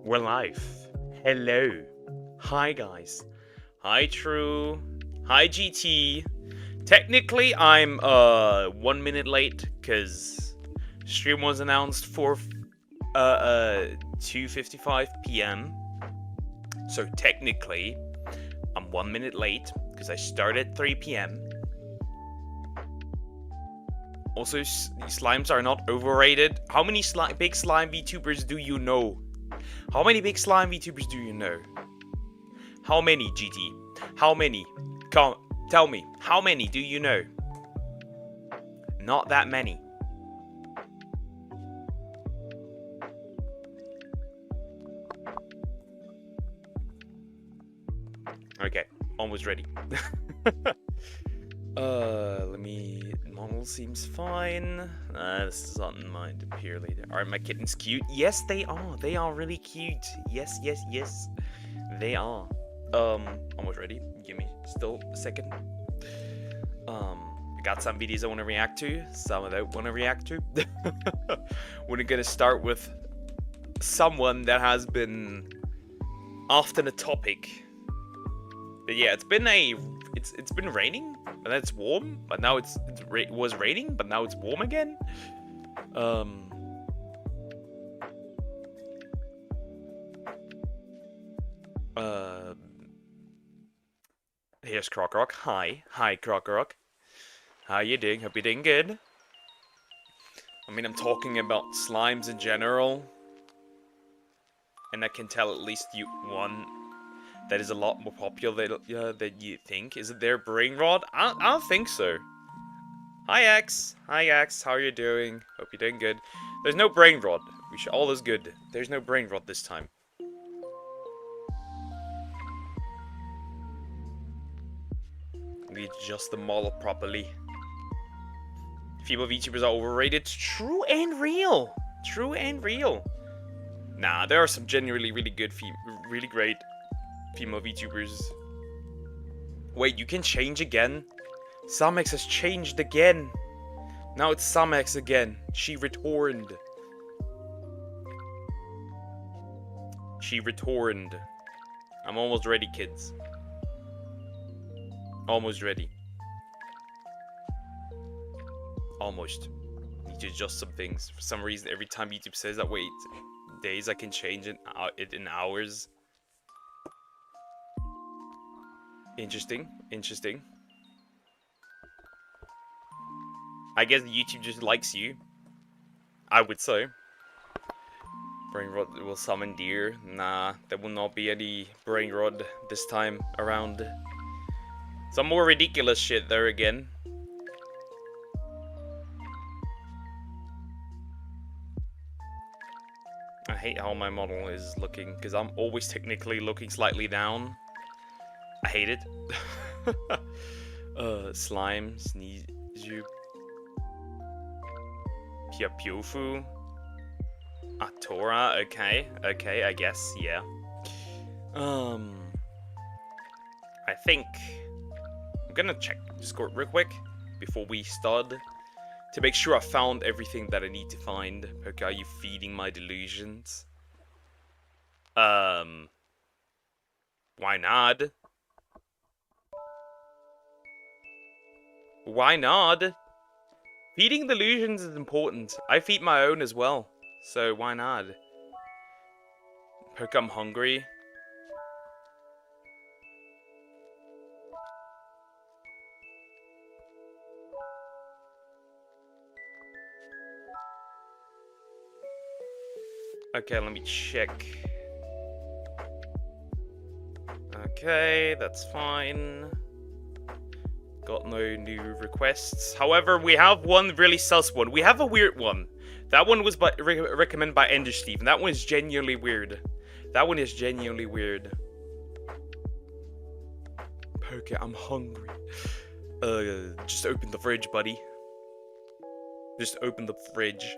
We're live. Hello. Hi, guys. Hi, True. Hi, GT. Technically, I'm 1 minute late because stream was announced for 2:55 p.m. So technically, I'm 1 minute late because I started at 3 p.m. Also, slimes are not overrated. How many big slime VTubers do you know? How many big slime VTubers do you know? How many, GT? How many? Come, tell me. How many do you know? Not that many. Okay, almost ready. Let me... Model seems fine. This is on my appear later. Are my kittens cute? Yes, they are. They are really cute. Yes, yes, yes. They are. Almost ready. Give me still a second. I got some videos I want to react to. Some I don't want to react to. We're gonna start with someone that has been often a topic. But yeah, it's been raining, and then it's warm, but now it was raining, but now it's warm again. Here's Crockrock. Hi, Crockrock. How you doing? Hope you're doing good. I mean, I'm talking about slimes in general, and I can tell at least one that is a lot more popular than you think. Is it their brain rod? I don't think so. Hi X. Hi X. How are you doing? Hope you're doing good. There's no brain rod. All is good. There's no brain rod this time. We adjust the model properly. Female VTubers are overrated. True and real. True and real. Nah, there are some genuinely really good, really great female VTubers. Wait, you can change again? Samex has changed again. Now it's Samex again. She returned. She returned. I'm almost ready, kids. Almost ready. Almost. Need to adjust some things. For some reason, every time YouTube says that, wait, days I can change it in hours. Interesting. Interesting. I guess YouTube just likes you. I would say. Brain rod will summon deer. Nah, there will not be any brain rod this time around. Some more ridiculous shit there again. I hate how my model is looking, because I'm always technically looking slightly down. I hate it. Slime, sneeze, Piapiofu, Atora, okay, I guess, yeah. I think I'm gonna check Discord real quick before we start to make sure I found everything that I need to find. Okay, are you feeding my delusions? Why not? Why not? Feeding delusions is important. I feed my own as well. So why not? Poke, I'm hungry. Okay, let me check. Okay, that's fine. Got no new requests. However, we have one really sus one. We have a weird one. That one was recommended by Ender Steve, and that one is genuinely weird. That one is genuinely weird. Poke, I'm hungry. Just open the fridge, buddy. Just open the fridge.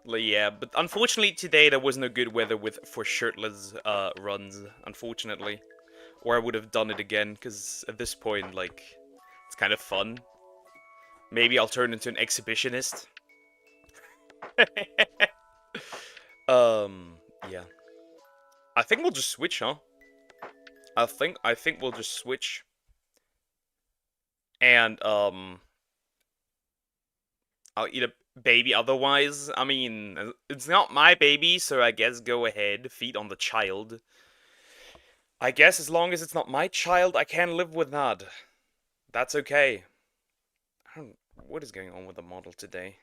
Yeah, but unfortunately today there was no good weather for shirtless runs, unfortunately. Or I would have done it again, because at this point, like, it's kind of fun. Maybe I'll turn into an exhibitionist. Yeah. I think we'll just switch, huh? I think we'll just switch. And, I'll eat a baby otherwise. I mean, it's not my baby, so I guess go ahead, feed on the child. I guess as long as it's not my child, I can live with that. That's okay. I don't... What is going on with the model today?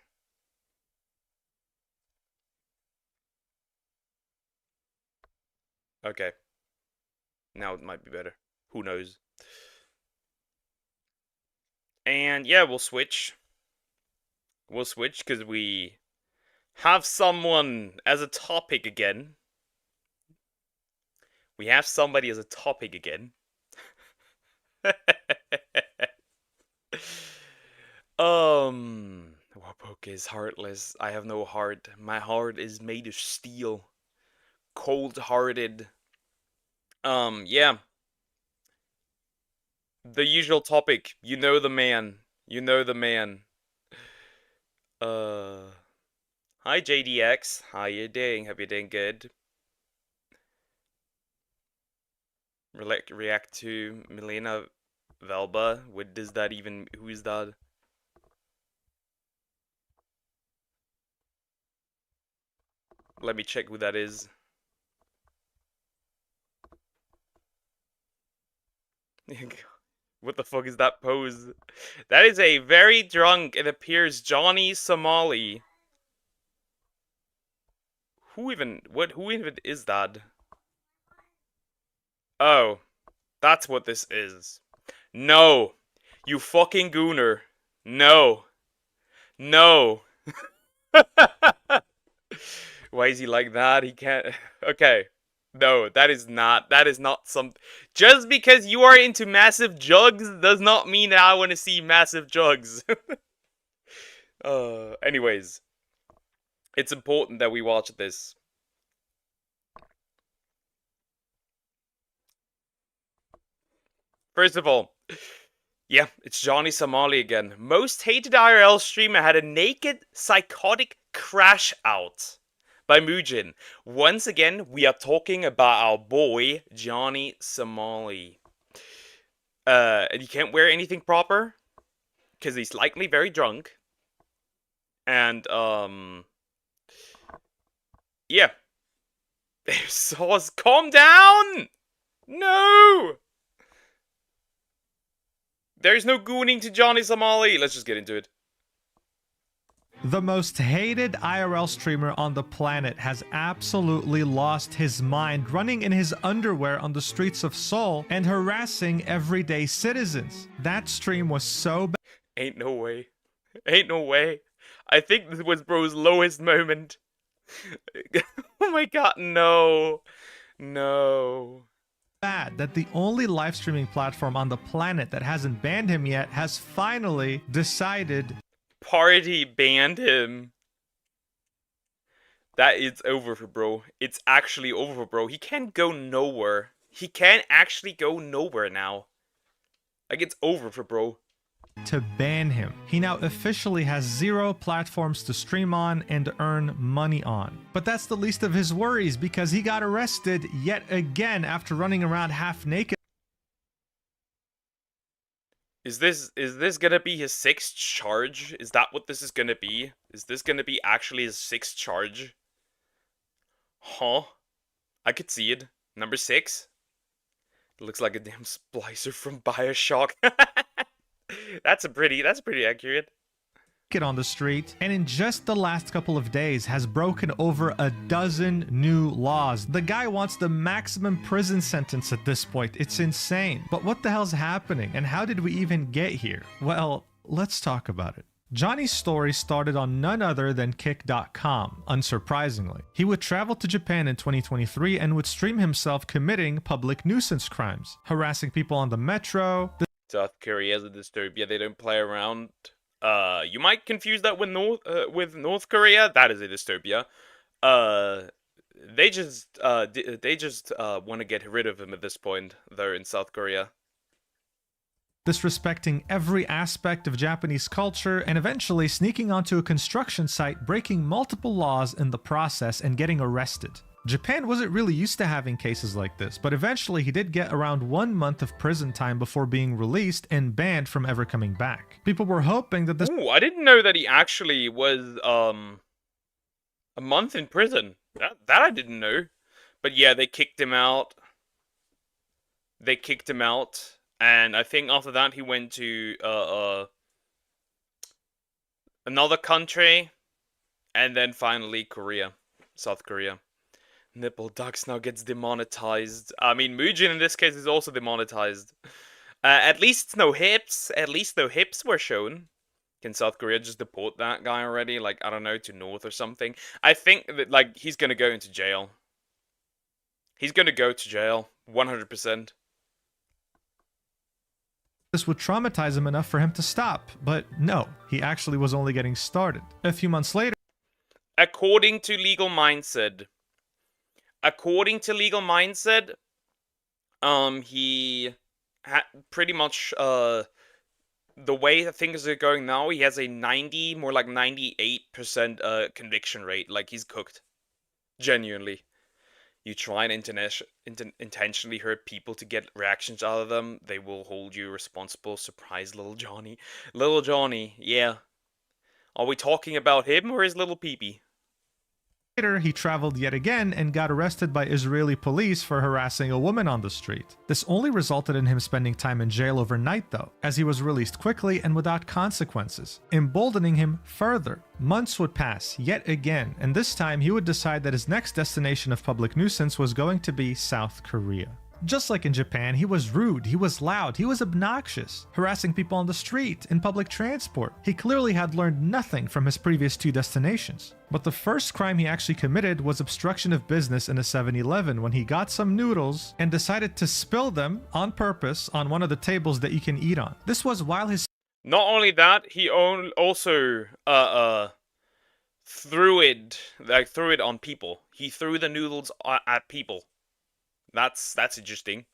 Okay. Now it might be better. Who knows? And yeah, we'll switch. We'll switch because we have someone as a topic again. We have somebody as a topic again. Wapok is heartless. I have no heart. My heart is made of steel. Cold-hearted. Yeah. The usual topic. You know the man. You know the man. Hi JDX. How you doing? Hope you're doing good. React to Milena Velba. What does that even... Who is that? Let me check who that is. What the fuck is that pose? That is a very drunk, it appears, Johnny Somali. Who even is that? Oh, that's what this is. No. You fucking gooner. No. No. Why is he like that? He can't... Okay. No, that is not some... Just because you are into massive jugs does not mean that I want to see massive jugs. Anyways. It's important that we watch this. First of all, yeah, it's Johnny Somali again. Most hated IRL streamer had a naked, psychotic crash out by Mujin. Once again, we are talking about our boy, Johnny Somali. And he can't wear anything proper, because he's likely very drunk. And, yeah. Sauce, calm down! No! There's no gooning to Johnny Somali. Let's just get into it. The most hated IRL streamer on the planet has absolutely lost his mind, running in his underwear on the streets of Seoul and harassing everyday citizens. That stream was so bad. Ain't no way. Ain't no way. I think this was bro's lowest moment. Oh my god, no. No. Bad that the only live streaming platform on the planet that hasn't banned him yet has finally decided Party banned him. That is over for bro. It's actually over for bro. He can't go nowhere. He can't actually go nowhere now. Like, it's over for bro. To ban him. He now officially has 0 platforms to stream on and earn money on. But that's the least of his worries because he got arrested yet again after running around half naked. Is this gonna be his 6th charge? Is that what this is gonna be? Is this gonna be actually his 6th charge? Huh? I could see it. Number 6? It looks like a damn splicer from BioShock. That's pretty accurate. On the street, and in just the last couple of days has broken over a dozen new laws. The guy wants the maximum prison sentence at this point. It's insane. But what the hell's happening, and how did we even get here? Well, let's talk about it. Johnny's story started on none other than Kick.com, unsurprisingly. He would travel to Japan in 2023 and would stream himself committing public nuisance crimes, harassing people on the metro. South Korea is a dystopia. They don't play around. You might confuse that with North Korea. That is a dystopia. They just want to get rid of him at this point. They're in South Korea. disrespecting every aspect of Japanese culture, and eventually sneaking onto a construction site, breaking multiple laws in the process and getting arrested. Japan wasn't really used to having cases like this, but eventually he did get around 1 month of prison time before being released and banned from ever coming back. People were hoping that this— Ooh, I didn't know that he actually was, a month in prison. That I didn't know. But yeah, they kicked him out. And I think after that he went to, another country, and then finally Korea. South Korea. Nipple Ducks now gets demonetized. I mean, Muujin in this case is also demonetized. At least no hips. At least no hips were shown. Can South Korea just deport that guy already? Like, I don't know, to North or something? I think that, like, he's gonna go into jail. He's gonna go to jail. 100%. this would traumatize him enough for him to stop, but no, he actually was only getting started. A few months later, According to Legal Mindset, he pretty much, the way that things are going now, he has a 90, more like 98% conviction rate. Like, he's cooked. Genuinely. You try and intentionally hurt people to get reactions out of them, they will hold you responsible. Surprise, little Johnny. Little Johnny, yeah. Are we talking about him or his little peepee? he traveled yet again and got arrested by Israeli police for harassing a woman on the street. This only resulted in him spending time in jail overnight though, as he was released quickly and without consequences, emboldening him further. Months would pass yet again, and this time he would decide that his next destination of public nuisance was going to be South Korea. Just like in Japan, he was rude, he was loud, he was obnoxious, harassing people on the street, in public transport. He clearly had learned nothing from his previous 2 destinations. But the first crime he actually committed was obstruction of business in a 7-Eleven when he got some noodles and decided to spill them on purpose on one of the tables that you can eat on. This was while his— Not only that, he also threw it on people. He threw the noodles at people. That's interesting.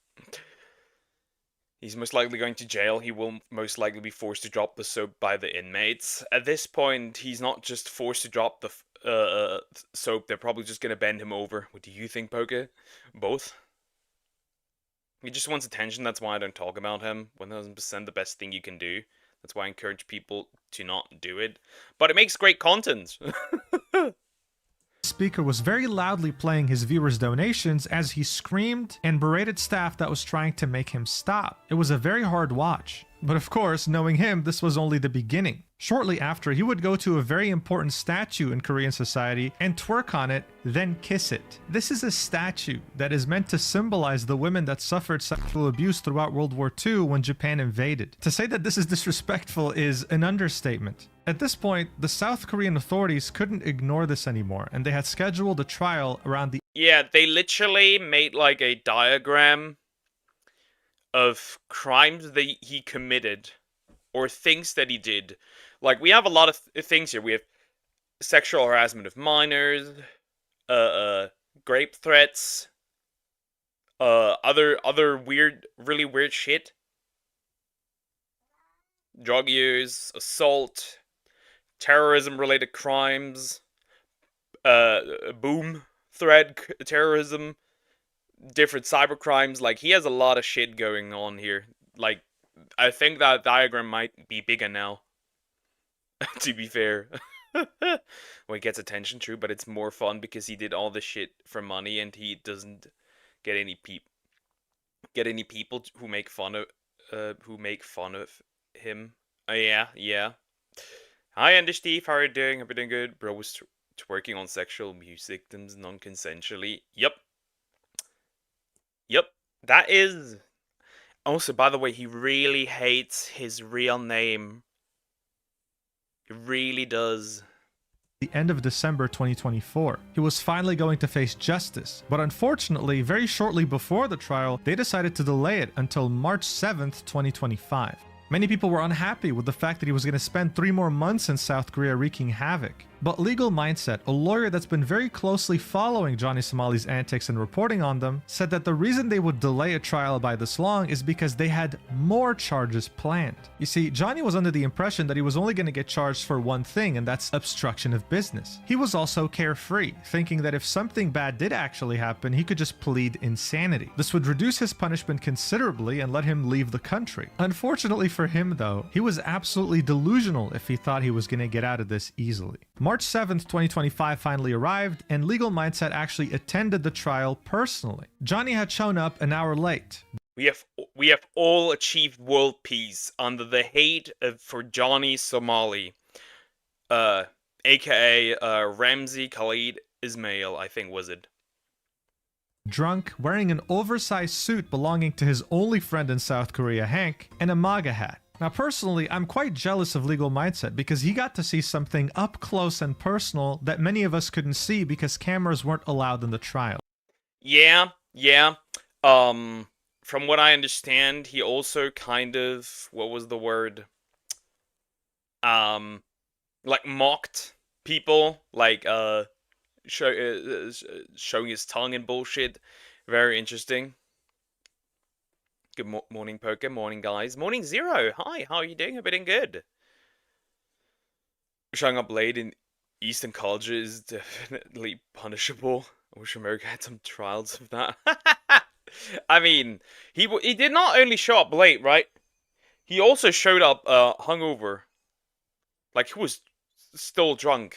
He's most likely going to jail. He will most likely be forced to drop the soap by the inmates. At this point, he's not just forced to drop the soap, they're probably just gonna bend him over. What do you think, Poke? Both? He just wants attention, that's why I don't talk about him. 1000% the best thing you can do. That's why I encourage people to not do it. But it makes great content! speaker was very loudly playing his viewers' donations as he screamed and berated staff that was trying to make him stop. It was a very hard watch. But of course, knowing him, this was only the beginning. Shortly after, he would go to a very important statue in Korean society and twerk on it, then kiss it. This is a statue that is meant to symbolize the women that suffered sexual abuse throughout World War II when Japan invaded. To say that this is disrespectful is an understatement. At this point, the South Korean authorities couldn't ignore this anymore, and they had scheduled a trial around the— Yeah, they literally made like a diagram of crimes that he committed, or things that he did. Like, we have a lot of things here. We have sexual harassment of minors, grape threats, other weird, really weird shit. Drug use, assault, terrorism-related crimes, boom thread terrorism, different cyber crimes. Like, he has a lot of shit going on here. Like, I think that diagram might be bigger now. To be fair. Well, he gets attention, true, but it's more fun because he did all this shit for money and he doesn't get any people who make fun of him. Yeah. Hi, Andy Steve, how are you doing? Hope you're doing good. Bro was twerking on sexual abuse victims non-consensually. Yep. That is... Also, by the way, he really hates his real name. He really does. The end of December 2024. He was finally going to face justice, but unfortunately, very shortly before the trial, they decided to delay it until March 7th, 2025. Many people were unhappy with the fact that he was going to spend 3 more months in South Korea wreaking havoc. But Legal Mindset, a lawyer that's been very closely following Johnny Somali's antics and reporting on them, said that the reason they would delay a trial by this long is because they had more charges planned. You see, Johnny was under the impression that he was only going to get charged for one thing, and that's obstruction of business. He was also carefree, thinking that if something bad did actually happen, he could just plead insanity. This would reduce his punishment considerably and let him leave the country. Unfortunately for him, though, he was absolutely delusional if he thought he was going to get out of this easily. March 7th, 2025 finally arrived, and Legal Mindset actually attended the trial personally. Johnny had shown up an hour late. We have all achieved world peace under the hate for Johnny Somali, aka Ramzi Khalid Ismail, I think was it. Drunk, wearing an oversized suit belonging to his only friend in South Korea, Hank, and a MAGA hat. Now, personally, I'm quite jealous of Legal Mindset because he got to see something up close and personal that many of us couldn't see because cameras weren't allowed in the trial. Yeah. From what I understand, he also kind of, what was the word? Like mocked people, like showing his tongue and bullshit. Very interesting. Good morning, Poker. Morning, guys. Morning, Zero. Hi, how are you doing? Hope you're doing good. Showing up late in Eastern colleges is definitely punishable. I wish America had some trials of that. I mean, he did not only show up late, right? He also showed up hungover. Like, he was still drunk.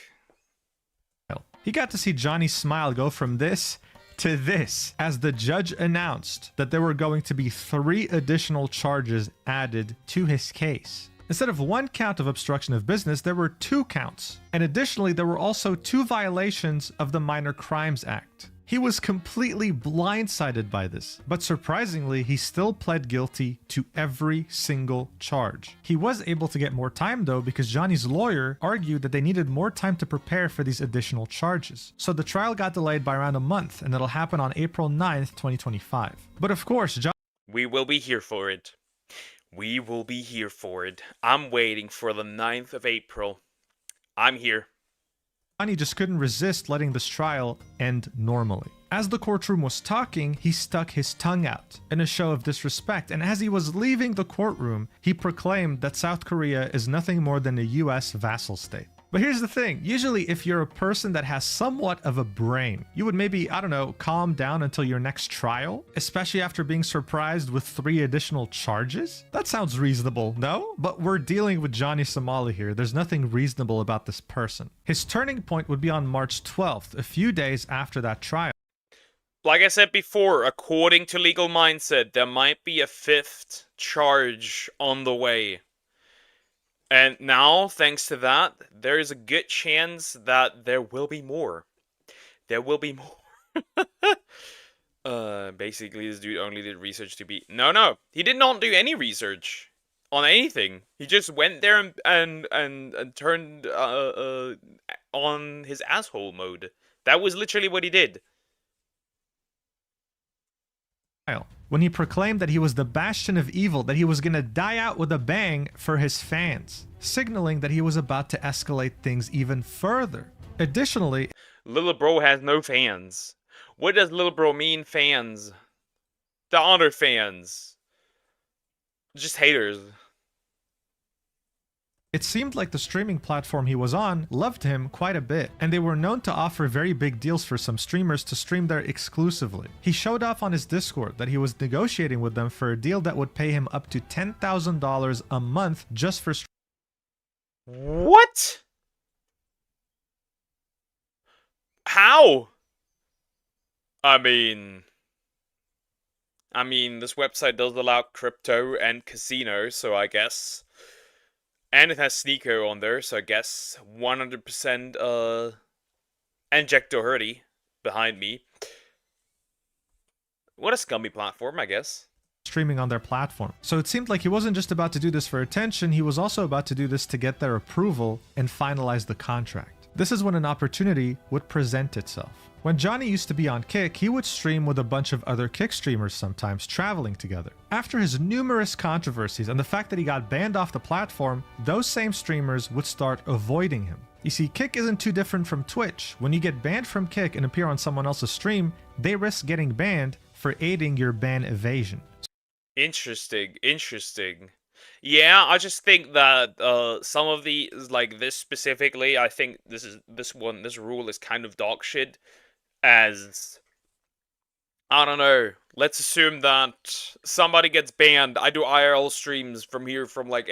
He got to see Johnny's smile go from this to this as the judge announced that there were going to be 3 additional charges added to his case. Instead of 1 count of obstruction of business, there were 2 counts. And additionally, there were also 2 violations of the Minor Crimes Act. He was completely blindsided by this, but surprisingly, he still pled guilty to every single charge. He was able to get more time though because Johnny's lawyer argued that they needed more time to prepare for these additional charges. So the trial got delayed by around a month and it'll happen on April 9th, 2025. But of course, we will be here for it. We will be here for it. I'm waiting for the 9th of April. I'm here. Johnny just couldn't resist letting this trial end normally. As the courtroom was talking, he stuck his tongue out in a show of disrespect, and as he was leaving the courtroom, he proclaimed that South Korea is nothing more than a US vassal state. But here's the thing, usually if you're a person that has somewhat of a brain, you would maybe, I don't know, calm down until your next trial, especially after being surprised with 3 additional charges? That sounds reasonable, no? But we're dealing with Johnny Somali here. There's nothing reasonable about this person. His turning point would be on March 12th, a few days after that trial. Like I said before, according to Legal Mindset, there might be a 5th charge on the way. And now, thanks to that, there is a good chance that there will be more. There will be more. Basically, this dude only did research to be... No, he did not do any research on anything. He just went there and turned on his asshole mode. That was literally what he did. When he proclaimed that he was the bastion of evil, that he was gonna die out with a bang for his fans, signaling that he was about to escalate things even further. Additionally, Little bro has no fans. What does little bro mean, fans? The other fans. Just haters. it seemed like the streaming platform he was on loved him quite a bit, and they were known to offer very big deals for some streamers to stream there exclusively. He showed off on his Discord that he was negotiating with them for a deal that would pay him up to $10,000 a month just for streaming. What? How? I mean, this website does allow crypto and casino, so I guess... And it has Sneeko on there, so I guess 100% Injecto Hurdy behind me. What a scummy platform, I guess. Streaming on their platform. So it seemed like he wasn't just about to do this for attention, he was also about to do this to get their approval and finalize the contract. This is when an opportunity would present itself. When Johnny used to be on Kick, he would stream with a bunch of other Kick streamers sometimes, traveling together. After his numerous controversies and the fact that he got banned off the platform, those same streamers would start avoiding him. You see, Kick isn't too different from Twitch. When you get banned from Kick and appear on someone else's stream, they risk getting banned for aiding your ban evasion. Interesting. Yeah, I just think that some of the like this specifically, I think this rule is kind of dog shit. As I don't know. Let's assume that somebody gets banned. I do IRL streams from here from like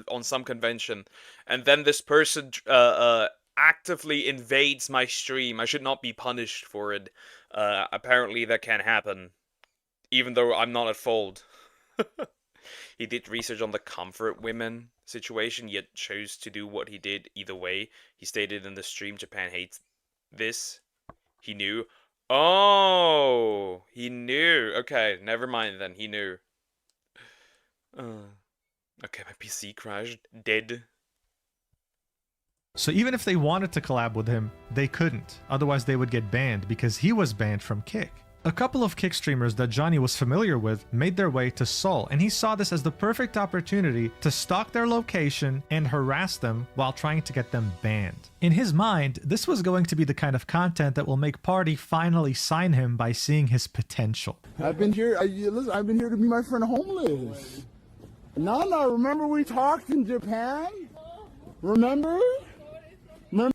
on some convention, and then this person actively invades my stream. I should not be punished for it. Apparently that can happen, even though I'm not at fault. He did research on the comfort women situation, yet chose to do what he did either way. He stated in the stream, Japan hates this. He knew. Oh, he knew. Okay, never mind then. He knew. Okay, my PC crashed. Dead. So even if they wanted to collab with him, they couldn't. Otherwise they would get banned because he was banned from Kick. A couple of Kick streamers that Johnny was familiar with made their way to Seoul, and he saw this as the perfect opportunity to stalk their location and harass them while trying to get them banned. In his mind, this was going to be the kind of content that will make Party finally sign him by seeing his potential. I've been here, listen, I've been here to be my friend homeless. Nana, remember we talked in Japan? Remember?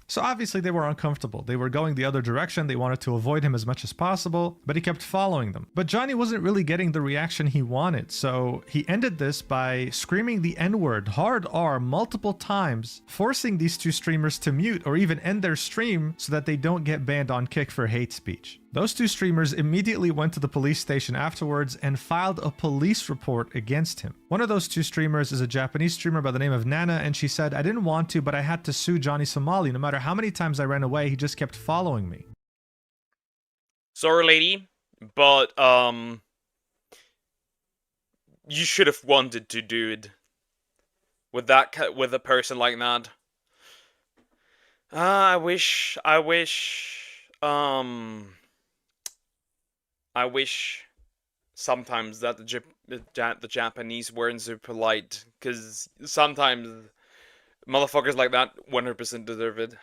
So obviously they were uncomfortable. They were going the other direction. They wanted to avoid him as much as possible, but he kept following them. But Johnny wasn't really getting the reaction he wanted, so he ended this by screaming the N-word, hard R, multiple times, forcing these two streamers to mute or even end their stream so that they don't get banned on Kick for hate speech. Those two streamers immediately went to the police station afterwards and filed a police report against him. One of those two streamers is a Japanese streamer by the name of Nana, and she said, "I didn't want to, but I had to sue Johnny Somali. No matter how many times I ran away, he just kept following me." Sorry, lady, but you should have wanted to do it with a person like that. I wish sometimes that the Japanese weren't so polite, because sometimes motherfuckers like that 100% deserve it.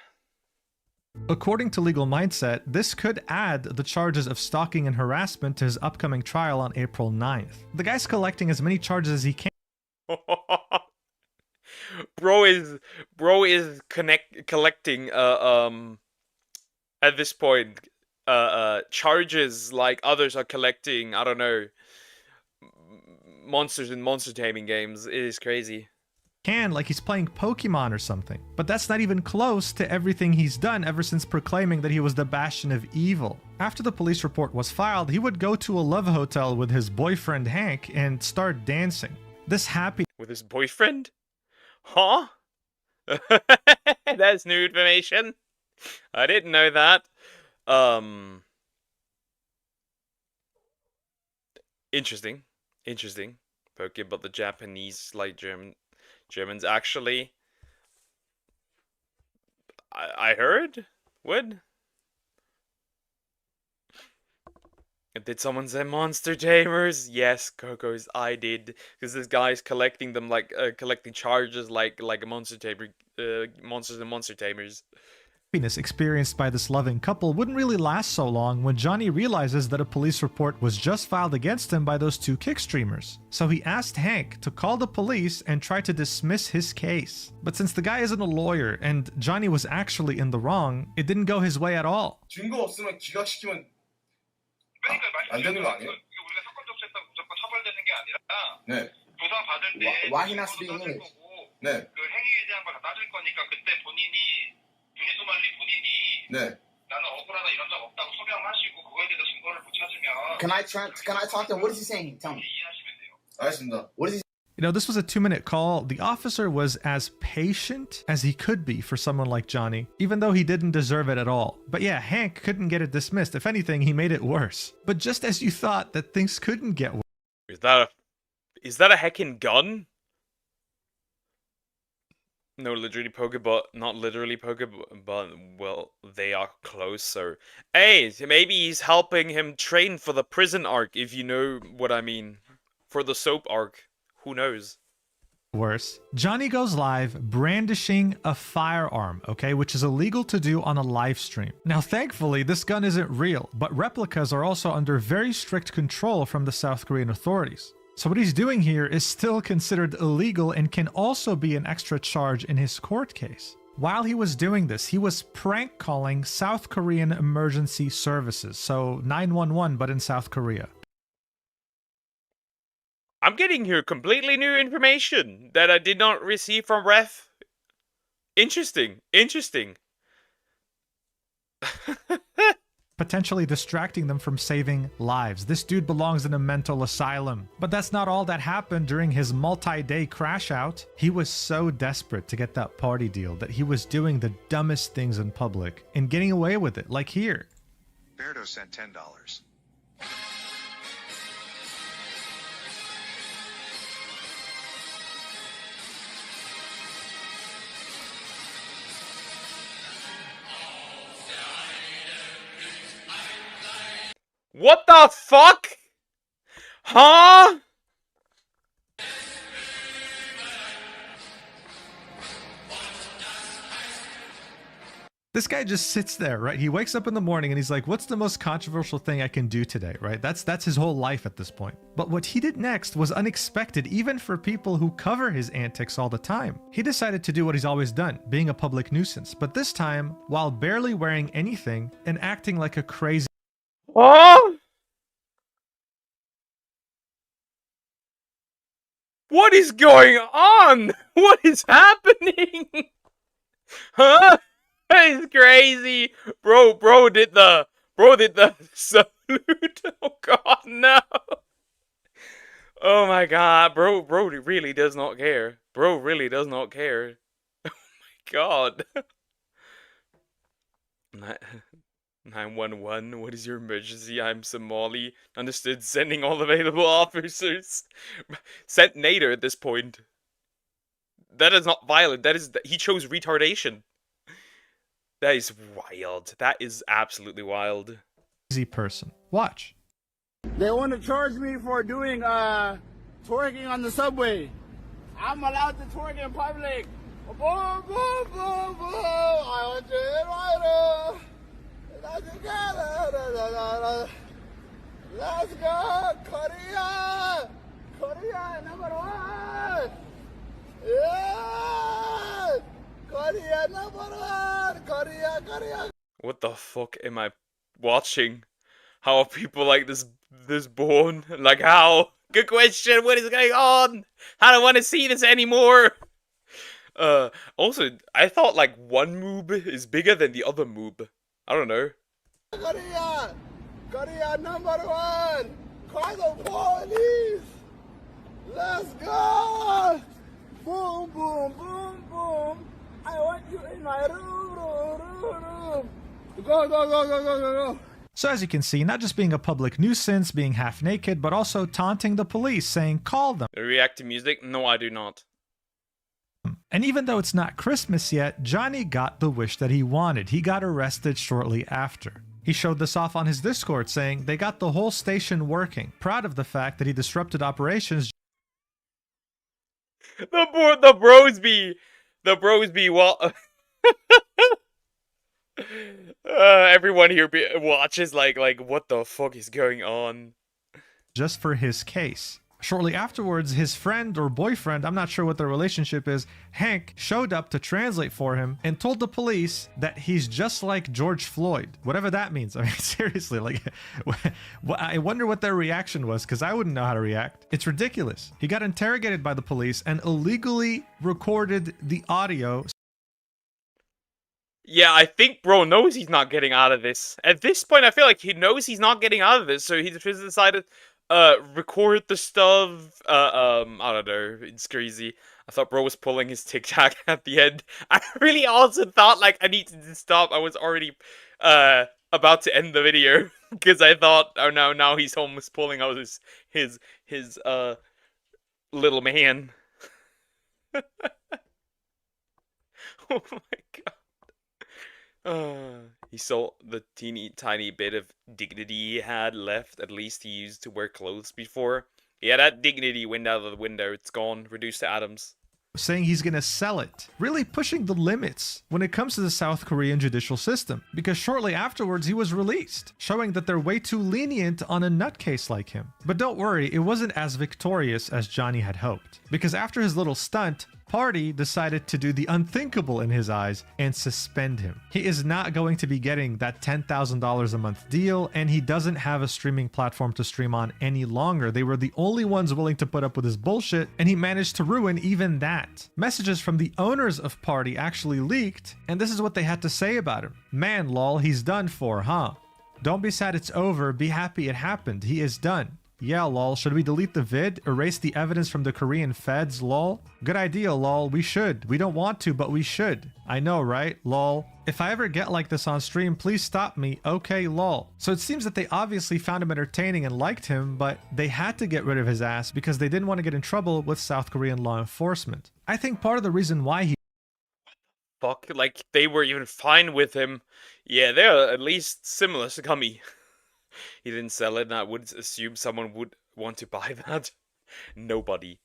According to Legal Mindset, this could add the charges of stalking and harassment to his upcoming trial on April 9th. The guy's collecting as many charges as he can. Bro is collecting at this point charges like others are collecting, I don't know, monsters in monster taming games. It is crazy. Like he's playing Pokemon or something. But that's not even close to everything he's done ever since proclaiming that he was the bastion of evil. After the police report was filed, he would go to a love hotel with his boyfriend Hank and start dancing. This happy With his boyfriend? Huh? That's new information. I didn't know that. Interesting. Okay, but the Japanese, like Germans actually, I heard? What? Did someone say monster tamers? Yes, Coco's, I did, because this guy's collecting them like collecting charges like a monster tamer, monsters and monster tamers. Happiness experienced by this loving couple wouldn't really last so long when Johnny realizes that a police report was just filed against him by those two Kick streamers. So he asked Hank to call the police and try to dismiss his case. But since the guy isn't a lawyer and Johnny was actually in the wrong, it didn't go his way at all. 증거 없으면 기각시키면 안 되는 거 아니에요? 이거 우리가 사건 접수했다고 무조건 처벌되는 게 아니라 네. 조사 받을 때 Why he not speaking 따질 English? 거고 네. 그 행위에 대한 걸 다 따질 거니까 그때 유니소말리 본인이 네. 나는 억울하다 이런 적 없다고 소명하시고 그거에 대해서 증거를 못 찾으면 Can I talk to him? What is he saying? Tell me. 이해하시면 돼요. 알겠습니다. What is he You know, this was a 2-minute call. The officer was as patient as he could be for someone like Johnny, even though he didn't deserve it at all. But yeah, Hank couldn't get it dismissed. If anything, he made it worse. But just as you thought that things couldn't get worse. Is that a heckin' gun? No, literally Pokeball, not literally Pokeball, but well, they are closer. Hey, maybe he's helping him train for the prison arc, if you know what I mean. For the soap arc. Who knows? worse, Johnny goes live brandishing a firearm, okay, which is illegal to do on a live stream. Now, thankfully, this gun isn't real, but replicas are also under very strict control from the South Korean authorities. So what he's doing here is still considered illegal and can also be an extra charge in his court case. While he was doing this, he was prank calling South Korean emergency services, so 911 but in South Korea. I'm getting here completely new information that I did not receive from Ref. Interesting. Interesting. Potentially distracting them from saving lives. This dude belongs in a mental asylum. But that's not all that happened during his multi-day crash out. He was so desperate to get that party deal that he was doing the dumbest things in public and getting away with it, like here. Berto sent $10. What the fuck? Huh? This guy just sits there, right? He wakes up in the morning and he's like, what's the most controversial thing I can do today, right? That's his whole life at this point. But what he did next was unexpected, even for people who cover his antics all the time. He decided to do what he's always done, being a public nuisance, but this time while barely wearing anything and acting like a crazy Huh? What is going on? What is happening? Huh? That is crazy. Bro did the salute. Oh god, no. Oh my god, bro really does not care. Bro really does not care. Oh my god. 911, what is your emergency? I'm Somali. Understood, sending all available officers. Sent Nader at this point. That is not violent. That is, he chose retardation. That is wild. That is absolutely wild. person. Watch. They want to charge me for doing twerking on the subway. I'm allowed to twerk in public. Boom, boom, boom, boom. I want to invite her. Let's go, Korea! Korea #1! Yeah! Korea #1! Korea! What the fuck am I watching? How are people like this born? Like how? Good question. What is going on? I don't want to see this anymore. Also, I thought like one moob is bigger than the other moob. I don't know. Korea #1! Call the police! Let's go! Boom, boom, boom, boom! I want you in my room! Go! So as you can see, not just being a public nuisance, being half naked, but also taunting the police, saying call them. React to music? No, I do not. And even though it's not Christmas yet, Johnny got the wish that he wanted. He got arrested shortly after. He showed this off on his Discord, saying they got the whole station working, proud of the fact that he disrupted operations. The brosby, well, everyone here watches like, what the fuck is going on? Just for his case. Shortly afterwards, his friend or boyfriend, I'm not sure what their relationship is, Hank, showed up to translate for him and told the police that he's just like George Floyd. Whatever that means. I mean, seriously, like, I wonder what their reaction was, because I wouldn't know how to react. It's ridiculous. He got interrogated by the police and illegally recorded the audio. Yeah, I think bro knows he's not getting out of this. At this point, I feel like he knows he's not getting out of this, so he just decided record the stuff. I don't know, it's crazy. I thought bro was pulling his tic tac at the end. I really also thought like I needed to stop. I was already about to end the video because I thought, oh no, now he's almost pulling out his little man. Oh my god. He saw the teeny tiny bit of dignity he had left. At least he used to wear clothes before. Yeah, that dignity went out of the window. It's gone, reduced to atoms. saying he's gonna sell it, really pushing the limits when it comes to the South Korean judicial system, because shortly afterwards he was released, showing that they're way too lenient on a nutcase like him. But don't worry, it wasn't as victorious as Johnny had hoped, because after his little stunt, Party decided to do the unthinkable in his eyes and suspend him. He is not going to be getting that $10,000 a month deal, and he doesn't have a streaming platform to stream on any longer. They were the only ones willing to put up with his bullshit, and he managed to ruin even that. Messages from the owners of Party actually leaked, and this is what they had to say about him. Man, lol, he's done for, huh? Don't be sad it's over, be happy it happened. He is done. Yeah, lol. Should we delete the vid? Erase the evidence from the Korean feds, lol? Good idea, lol. We should. We don't want to, but we should. I know, right? Lol. If I ever get like this on stream, please stop me. Okay, lol. So it seems that they obviously found him entertaining and liked him, but they had to get rid of his ass because they didn't want to get in trouble with South Korean law enforcement. I think part of the reason why he Fuck, like, they were even fine with him. Yeah, they're at least similar scummy. He didn't sell it, and I would assume someone would want to buy that. Nobody.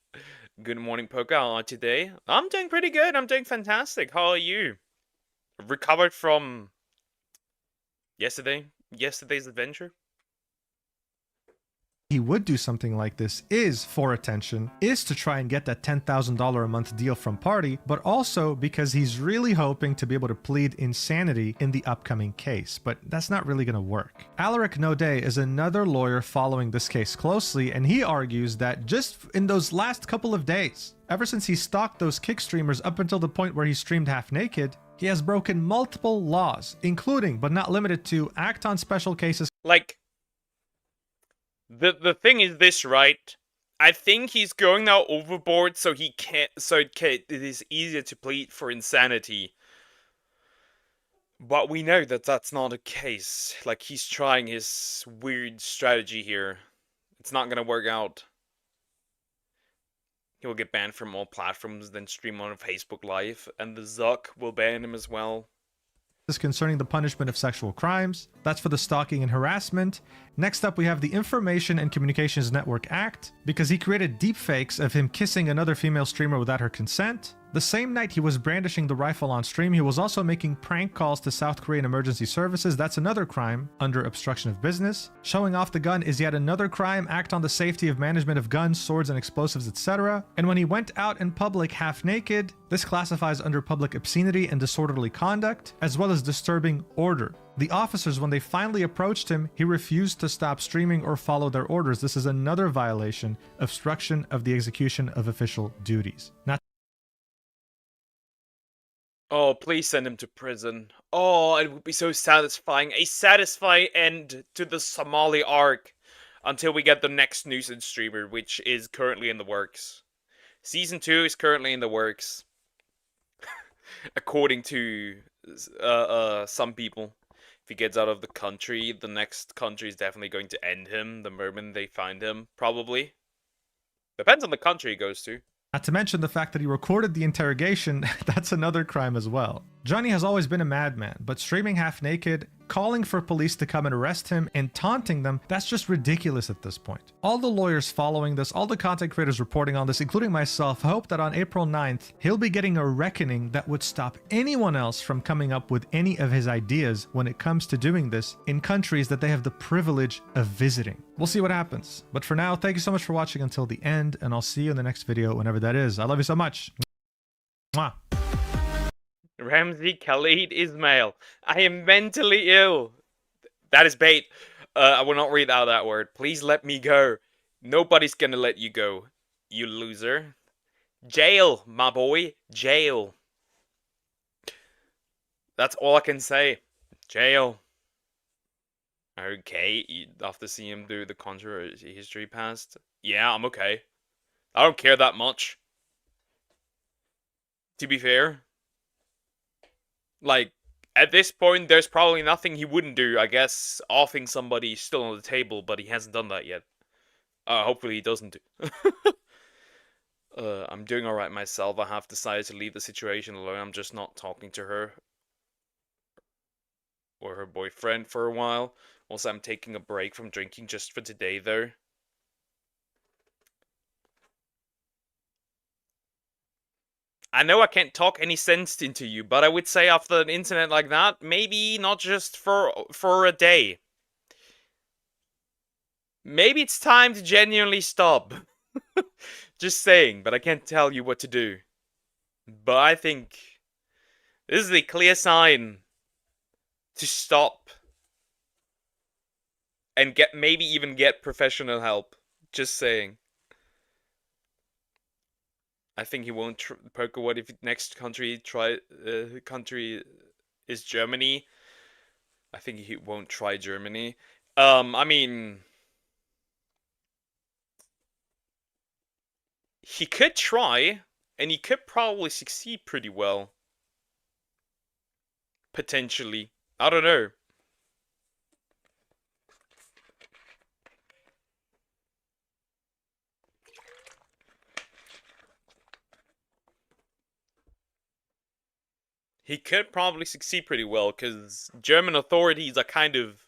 Good morning, Poker. How are you today? I'm doing pretty good. I'm doing fantastic. How are you? Recovered from yesterday's adventure? would do something like this is for attention, is to try and get that $10,000 a month deal from Party, but also because he's really hoping to be able to plead insanity in the upcoming case. But that's not really going to work. Alaric Node is another lawyer following this case closely, and he argues that just in those last couple of days, ever since he stalked those kick streamers up until the point where he streamed half naked, he has broken multiple laws, including, but not limited to, act on special cases. Like, the thing is this, right? I think he's going now overboard so it is easier to plead for insanity. But we know that that's not the case. Like, he's trying his weird strategy here. It's not gonna work out. He will get banned from all platforms, then stream on Facebook Live, and the Zuck will ban him as well. Concerning the punishment of sexual crimes. That's for the stalking and harassment. Next up, we have the Information and Communications Network Act, because he created deepfakes of him kissing another female streamer without her consent. The same night he was brandishing the rifle on stream, he was also making prank calls to South Korean emergency services. That's another crime under obstruction of business. Showing off the gun is yet another crime. Act on the safety of management of guns, swords, and explosives, etc. And when he went out in public half naked, this classifies under public obscenity and disorderly conduct, as well as disturbing order. The officers, when they finally approached him, he refused to stop streaming or follow their orders. This is another violation, obstruction of the execution of official duties. Not Oh, please send him to prison. Oh, it would be so satisfying. A satisfying end to the Somali arc. Until we get the next nuisance streamer, which is currently in the works. Season 2 is currently in the works. According to some people. If he gets out of the country, the next country is definitely going to end him the moment they find him. Probably. Depends on the country he goes to. Not to mention the fact that he recorded the interrogation, that's another crime as well. Johnny has always been a madman, but streaming half naked, calling for police to come and arrest him, and taunting them, that's just ridiculous at this point. All the lawyers following this, all the content creators reporting on this, including myself, hope that on April 9th, he'll be getting a reckoning that would stop anyone else from coming up with any of his ideas when it comes to doing this in countries that they have the privilege of visiting. We'll see what happens. But for now, thank you so much for watching until the end, and I'll see you in the next video whenever that is. I love you so much. Mwah. Ramsey Khalid Ismail. I am mentally ill. That is bait. I will not read out that word. Please let me go. Nobody's gonna let you go, you loser. Jail, my boy. Jail. That's all I can say. Jail. Okay, you'd have to see him do the controversy history past. Yeah, I'm okay. I don't care that much. To be fair. Like, at this point, there's probably nothing he wouldn't do. I guess offing somebody is still on the table, but he hasn't done that yet. Hopefully he doesn't. I'm doing alright myself. I have decided to leave the situation alone. I'm just not talking to her. Or her boyfriend for a while. Also, I'm taking a break from drinking just for today, though. I know I can't talk any sense into you, but I would say after an incident like that, maybe not just for a day. Maybe it's time to genuinely stop. Just saying, but I can't tell you what to do. But I think this is a clear sign to stop and maybe even get professional help. Just saying. I think he won't poker. What if next country country is Germany? I think he won't try Germany. I mean, he could try, and he could probably succeed pretty well. Potentially. I don't know. He could probably succeed pretty well, because German authorities are kind of,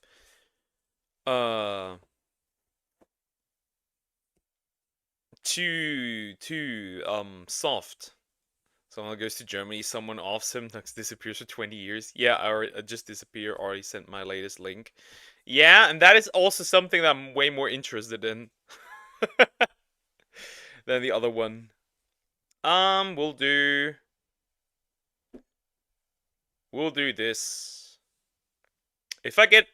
too soft. Someone goes to Germany, someone offs him, disappears for 20 years. Yeah, I just disappeared, already sent my latest link. Yeah, and that is also something that I'm way more interested in than the other one. We'll do this. If I get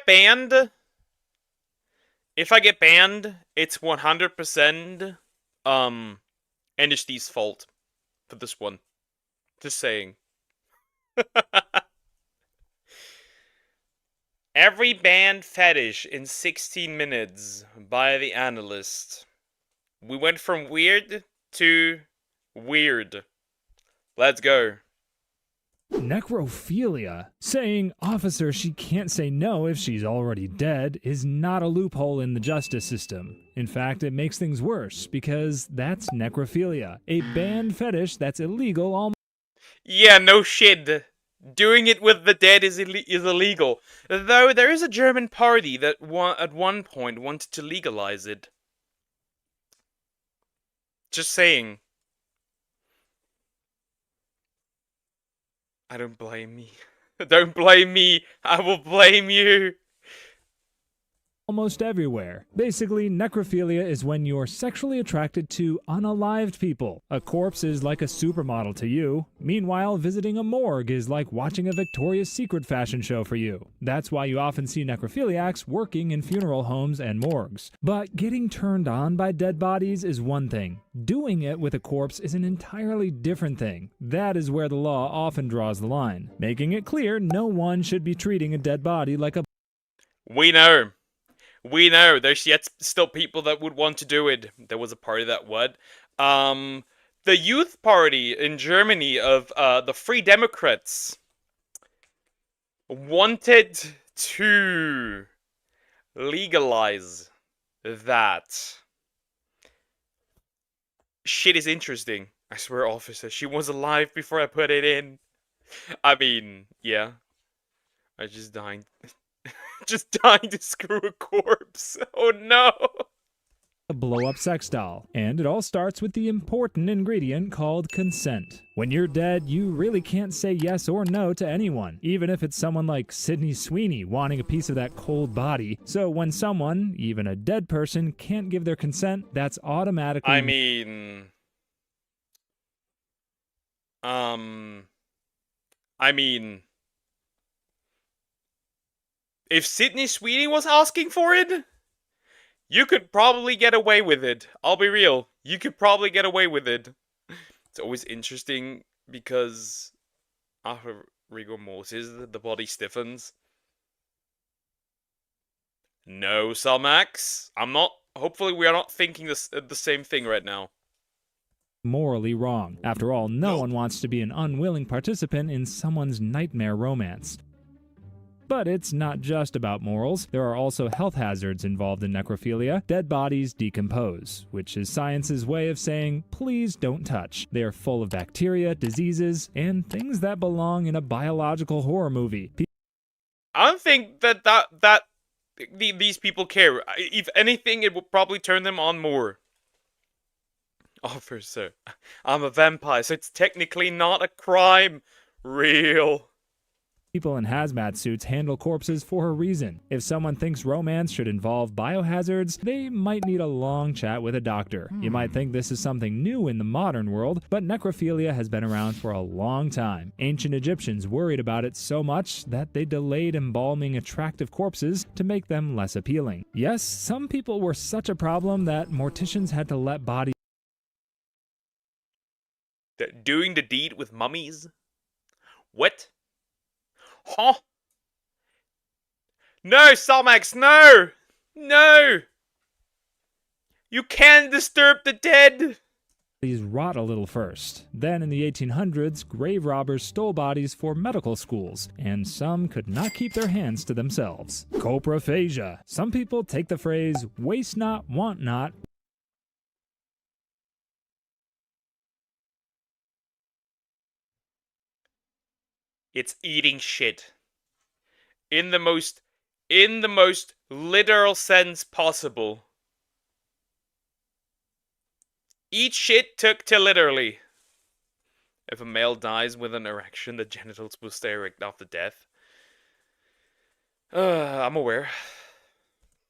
banned, it's 100% NHD's fault for this one. Just saying. Every band fetish in 16 minutes by the analyst. We went from weird to weird. Let's go. Necrophilia. Saying, officer, she can't say no if she's already dead is not a loophole in the justice system. In fact, it makes things worse, because that's necrophilia, a banned fetish that's illegal Yeah, no shit. Doing it with the dead is illegal. Though there is a German party that at one point wanted to legalize it. Just saying. I don't blame me. Don't blame me. I will blame you. almost everywhere. Basically, necrophilia is when you're sexually attracted to unalived people. A corpse is like a supermodel to you. Meanwhile, visiting a morgue is like watching a Victoria's Secret fashion show for you. That's why you often see necrophiliacs working in funeral homes and morgues. But getting turned on by dead bodies is one thing. Doing it with a corpse is an entirely different thing. That is where the law often draws the line, making it clear no one should be treating a dead body like a We know. We know. There's yet still people that would want to do it. There was a party that would. The youth party in Germany of the Free Democrats wanted to legalize that. Shit is interesting. I swear, officer, she was alive before I put it in. I mean, yeah. I just died. Just dying to screw a corpse. Oh no. blow-up sex doll. And it all starts with the important ingredient called consent. When you're dead, you really can't say yes or no to anyone, even if it's someone like Sydney Sweeney wanting a piece of that cold body. So when someone, even a dead person, can't give their consent, that's automatically... I mean, if Sydney Sweeney was asking for it, you could probably get away with it. I'll be real. You could probably get away with it. It's always interesting because after rigor mortis, the body stiffens. No, Salmax. I'm not. Hopefully, we are not thinking the same thing right now. morally wrong. After all, no one wants to be an unwilling participant in someone's nightmare romance. But it's not just about morals. There are also health hazards involved in necrophilia. Dead bodies decompose, which is science's way of saying, please don't touch. They are full of bacteria, diseases, and things that belong in a biological horror movie. I don't think these people care. If anything, it would probably turn them on more. Officer, I'm a vampire, so it's technically not a crime. Real. People in hazmat suits handle corpses for a reason. If someone thinks romance should involve biohazards, they might need a long chat with a doctor. You might think this is something new in the modern world, but necrophilia has been around for a long time. Ancient Egyptians worried about it so much that they delayed embalming attractive corpses to make them less appealing. Yes, some people were such a problem that morticians had to let bodies Doing the deed with mummies? What? Huh? No, Salmax, no! No! You can't disturb the dead! rot a little first. Then in the 1800s, grave robbers stole bodies for medical schools, and some could not keep their hands to themselves. Coprophagia. Some people take the phrase waste not, want not. It's eating shit. In the most literal sense possible. Eat shit took to literally. If a male dies with an erection, the genitals will stay erect after death. I'm aware.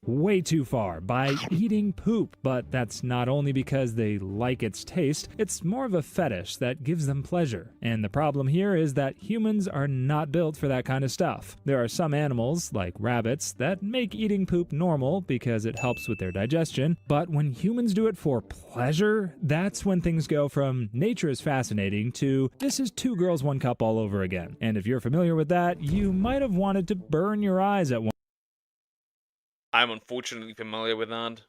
Way too far by eating poop, but that's not only because they like its taste, it's more of a fetish that gives them pleasure. And the problem here is that humans are not built for that kind of stuff. There are some animals, like rabbits, that make eating poop normal because it helps with their digestion, but when humans do it for pleasure, that's when things go from nature is fascinating to this is 2 girls 1 cup all over again. And if you're familiar with that, you might have wanted to burn your eyes at one. I'm unfortunately familiar with that.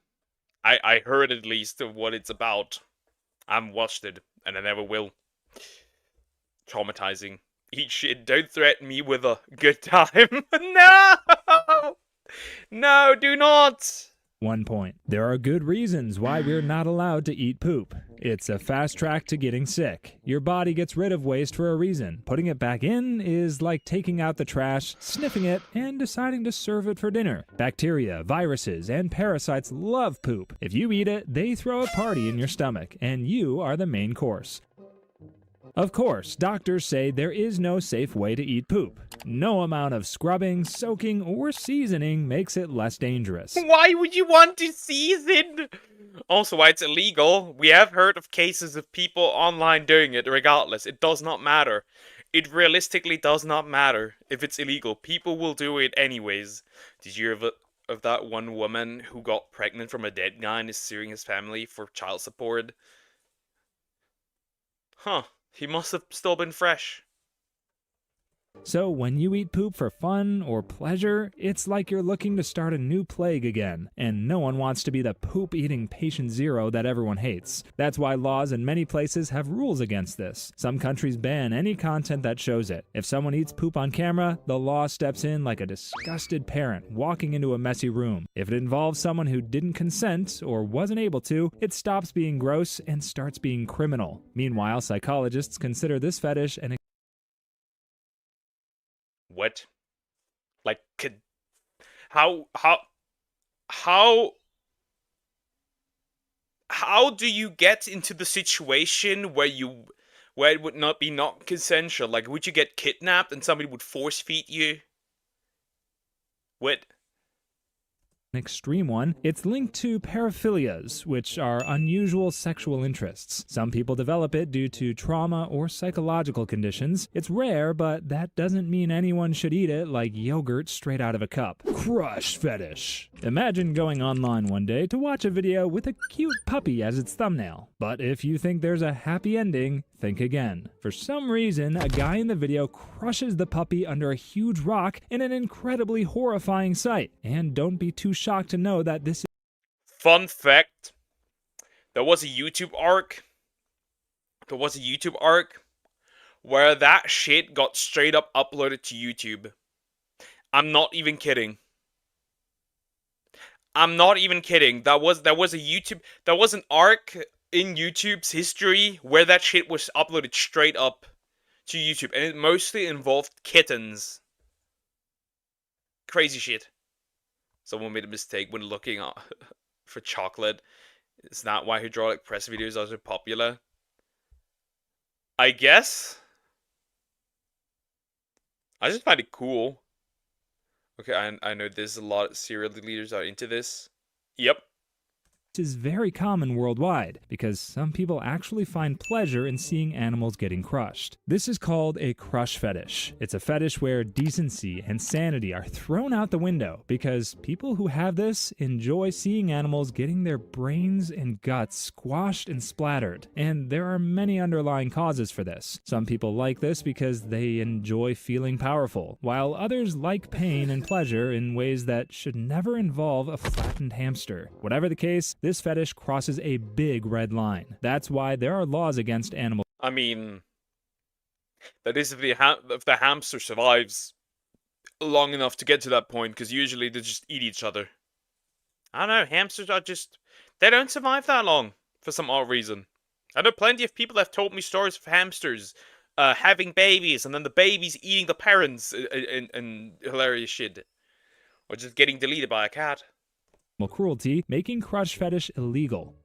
I heard at least of what it's about. I haven't watched it, and I never will. Traumatizing. Eat shit, don't threaten me with a good time. No! No, do not! 1 point. There are good reasons why we're not allowed to eat poop. It's a fast track to getting sick. Your body gets rid of waste for a reason. Putting it back in is like taking out the trash, sniffing it, and deciding to serve it for dinner. Bacteria, viruses, and parasites love poop. If you eat it, they throw a party in your stomach, and you are the main course. Of course, doctors say there is no safe way to eat poop. No amount of scrubbing, soaking, or seasoning makes it less dangerous. Why would you want to season? Also, why it's illegal. We have heard of cases of people online doing it regardless. It does not matter. It realistically does not matter if it's illegal. People will do it anyways. Did you hear of that one woman who got pregnant from a dead guy and is suing his family for child support? Huh. He must have still been fresh. So when you eat poop for fun or pleasure, it's like you're looking to start a new plague again, and no one wants to be the poop-eating patient zero that everyone hates. That's why laws in many places have rules against this. Some countries ban any content that shows it. If someone eats poop on camera, the law steps in like a disgusted parent walking into a messy room. If it involves someone who didn't consent or wasn't able to, it stops being gross and starts being criminal. Meanwhile, psychologists consider this fetish an What? Like, how do you get into the situation where it would not be not consensual? Like, would you get kidnapped and somebody would force feed you? What? extreme one, it's linked to paraphilias, which are unusual sexual interests. Some people develop it due to trauma or psychological conditions. It's rare, but that doesn't mean anyone should eat it like yogurt straight out of a cup. Crush fetish. Imagine going online one day to watch a video with a cute puppy as its thumbnail. But if you think there's a happy ending, think again. For some reason, a guy in the video crushes the puppy under a huge rock in an incredibly horrifying sight. And don't be too shocked to know that this is Fun fact. There was a YouTube arc where that shit got straight up uploaded to YouTube. I'm not even kidding. There was an arc in YouTube's history where that shit was uploaded straight up to YouTube, and it mostly involved kittens. Crazy shit. Someone made a mistake when looking for chocolate, Is that why hydraulic press videos are so popular? I guess. I just find it cool. Okay, I know there's a lot of serial leaders are into this. Yep. Is very common worldwide because some people actually find pleasure in seeing animals getting crushed. This is called a crush fetish. It's a fetish where decency and sanity are thrown out the window because people who have this enjoy seeing animals getting their brains and guts squashed and splattered. And there are many underlying causes for this. Some people like this because they enjoy feeling powerful, while others like pain and pleasure in ways that should never involve a flattened hamster. Whatever the case, this fetish crosses a big red line. That's why there are laws against animal. I mean, that is if the hamster survives long enough to get to that point, because usually they just eat each other. I don't know, hamsters are just... They don't survive that long, for some odd reason. I know plenty of people have told me stories of hamsters having babies, and then the babies eating the parents, and hilarious shit. Or just getting deleted by a cat. Cruelty, making crush fetish illegal.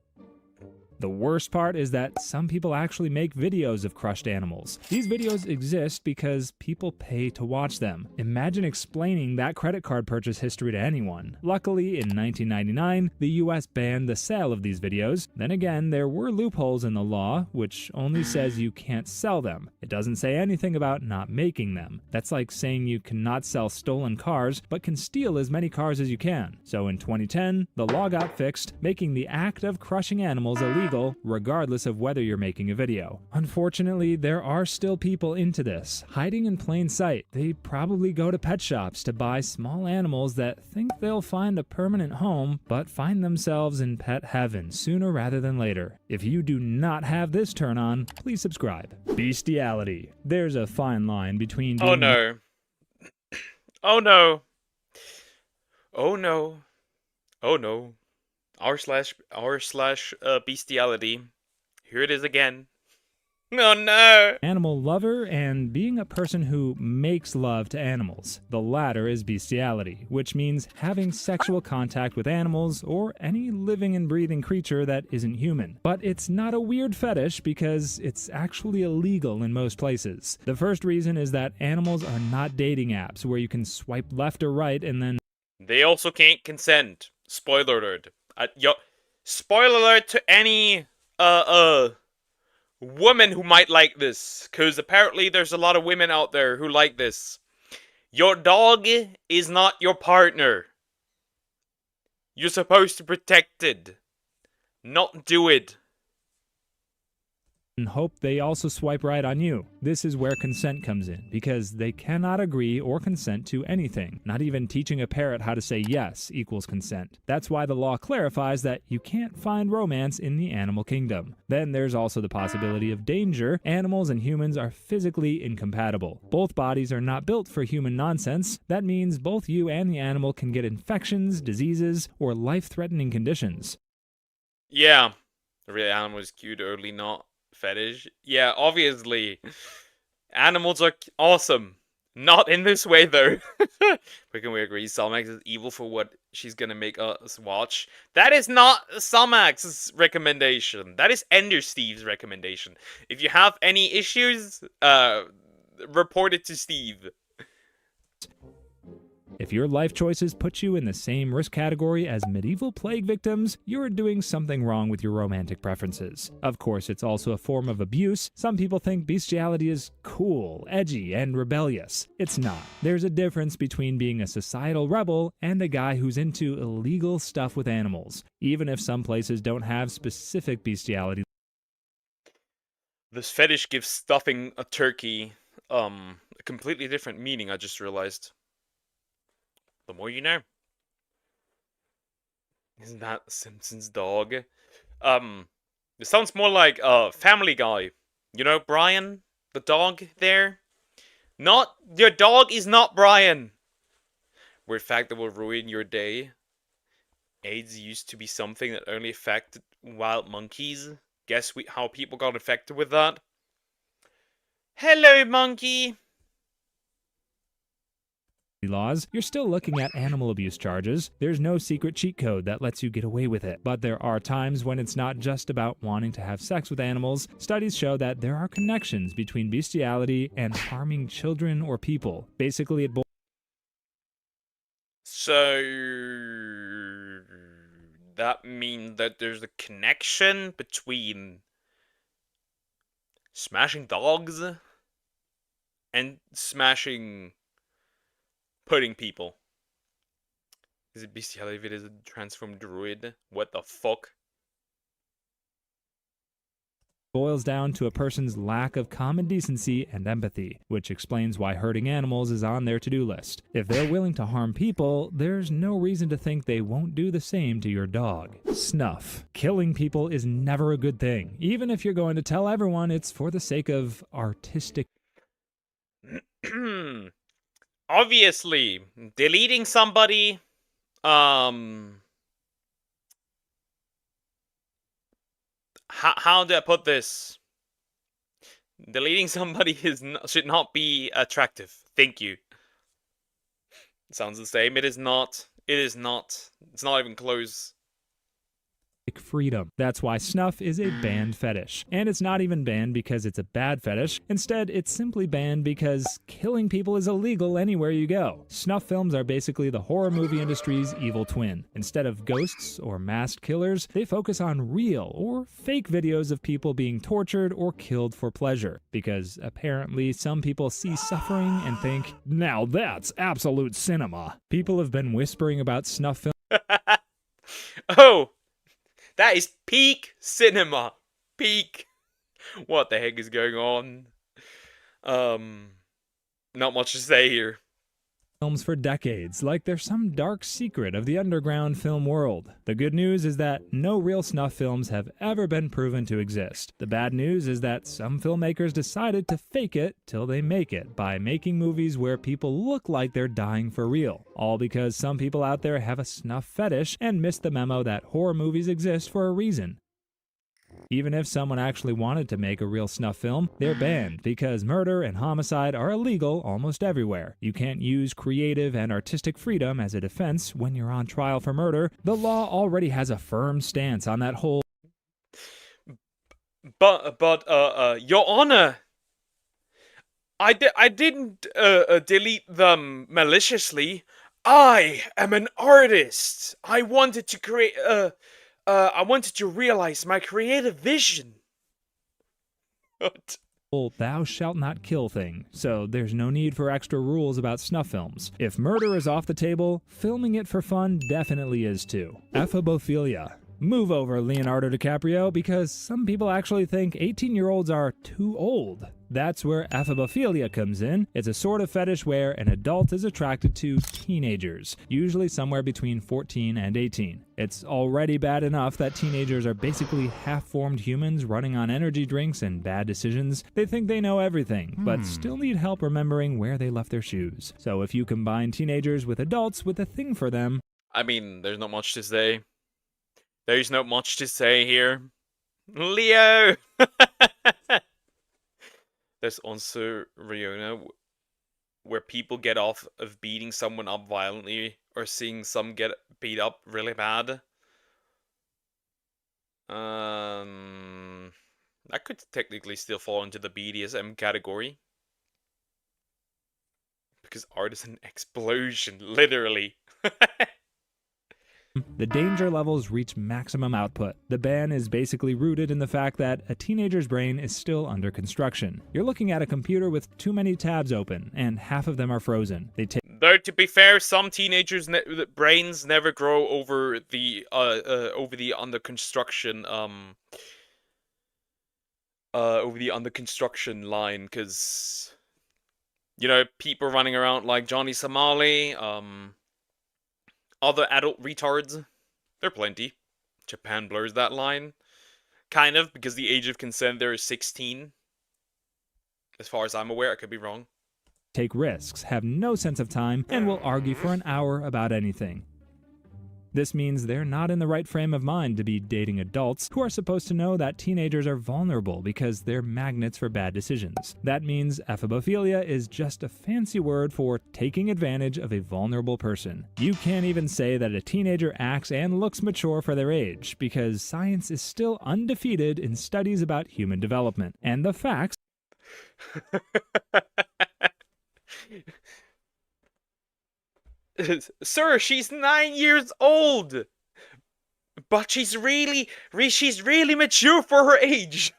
The worst part is that some people actually make videos of crushed animals. These videos exist because people pay to watch them. Imagine explaining that credit card purchase history to anyone. Luckily, in 1999, the US banned the sale of these videos. Then again, there were loopholes in the law, which only says you can't sell them. It doesn't say anything about not making them. That's like saying you cannot sell stolen cars, but can steal as many cars as you can. So in 2010, the law got fixed, making the act of crushing animals illegal regardless of whether you're making a video. Unfortunately, there are still people into this, hiding in plain sight. They probably go to pet shops to buy small animals that think they'll find a permanent home, but find themselves in pet heaven sooner rather than later. If you do not have this turn on, please subscribe. Bestiality. There's a fine line between being... Oh no. Oh no. Oh no. Oh no. R slash bestiality. Here it is again. Oh no! Animal lover and being a person who makes love to animals. The latter is bestiality, which means having sexual contact with animals or any living and breathing creature that isn't human. But it's not a weird fetish because it's actually illegal in most places. The first reason is that animals are not dating apps where you can swipe left or right and then... They also can't consent. Spoiler alert. Spoiler alert to any woman who might like this, because apparently there's a lot of women out there who like this. Your dog is not your partner. You're supposed to protect it, not do it. And hope they also swipe right on you. This is where consent comes in, because they cannot agree or consent to anything. Not even teaching a parrot how to say yes equals consent. That's why the law clarifies that you can't find romance in the animal kingdom. Then there's also the possibility of danger. Animals and humans are physically incompatible. Both bodies are not built for human nonsense. That means both you and the animal can get infections, diseases, or life-threatening conditions. Yeah, the real animal is cute, only not fetish. Yeah, obviously. Animals are awesome. Not in this way, though. But can we agree Salmax is evil for what she's gonna make us watch? That is not Salmax's recommendation. That is Ender Steve's recommendation. If you have any issues, report it to Steve. If your life choices put you in the same risk category as medieval plague victims, you're doing something wrong with your romantic preferences. Of course, it's also a form of abuse. Some people think bestiality is cool, edgy, and rebellious. It's not. There's a difference between being a societal rebel and a guy who's into illegal stuff with animals, even if some places don't have specific bestiality. This fetish gives stuffing a turkey a completely different meaning, I just realized. The more you know. Isn't that Simpsons dog? It sounds more like Family Guy. You know, Brian, the dog there? Not your dog is not Brian. Weird fact that will ruin your day. AIDS used to be something that only affected wild monkeys. Guess how people got infected with that? Hello, monkey. laws, you're still looking at animal abuse charges. There's no secret cheat code that lets you get away with it. But there are times when it's not just about wanting to have sex with animals. Studies show that there are connections between bestiality and harming children or people. Basically, it boils So that means that there's a connection between smashing dogs and smashing pudding people. Is it bestiality if it is a transformed druid? What the fuck? down to a person's lack of common decency and empathy, which explains why hurting animals is on their to-do list. If they're willing to harm people, there's no reason to think they won't do the same to your dog. Snuff. Killing people is never a good thing, even if you're going to tell everyone it's for the sake of artistic. Obviously, deleting somebody, how do I put this? Deleting somebody should not be attractive. Thank you. Sounds the same. It is not. It is not. It's not even close. Freedom. That's why snuff is a banned fetish. And it's not even banned because it's a bad fetish. Instead, it's simply banned because killing people is illegal anywhere you go. Snuff films are basically the horror movie industry's evil twin. Instead of ghosts or masked killers, they focus on real or fake videos of people being tortured or killed for pleasure. Because apparently some people see suffering and think, now that's absolute cinema. People have been whispering about snuff films. Oh! That is peak cinema. Peak. What the heck is going on? Not much to say here. Films for decades, like they're some dark secret of the underground film world. The good news is that no real snuff films have ever been proven to exist. The bad news is that some filmmakers decided to fake it till they make it by making movies where people look like they're dying for real. All because some people out there have a snuff fetish and missed the memo that horror movies exist for a reason. Even if someone actually wanted to make a real snuff film, they're banned because murder and homicide are illegal almost everywhere. You can't use creative and artistic freedom as a defense when you're on trial for murder. The law already has a firm stance on that whole. But, Your Honor, I didn't delete them maliciously. I am an artist. I wanted to create I wanted to realize my creative vision. What? Thou shalt not kill thing, so there's no need for extra rules about snuff films. If murder is off the table, filming it for fun definitely is too. Ephebophilia. Move over, Leonardo DiCaprio, because some people actually think 18-year-olds are too old. That's where ephebophilia comes in. It's a sort of fetish where an adult is attracted to teenagers, usually somewhere between 14 and 18. It's already bad enough that teenagers are basically half-formed humans running on energy drinks and bad decisions. They think they know everything, but still need help remembering where they left their shoes. So if you combine teenagers with adults with a thing for them... I mean, there's not much to say. There's not much to say here. Leo! There's also Riona, where people get off of beating someone up violently or seeing some get beat up really bad. That could technically still fall into the BDSM category. Because art is an explosion, literally. The danger levels reach maximum output. The ban is basically rooted in the fact that a teenager's brain is still under construction. You're looking at a computer with too many tabs open, and half of them are frozen. Though to be fair, some teenagers' brains never grow over the under construction line, because you know, people running around like Johnny Somali, other adult retards, there are plenty. Japan blurs that line. Kind of, because the age of consent there is 16. As far as I'm aware, I could be wrong. Take risks, have no sense of time, and will argue for an hour about anything. This means they're not in the right frame of mind to be dating adults who are supposed to know that teenagers are vulnerable because they're magnets for bad decisions. That means ephebophilia is just a fancy word for taking advantage of a vulnerable person. You can't even say that a teenager acts and looks mature for their age, because science is still undefeated in studies about human development. And the facts Sir, she's 9 years old, but she's really mature for her age.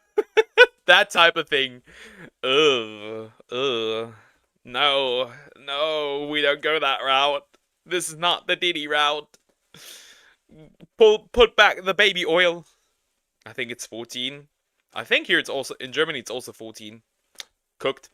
That type of thing. Ugh. No, we don't go that route. This is not the Diddy route. Put back the baby oil. I think it's 14. I think here it's also, in Germany it's also 14. Cooked.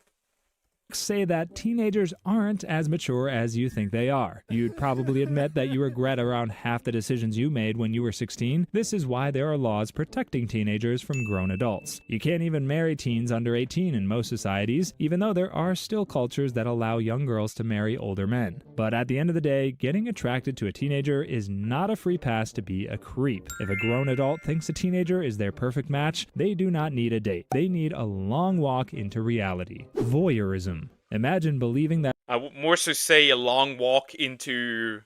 say that teenagers aren't as mature as you think they are. You'd probably admit that you regret around half the decisions you made when you were 16. This is why there are laws protecting teenagers from grown adults. You can't even marry teens under 18 in most societies, even though there are still cultures that allow young girls to marry older men. But at the end of the day, getting attracted to a teenager is not a free pass to be a creep. If a grown adult thinks a teenager is their perfect match, they do not need a date. They need a long walk into reality. Voyeurism. Imagine believing that I would more so say a long walk into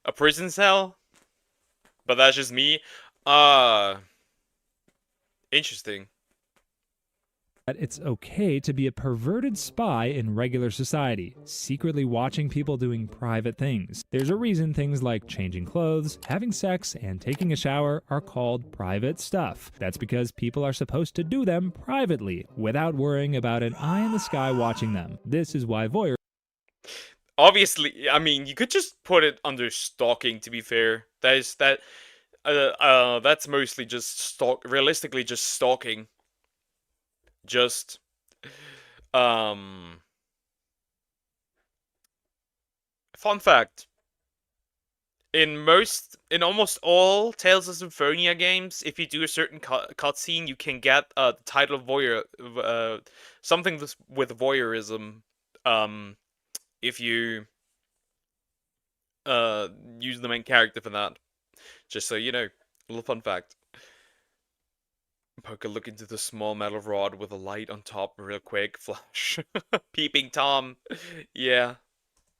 a prison cell, but that's just me. Interesting. it's okay to be a perverted spy in regular society, secretly watching people doing private things. There's a reason things like changing clothes, having sex, and taking a shower are called private stuff. That's because people are supposed to do them privately, without worrying about an eye in the sky watching them. This is why voyeur Obviously, I mean, you could just put it under stalking, to be fair. That's mostly just realistically just stalking. Just, fun fact. In almost all Tales of Symphonia games, if you do a certain cutscene, you can get the title of voyeur, something with voyeurism, if you use the main character for that. Just so you know, a little fun fact. Poke a look into the small metal rod with a light on top real quick. Flash. Peeping Tom. Yeah.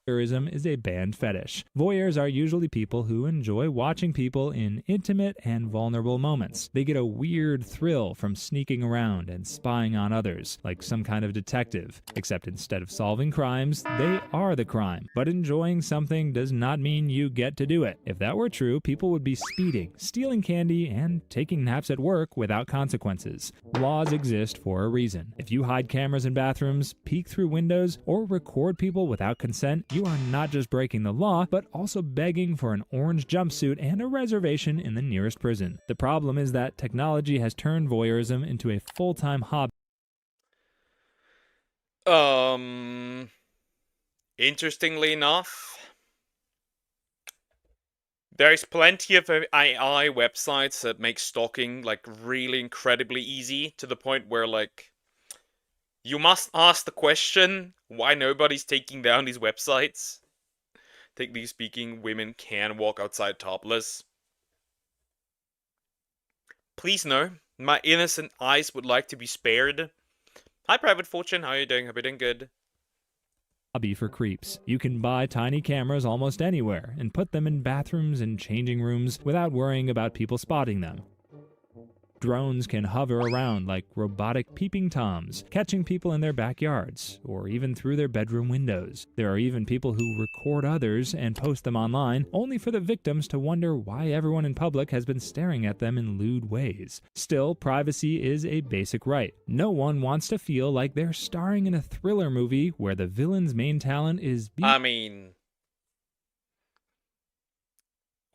Voyeurism is a banned fetish. Voyeurs are usually people who enjoy watching people in intimate and vulnerable moments. They get a weird thrill from sneaking around and spying on others, like some kind of detective. Except instead of solving crimes, they are the crime. But enjoying something does not mean you get to do it. If that were true, people would be speeding, stealing candy, and taking naps at work without consequences. Laws exist for a reason. If you hide cameras in bathrooms, peek through windows, or record people without consent, you are not just breaking the law, but also begging for an orange jumpsuit and a reservation in the nearest prison. The problem is that technology has turned voyeurism into a full-time hobby. Interestingly enough, there's plenty of AI websites that make stalking, like, really incredibly easy, to the point where, like, you must ask the question why nobody's taking down these websites. Technically speaking, women can walk outside topless. Please no, my innocent eyes would like to be spared. Hi, Private Fortune, how are you doing? Hope you're doing good. Hobby for creeps. You can buy tiny cameras almost anywhere and put them in bathrooms and changing rooms without worrying about people spotting them. Drones can hover around like robotic peeping toms, catching people in their backyards, or even through their bedroom windows. There are even people who record others and post them online, only for the victims to wonder why everyone in public has been staring at them in lewd ways. Still, privacy is a basic right. No one wants to feel like they're starring in a thriller movie where the villain's main talent is I mean,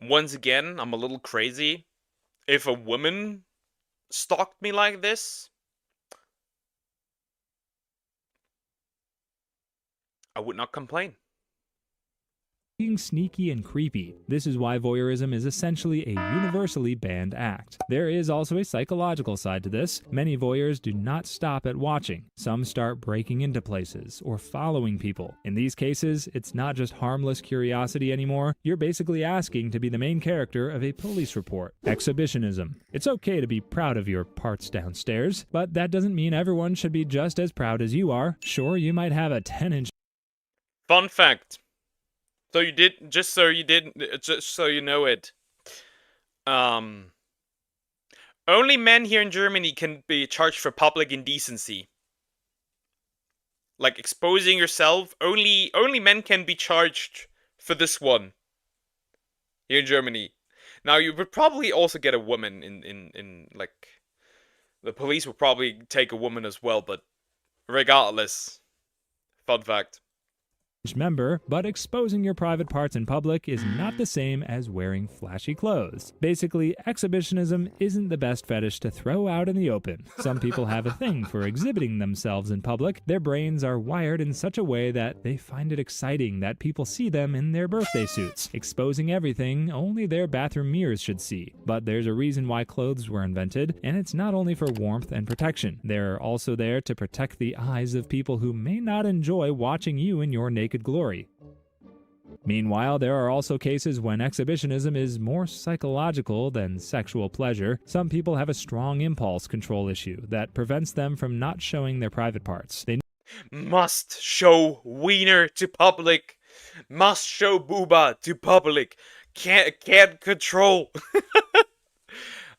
once again, I'm a little crazy. If a woman stalked me like this, I would not complain. being sneaky and creepy. This is why voyeurism is essentially a universally banned act. There is also a psychological side to this. Many voyeurs do not stop at watching. Some start breaking into places or following people. In these cases, it's not just harmless curiosity anymore. You're basically asking to be the main character of a police report. Exhibitionism. It's okay to be proud of your parts downstairs, but that doesn't mean everyone should be just as proud as you are. Sure, you might have a 10-inch Fun fact. So you did, just so you know it. Only men here in Germany can be charged for public indecency. Like exposing yourself, only men can be charged for this one. Here in Germany. Now you would probably also get a woman in like, the police would probably take a woman as well, but regardless. Fun fact. member, but exposing your private parts in public is not the same as wearing flashy clothes. Basically, exhibitionism isn't the best fetish to throw out in the open. Some people have a thing for exhibiting themselves in public. Their brains are wired in such a way that they find it exciting that people see them in their birthday suits, exposing everything only their bathroom mirrors should see. But there's a reason why clothes were invented, and it's not only for warmth and protection. They're also there to protect the eyes of people who may not enjoy watching you in your naked glory. Meanwhile, there are also cases when exhibitionism is more psychological than sexual pleasure. Some people have a strong impulse control issue that prevents them from not showing their private parts. They must show wiener to public. Must show booba to public. Can't control.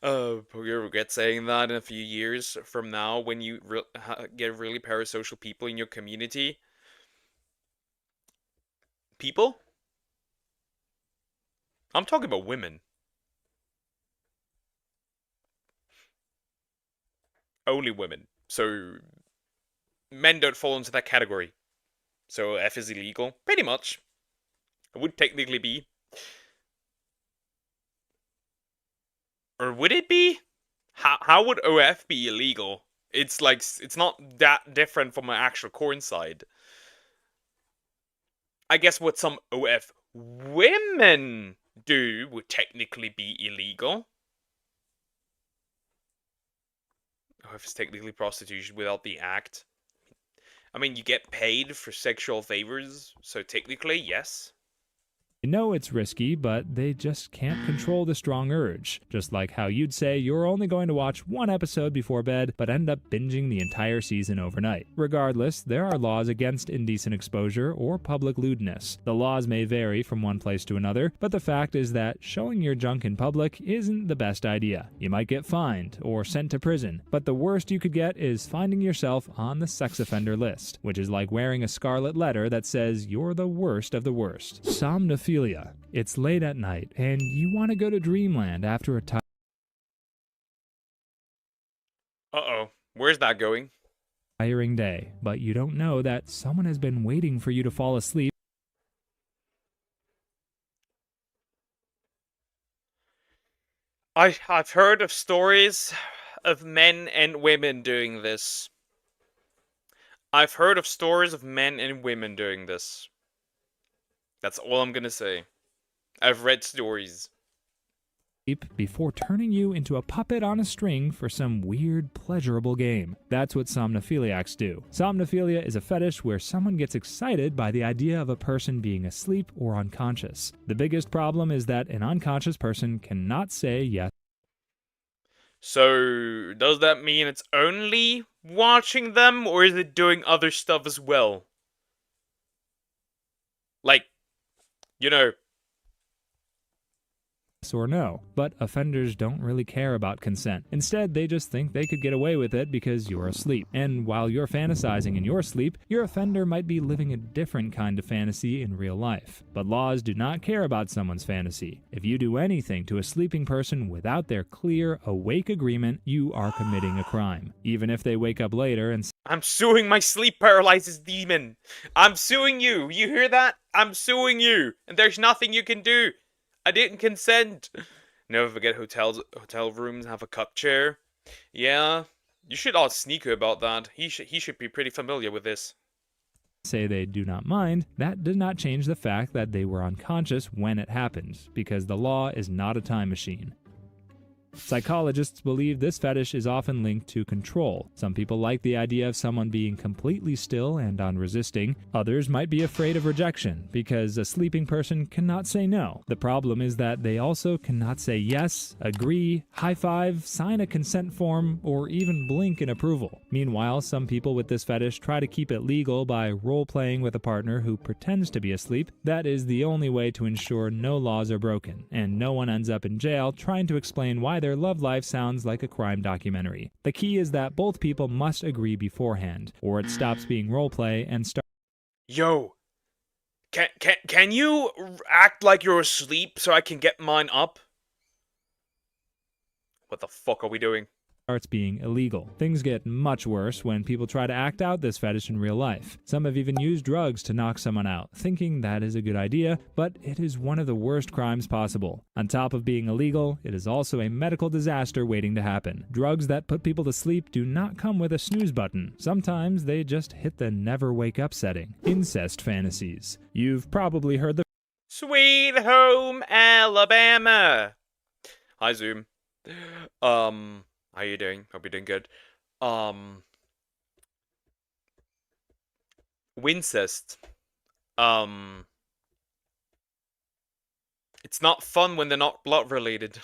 You regret saying that in a few years from now when you get really parasocial people in your community. People? I'm talking about women. Only women. So, men don't fall into that category. So, F is illegal. Pretty much. It would technically be. Or would it be? How would OF be illegal? It's like, it's not that different from an actual corn side. I guess what some OF women do would technically be illegal. OF is technically prostitution without the act. I mean, you get paid for sexual favors, so technically, yes. know it's risky, but they just can't control the strong urge. Just like how you'd say you're only going to watch one episode before bed, but end up binging the entire season overnight. Regardless, there are laws against indecent exposure or public lewdness. The laws may vary from one place to another, but the fact is that showing your junk in public isn't the best idea. You might get fined or sent to prison, but the worst you could get is finding yourself on the sex offender list, which is like wearing a scarlet letter that says you're the worst of the worst. Somnophilia. It's late at night, and you want to go to dreamland after a Uh-oh. Where's that going? tiring day, but you don't know that someone has been waiting for you to fall asleep. I've heard of stories of men and women doing this. I've heard of stories of men and women doing this. That's all I'm gonna say. I've read stories. Before turning you into a puppet on a string for some weird, pleasurable game. That's what somnophiliacs do. Somnophilia is a fetish where someone gets excited by the idea of a person being asleep or unconscious. The biggest problem is that an unconscious person cannot say yes. So, does that mean it's only watching them, or is it doing other stuff as well? Like, you know, Or no, but offenders don't really care about consent. Instead, they just think they could get away with it because you're asleep. And while you're fantasizing in your sleep, your offender might be living a different kind of fantasy in real life. But laws do not care about someone's fantasy. If you do anything to a sleeping person without their clear, awake agreement, you are committing a crime. Even if they wake up later and I'm suing my sleep paralysis demon. I'm suing you. You hear that? I'm suing you. And there's nothing you can do. I didn't consent. Never forget hotel rooms have a cup chair. Yeah, you should ask Sneaker about that. He should be pretty familiar with this. say they do not mind, that did not change the fact that they were unconscious when it happened, because the law is not a time machine. Psychologists believe this fetish is often linked to control. Some people like the idea of someone being completely still and unresisting. Others might be afraid of rejection, because a sleeping person cannot say no. The problem is that they also cannot say yes, agree, high five, sign a consent form, or even blink in approval. Meanwhile, some people with this fetish try to keep it legal by role-playing with a partner who pretends to be asleep. That is the only way to ensure no laws are broken, and no one ends up in jail trying to explain why their love life sounds like a crime documentary. The key is that both people must agree beforehand, or it stops being roleplay and starts. Yo, can you act like you're asleep so I can get mine up? What the fuck are we doing? Being illegal. Things get much worse when people try to act out this fetish in real life. Some have even used drugs to knock someone out, thinking that is a good idea, but it is one of the worst crimes possible. On top of being illegal, it is also a medical disaster waiting to happen. Drugs that put people to sleep do not come with a snooze button. Sometimes they just hit the never wake up setting. Incest fantasies. You've probably heard the Sweet Home Alabama. Hi Zoom. How you doing? Hope you're doing good. Wincest. It's not fun when they're not blood related.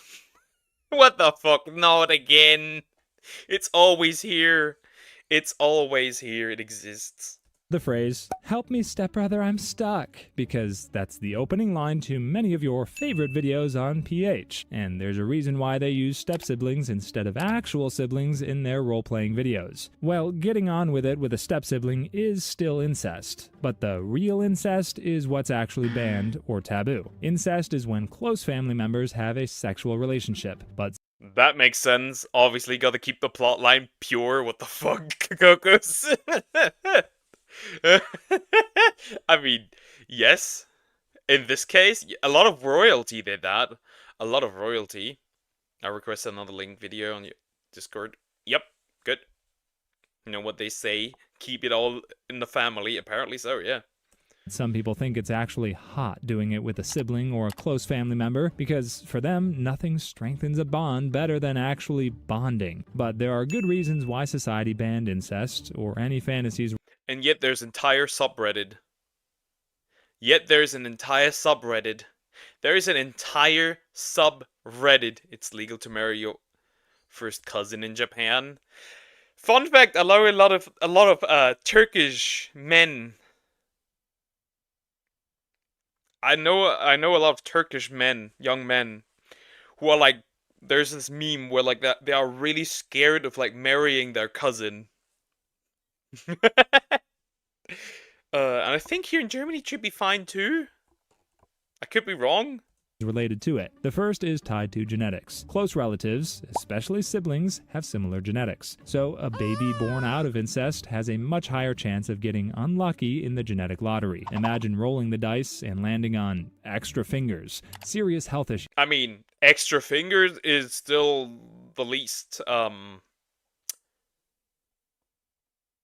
What the fuck? Not again. It's always here. It's always here. It exists. the phrase, "Help me stepbrother, I'm stuck," because that's the opening line to many of your favorite videos on PH, and there's a reason why they use step-siblings instead of actual siblings in their role-playing videos. Well, getting on with it with a step-sibling is still incest, but the real incest is what's actually banned or taboo. Incest is when close family members have a sexual relationship, but that makes sense. Obviously, gotta keep the plotline pure. What the fuck, Cocos? I mean, yes. In this case, a lot of royalty did that. A lot of royalty. I request another link video on your Discord. Yep, good. You know what they say? Keep it all in the family. Apparently so, yeah. some people think it's actually hot doing it with a sibling or a close family member because for them, nothing strengthens a bond better than actually bonding. But there are good reasons why society banned incest or any fantasies. And yet there's entire subreddit. Yet there's an entire subreddit. There is an entire subreddit. It's legal to marry your first cousin in Japan. Fun fact: a lot of Turkish men. I know a lot of Turkish men, young men, who are like. There's this meme where like that they are really scared of like marrying their cousin. And I think here in Germany it should be fine too. I could be wrong. Related to it. The first is tied to genetics. Close relatives, especially siblings, have similar genetics. So a baby born out of incest has a much higher chance of getting unlucky in the genetic lottery. Imagine rolling the dice and landing on extra fingers. Serious health issues. I mean, extra fingers is still the least,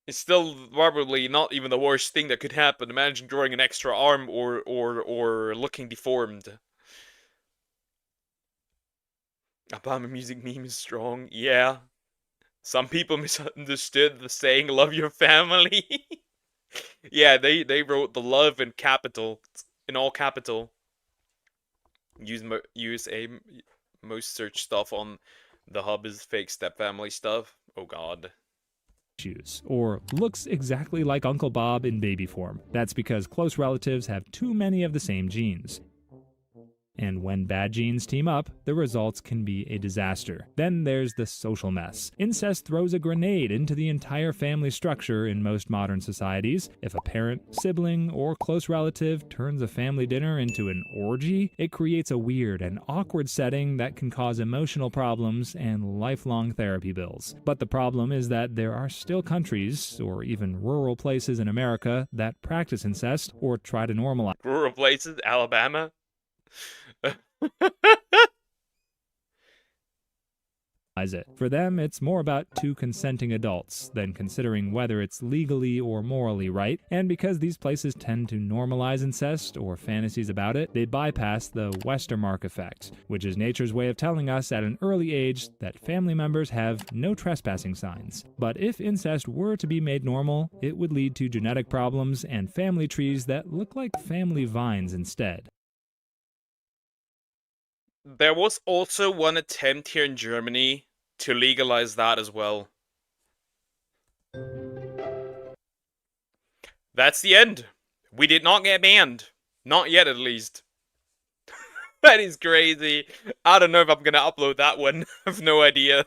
it's still probably not even the worst thing that could happen. Imagine drawing an extra arm or looking deformed. Obama music meme is strong. Yeah. Some people misunderstood the saying "love your family." Yeah, they wrote the love in capital, in all capital. Use most search stuff on the hub is fake stepfamily stuff. Oh god. Or looks exactly like Uncle Bob in baby form. That's because close relatives have too many of the same genes. And when bad genes team up, the results can be a disaster. Then there's the social mess. Incest throws a grenade into the entire family structure in most modern societies. If a parent, sibling, or close relative turns a family dinner into an orgy, it creates a weird and awkward setting that can cause emotional problems and lifelong therapy bills. But the problem is that there are still countries, or even rural places in America, that practice incest or try to normalize. Rural places, Alabama. it. For them, it's more about two consenting adults than considering whether it's legally or morally right, and because these places tend to normalize incest or fantasies about it, they bypass the Westermark effect, which is nature's way of telling us at an early age that family members have no trespassing signs. But if incest were to be made normal, it would lead to genetic problems and family trees that look like family vines instead. There was also one attempt here in Germany to legalize that as well. That's the end. We did not get banned. Not yet, at least. That is crazy. I don't know if I'm gonna upload that one. I have no idea.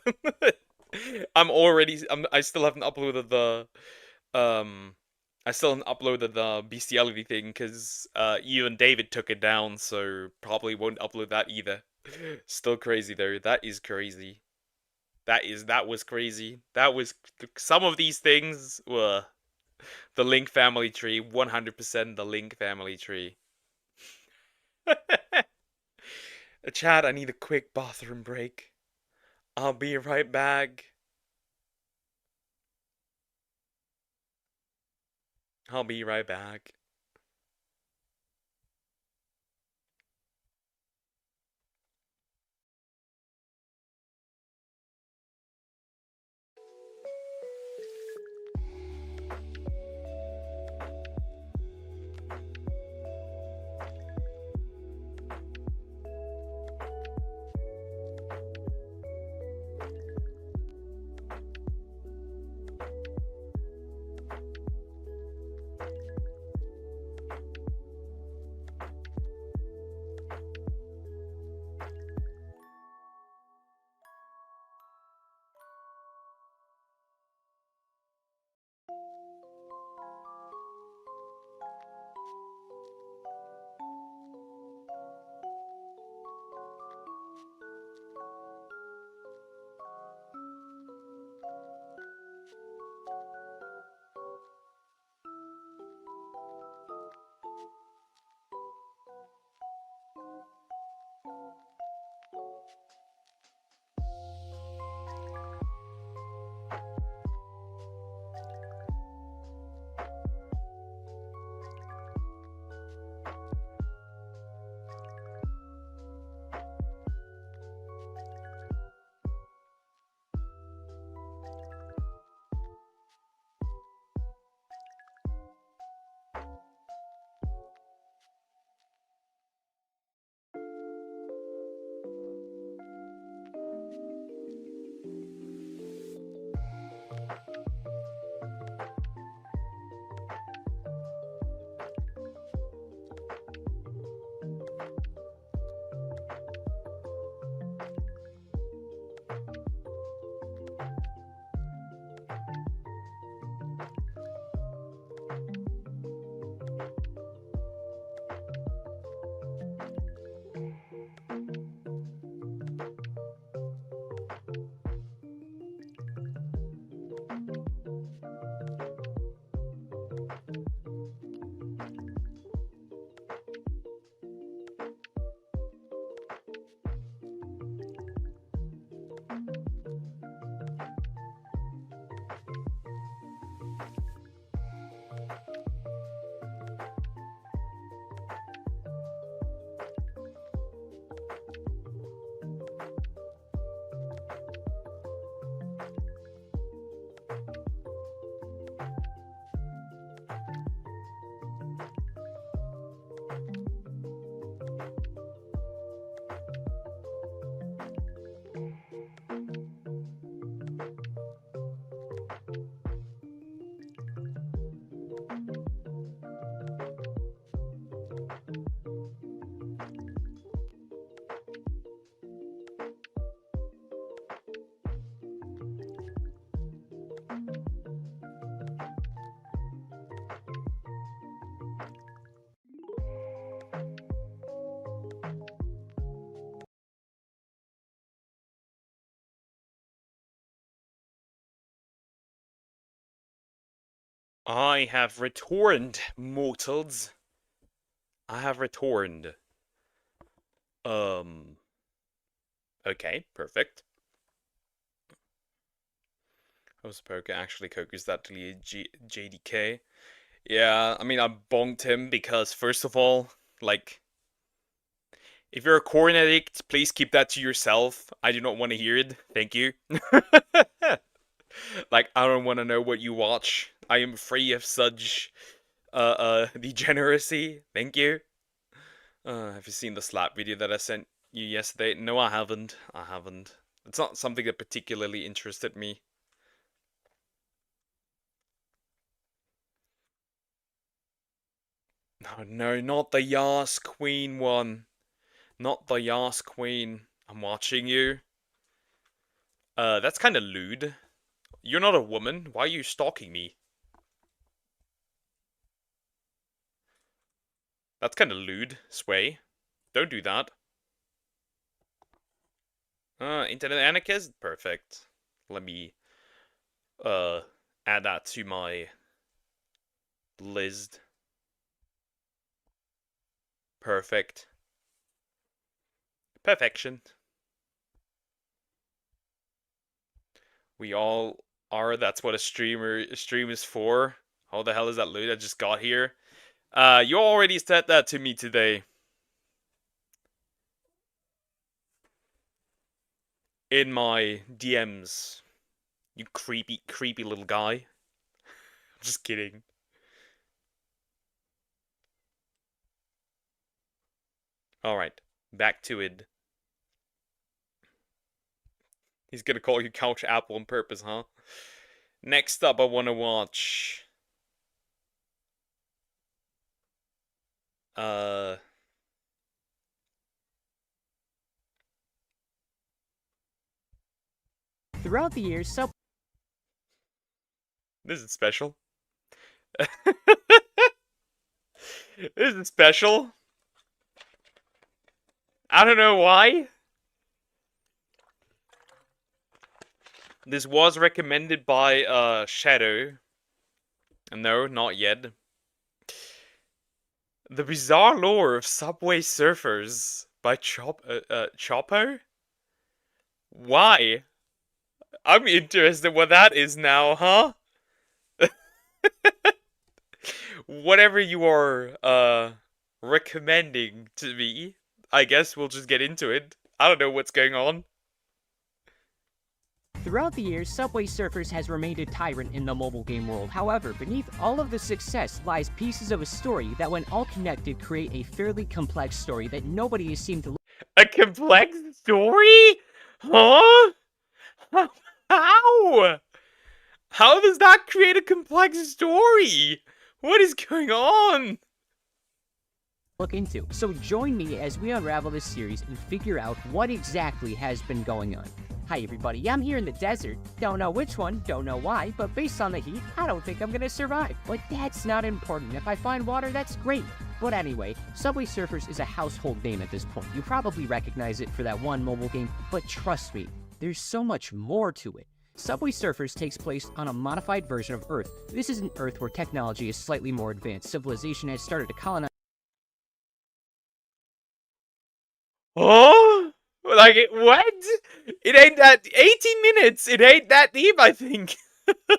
I still haven't uploaded the bestiality thing because you and David took it down, so probably won't upload that either. Still crazy though. That is crazy. That was crazy. That was some of these things were the Link family tree, 100% the Link family tree. Chad, I need a quick bathroom break. I'll be right back. I'll be right back. I have returned, mortals. I have returned. Okay, perfect. How's Poker actually Koku's that deleted JDK? Yeah, I mean, I bonked him because, first of all, like, if you're a corn addict, please keep that to yourself. I do not want to hear it. Thank you. Like, I don't want to know what you watch. I am free of such, degeneracy. Thank you. Have you seen the slap video that I sent you yesterday? No, I haven't. I haven't. It's not something that particularly interested me. No, no, not the Yas Queen one. Not the Yas Queen. I'm watching you. That's kind of lewd. You're not a woman. Why are you stalking me? That's kind of lewd, Sway. Don't do that. Internet anarchist? Perfect. Let me, add that to my list. Perfect. Perfection. We all are. That's what a stream is for. How the hell is that loot I just got here? You already said that to me today. In my DMs. You creepy little guy. I'm just kidding. Alright, back to it. He's gonna call you Couch Apple on purpose, huh? Next up, I wanna watch... Throughout the years, This is special. This is special. I don't know why. This was recommended by Shadow. No, not yet. The Bizarre Lore of Subway Surfers by Chopo? Why? I'm interested what that is now, huh? Whatever you are, recommending to me, I guess we'll just get into it. I don't know what's going on. Throughout the years, Subway Surfers has remained a tyrant in the mobile game world. However, beneath all of the success lies pieces of a story that, when all connected, create a fairly complex story that nobody has seemed to... A complex story? Huh? How? How does that create a complex story? What is going on? look into. So join me as we unravel this series and figure out what exactly has been going on. Hi everybody, I'm here in the desert. Don't know which one, don't know why, but based on the heat, I don't think I'm gonna survive. But that's not important. If I find water, that's great. But anyway, Subway Surfers is a household name at this point. You probably recognize it for that one mobile game, but trust me, there's so much more to it. Subway Surfers takes place on a modified version of Earth. This is an Earth where technology is slightly more advanced. Civilization has started to colonize. Oh? Like, what? It ain't that... 18 minutes! It ain't that deep, I think. So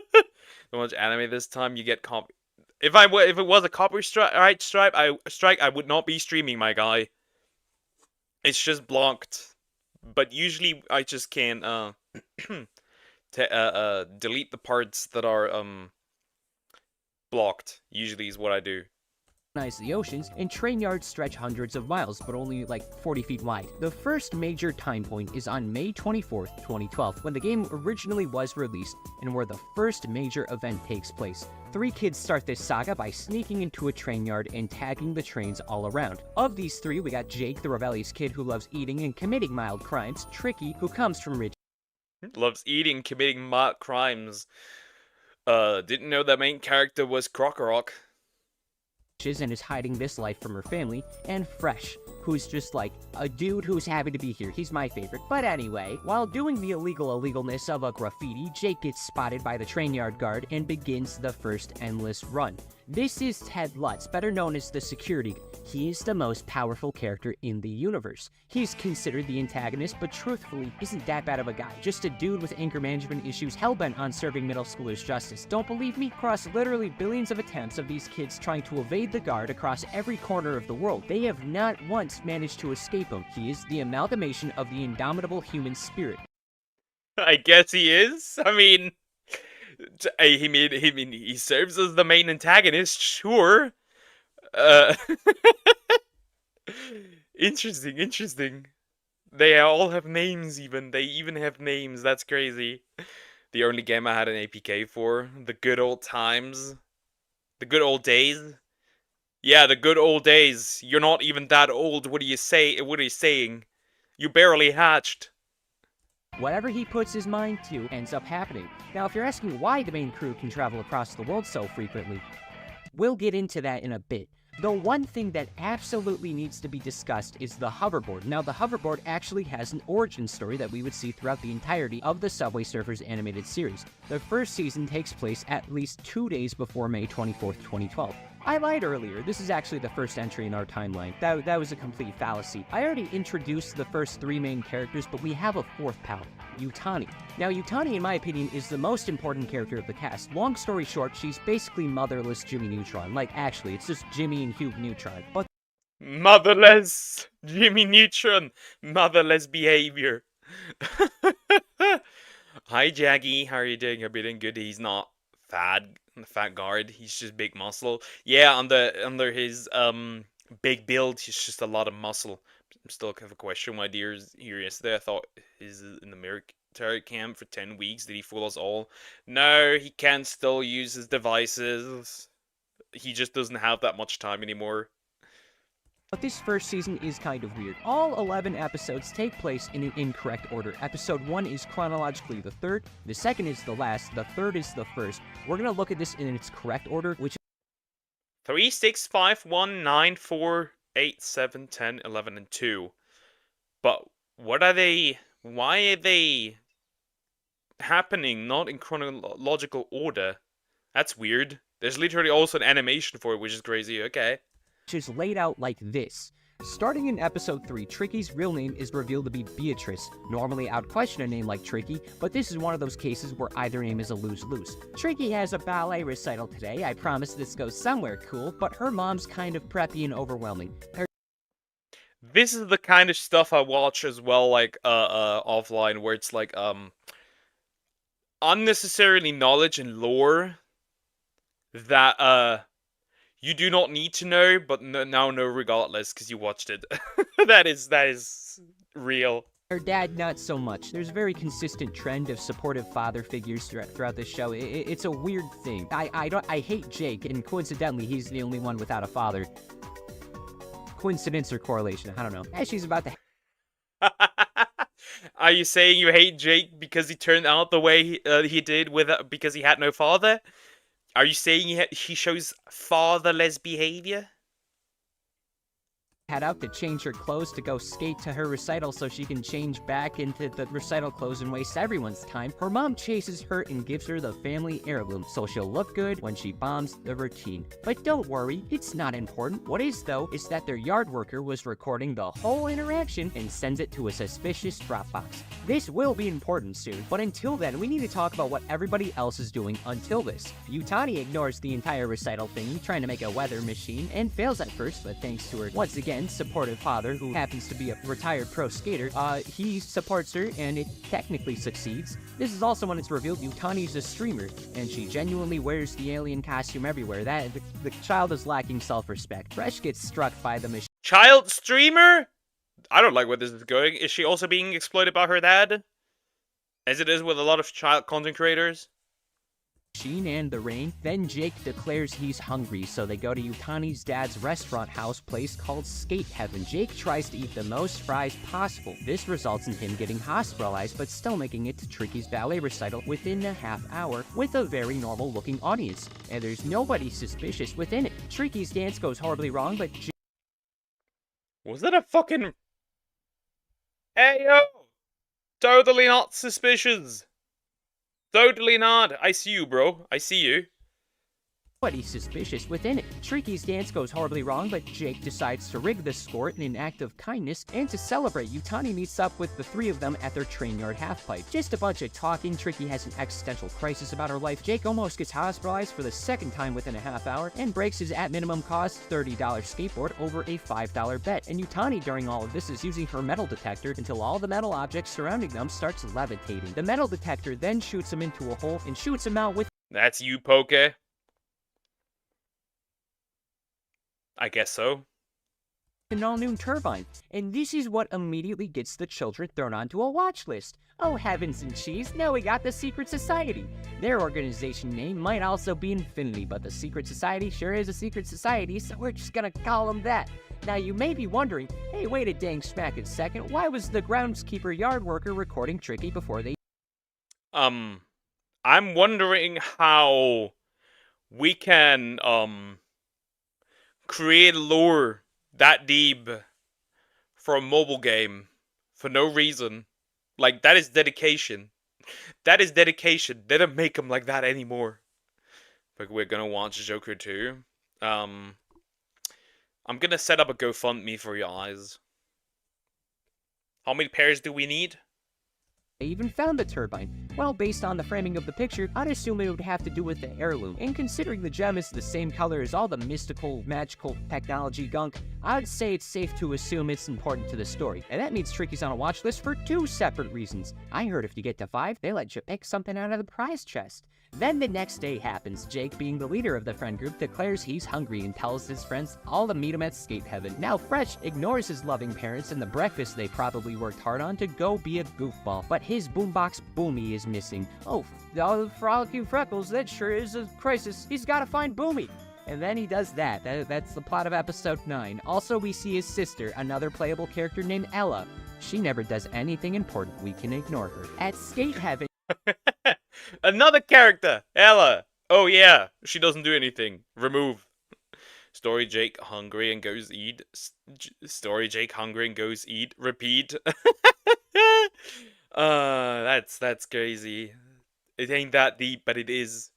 much anime this time, you get comp... If it was a copyright strike, I would not be streaming, my guy. It's just blocked. But usually, I just can, delete the parts that are, blocked. Usually is what I do. The oceans, and train yards stretch hundreds of miles, but only like 40 feet wide. The first major time point is on May 24th, 2012, when the game originally was released, and where the first major event takes place. 3 kids start this saga by sneaking into a train yard and tagging the trains all around. Of these 3, we got Jake, the rebellious kid who loves eating and committing mild crimes, Tricky, who comes from rich Loves eating, committing mild crimes. Didn't know that main character was Krokorok. and is hiding this life from her family, and Fresh, who's just like a dude who's happy to be here. He's my favorite. But anyway, while doing the illegalness of a graffiti, Jake gets spotted by the train yard guard and begins the first endless run. This is Ted Lutz, better known as the security. He is the most powerful character in the universe. He's considered the antagonist, but truthfully, isn't that bad of a guy. Just a dude with anger management issues hellbent on serving middle schoolers justice. Don't believe me? Across literally billions of attempts of these kids trying to evade the guard across every corner of the world, they have not once managed to escape him. He is the amalgamation of the indomitable human spirit. I guess he is. I mean, he serves as the main antagonist, sure. Interesting. They all have names even. They even have names. That's crazy. The only game I had an APK for. The good old times. The good old days. Yeah, the good old days. You're not even that old. What are you saying? You barely hatched. Whatever he puts his mind to ends up happening. Now, if you're asking why the main crew can travel across the world so frequently, we'll get into that in a bit. The one thing that absolutely needs to be discussed is the hoverboard. Now, the hoverboard actually has an origin story that we would see throughout the entirety of the Subway Surfers animated series. The first season takes place at least 2 days before May 24th, 2012. I lied earlier, this is actually the first entry in our timeline. That was a complete fallacy. I already introduced the first 3 main characters, but we have a 4th pal, Yutani. Now, Yutani, in my opinion, is the most important character of the cast. Long story short, she's basically motherless Jimmy Neutron. Like, actually, it's just Jimmy and Hugh Neutron. But Motherless Jimmy Neutron. Motherless behavior. Hi, Jaggy. How are you doing? Hope you're doing good. He's not fat guard. He's just big muscle. Yeah, under his big build, he's just a lot of muscle. I'm still kind of a question. My dear here yesterday, I thought he's in the military camp for 10 weeks. Did he fool us all? No, he can still use his devices. He just doesn't have that much time anymore. But this first season is kind of weird. All 11 episodes take place in an incorrect order. Episode 1 is chronologically the third, the second is the last, the third is the first. We're gonna look at this in its correct order, which 3, 6, 5, 1, 9, 4, 8, 7, 10, 11, and 2. But what are they? Why are they happening not in chronological order? That's weird. There's literally also an animation for it, which is crazy. Okay. is laid out like this. Starting in episode 3, Tricky's real name is revealed to be Beatrice. Normally, I'd question a name like Tricky, but this is one of those cases where either name is a lose-lose. Tricky has a ballet recital today. I promise this goes somewhere cool, but her mom's kind of preppy and overwhelming. This is the kind of stuff I watch as well, like, offline, where it's like, unnecessarily knowledge and lore that, you do not need to know, but now know regardless, because you watched it. that is real. Her dad, not so much. There's a very consistent trend of supportive father figures throughout this show. It's a weird thing. I hate Jake, and coincidentally, he's the only one without a father. Coincidence or correlation, I don't know. As she's about to... Are you saying you hate Jake because he turned out the way he did because he had no father? Are you saying he shows fatherless behavior? Head out to change her clothes to go skate to her recital so she can change back into the recital clothes and waste everyone's time. Her mom chases her and gives her the family heirloom so she'll look good when she bombs the routine. But don't worry, it's not important. What is though is that their yard worker was recording the whole interaction and sends it to a suspicious Dropbox. This will be important soon, but until then, we need to talk about what everybody else is doing until this. Yutani ignores the entire recital thing, trying to make a weather machine, and fails at first, but thanks to her, once again, supportive father, who happens to be a retired pro skater, he supports her, and it technically succeeds. This is also when it's revealed Yutani's a streamer, and she genuinely wears the alien costume everywhere. The child is lacking self-respect. Fresh gets struck by the machine. Child streamer? I don't like where this is going. Is she also being exploited by her dad? As it is with a lot of child content creators? And the rain. Then Jake declares he's hungry, so they go to Yutani's dad's restaurant house place called Skate Heaven. Jake tries to eat the most fries possible. This results in him getting hospitalized, but still making it to Tricky's ballet recital within a half hour with a very normal looking audience. And there's nobody suspicious within it. Tricky's dance goes horribly wrong, but Was that a fucking... Hey, yo! Totally not suspicious. Totally not. I see you, bro. I see you. suspicious within it. Shrieky's dance goes horribly wrong, but Jake decides to rig the score in an act of kindness, and to celebrate, Yutani meets up with the three of them at their train yard half-pipe. Just a bunch of talking, Tricky has an existential crisis about her life, Jake almost gets hospitalized for the second time within a half hour, and breaks his at minimum cost $30 skateboard over a $5 bet, and Yutani during all of this is using her metal detector until all the metal objects surrounding them starts levitating. The metal detector then shoots him into a hole and shoots him out with That's you, Poke. I guess so. an all-new turbine, and this is what immediately gets the children thrown onto a watch list. Oh heavens and cheese, now we got the Secret Society. Their organization name might also be Infinity, but the Secret Society sure is a secret society, so we're just gonna call them that. Now you may be wondering, hey wait a dang smackin' second, why was the groundskeeper yard worker recording Tricky before they I'm wondering how we can, create lore that deep for a mobile game for no reason. Like, that is dedication. That is dedication. They don't make them like that anymore. But we're gonna watch Joker 2. I'm gonna set up a GoFundMe for you guys. How many pairs do we need? even found the turbine? Well, based on the framing of the picture, I'd assume it would have to do with the heirloom. And considering the gem is the same color as all the mystical, magical technology gunk, I'd say it's safe to assume it's important to the story. And that means Tricky's on a watch list for 2 separate reasons. I heard if you get to 5, they let you pick something out of the prize chest. Then the next day happens. Jake, being the leader of the friend group, declares he's hungry and tells his friends all to meet him at Skate Heaven. Now Fresh ignores his loving parents and the breakfast they probably worked hard on to go be a goofball, but his boombox Boomy is missing. Oh, Frolicky Freckles, that sure is a crisis. He's gotta find Boomy. And then he does that. That's the plot of episode 9. Also, we see his sister, another playable character named Ella. She never does anything important. We can ignore her. At Skate Heaven, Another character, Ella. Oh yeah, she doesn't do anything. Remove. Story Jake hungry and goes eat. Story Jake hungry and goes eat. Repeat. That's crazy. It ain't that deep, but it is.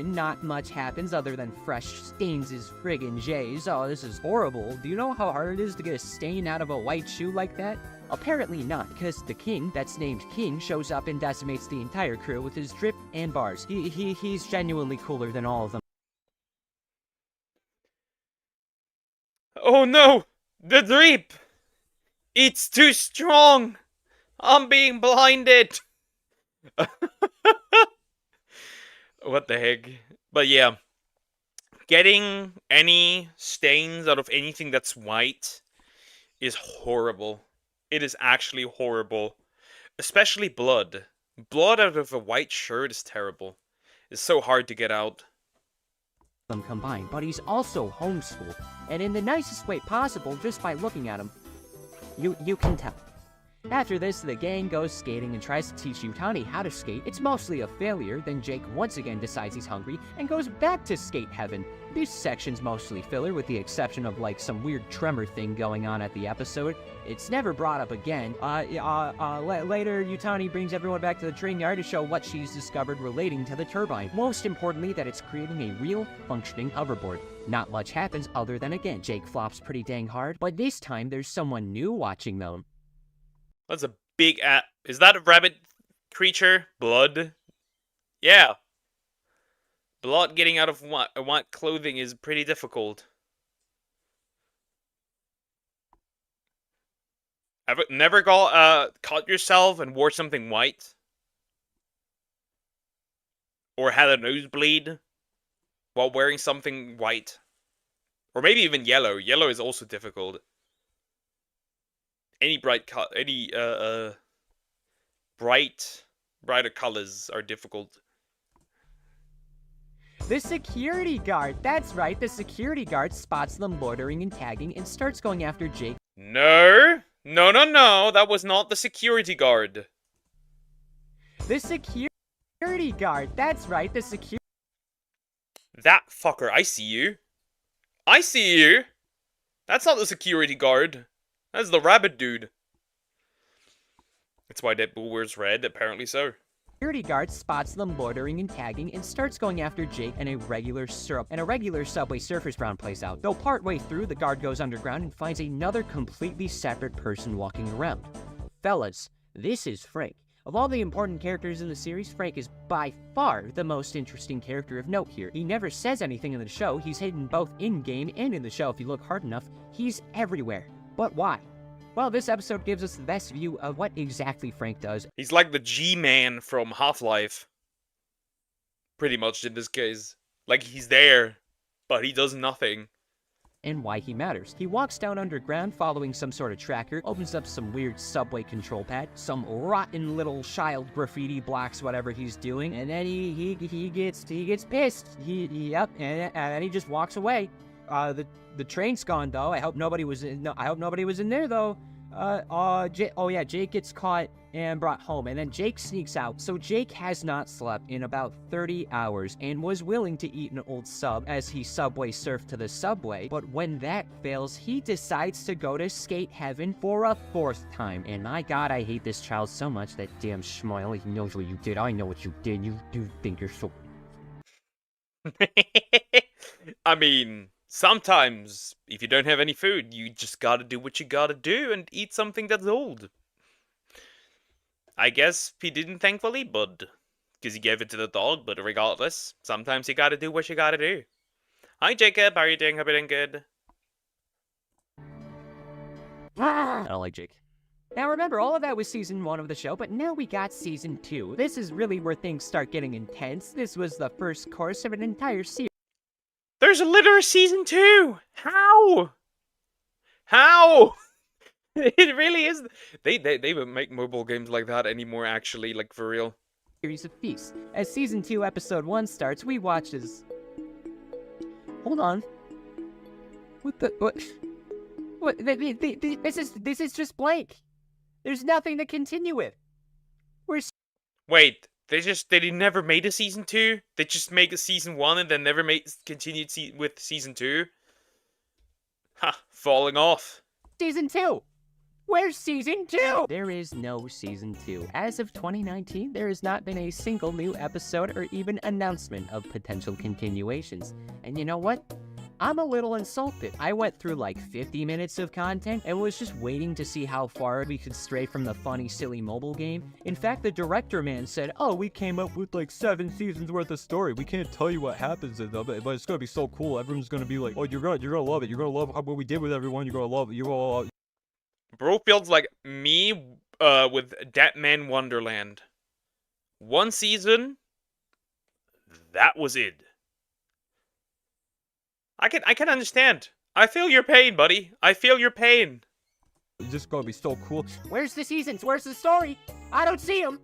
not much happens other than Fresh stains his friggin' J's. Oh, this is horrible. Do you know how hard it is to get a stain out of a white shoe like that? Apparently not, because the king, that's named King, shows up and decimates the entire crew with his drip and bars. He's genuinely cooler than all of them. Oh no! The drip! It's too strong! I'm being blinded! What the heck? But yeah, getting any stains out of anything that's white is horrible. It is actually horrible. Especially blood. Blood out of a white shirt is terrible. It's so hard to get out. Them combined, but he's also homeschooled, and in the nicest way possible just by looking at him. You can tell. After this, the gang goes skating and tries to teach Yutani how to skate. It's mostly a failure, then Jake once again decides he's hungry and goes back to Skate Heaven. This section's mostly filler with the exception of like some weird tremor thing going on at the episode. It's never brought up again. Later, Yutani brings everyone back to the train yard to show what she's discovered relating to the turbine. Most importantly, that it's creating a real, functioning hoverboard. Not much happens other than again, Jake flops pretty dang hard, but this time there's someone new watching them. That's a big is that a rabbit creature? Blood? Yeah. Blood getting out of white clothing is pretty difficult. Never cut yourself and wore something white? Or had a nosebleed while wearing something white? Or maybe even yellow. Yellow is also difficult. Any brighter colors are difficult. The security guard! That's right, the security guard spots them loitering and tagging and starts going after Jake. No! No, that was not the security guard. The security guard! That's right, the security... That fucker, I see you. I see you! That's not the security guard. That's the rabbit dude. That's why Deadpool wears red, apparently so. security guard spots them loitering and tagging and starts going after Jake and a regular Subway Surfers round plays out. Though partway through, the guard goes underground and finds another completely separate person walking around. Fellas, this is Frank. Of all the important characters in the series, Frank is by far the most interesting character of note here. He never says anything in the show. He's hidden both in-game and in the show if you look hard enough. He's everywhere. But why? Well, this episode gives us the best view of what exactly Frank does. He's like the G-Man from Half-Life. Pretty much in this case. Like, he's there, but he does nothing. And why he matters. He walks down underground following some sort of tracker, opens up some weird subway control pad, some rotten little child graffiti blocks whatever he's doing, and then he gets pissed. And then he just walks away. The train's gone though. I hope nobody was in there though. Jake gets caught and brought home, and then Jake sneaks out. So Jake has not slept in about 30 hours and was willing to eat an old sub as he subway surfed to the subway. But when that fails, he decides to go to skate heaven for a 4th time. And my god, I hate this child so much. That damn schmoyle, he knows what you did. I know what you did. You do think you're so... I mean, sometimes, if you don't have any food, you just gotta do what you gotta do and eat something that's old. I guess he didn't, thankfully, but... because he gave it to the dog, but regardless, sometimes you gotta do what you gotta do. Hi, Jacob. How are you doing? Hope you're doing good. I don't like Jake. Now remember, all of that was season 1 of the show, but now we got season 2. This is really where things start getting intense. This was the first course of an entire series. There's a literal season 2! How? How? It really is. They don't make mobile games like that anymore, actually, like, for real. Series of feasts. As season 2 episode 1 starts, we watch as... Hold on. What? This is just blank. There's nothing to continue with. Wait, they never made a season 2? They just make a season 1 and then never continued with season 2? Ha, falling off. Season 2! Where's season 2? There is no season 2. As of 2019, there has not been a single new episode or even announcement of potential continuations. And you know what? I'm a little insulted. I went through like 50 minutes of content and was just waiting to see how far we could stray from the funny, silly mobile game. In fact, the director man said, "Oh, we came up with like 7 seasons worth of story. We can't tell you what happens in them, but it's gonna be so cool. Everyone's gonna be like, oh, you're gonna love it. You're gonna love what we did with everyone. You're gonna love it. Bro feels like me with Deadman Wonderland. 1 season, that was it. I can understand. I feel your pain, buddy. I feel your pain. It's just gonna be so cool. Where's the seasons? Where's the story? I don't see them.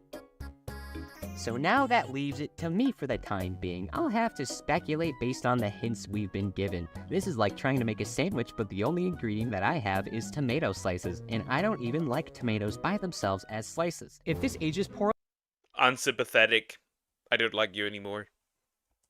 So now that leaves it to me for the time being. I'll have to speculate based on the hints we've been given. This is like trying to make a sandwich, but the only ingredient that I have is tomato slices, and I don't even like tomatoes by themselves as slices. If this ages poorly, Unsympathetic. I don't like you anymore.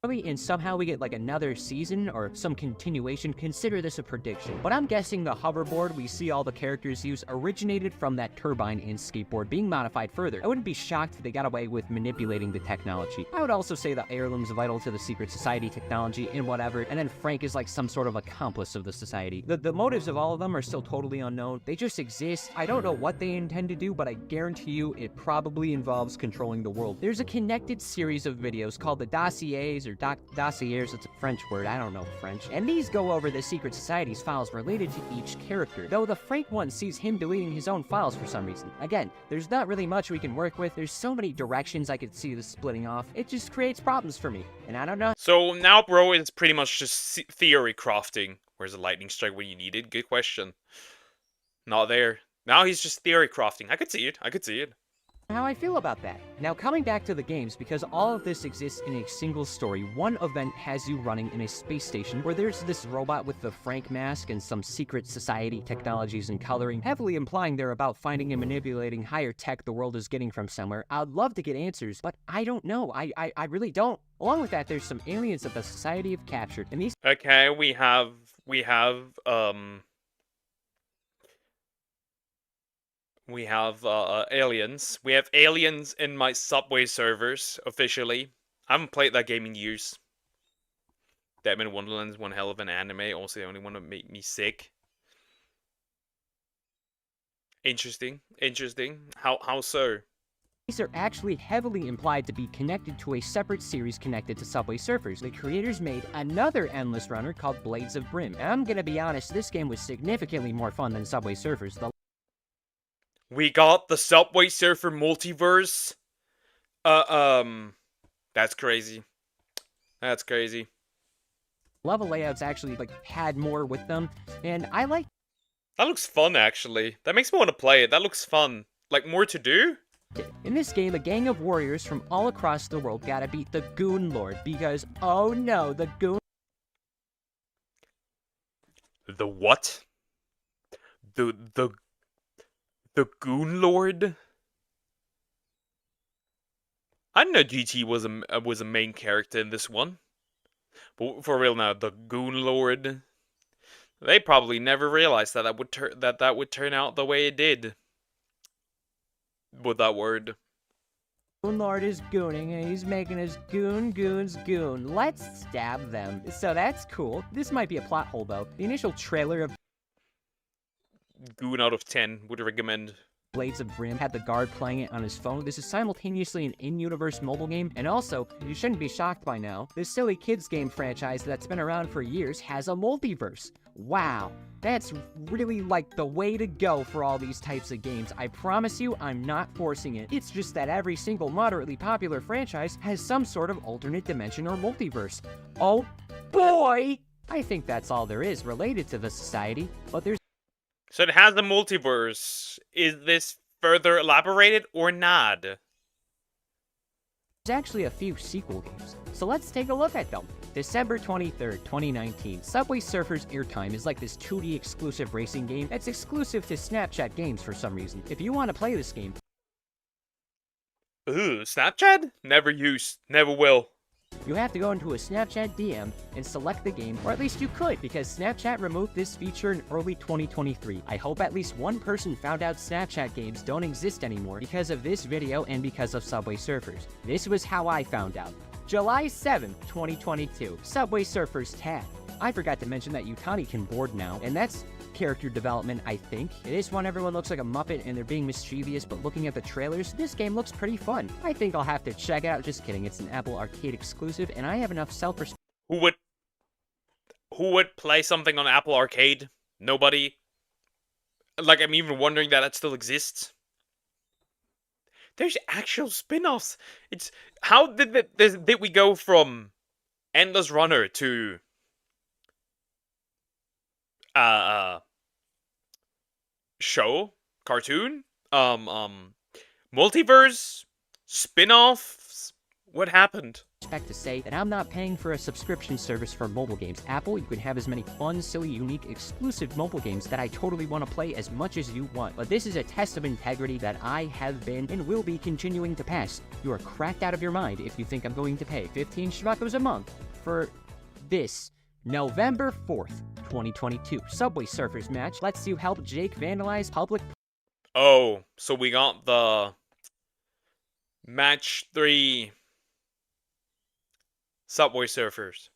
and somehow we get like another season or some continuation, consider this a prediction. But I'm guessing the hoverboard we see all the characters use originated from that turbine and skateboard being modified further. I wouldn't be shocked if they got away with manipulating the technology. I would also say the heirloom's vital to the secret society technology and whatever, and then Frank is like some sort of accomplice of the society. The motives of all of them are still totally unknown. They just exist. I don't know what they intend to do, but I guarantee you it probably involves controlling the world. There's a connected series of videos called the dossiers or dossiers, it's a French word, I don't know French. And these go over the secret society's files related to each character, though the Frank one sees him deleting his own files for some reason. Again, there's not really much we can work with. There's so many directions I could see this splitting off. It just creates problems for me, and I don't know. So now, bro, it's pretty much just theory crafting. Where's the lightning strike when you need it? Good question. Not there. Now he's just theory crafting. I could see it. I could see it. How I feel about that. Now coming back to the games, because all of this exists in a single story, one event has you running in a space station where there's this robot with the Frank mask and some secret society technologies and coloring, heavily implying they're about finding and manipulating higher tech the world is getting from somewhere. I'd love to get answers, but I don't know. I really don't. Along with that, there's some aliens that the society have captured, and these... Okay, we have, We have aliens. We have aliens in my Subway servers, officially. I haven't played that game in years. Deadman Wonderland is one hell of an anime, also the only one that made me sick. Interesting. How so? These are actually heavily implied to be connected to a separate series connected to Subway Surfers. The creators made another endless runner called Blades of Brim. And I'm gonna be honest, this game was significantly more fun than Subway Surfers. We got the Subway Surfer multiverse. That's crazy. That's crazy. Level layouts actually had more with them, and I like. That looks fun, actually. That makes me want to play it. That looks fun. Like, more to do? In this game, a gang of warriors from all across the world gotta beat the Goon Lord because, oh no, the Goon. The what? The Goon Lord? I didn't know GT was a main character in this one. But for real now, the Goon Lord. They probably never realized that that would turn out the way it did. With that word. Goon Lord is gooning, and he's making his goons goon. Let's stab them. So that's cool. This might be a plot hole, though. The initial trailer of Goon out of 10 would recommend. Blades of Brim had the guard playing it on his phone. This is simultaneously an in-universe mobile game, and also, you shouldn't be shocked by now, this silly kids game franchise that's been around for years has a multiverse. Wow, that's really the way to go for all these types of games. I promise you, I'm not forcing it. It's just that every single moderately popular franchise has some sort of alternate dimension or multiverse. Oh boy! I think that's all there is related to the society, but there's So it has a multiverse. Is this further elaborated or not? There's actually a few sequel games, so let's take a look at them. December 23rd, 2019, Subway Surfers Airtime is like this 2D exclusive racing game that's exclusive to Snapchat games for some reason. If you want to play this game... Ooh, Snapchat? Never used. Never will. You have to go into a Snapchat DM and select the game, or at least you could, because Snapchat removed this feature in early 2023. I hope at least one person found out Snapchat games don't exist anymore because of this video and because of Subway Surfers. This was how I found out. July 7th, 2022, Subway Surfers tag. I forgot to mention that Yutani can board now, and that's character development, I think. It is one everyone looks like a Muppet and they're being mischievous, but looking at the trailers, this game looks pretty fun. I think I'll have to check it out. Just kidding, it's an Apple Arcade exclusive, and I have enough self-respect. Who would play something on Apple Arcade? Nobody. Like, I'm even wondering that it still exists. There's actual spin-offs. It's how did we go from Endless Runner to show, cartoon, multiverse, spin-offs? What happened? To say that I'm not paying for a subscription service for mobile games. Apple, you can have as many fun, silly, unique, exclusive mobile games that I totally want to play as much as you want. But this is a test of integrity that I have been and will be continuing to pass. You are cracked out of your mind if you think I'm going to pay 15 schmuckos a month for this. November 4th, 2022, Subway Surfers match lets you help Jake vandalize public... Oh, so we got the match 3 Subway Surfers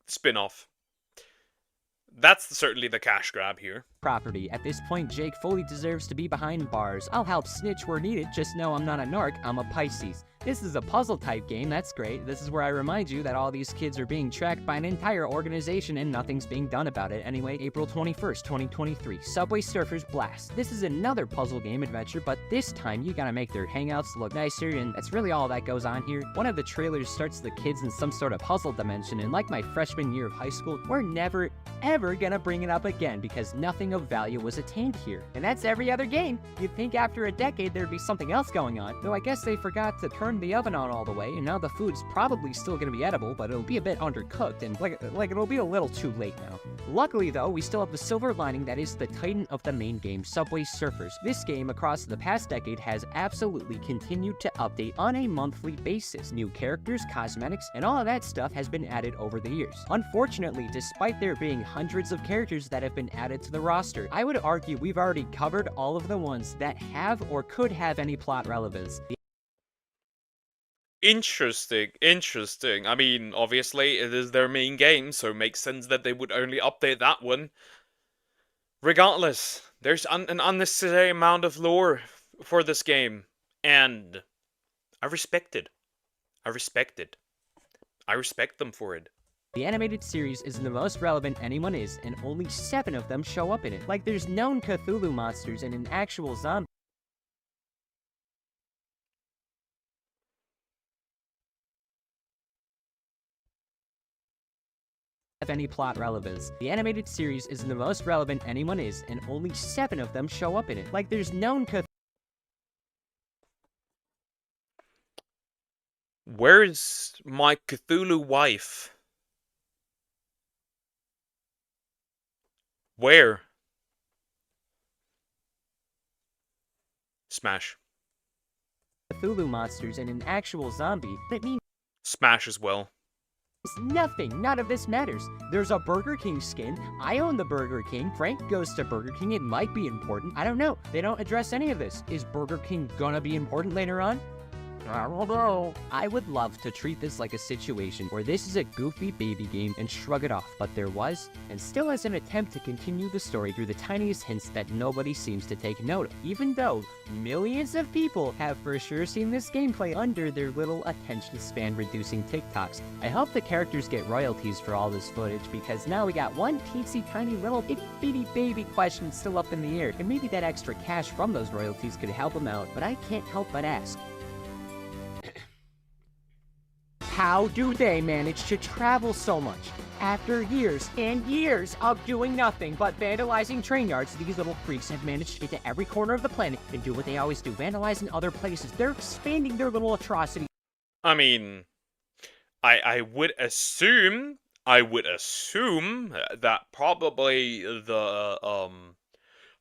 spin-off. That's certainly the cash grab here. Property. At this point, Jake fully deserves to be behind bars. I'll help snitch where needed, just know I'm not a narc, I'm a Pisces. This is a puzzle-type game, that's great. This is where I remind you that all these kids are being tracked by an entire organization and nothing's being done about it. Anyway, April 21st, 2023, Subway Surfers Blast. This is another puzzle game adventure, but this time you gotta make their hangouts look nicer, and that's really all that goes on here. One of the trailers starts the kids in some sort of puzzle dimension, and like my freshman year of high school, we're never, ever gonna bring it up again because nothing of value was attained here. And that's every other game. You'd think after a decade there'd be something else going on, though I guess they forgot to turn the oven on all the way, and now the food's probably still gonna be edible, but it'll be a bit undercooked, and like it'll be a little too late now. Luckily though, we still have the silver lining that is the titan of the main game, Subway Surfers. This game across the past decade has absolutely continued to update on a monthly basis. New characters, cosmetics, and all of that stuff has been added over the years. Unfortunately, despite there being hundreds of characters that have been added to the roster, roster, I would argue we've already covered all of the ones that have or could have any plot relevance. Interesting, interesting. I mean, obviously, it is their main game, so it makes sense that they would only update that one. Regardless, there's an unnecessary amount of lore for this game, and I respect it. I respect it. I respect them for it. The animated series is the most relevant anyone is, and only 7 of them show up in it. Like, there's known Cthulhu monsters and an actual zombie. Have any plot relevance. The animated series is the most relevant anyone is, and only 7 of them show up in it. Like, there's known Cthulhu. Where's my Cthulhu wife? Where? Smash. Cthulhu monsters and an actual zombie that means Smash as well. nothing. None of this matters. There's a Burger King skin. I own the Burger King. Frank goes to Burger King. It might be important. I don't know. They don't address any of this. Is Burger King gonna be important later on? I don't know. I would love to treat this like a situation where this is a goofy baby game and shrug it off, but there was, and still is, an attempt to continue the story through the tiniest hints that nobody seems to take note of, even though millions of people have for sure seen this gameplay under their little attention span reducing TikToks. I hope the characters get royalties for all this footage, because now we got one teensy tiny little itty bitty baby question still up in the air, and maybe that extra cash from those royalties could help them out, but I can't help but ask. How do they manage to travel so much? After years and years of doing nothing but vandalizing train yards, these little freaks have managed to get to every corner of the planet and do what they always do, vandalizing other places. They're expanding their little atrocity. I mean, I would assume that probably the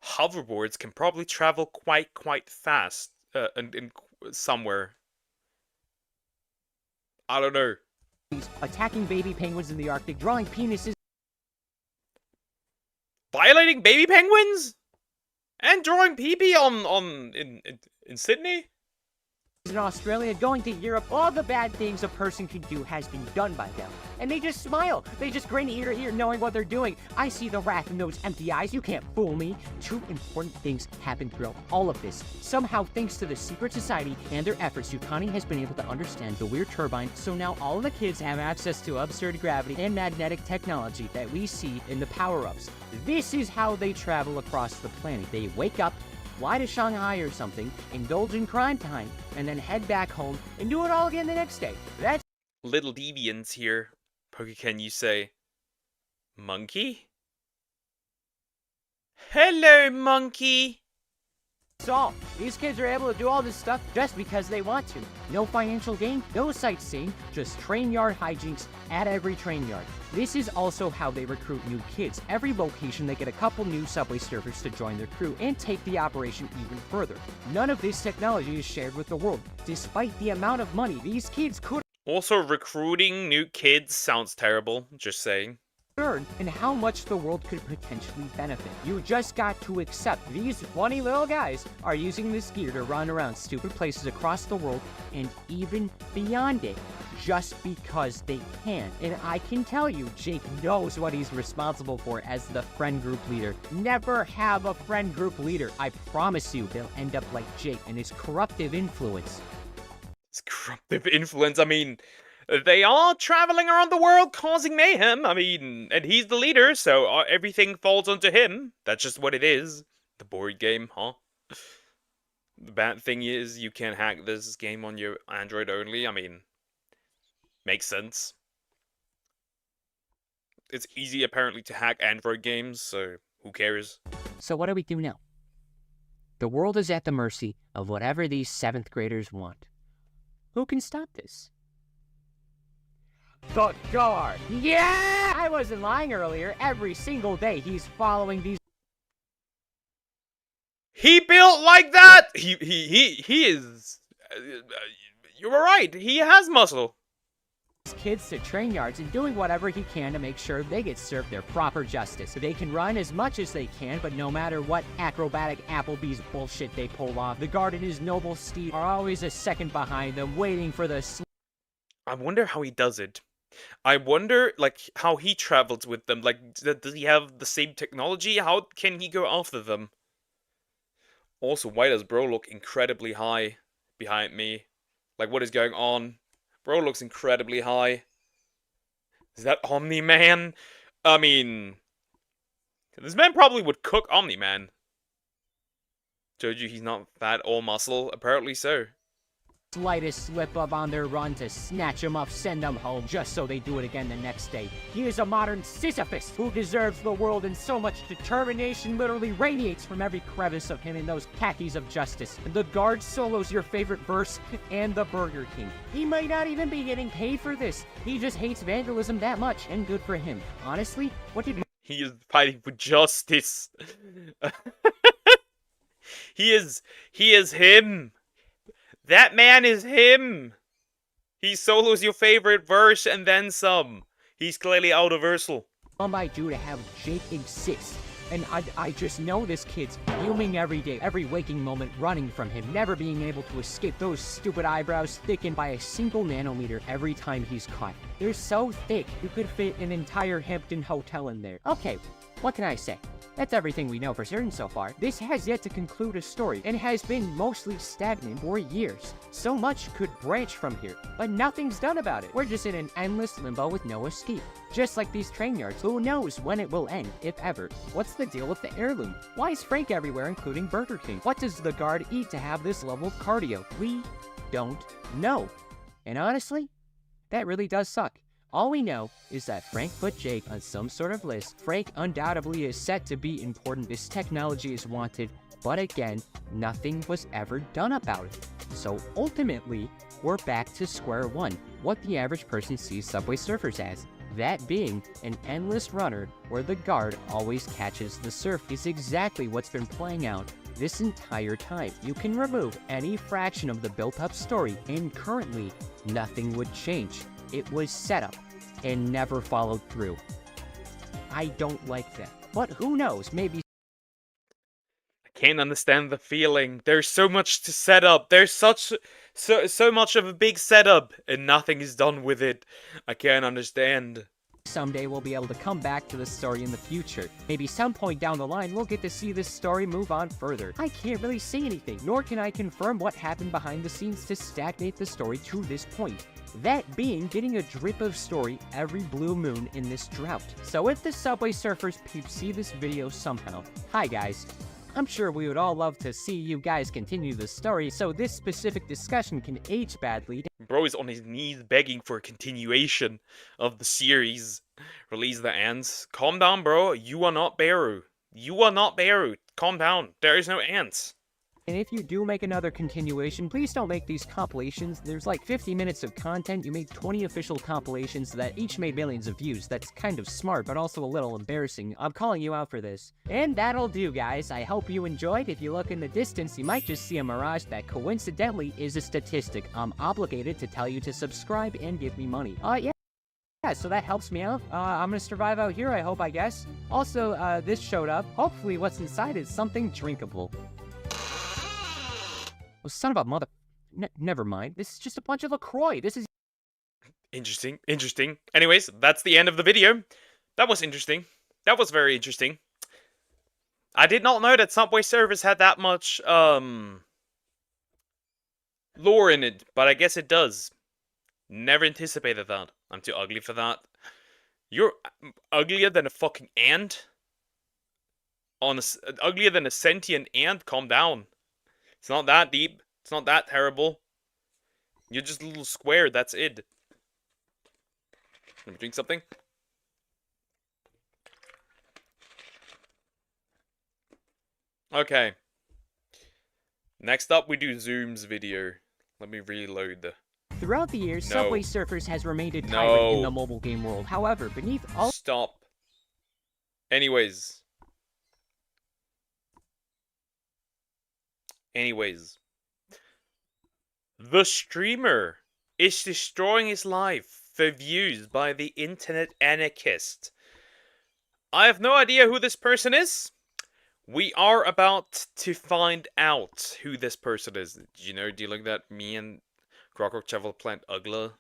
hoverboards can probably travel quite fast in somewhere. I don't know. Attacking baby penguins in the Arctic, drawing penises. Violating baby penguins? And drawing pee-pee in Sydney? In Australia, going to Europe, all the bad things a person can do has been done by them. And they just smile. They just grin ear to ear knowing what they're doing. I see the wrath in those empty eyes. You can't fool me. 2 important things happen throughout all of this. Somehow, thanks to the secret society and their efforts, Yukani has been able to understand the weird turbine, so now all the kids have access to absurd gravity and magnetic technology that we see in the power-ups. This is how they travel across the planet. They wake up, fly to Shanghai or something, indulge in crime time, and then head back home and do it all again the next day. That's Little deviants here. Can you say monkey? Hello, monkey. all. These kids are able to do all this stuff just because they want to. No financial gain, no sightseeing, just train yard hijinks at every train yard. This is also how they recruit new kids. Every location, they get a couple new subway surfers to join their crew and take the operation even further. None of this technology is shared with the world. Despite the amount of money these kids could Also, recruiting new kids sounds terrible, just saying. earn and how much the world could potentially benefit. You just got to accept these funny little guys are using this gear to run around stupid places across the world and even beyond it, just because they can. And I can tell you, Jake knows what he's responsible for as the friend group leader. Never have a friend group leader. I promise you, they'll end up like Jake and his corruptive influence. It's corruptive influence, I mean, they are traveling around the world causing mayhem, I mean, and he's the leader, so everything falls onto him. That's just what it is. The board game, huh? The bad thing is, you can't hack this game on your Android only, I mean, makes sense. It's easy, apparently, to hack Android games, so who cares? So what do we do now? The world is at the mercy of whatever these 7th graders want. Who can stop this? The guard! Yeah! I wasn't lying earlier. Every single day he's following these. He built like that! He is... you were right, he has muscle. kids to train yards and doing whatever he can to make sure they get served their proper justice. They can run as much as they can, but no matter what acrobatic Applebee's bullshit they pull off, the guard and his noble steed are always a second behind them, waiting for the I wonder how he does it. I wonder, like, how he travels with them. Like, does he have the same technology? How can he go after them? Also, why does bro look incredibly high behind me? Like, what is going on? Bro looks incredibly high. Is that Omni-Man? I mean, this man probably would cook Omni-Man. Told you he's not fat or muscle. Apparently so. slightest slip up on their run to snatch him up, send him home, just so they do it again the next day. He is a modern Sisyphus who deserves the world, and so much determination literally radiates from every crevice of him in those khakis of justice. The guard solo's your favorite verse, and the Burger King. He might not even be getting paid for this. He just hates vandalism that much, and good for him. Honestly, what did... He is fighting for justice. He is him. That man is him. He solos your favorite verse and then some. He's clearly autoversal. I do to have Jake exist. And I just know this kid's fuming every day, every waking moment, running from him, never being able to escape those stupid eyebrows thickened by a single nanometer every time he's caught. They're so thick, you could fit an entire Hampton hotel in there. Okay, what can I say? That's everything we know for certain so far. This has yet to conclude a story, and has been mostly stagnant for years. So much could branch from here, but nothing's done about it. We're just in an endless limbo with no escape. Just like these train yards, who knows when it will end, if ever. What's the deal with the heirloom? Why is Frank everywhere, including Burger King? What does the guard eat to have this level of cardio? We don't know. And honestly, that really does suck. All we know is that Frank put Jake on some sort of list. Frank undoubtedly is set to be important. This technology is wanted, but again, nothing was ever done about it. So ultimately, we're back to square one. What the average person sees Subway Surfers as. That being an endless runner where the guard always catches the surf is exactly what's been playing out this entire time. You can remove any fraction of the built-up story, and currently, nothing would change. It was set up and never followed through. I don't like that. But who knows, maybe... I can't understand the feeling. There's so much to set up. There's so much of a big setup, and nothing is done with it. I can't understand. someday we'll be able to come back to the story in the future. Maybe some point down the line we'll get to see this story move on further. I can't really say anything, nor can I confirm what happened behind the scenes to stagnate the story to this point. That being getting a drip of story every blue moon in this drought. So if the Subway Surfers peeps see this video somehow, hi guys. I'm sure we would all love to see you guys continue the story, so this specific discussion can age badly. Bro is on his knees begging for a continuation of the series. Release the ants. Calm down, bro. You are not Beru. You are not Beru. Calm down. There is no ants. And if you do make another continuation, please don't make these compilations. There's like 50 minutes of content. You made 20 official compilations that each made millions of views. That's kind of smart, but also a little embarrassing. I'm calling you out for this. And that'll do, guys. I hope you enjoyed. If you look in the distance, you might just see a mirage that coincidentally is a statistic. I'm obligated to tell you to subscribe and give me money. Yeah, so that helps me out. I'm gonna survive out here, I hope, I guess. Also, this showed up. Hopefully what's inside is something drinkable. Oh, son of a mother... never mind. This is just a bunch of LaCroix. This is... Interesting. Interesting. Anyways, that's the end of the video. That was interesting. That was very interesting. I did not know that Subway Surfers had that much, lore in it, but I guess it does. Never anticipated that. I'm too ugly for that. You're uglier than a fucking ant? Uglier than a sentient ant? Calm down. It's not that deep. It's not that terrible. You're just a little square, that's it. Let me drink something. Okay. Next up, we do Zoom's video. Let me reload the... Throughout the years, No. Subway Surfers has remained a tyrant in the mobile game world. However, beneath all... Stop. Anyways. The streamer is destroying his life for views by the internet anarchist. I have no idea who this person is. We are about to find out who this person is. Did you know, dealing that me and Crocker travel plant ugly,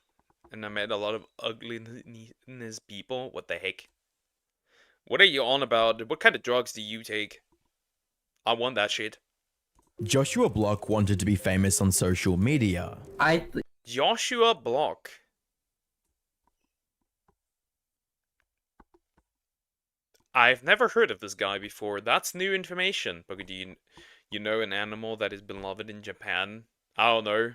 and I met a lot of ugliness people? What the heck? What are you on about? What kind of drugs do you take? I want that shit. Joshua Block wanted to be famous on social media. Joshua Block. I've never heard of this guy before. That's new information. But do you know an animal that is beloved in Japan? I don't know.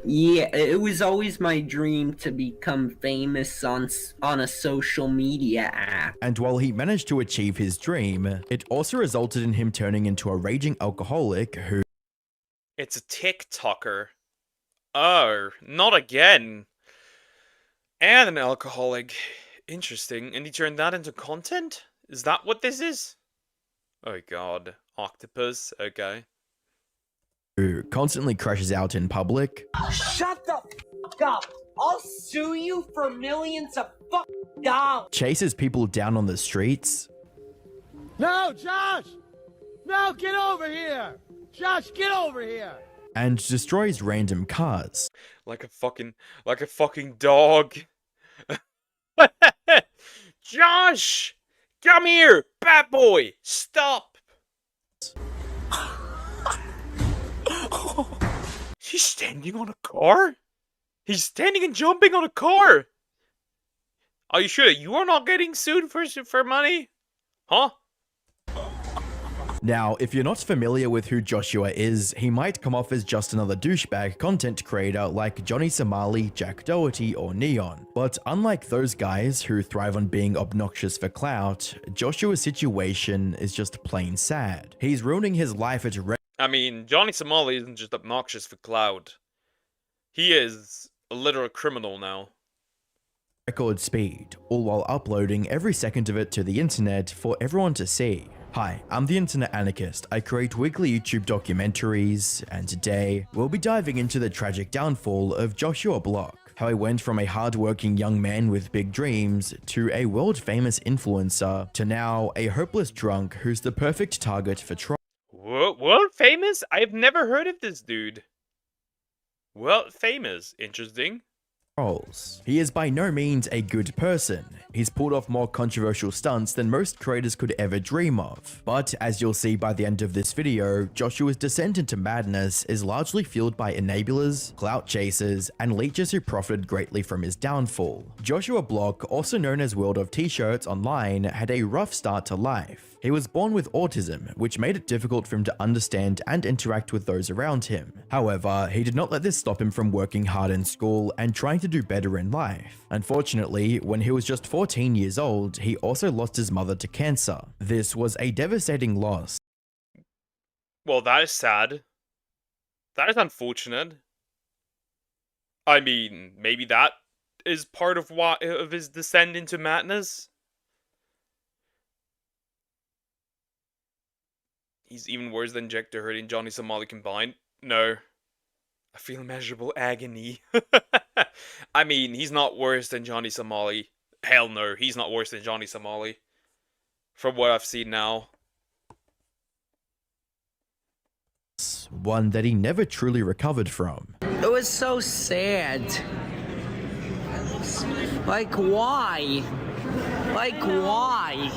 Yeah, it was always my dream to become famous on a social media app. And while he managed to achieve his dream, it also resulted in him turning into a raging alcoholic who... It's a TikToker. Oh, not again. And an alcoholic. Interesting. And he turned that into content? Is that what this is? Oh god. Octopus. Okay. who constantly crashes out in public. Shut the fuck up! I'll sue you for millions of fucking dollars! Chases people down on the streets. No, Josh! No, get over here! Josh, get over here! And destroys random cars. Like a fucking dog. Josh! Come here! Bad boy! Stop! He's standing on a car? He's standing and jumping on a car! Are you sure you are not getting sued for money? Huh? Now, if you're not familiar with who Joshua is, he might come off as just another douchebag content creator like Johnny Somali, Jack Doherty, or Neon. But unlike those guys who thrive on being obnoxious for clout, Joshua's situation is just plain sad. He's ruining his life at I mean, Johnny Somali isn't just obnoxious for clout. He is a literal criminal now. Record speed, all while uploading every second of it to the internet for everyone to see. Hi, I'm the Internet Anarchist. I create weekly YouTube documentaries, and today we'll be diving into the tragic downfall of Joshua Block. How he went from a hard-working young man with big dreams to a world-famous influencer to now a hopeless drunk who's the perfect target for trolls. World famous? I've never heard of this dude. World famous. Interesting. He is by no means a good person. He's pulled off more controversial stunts than most creators could ever dream of. But as you'll see by the end of this video, Joshua's descent into madness is largely fueled by enablers, clout chasers, and leeches who profited greatly from his downfall. Joshua Block, also known as World of T-Shirts online, had a rough start to life. He was born with autism, which made it difficult for him to understand and interact with those around him. However, he did not let this stop him from working hard in school and trying to do better in life. Unfortunately, when he was just 14 years old, he also lost his mother to cancer. This was a devastating loss. Well, that is sad. That is unfortunate. I mean, maybe that is part of his descent into madness. He's even worse than Jack Doherty and Johnny Somali combined. No. I feel immeasurable agony. I mean, he's not worse than Johnny Somali. Hell no, he's not worse than Johnny Somali. From what I've seen now. One that he never truly recovered from. It was so sad. Like, why? Like, why?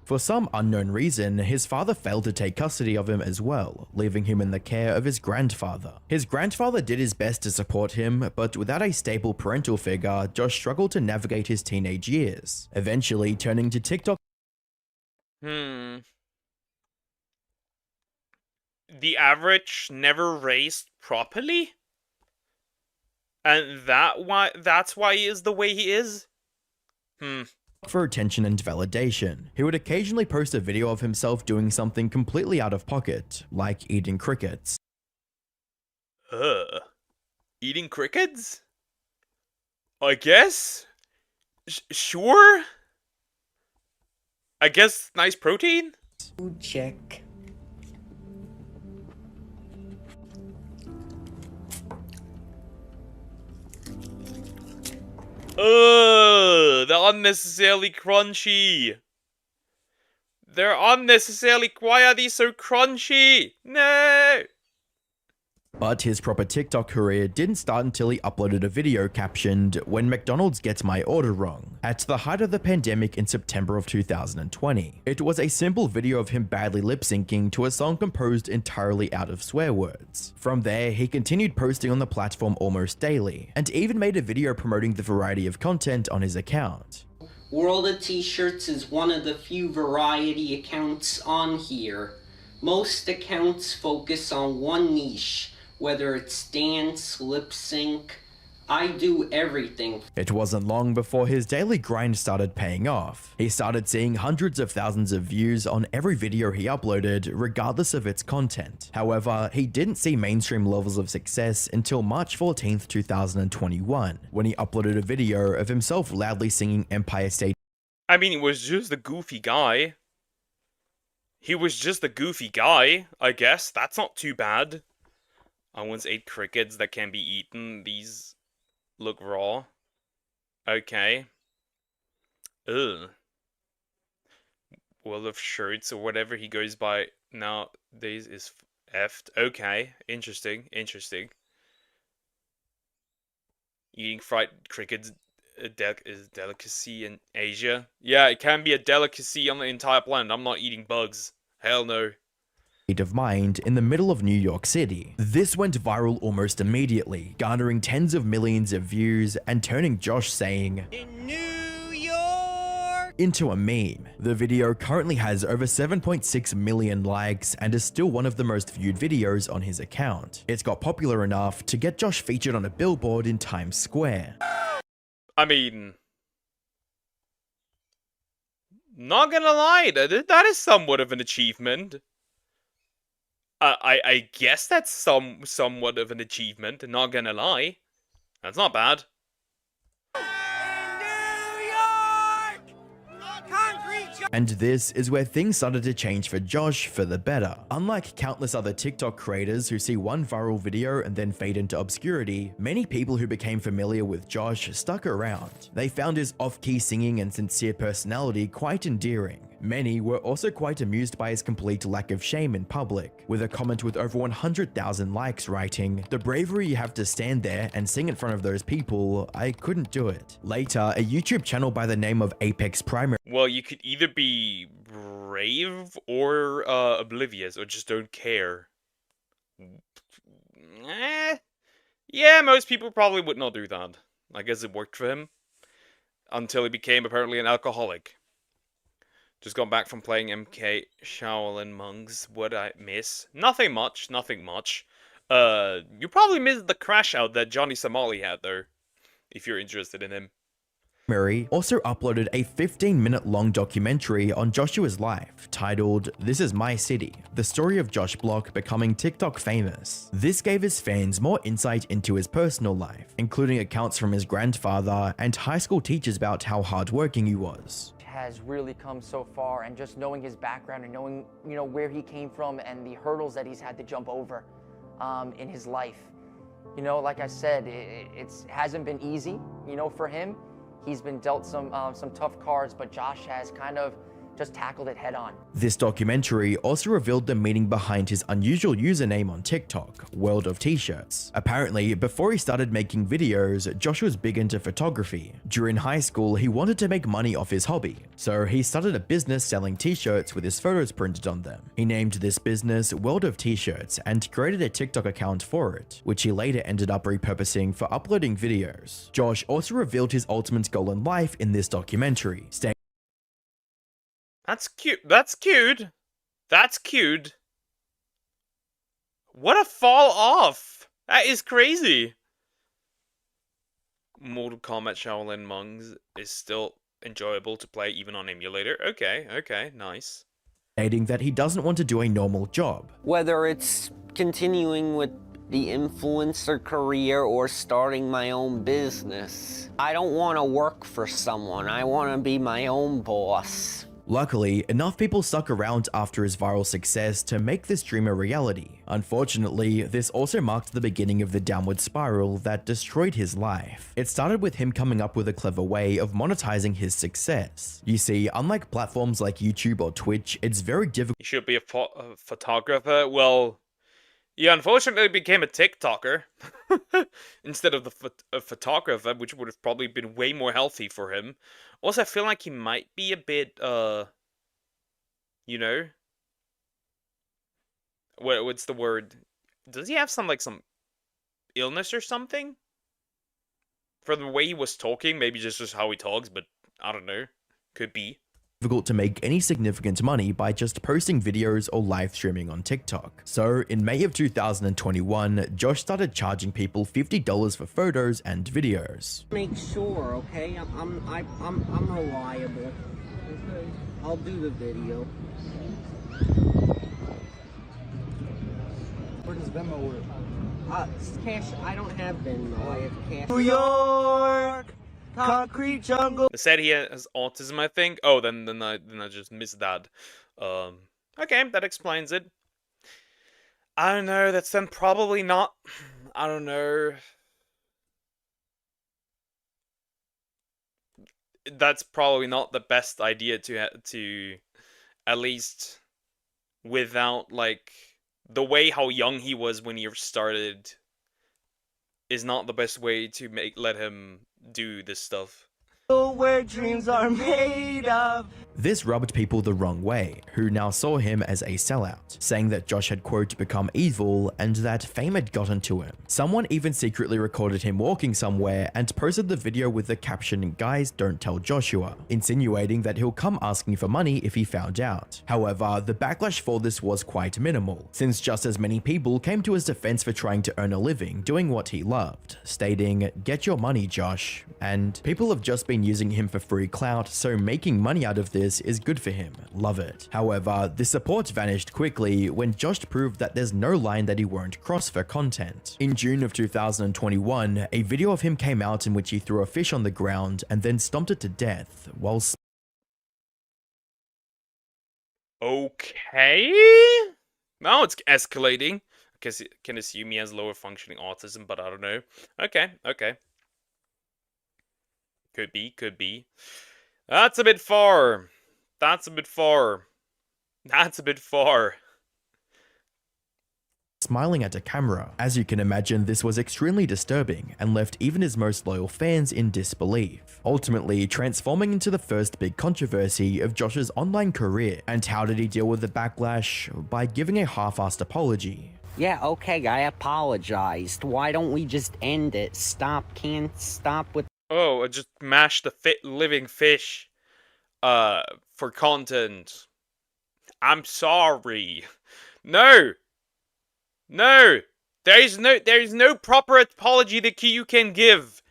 For some unknown reason, his father failed to take custody of him as well, leaving him in the care of his grandfather. His grandfather did his best to support him, but without a stable parental figure, Josh struggled to navigate his teenage years, eventually turning to TikTok. The average never raised properly? And that's why he is the way he is? For attention and validation. He would occasionally post a video of himself doing something completely out of pocket, like eating crickets. Eating crickets? I guess? Sure? I guess nice protein? Check. Ugh, they're unnecessarily crunchy. They're unnecessarily. Why are these so crunchy? No. But his proper TikTok career didn't start until he uploaded a video captioned, "When McDonald's gets my order wrong," at the height of the pandemic in September of 2020. It was a simple video of him badly lip-syncing to a song composed entirely out of swear words. From there, he continued posting on the platform almost daily, and even made a video promoting the variety of content on his account. World of T-Shirts is one of the few variety accounts on here. Most accounts focus on one niche, whether it's dance, lip sync. I do everything. It wasn't long before his daily grind started paying off. He started seeing hundreds of thousands of views on every video he uploaded, regardless of its content. However, he didn't see mainstream levels of success until March 14th, 2021, when he uploaded a video of himself loudly singing Empire State. I mean, he was just a goofy guy. He was just a goofy guy, I guess. That's not too bad. I once ate crickets that can be eaten. These look raw. Okay. Ugh. World of Shirts or whatever he goes by nowadays is effed. Okay. Interesting. Interesting. Eating fried crickets is a delicacy in Asia. Yeah, it can be a delicacy on the entire planet. I'm not eating bugs. Hell no. Of mind in the middle of New York City. This went viral almost immediately, garnering tens of millions of views and turning Josh saying "In New York" into a meme. The video currently has over 7.6 million likes and is still one of the most viewed videos on his account. It's got popular enough to get Josh featured on a billboard in Times Square. I mean, not gonna lie, that is somewhat of an achievement. I guess that's somewhat of an achievement, not gonna lie. That's not bad. And this is where things started to change for Josh for the better. Unlike countless other TikTok creators who see one viral video and then fade into obscurity, many people who became familiar with Josh stuck around. They found his off-key singing and sincere personality quite endearing. Many were also quite amused by his complete lack of shame in public, with a comment with over 100,000 likes writing, "The bravery you have to stand there and sing in front of those people, I couldn't do it." Later, a YouTube channel by the name of Apex Primary. Well, you could either be brave or oblivious, or just don't care. Yeah, most people probably would not do that. I guess it worked for him. Until he became apparently an alcoholic. Just got back from playing MK Shaolin Monks. What'd I miss? Nothing much, nothing much. You probably missed the crash out that Johnny Somali had, though. If you're interested in him. Also uploaded a 15-minute long documentary on Joshua's life titled "This Is My City: The Story of Josh Block Becoming TikTok Famous." This gave his fans more insight into his personal life, including accounts from his grandfather and high school teachers about how hardworking he was. Has really come so far, and just knowing his background and knowing, you know, where he came from and the hurdles that he's had to jump over in his life. You know, like I said, it hasn't been easy, you know, for him. He's been dealt some tough cards, but Josh has kind of just tackled it head on. This documentary also revealed the meaning behind his unusual username on TikTok, World of T-Shirts. Apparently, before he started making videos, Josh was big into photography. During high school, he wanted to make money off his hobby, so he started a business selling t-shirts with his photos printed on them. He named this business World of T-Shirts and created a TikTok account for it, which he later ended up repurposing for uploading videos. Josh also revealed his ultimate goal in life in this documentary, stating, "That's cute. That's cute. That's cute. What a fall off. That is crazy." Mortal Kombat Shaolin Monks is still enjoyable to play even on emulator. Okay, nice. Stating that he doesn't want to do a normal job. Whether it's continuing with the influencer career or starting my own business, I don't want to work for someone. I want to be my own boss. Luckily, enough people stuck around after his viral success to make this dream a reality. Unfortunately, this also marked the beginning of the downward spiral that destroyed his life. It started with him coming up with a clever way of monetizing his success. You see, unlike platforms like YouTube or Twitch, it's very difficult. He should be a photographer. Well, he unfortunately became a TikToker instead of a photographer, which would have probably been way more healthy for him. Also, I feel like he might be a bit, you know, what's the word? Does he have some illness or something? For the way he was talking, maybe just how he talks, but I don't know. Could be. Difficult to make any significant money by just posting videos or live streaming on TikTok. So in May of 2021, Josh started charging people $50 for photos and videos. Make sure, okay? I'm reliable. Okay. I'll do the video. Where does Venmo work? Cash. I don't have Venmo. I have cash. New York, concrete jungle. They said he has autism, I think. Oh, then I just missed that. Okay, that explains it. I don't know. That's then probably not. I don't know. That's probably not the best idea to at least without like the way how young he was when he started is not the best way to let him do this stuff. Where dreams are made of. This rubbed people the wrong way, who now saw him as a sellout, saying that Josh had quote become evil and that fame had gotten to him. Someone even secretly recorded him walking somewhere and posted the video with the caption "Guys, don't tell Joshua," insinuating that he'll come asking for money if he found out. However, the backlash for this was quite minimal, since just as many people came to his defense for trying to earn a living doing what he loved, stating, "Get your money, Josh," and people have just been using him for free clout, so making money out of this is good for him. Love it. However, the support vanished quickly when Josh proved that there's no line that he won't cross for content. In June of 2021, a video of him came out in which he threw a fish on the ground and then stomped it to death while Okay. Now it's escalating. Because it can assume he has lower functioning autism, but I don't know. Okay. Could be. That's a bit far. smiling at a camera. As you can imagine, this was extremely disturbing and left even his most loyal fans in disbelief, ultimately transforming into the first big controversy of Josh's online career. And how did he deal with the backlash? By giving a half-assed apology. Yeah, okay, I apologized. Why don't we just end it? Can't stop with... Oh, I just mashed the living fish, for content. I'm sorry. No! There is no proper apology that you can give.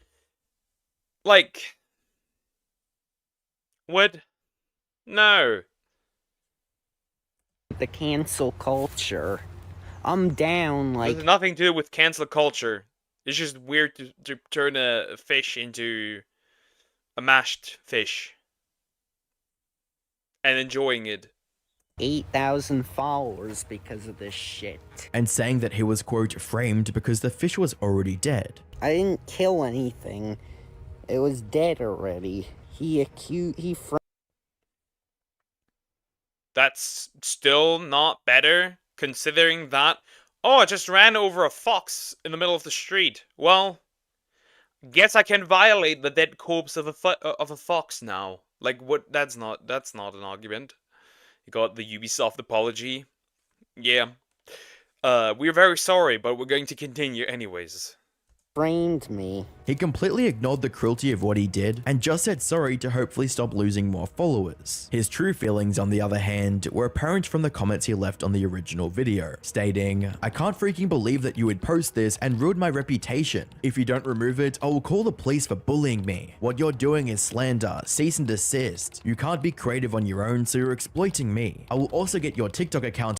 Like... What? No. the cancel culture. I'm down, like... There's nothing to do with cancel culture. It's just weird to turn a fish into a mashed fish. And enjoying it. 8,000 followers because of this shit. And saying that he was, quote, framed because the fish was already dead. I didn't kill anything. It was dead already. That's still not better, considering that... Oh, I just ran over a fox in the middle of the street. Well, guess I can violate the dead corpse of a fox now. Like, what? That's not an argument. You got the Ubisoft apology. Yeah. We're very sorry, but we're going to continue anyways. Framed me. He completely ignored the cruelty of what he did and just said sorry to hopefully stop losing more followers. His true feelings, on the other hand, were apparent from the comments he left on the original video, stating, "I can't freaking believe that you would post this and ruin my reputation. If you don't remove it, I will call the police for bullying me. What you're doing is slander, cease and desist. You can't be creative on your own, so you're exploiting me. I will also get your TikTok account."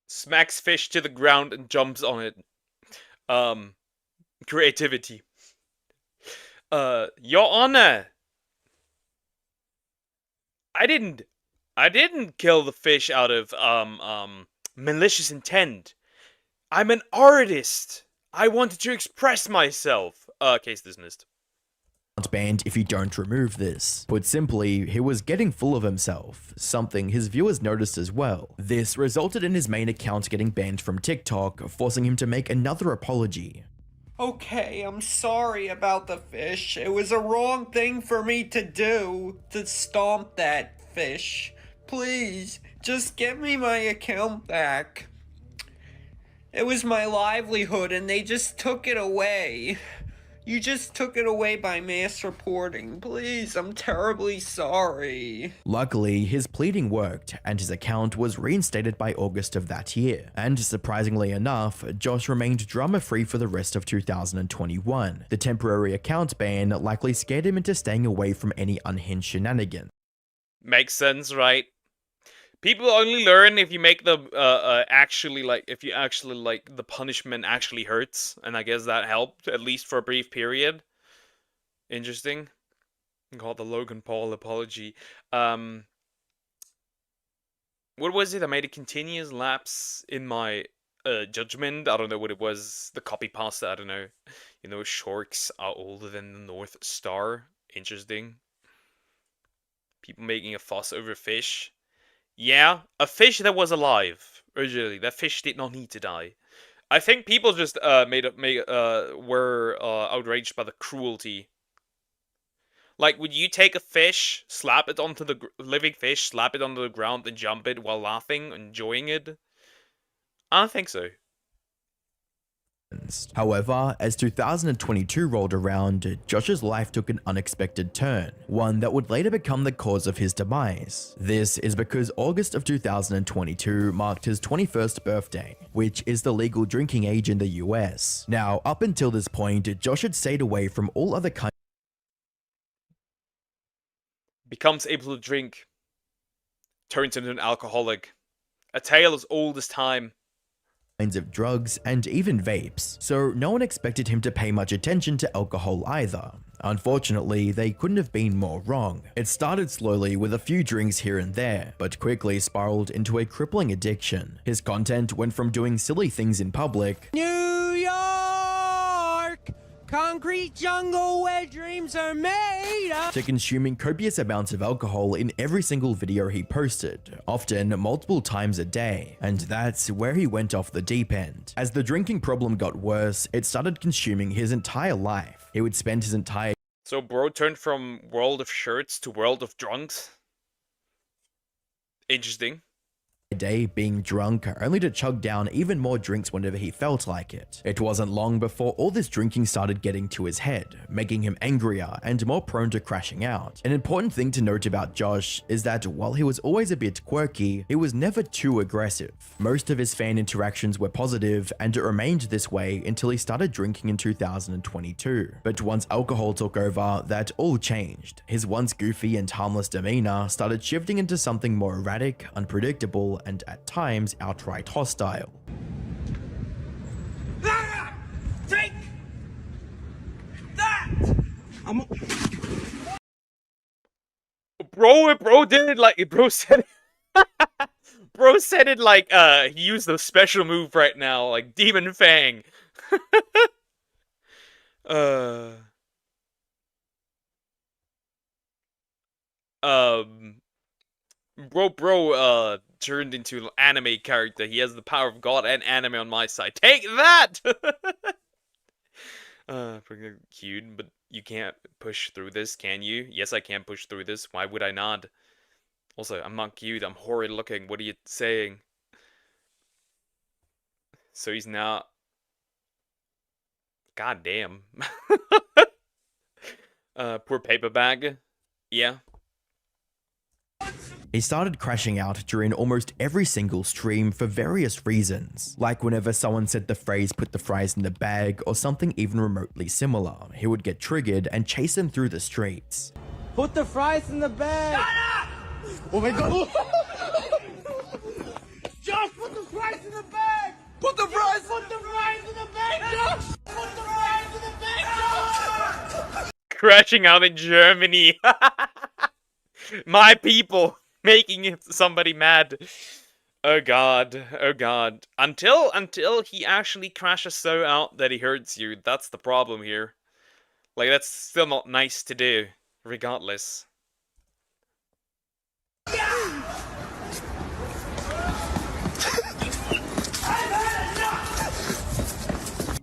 Smacks fish to the ground and jumps on it. Creativity. Your Honor, I didn't kill the fish out of malicious intent. I'm an artist. I wanted to express myself. Case dismissed. Banned if you don't remove this. Put simply, he was getting full of himself, something his viewers noticed as well. This resulted in his main account getting banned from TikTok, forcing him to make another apology. Okay, I'm sorry about the fish. It was a wrong thing for me to do, to stomp that fish. Please, just give me my account back. It was my livelihood and they just took it away. You just took it away by mass reporting. Please, I'm terribly sorry. Luckily, his pleading worked, and his account was reinstated by August of that year. And surprisingly enough, Josh remained drama-free for the rest of 2021. The temporary account ban likely scared him into staying away from any unhinged shenanigans. Makes sense, right? People only learn if you make them the punishment actually hurts, and I guess that helped, at least for a brief period. Interesting. Called the Logan Paul apology. What was it? I made a continuous lapse in my judgment. I don't know what it was. The copy pasta, I don't know. You know, sharks are older than the North Star. Interesting. People making a fuss over fish. Yeah, a fish that was alive originally. That fish did not need to die. I think people just were outraged by the cruelty. Like, would you take a fish, slap it onto the living fish, slap it onto the ground, and jump it while laughing, enjoying it? I don't think so. However, as 2022 rolled around, Josh's life took an unexpected turn, one that would later become the cause of his demise. This is because August of 2022 marked his 21st birthday, which is the legal drinking age in the US. Now, up until this point, Josh had stayed away from all other kinds becomes able to drink, turns into an alcoholic. A tale as old as time. Of drugs and even vapes, so no one expected him to pay much attention to alcohol either. Unfortunately, they couldn't have been more wrong. It started slowly with a few drinks here and there, but quickly spiraled into a crippling addiction. His content went from doing silly things in public, New York! Concrete jungle where dreams are made of. to consuming copious amounts of alcohol in every single video he posted, often multiple times a day, and that's where he went off the deep end. As the drinking problem got worse, it started consuming his entire life. He would spend his entire So bro turned from world of shirts to world of drunks? Interesting. day being drunk, only to chug down even more drinks whenever he felt like it. It wasn't long before all this drinking started getting to his head, making him angrier and more prone to crashing out. An important thing to note about Josh is that while he was always a bit quirky, he was never too aggressive. Most of his fan interactions were positive, and it remained this way until he started drinking in 2022. But once alcohol took over, that all changed. His once goofy and harmless demeanor started shifting into something more erratic, unpredictable, and at times outright hostile. Take that! Bro did it like bro said it like he used the special move right now, like Demon Fang. Bro turned into an anime character. He has the power of God and anime on my side. Take that! Pretty cute, but you can't push through this, can you? Yes, I can push through this. Why would I not? Also, I'm not cute. I'm horrid looking. What are you saying? So he's now... God damn. Poor paper bag. Yeah. He started crashing out during almost every single stream for various reasons, like whenever someone said the phrase "put the fries in the bag" or something even remotely similar, he would get triggered and chase them through the streets. Put the fries in the bag! Shut up! Oh my god! Josh, put the fries in the bag! Put the fries! Put the fries in the bag, Josh! Put the fries in the bag, Josh! Crashing out in Germany. My people making somebody mad. Oh god, oh god. Until he actually crashes so out that he hurts you, that's the problem here. Like, that's still not nice to do, regardless.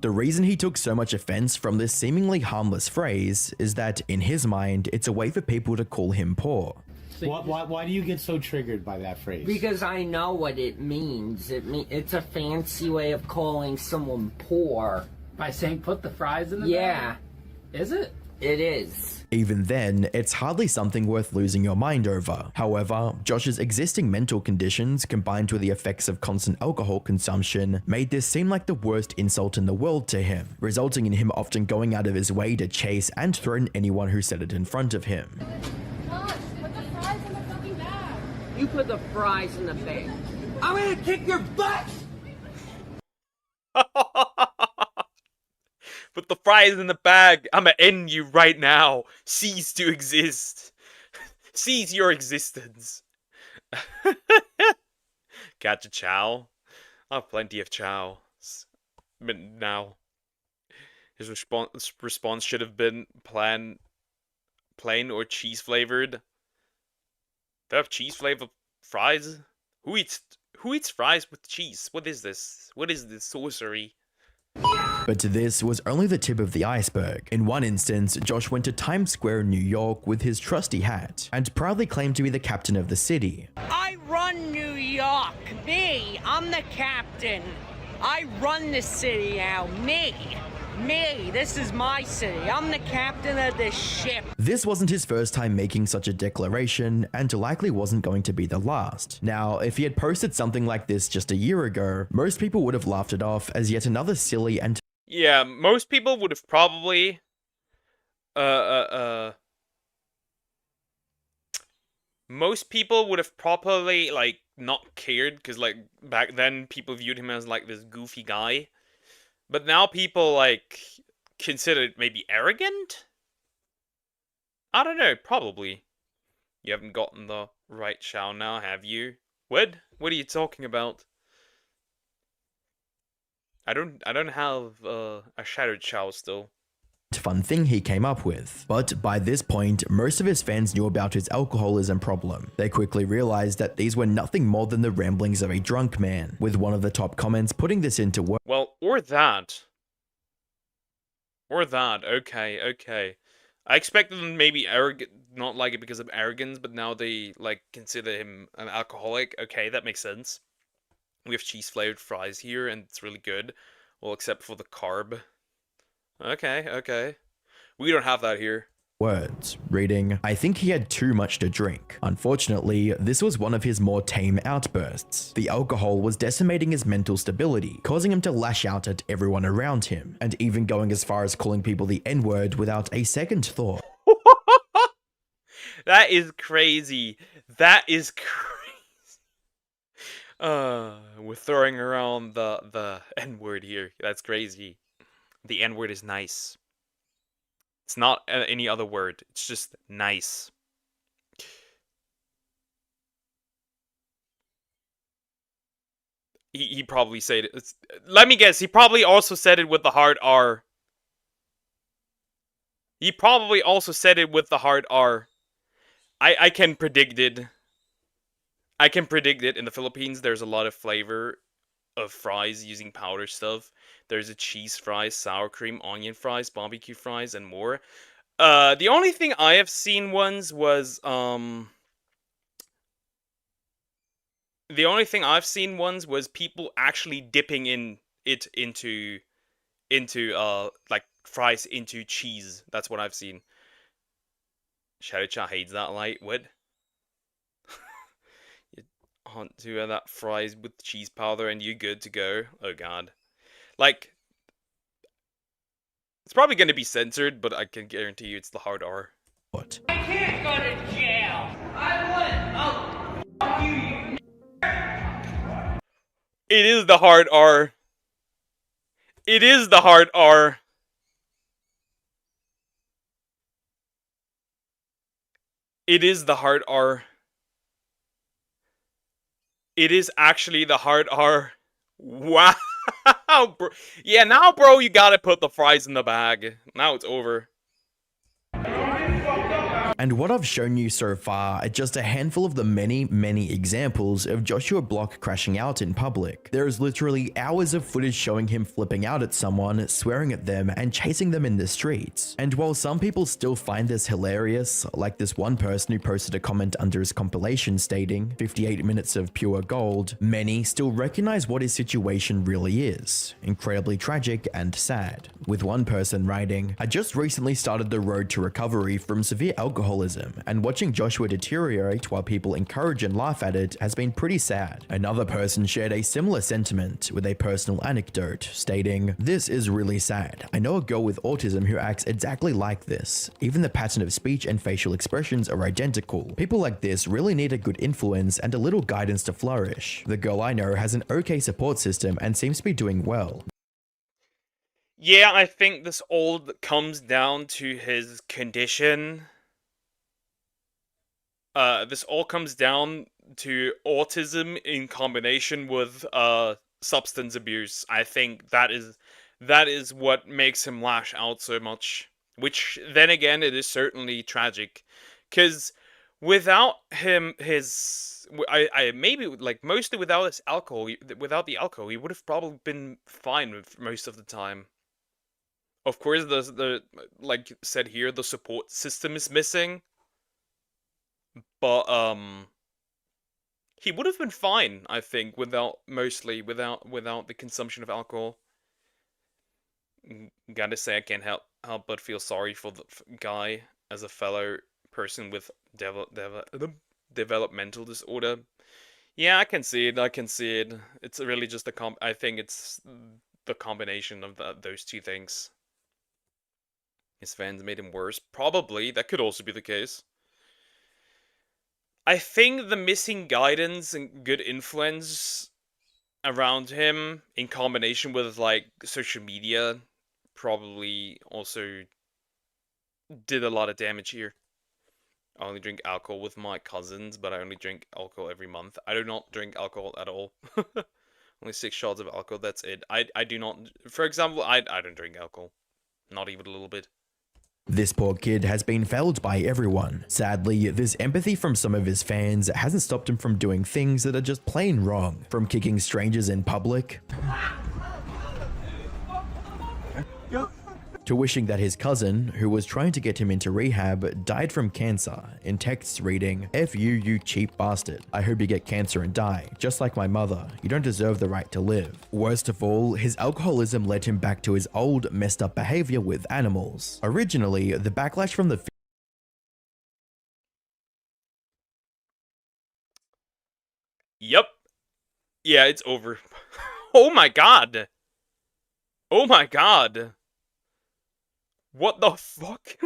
The reason he took so much offense from this seemingly harmless phrase is that, in his mind, it's a way for people to call him poor. Why do you get so triggered by that phrase? Because I know what it means. It's a fancy way of calling someone poor. By saying put the fries in the Yeah. bag? Is it? It is. Even then, it's hardly something worth losing your mind over. However, Josh's existing mental conditions, combined with the effects of constant alcohol consumption, made this seem like the worst insult in the world to him, resulting in him often going out of his way to chase and threaten anyone who said it in front of him. You put the fries in the bag. I'm gonna kick your butt! Put the fries in the bag. I'ma end you right now. Cease to exist. Cease your existence. Catch a chow? I have plenty of chow. But now, his response should have been plain or cheese flavored. They have cheese flavored fries? Who eats fries with cheese? What is this? What is this sorcery? But this was only the tip of the iceberg. In one instance, Josh went to Times Square in New York with his trusty hat and proudly claimed to be the captain of the city. I run New York. Me. I'm the captain. I run the city now. Me. This is my city. I'm the captain of this ship. This wasn't his first time making such a declaration, and likely wasn't going to be the last. Now, if he had posted something like this just a year ago, most people would have laughed it off as yet another silly and Yeah, most people would have probably most people would have probably like not cared, because like back then people viewed him as like this goofy guy. But now people like consider it maybe arrogant? I don't know, probably. You haven't gotten the right chow now, have you? What? What are you talking about? I don't have a shattered chow still. fun thing he came up with. But by this point, most of his fans knew about his alcoholism problem. They quickly realized that these were nothing more than the ramblings of a drunk man, with one of the top comments putting this into words. Well, or that. Okay. I expected them maybe arrogant, not like it because of arrogance, but now they like consider him an alcoholic. Okay, that makes sense. We have cheese flavored fries here, and it's really good. Well, except for the carb. Okay. We don't have that here. Words, reading, I think he had too much to drink. Unfortunately, this was one of his more tame outbursts. The alcohol was decimating his mental stability, causing him to lash out at everyone around him, and even going as far as calling people the N-word without a second thought. That is crazy. We're throwing around the N-word here. That's crazy. The N-word is nice. It's not any other word. It's just nice. He probably said it. Let me guess. He probably also said it with the hard R. I can predict it. In the Philippines, there's a lot of flavor of fries using powder stuff. There's a cheese fries, sour cream, onion fries, barbecue fries, and more. The only thing I have seen once was people actually dipping into like fries into cheese. That's what I've seen. Shadow Cha hates that light. What? You hunt to that fries with cheese powder and you're good to go. Oh god. Like, it's probably going to be censored, but I can guarantee you it's the hard R. What? I can't go to jail. I wouldn't. Oh, you. It is the hard R. It is the hard R. It is actually the hard R. Wow, bro. Yeah, now, bro, you gotta put the fries in the bag. Now it's over. And what I've shown you so far are just a handful of the many examples of Joshua Block crashing out in public. There is literally hours of footage showing him flipping out at someone, swearing at them, and chasing them in the streets. And while some people still find this hilarious, like this one person who posted a comment under his compilation stating 58 minutes of pure gold, many still recognize what his situation really is. Incredibly tragic and sad. With one person writing, "I just recently started the road to recovery from severe alcoholism, and watching Joshua deteriorate while people encourage and laugh at it has been pretty sad." Another person shared a similar sentiment with a personal anecdote, stating, "This is really sad. I know a girl with autism who acts exactly like this. Even the pattern of speech and facial expressions are identical. People like this really need a good influence and a little guidance to flourish. The girl I know has an okay support system and seems to be doing well." Yeah, I think this all comes down to his condition. This all comes down to autism in combination with substance abuse. I think that is what makes him lash out so much. Which then again, it is certainly tragic, because without him, I maybe like mostly without his alcohol, without the alcohol, he would have probably been fine with most of the time. Of course, the like said here, the support system is missing. But he would have been fine, I think, without the consumption of alcohol. Gotta say, I can't help but feel sorry for the guy as a fellow person with developmental disorder. Yeah, I can see it. I can see it. It's really just I think it's the combination of those two things. His fans made him worse. Probably. That could also be the case. I think the missing guidance and good influence around him, in combination with, like, social media, probably also did a lot of damage here. I only drink alcohol with my cousins, but I only drink alcohol every month. I do not drink alcohol at all. Only 6 shots of alcohol, that's it. I do not... For example, I don't drink alcohol. Not even a little bit. This poor kid has been failed by everyone. Sadly, this empathy from some of his fans hasn't stopped him from doing things that are just plain wrong. From kicking strangers in public, to wishing that his cousin, who was trying to get him into rehab, died from cancer, in texts reading, "F you, you cheap bastard. I hope you get cancer and die, just like my mother. You don't deserve the right to live." Worst of all, his alcoholism led him back to his old, messed up behavior with animals. Originally, the backlash from the Yep. Yeah, it's over. Oh my god! Oh my god! What the fuck?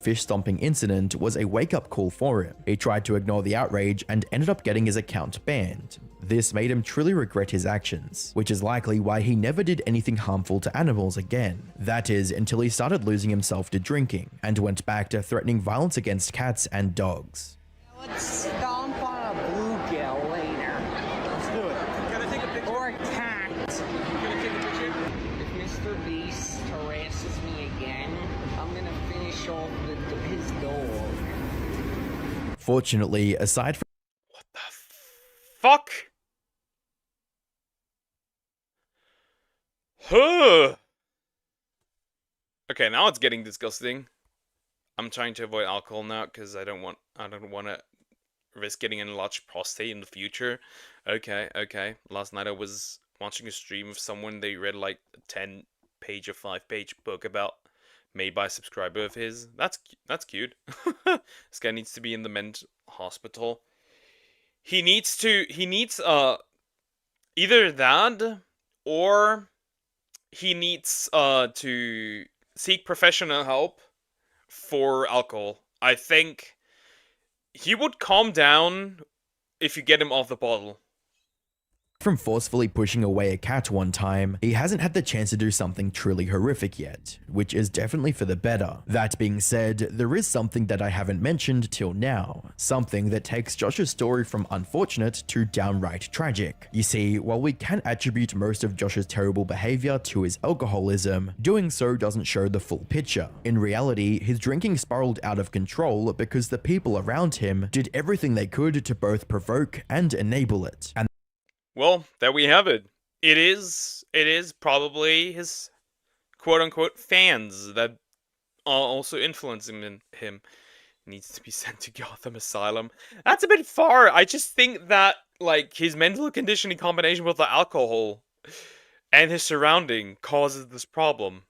fish stomping incident was a wake-up call for him. He tried to ignore the outrage and ended up getting his account banned. This made him truly regret his actions, which is likely why he never did anything harmful to animals again. That is, until he started losing himself to drinking, and went back to threatening violence against cats and dogs. Let's stomp on a bluegill later. Let's do it. Can I take a picture? Or a cat. Can I take a picture? If Mr. Beast harasses me again, I'm gonna finish off his dog. Fortunately, aside from Fuck! Huh. Okay, now it's getting disgusting. I'm trying to avoid alcohol now because I don't want to risk getting an enlarged prostate in the future. Okay. Last night I was watching a stream of someone, they read like a 10-page or 5-page book about made by a subscriber of his. That's cute. This guy needs to be in the mental hospital. He needs either that or he needs to seek professional help for alcohol. I think he would calm down if you get him off the bottle. From forcefully pushing away a cat one time, he hasn't had the chance to do something truly horrific yet, which is definitely for the better. That being said, there is something that I haven't mentioned till now, something that takes Josh's story from unfortunate to downright tragic. You see, while we can attribute most of Josh's terrible behavior to his alcoholism, doing so doesn't show the full picture. In reality, his drinking spiraled out of control because the people around him did everything they could to both provoke and enable it. And well, there we have it. It is probably his quote-unquote fans that are also influencing him. Needs to be sent to Gotham Asylum. That's a bit far. I just think that, like, his mental condition in combination with the alcohol and his surrounding causes this problem.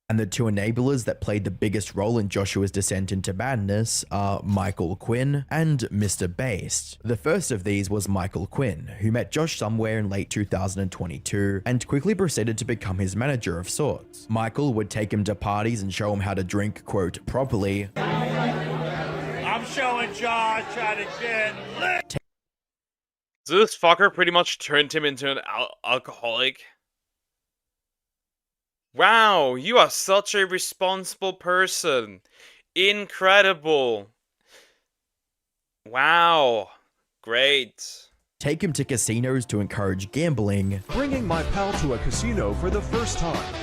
And the two enablers that played the biggest role in Joshua's descent into madness are Michael Quinn and Mr. Based. The first of these was Michael Quinn, who met Josh somewhere in late 2022 and quickly proceeded to become his manager of sorts. Michael would take him to parties and show him how to drink, quote, properly. I'm showing Josh how to get lit. So this fucker pretty much turned him into an alcoholic. Wow, you are such a responsible person. Incredible. Wow. Great. Take him to casinos to encourage gambling. Bringing my pal to a casino for the first time.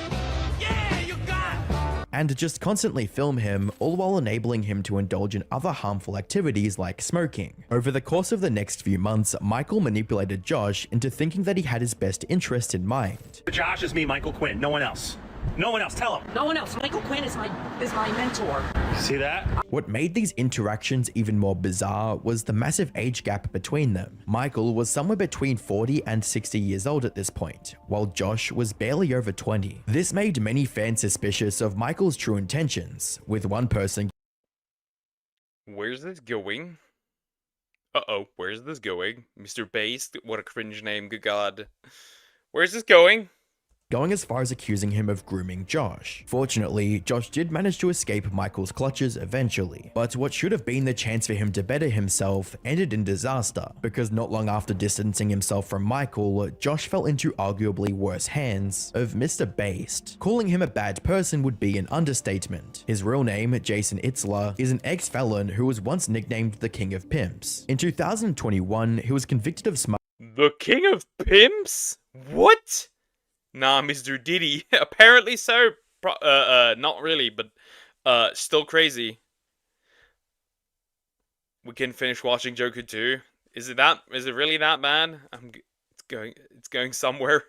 And just constantly film him, all while enabling him to indulge in other harmful activities like smoking. Over the course of the next few months, Michael manipulated Josh into thinking that he had his best interest in mind. Josh is me, Michael Quinn, no one else. No one else, tell him. No one else. Michael Quinn is my mentor. See that? What made these interactions even more bizarre was the massive age gap between them. Michael was somewhere between 40 and 60 years old at this point, while Josh was barely over 20. This made many fans suspicious of Michael's true intentions, with one person. Where's this going? Uh-oh, where's this going? Mr. Based? What a cringe name, good god. Where's this going? Going as far as accusing him of grooming Josh. Fortunately, Josh did manage to escape Michael's clutches eventually, but what should have been the chance for him to better himself ended in disaster, because not long after distancing himself from Michael, Josh fell into arguably worse hands of Mr. Based. Calling him a bad person would be an understatement. His real name, Jason Itzler, is an ex-felon who was once nicknamed the King of Pimps. In 2021, he was convicted of The King of Pimps? What? Nah, Mr. Diddy. Apparently so. Not really, but still crazy. We can finish watching Joker 2. Is it really that bad? It's going somewhere.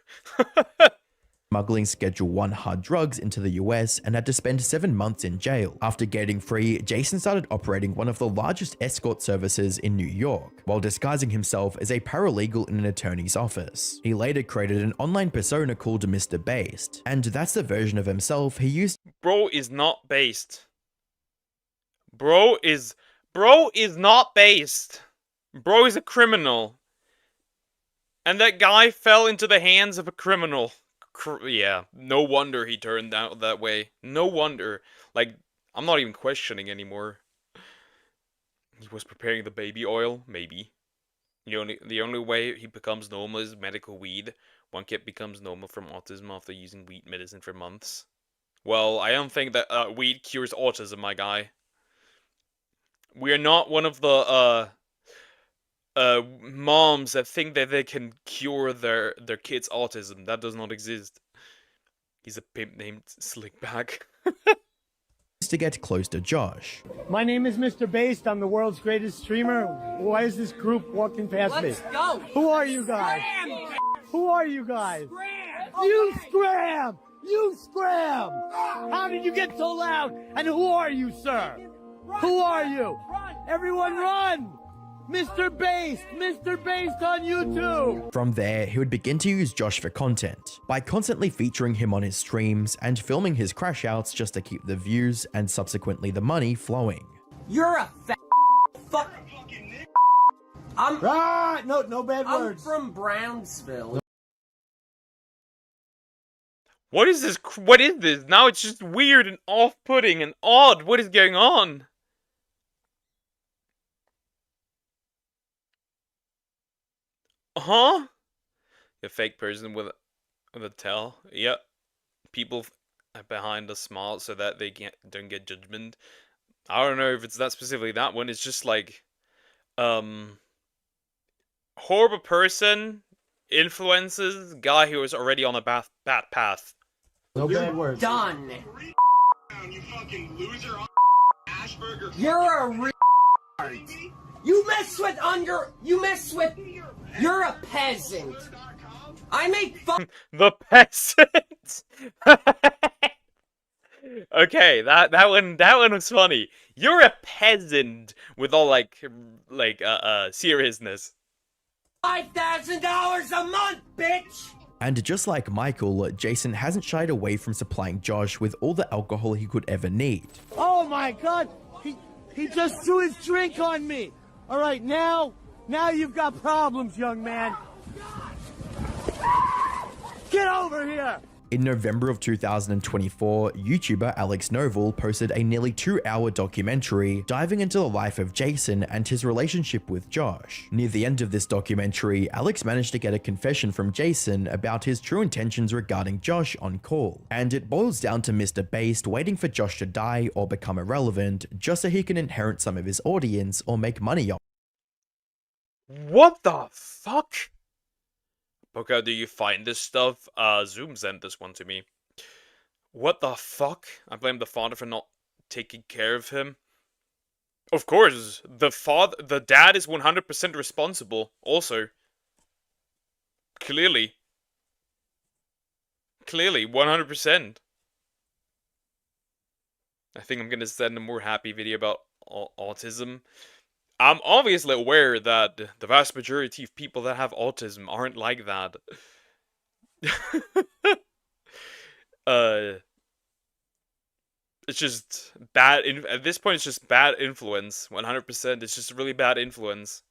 smuggling Schedule 1 hard drugs into the US and had to spend 7 months in jail. After getting free, Jason started operating one of the largest escort services in New York, while disguising himself as a paralegal in an attorney's office. He later created an online persona called Mr. Based, and that's the version of himself he used. Bro is not based. Bro is not based. Bro is a criminal. And that guy fell into the hands of a criminal. Yeah, no wonder he turned out that way. No wonder. Like, I'm not even questioning anymore. He was preparing the baby oil? Maybe. The only way he becomes normal is medical weed. One kid becomes normal from autism after using weed medicine for months. Well, I don't think that weed cures autism, my guy. We are not one of the moms that think that they can cure their kids' autism. That does not exist. He's a pimp named Slickback. To get close to Josh. My name is Mr. Based. I'm the world's greatest streamer. Why is this group walking past me? Let's go. Who are you guys? Scram. Who are you guys? Scram. You scram! You scram! How did you get so loud? And who are you, sir? Who are you? Everyone run! Mr. Based! Mr. Based on YouTube! From there, he would begin to use Josh for content, by constantly featuring him on his streams and filming his crash outs just to keep the views and subsequently the money flowing. You're a fat fuck. No bad words. I'm from Brownsville. What is this? What is this? Now it's just weird and off-putting and odd. What is going on? Huh? A fake person with a tail. Yep. People behind a smile so that they don't get judgment. I don't know if it's that specifically that one. It's just like, horrible person influences guy who is already on a bad path. No bad words. Done. You fucking loser. Ashburger. You're a You mess with you're a peasant. I make fun. The peasant. Okay, that one was funny. You're a peasant with all like seriousness. $5,000 a month, bitch. And just like Michael, Jason hasn't shied away from supplying Josh with all the alcohol he could ever need. Oh my God! He just threw his drink on me. All right, now you've got problems, young man. Get over here! In November of 2024, YouTuber Alex Novel posted a nearly 2-hour documentary diving into the life of Jason and his relationship with Josh. Near the end of this documentary, Alex managed to get a confession from Jason about his true intentions regarding Josh on call, and it boils down to Mr. Based waiting for Josh to die or become irrelevant just so he can inherit some of his audience or make money off. What the fuck? Poco, do you find this stuff? Zoom sent this one to me. What the fuck? I blame the father for not taking care of him. Of course, the dad is 100% responsible, also. Clearly, 100%. I think I'm gonna send a more happy video about autism. I'm obviously aware that the vast majority of people that have autism aren't like that. It's just bad. At this point, it's just bad influence. 100%. It's just really bad influence.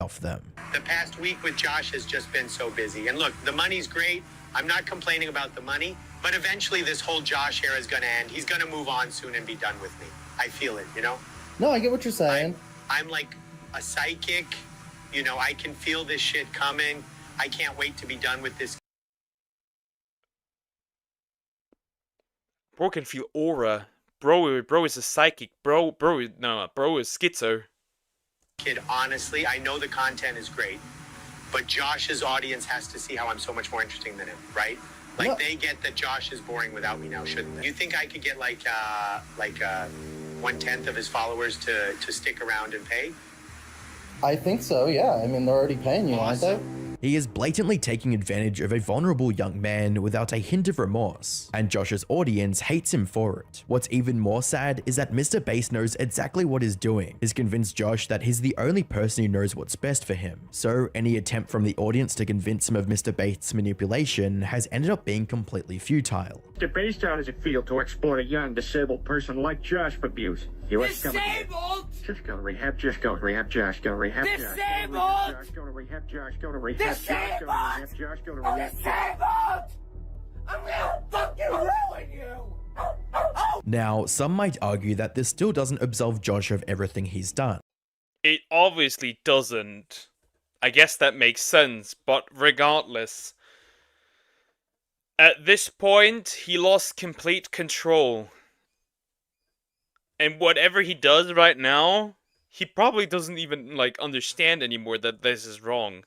Off them. The past week with Josh has just been so busy. And look, the money's great. I'm not complaining about the money, but eventually this whole Josh era is going to end. He's going to move on soon and be done with me. I feel it, you know? No, I get what you're saying. I'm like a psychic, you know, I can feel this shit coming. I can't wait to be done with this. Bro can feel aura. Bro is a psychic. Bro is schizo. Kid, honestly, I know the content is great, but Josh's audience has to see how I'm so much more interesting than him, right? Like, What? they get that Josh is boring without me now, shouldn't they? You think I could get like 1/10 of his followers to stick around and pay? I think so, yeah. I mean, they're already paying you, aren't they? He is blatantly taking advantage of a vulnerable young man without a hint of remorse, and Josh's audience hates him for it. What's even more sad is that Mr. Bass knows exactly what he's doing. He's convinced Josh that he's the only person who knows what's best for him, so any attempt from the audience to convince him of Mr. Bass' manipulation has ended up being completely futile. Mr. Bass, how does it feel to exploit a young, disabled person like Josh for abuse? Disabled? Just go to rehab, just go to rehab, Josh, go to rehab, Josh. Disabled? Go to rehab, Josh, go to rehab, Josh, go to rehab, Josh, go to I'm rehab, Josh. disabled! I'm gonna fucking ruin you! Now, some might argue that this still doesn't absolve Josh of everything he's done. It obviously doesn't. I guess that makes sense, but regardless. At this point, he lost complete control. And whatever he does right now, he probably doesn't even, like, understand anymore that this is wrong.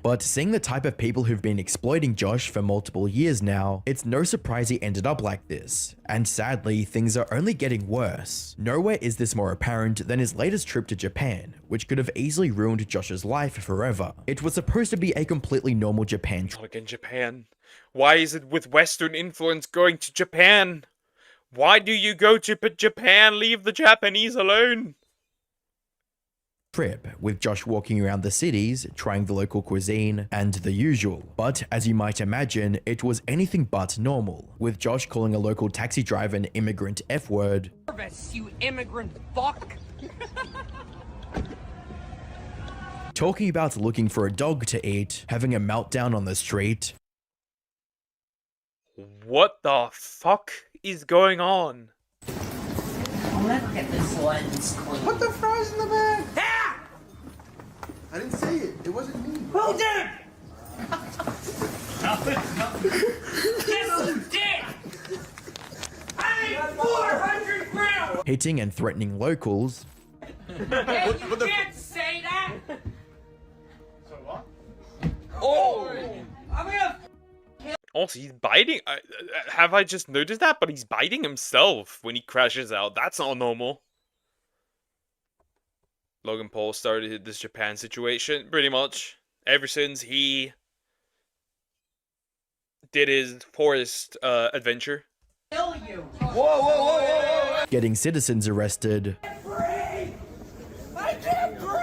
But seeing the type of people who've been exploiting Josh for multiple years now, it's no surprise he ended up like this. And sadly, things are only getting worse. Nowhere is this more apparent than his latest trip to Japan, which could have easily ruined Josh's life forever. It was supposed to be a completely normal Japan trip. Like in Japan. Why is it with Western influence going to Japan? Why do you go to Japan? Leave the Japanese alone. With Josh walking around the cities, trying the local cuisine, and the usual. But as you might imagine, it was anything but normal, with Josh calling a local taxi driver an immigrant F-word, You immigrant fuck! talking about looking for a dog to eat, having a meltdown on the street. What the fuck is going on? Let's get this lens clean. Put the fries in the bag. I didn't say it. It wasn't me. Who did? Yes, you did! I need 400 grams! hitting and threatening locals, Hey, you can't say that! So what? Oh! I'm gonna... Also, he's biting. Have I just noticed that? But he's biting himself when he crashes out. That's not normal. Logan Paul started this Japan situation, pretty much. Ever since he did his forest adventure. Kill you! Whoa, whoa, whoa, whoa! getting citizens arrested, Breathe! I can't breathe!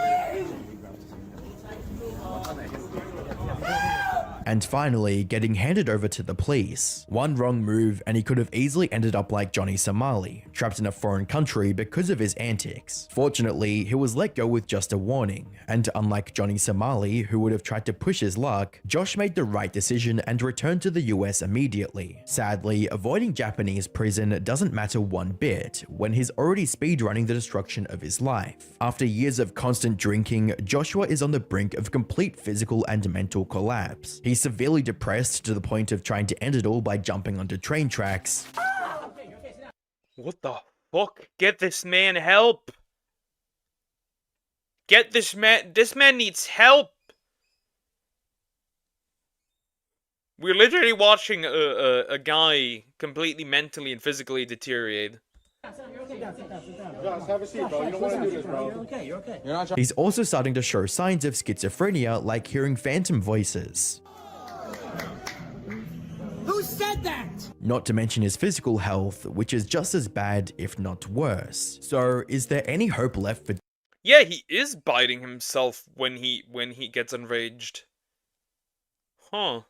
and finally getting handed over to the police. One wrong move and he could have easily ended up like Johnny Somali, trapped in a foreign country because of his antics. Fortunately, he was let go with just a warning, and unlike Johnny Somali, who would have tried to push his luck, Josh made the right decision and returned to the US immediately. Sadly, avoiding Japanese prison doesn't matter one bit when he's already speedrunning the destruction of his life. After years of constant drinking, Joshua is on the brink of complete physical and mental collapse. He's severely depressed to the point of trying to end it all by jumping onto train tracks. What the fuck? Get this man help! Get this man. This man needs help! We're literally watching a guy completely mentally and physically deteriorate. Josh, have a seat, bro. You don't want to do this, bro. You're okay. You're okay. You're not trying. He's also starting to show signs of schizophrenia, like hearing phantom voices. Who said that? Not to mention his physical health, which is just as bad, if not worse. So, is there any hope left for... Yeah, he is biting himself when he gets enraged. Huh.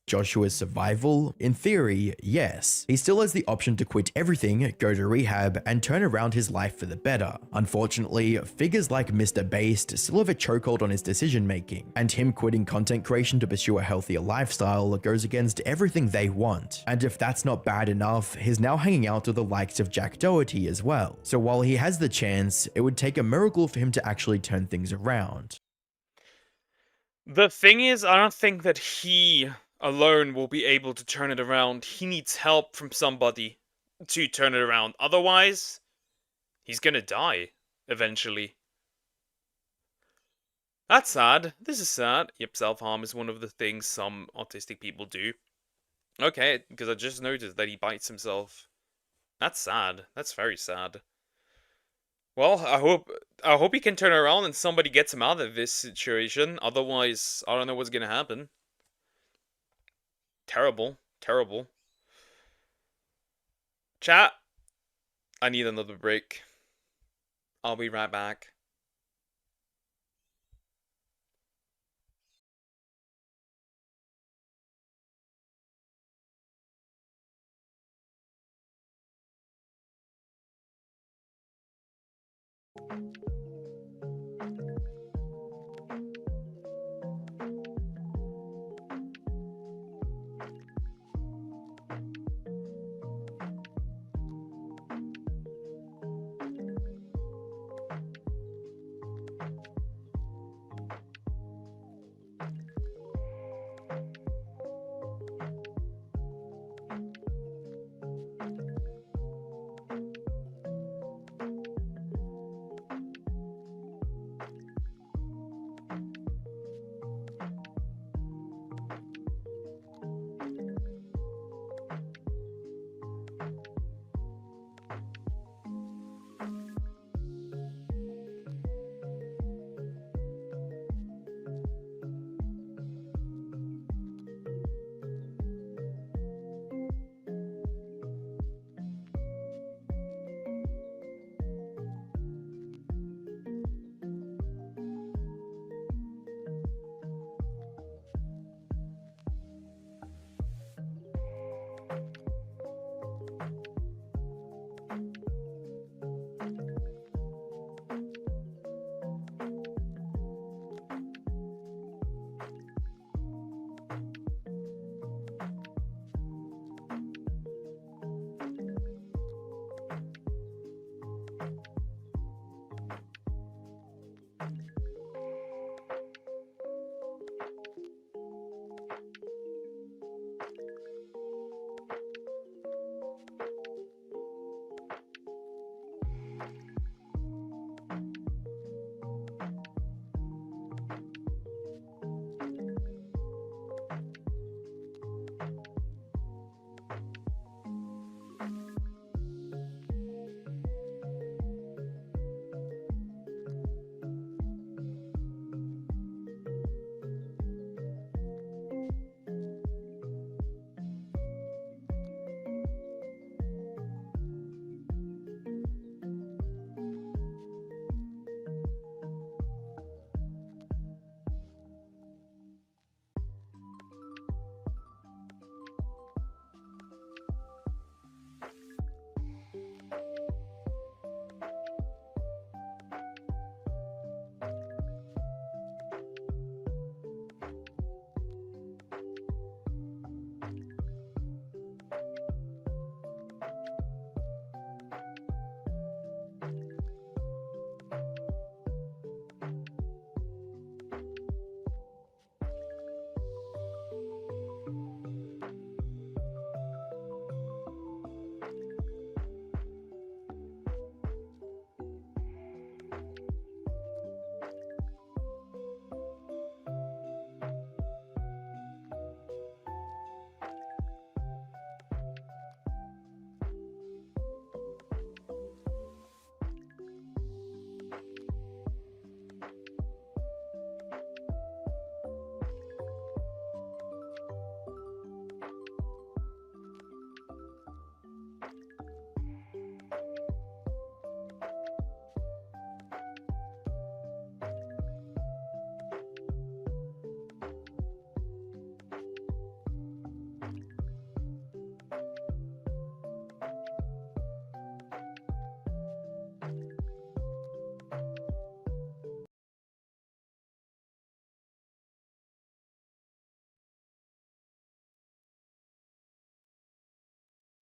Joshua's survival? In theory, yes. He still has the option to quit everything, go to rehab, and turn around his life for the better. Unfortunately, figures like Mr. Beast still have a chokehold on his decision making, and him quitting content creation to pursue a healthier lifestyle goes against everything they want. And if that's not bad enough, he's now hanging out with the likes of Jack Doherty as well. So while he has the chance, it would take a miracle for him to actually turn things around. The thing is, I don't think that he alone will be able to turn it around. He needs help from somebody to turn it around. Otherwise, he's gonna die eventually. That's sad. This is sad. Yep, self-harm is one of the things some autistic people do. Okay, because I just noticed that he bites himself. That's sad. That's very sad. Well, I hope he can turn around and somebody gets him out of this situation. Otherwise, I don't know what's gonna happen. Terrible. Terrible. Chat. I need another break. I'll be right back.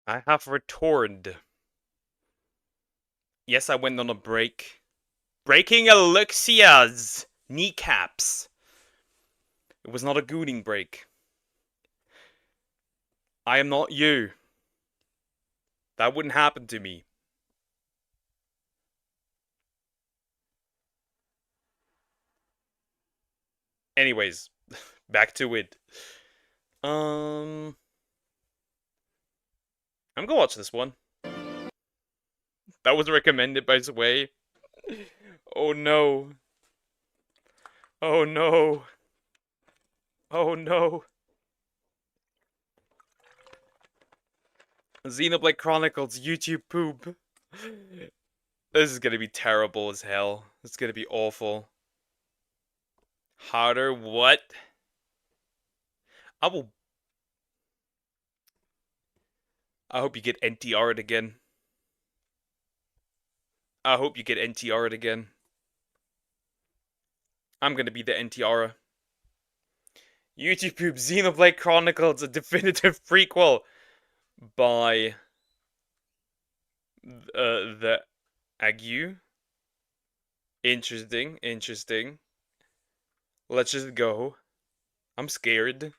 I have returned. Yes, I went on a break. Breaking Alexia's kneecaps. It was not a gooning break. I am not you. That wouldn't happen to me. Anyways, back to it. I'm gonna watch this one. That was recommended by Sway. Oh no. Oh no. Oh no. Xenoblade Chronicles YouTube poop. This is gonna be terrible as hell. It's gonna be awful. Harder what? I hope you get NTR'd again. I hope you get NTR'd again. I'm gonna be the NTR. YouTube poop Xenoblade Chronicles, a definitive prequel by the Ague. Interesting, interesting. Let's just go. I'm scared.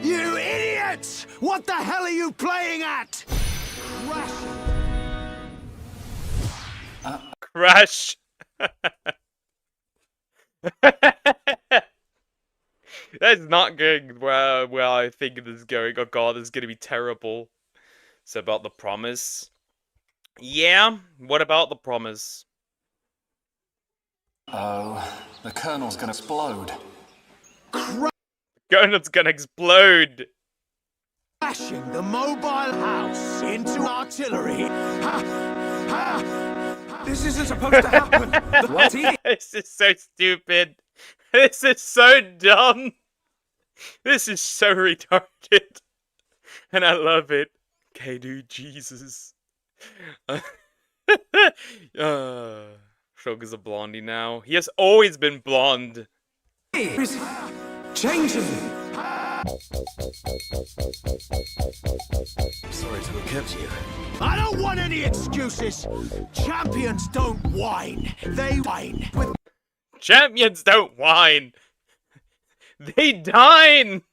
You idiots! What the hell are you playing at? Crash! That's not going where I think this is going. Oh god, this is gonna be terrible. It's about the promise. Yeah, what about the promise? Oh, the Colonel's gonna explode. Colonel's gonna explode! Crashing the mobile house into artillery. Ha! Ha! This isn't supposed to happen. This is so stupid. This is so dumb. This is so retarded. And I love it. Okay, dude, Jesus. Shoga's a blondie now. He has always been blonde. It's changing. Sorry to have kept you. I don't want any excuses. Champions don't whine. They whine with Champions don't whine. They dine.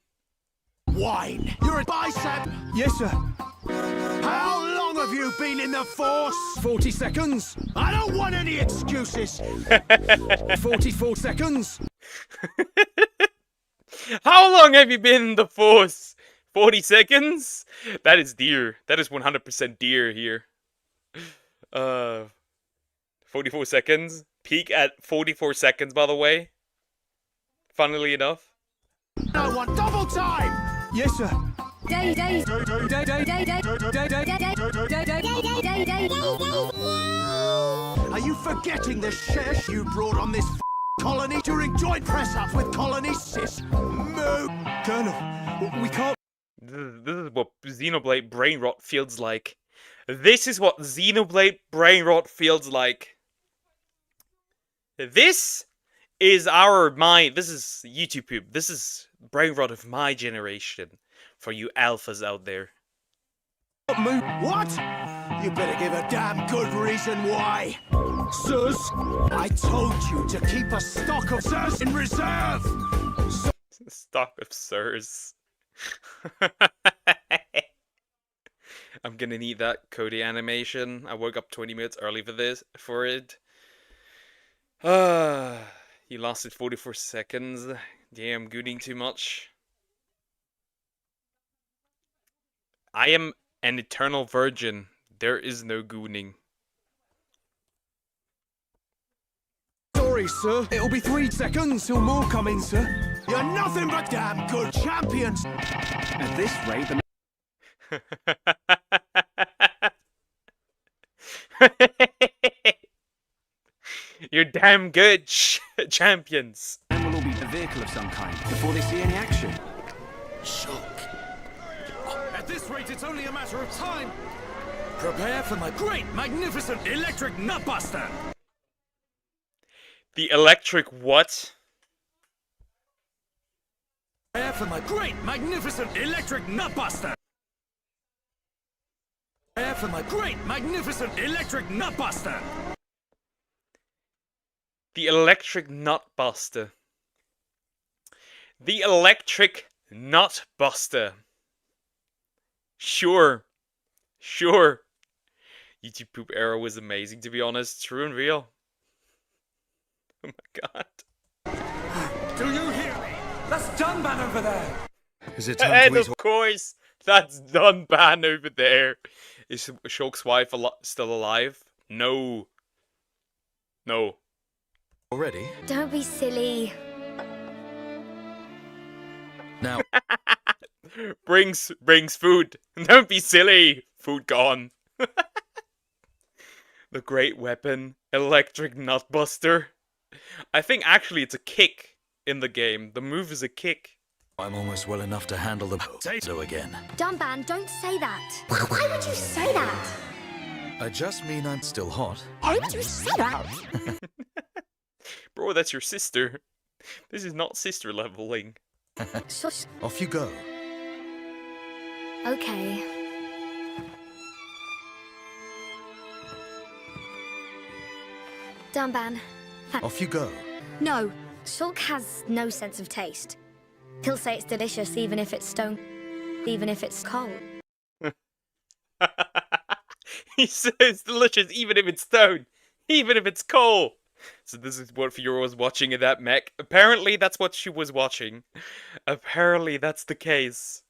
wine. You're a bicep. Yes, sir. How long have you been in the force? 40 seconds. I don't want any excuses. 44 seconds. How long have you been in the force? 40 seconds? That is deer. That is 100% deer here. 44 seconds. Peak at 44 seconds, by the way. Funnily enough. I want double time. Yes, sir. Are you forgetting the shesh you brought on this colony during joint press-ups with colony sis? Moo. Colonel, we can't. This is what Xenoblade brain rot feels like. This is what Xenoblade brain rot feels like. This is this is YouTube poop. This is brain rot of my generation. For you alphas out there. What? You better give a damn good reason why. Sirs, I told you to keep a stock of sirs in reserve. Stock of sirs. I'm gonna need that Cody animation. I woke up 20 minutes early for it. He lasted 44 seconds. Damn, gooning too much. I am an eternal virgin. There is no gooning. Sorry, sir. It'll be 3 seconds till more come in, sir. You're nothing but damn good champions. At this rate, You're damn good champions. And will all be a vehicle of some kind before they see any action. Shock. At this rate, it's only a matter of time. Prepare for my great, magnificent electric nutbuster. The electric what? Prepare for my great, magnificent electric nutbuster! Prepare for my great, magnificent electric nutbuster! The electric nutbuster. The electric nutbuster. Sure. Sure. YouTube poop era was amazing, to be honest. True and real. Oh my god. Do you hear me? That's Dunban over there! Is it And of course, that's Dunban over there. Is Shulk's wife still alive? No. No. Already? Don't be silly. Now. brings food. Don't be silly. Food gone. The great weapon, electric nutbuster. I think actually it's a kick in the game. The move is a kick. I'm almost well enough to handle the potato again. Dunban, don't say that. Why would you say that? I just mean I'm still hot. Why would you say that? Bro, that's your sister. This is not sister leveling. Shush. Off you go. Okay. Dunban. Off you go. No, Shulk has no sense of taste. He'll say it's delicious even if it's stone, even if it's cold. He says it's delicious even if it's stone, even if it's coal. So this is what Fiora was watching in that mech. Apparently that's what she was watching. Apparently that's the case.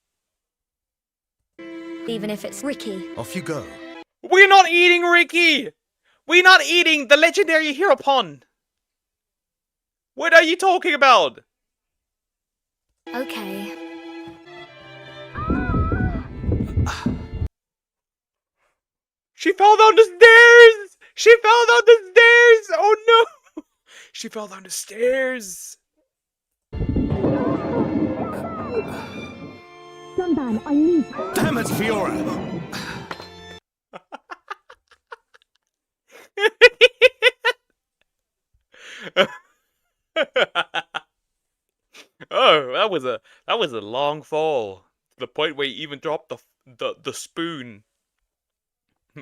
Even if it's Ricky. Off you go. We're not eating Ricky! We're not eating the legendary Heropon! What are you talking about? Okay. She fell down the stairs! She fell down the stairs! Oh no! She fell down the stairs! Dunban, I need... Damn it, Fiora! Oh, that was a long fall. To the point where he even dropped the spoon.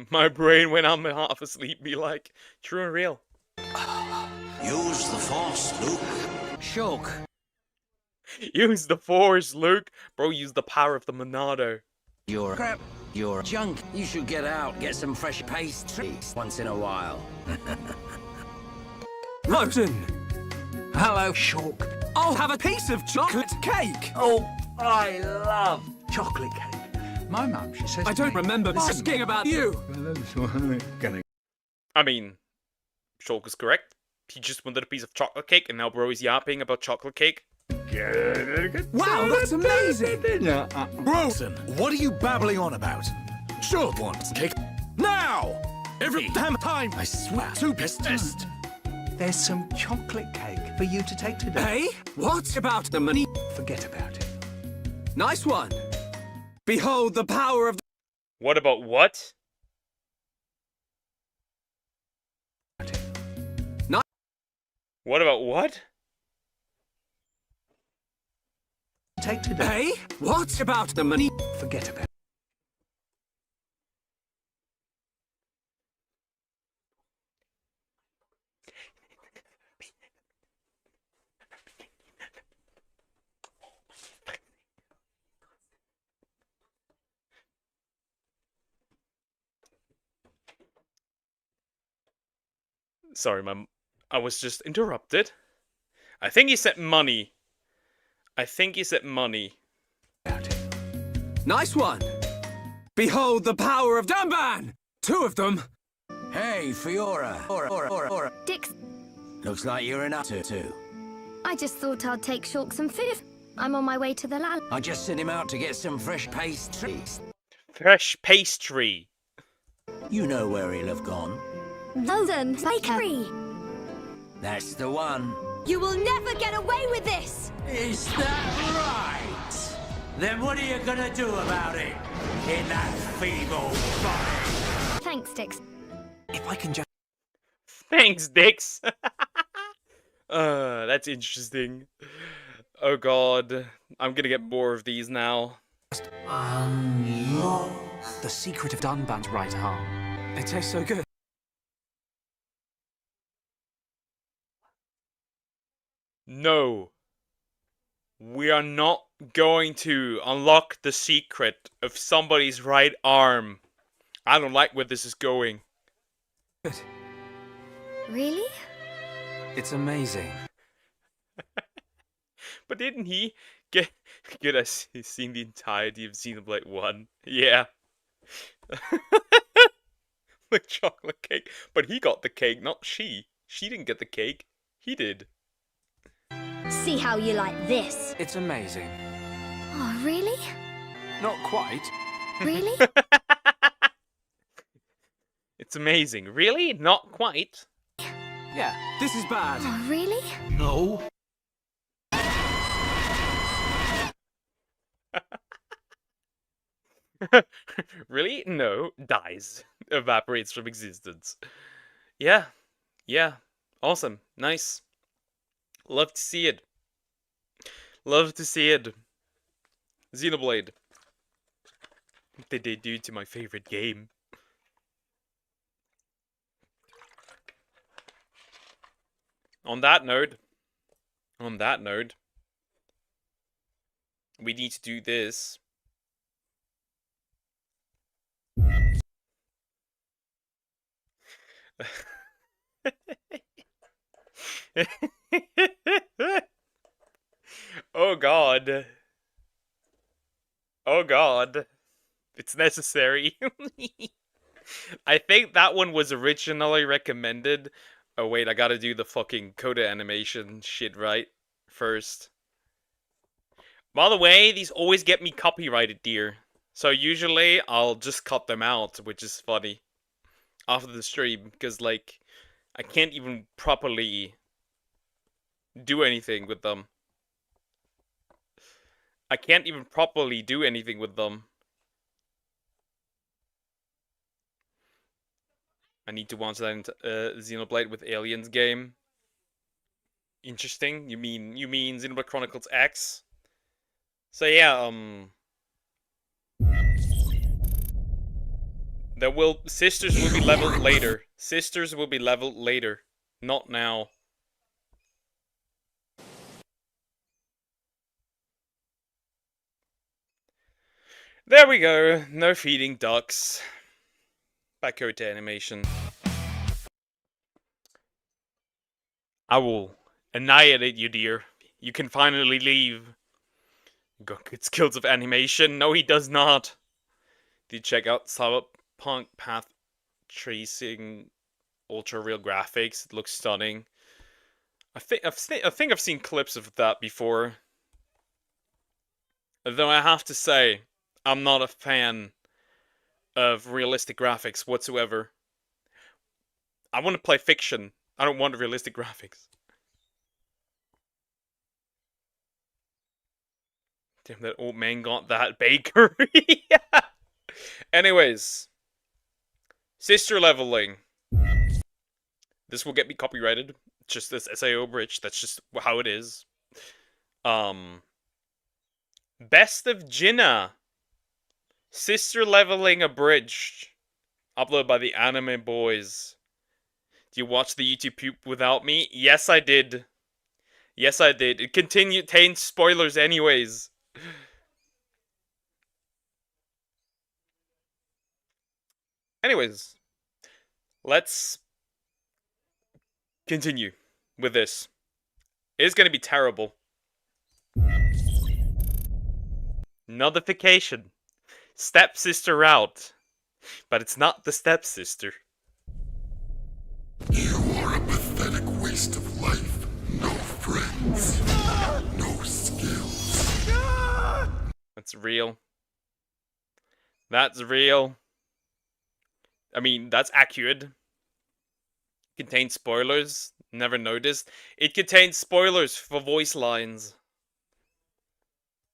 My brain went on half asleep, be like, true and real. Use the force, Luke. Shulk. Use the force, Luke. Bro, use the power of the Monado. You're crap. You're junk. You should get out, get some fresh pastries once in a while. Rosen! Hello, Shulk. I'll have a piece of chocolate cake! Oh, I love chocolate cake. My mum, she says... I don't remember asking about you! I mean, Shulk is correct. He just wanted a piece of chocolate cake, and now bro is yapping about chocolate cake. Wow, that's amazing! Rosen, what are you babbling on about? Sure wants cake. Now! Every damn time! I swear to pissed. There's some chocolate cake for you to take today. Hey? What about the money? Forget about it. Nice one! Behold the power of... What about what? What about what? Take today. Hey? What about the money? Forget about it. Sorry, I was just interrupted. I think he said money. I think he said money. Nice one! Behold the power of Dunban! 2 of them! Hey, Fiora. Dix, Looks like you're in up too. I just thought I'd take Shulk some food. I'm on my way to the lab. I just sent him out to get some fresh pastries. Fresh pastry. You know where he'll have gone. Rosen Bakery. That's the one. You will never get away with this! Is that right? Then what are you gonna do about it? In that feeble body? Thanks, Dix. If I can just... Thanks, Dix. That's interesting. Oh god. I'm gonna get bored of these now. The secret of Dunban's right arm. It tastes so good. No. We are not going to unlock the secret of somebody's right arm. I don't like where this is going. Really? It's amazing. But didn't he get us seen the entirety of Xenoblade 1? Yeah. With chocolate cake. But he got the cake, not she. She didn't get the cake. He did. See how you like this. It's amazing. Oh, really? Not quite. Really? It's amazing. Really? Not quite. Yeah, this is bad. Oh, really? No. Really? No. Dies. Evaporates from existence. Yeah. Yeah. Awesome. Nice. Love to see it. Love to see it. Xenoblade. What did they do to my favorite game? On that note, we need to do this. Oh god. Oh god. It's necessary. I think that one was originally recommended. Oh wait, I gotta do the fucking coda animation shit right first. By the way, these always get me copyrighted, dear. So usually I'll just cut them out, which is funny. After the stream, because like, I can't even properly do anything with them. I can't even properly do anything with them. I need to watch that in Xenoblade with Aliens game. Interesting. You mean Xenoblade Chronicles X? So yeah, Sisters will be leveled later. Sisters will be leveled later. Not now. There we go. No feeding ducks. Back over to animation. I will annihilate you, dear. You can finally leave. Got good skills of animation. No, he does not. Did you check out Cyberpunk Path Tracing Ultra Real Graphics? It looks stunning. I think I've seen clips of that before. Though I have to say, I'm not a fan of realistic graphics whatsoever. I want to play fiction. I don't want realistic graphics. Damn, that old man got that bakery. Anyways. Sister leveling. This will get me copyrighted. Just this SAO bridge. That's just how it is. Best of Jinnah. Sister leveling abridged. Uploaded by the Anime Boys. Do you watch the YouTube poop without me? Yes, I did. Yes, I did. It contains spoilers anyways. Anyways. Let's continue with this. It's gonna be terrible. Notification. Stepsister out. But it's not the stepsister. You are a pathetic waste of life. No friends. No skills. That's real. That's real. I mean, that's accurate. Contains spoilers. Never noticed. It contains spoilers for voice lines.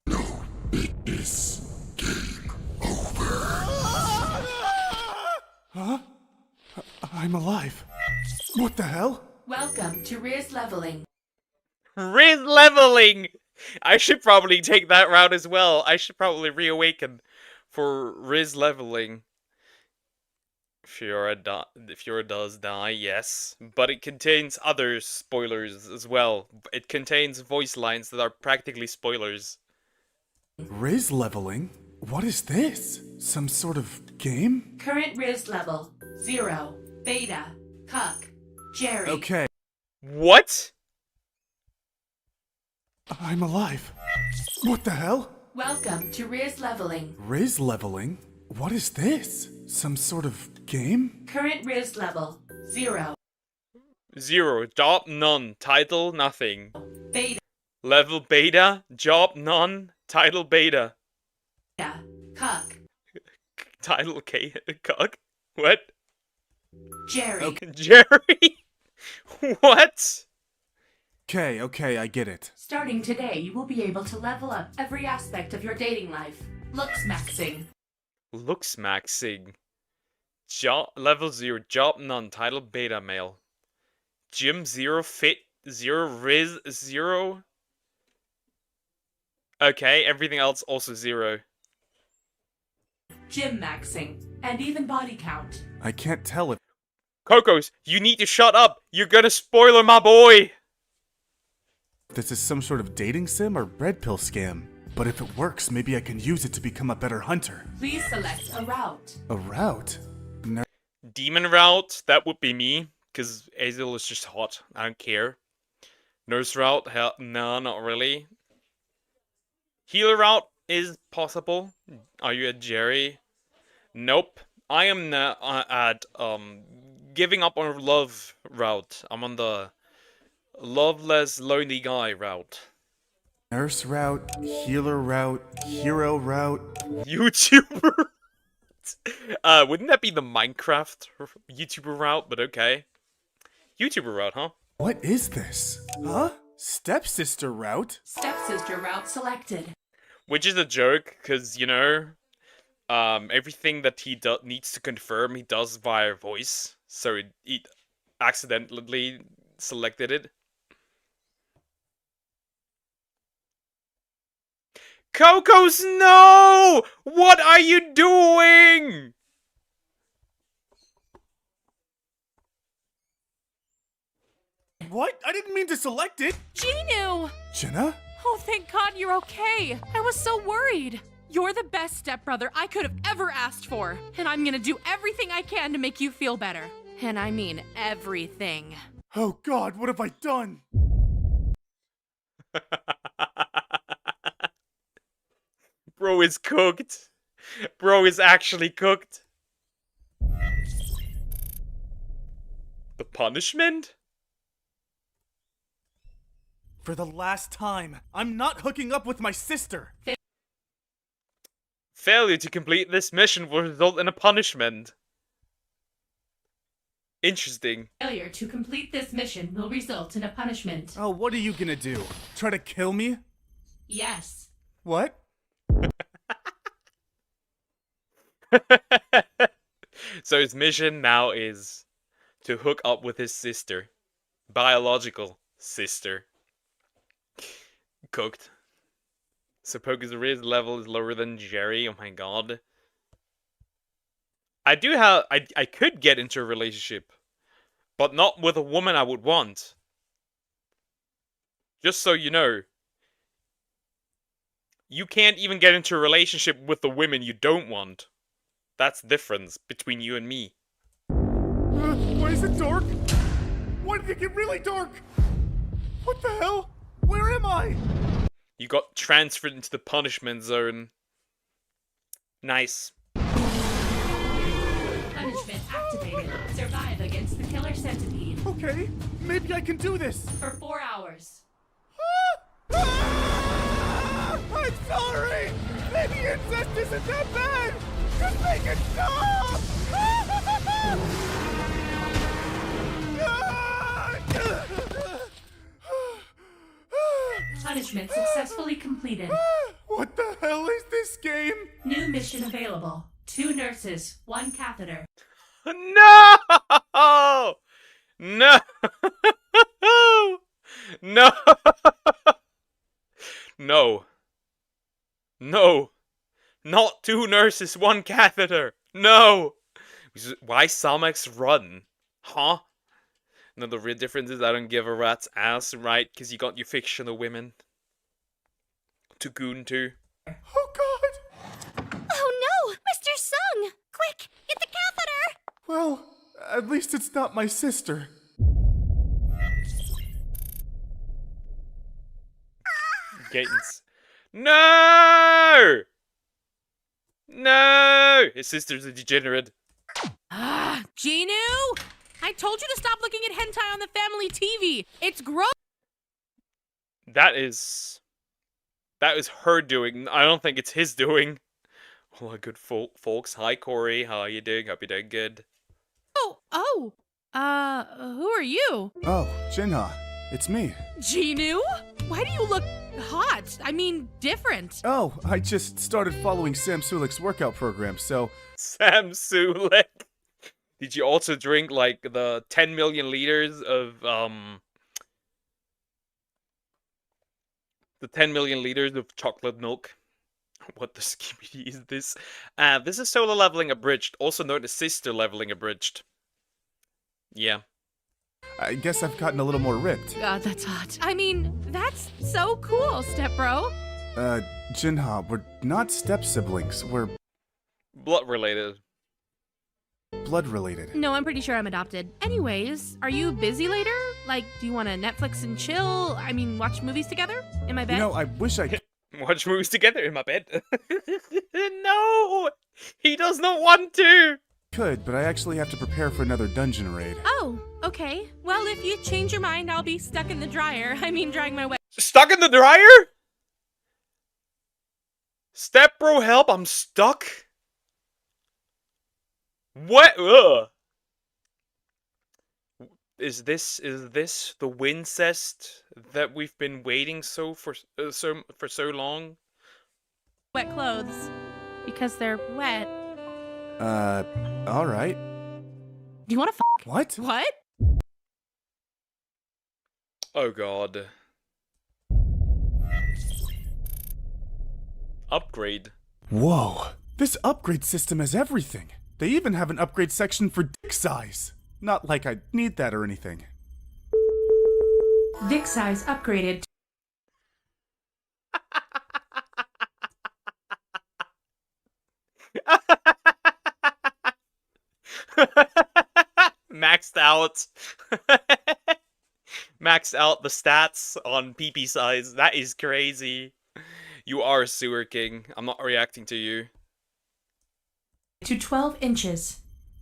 No, it is game over. Huh? I'm alive. What the hell? Welcome to Riz Leveling. Riz leveling! I should probably take that route as well. I should probably reawaken for Riz leveling. Fiora does die, yes. But it contains other spoilers as well. It contains voice lines that are practically spoilers. Riz leveling? What is this? Some sort of game? Current Riz level 0. Beta. Cuck. Jerry. Okay. What? I'm alive. What the hell? Welcome to Riz leveling. Riz leveling? What is this? Some sort of game? Current Riz level 0. 0. Job none. Title nothing. Beta. Level beta. Job none. Title beta. Cuck. Title K. Cuck? What? Jerry. Okay. Jerry? What? Okay, I get it. Starting today, you will be able to level up every aspect of your dating life. Looks maxing. Looks maxing. Level 0. Job none. Title beta male. Gym 0. Fit 0. Riz 0. Okay, everything else also 0. Gym maxing. And even body count. I can't tell if... Cocos, you need to shut up! You're gonna spoiler my boy! this is some sort of dating sim or red pill scam. But if it works, maybe I can use it to become a better hunter. Please select a route. A route? No. Demon route, that would be me. Because Azel is just hot. I don't care. Nurse route, hell, no, not really. Healer route is possible. Are you at Jerry? Nope. I am not at giving up on love route. I'm on the loveless lonely guy route. Nurse route, healer route, hero route. YouTuber. Wouldn't that be the Minecraft YouTuber route? But okay. YouTuber route, huh? What is this? Huh? Stepsister route? Stepsister route selected. Which is a joke, because, you know, everything that he needs to confirm, he does via voice. So he accidentally selected it. Cocos, no! What are you doing? What? I didn't mean to select it! Genu! Jenna? Oh, thank God you're okay. I was so worried. You're the best stepbrother I could have ever asked for. And I'm gonna do everything I can to make you feel better. And I mean everything. Oh God, what have I done? Bro is cooked. Bro is actually cooked. The punishment? For the last time, I'm not hooking up with my sister. Failure to complete this mission will result in a punishment. Interesting. Failure to complete this mission will result in a punishment. Oh, what are you gonna do? Try to kill me? Yes. What? So his mission now is to hook up with his sister. Biological sister. Cooked. So Poke's Riz level is lower than Jerry. Oh my god. I could get into a relationship. But not with a woman I would want. Just so you know. You can't even get into a relationship with the women you don't want. That's the difference between you and me. Why is it dark? Why did it get really dark? What the hell? Where am I? You got transferred into the punishment zone. Nice. Punishment activated. Survive against the killer centipede. Okay, maybe I can do this. For 4 hours. I'm sorry! Maybe incest isn't that bad! Just make it stop! Punishment successfully completed. What the hell is this game? New mission available. 2 nurses, 1 catheter. No! No! No! No. No. Not 2 nurses, 1 catheter. No. Why Samex run? Huh? No, the real difference is I don't give a rat's ass, right? Because you got your fictional women to goon to. Oh no! Mr. Sung! Quick, get the catheter! Well, at least it's not my sister. Gatens. No! No! His sister's a degenerate. Ah, Genu! I told you to stop looking at hentai on the family TV. It's gross. That is her doing. I don't think it's his doing. Hello, good folks. Hi, Corey. How are you doing? Hope you're doing good. Who are you? Oh, Jinha, it's me. Genu? Why do you look hot? I mean, different. Oh, I just started following Sam Sulik's workout program, so... Sam Sulik. Did you also drink, like, the 10 million liters of, the 10 million liters of chocolate milk? What the skibidi is this? This is Solar Leveling Abridged, also known as Sister Leveling Abridged. Yeah. I guess I've gotten a little more ripped. God, that's hot. I mean, that's so cool, step bro. Jinha, we're not step siblings, we're... Blood related. Blood related. No, I'm pretty sure I'm adopted. Anyways, are you busy later? Like, do you want to Netflix and chill? I mean, watch movies together? In my bed? You know, I wish I could... Watch movies together in my bed? No! He does not want to! Could, but I actually have to prepare for another dungeon raid. Oh, okay. Well, if you change your mind, I'll be stuck in the dryer. I mean, drying my wet. Stuck in the dryer? Step bro, help, I'm stuck. What? Ugh. Is this the Wincest that we've been waiting for so long? Wet clothes. Because they're wet. Alright. Do you want to fuck? What? What? Oh god. Upgrade. Whoa. This upgrade system has everything. They even have an upgrade section for dick size. Not like I need that or anything. Dick size upgraded. Maxed out. Maxed out the stats on PP size. That is crazy. You are a sewer king. I'm not reacting to you. To 12 inches.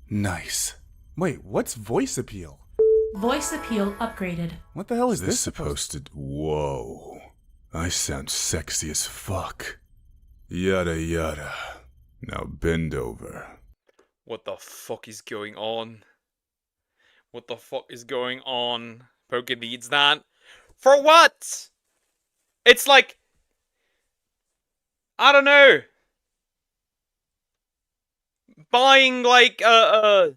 Nice. Wait, what's voice appeal? Voice appeal upgraded. What the hell is this supposed to... Whoa. I sound sexy as fuck. Yada yada. Now bend over. What the fuck is going on? What the fuck is going on? Poke needs that. For what? It's like... I don't know. Buying like I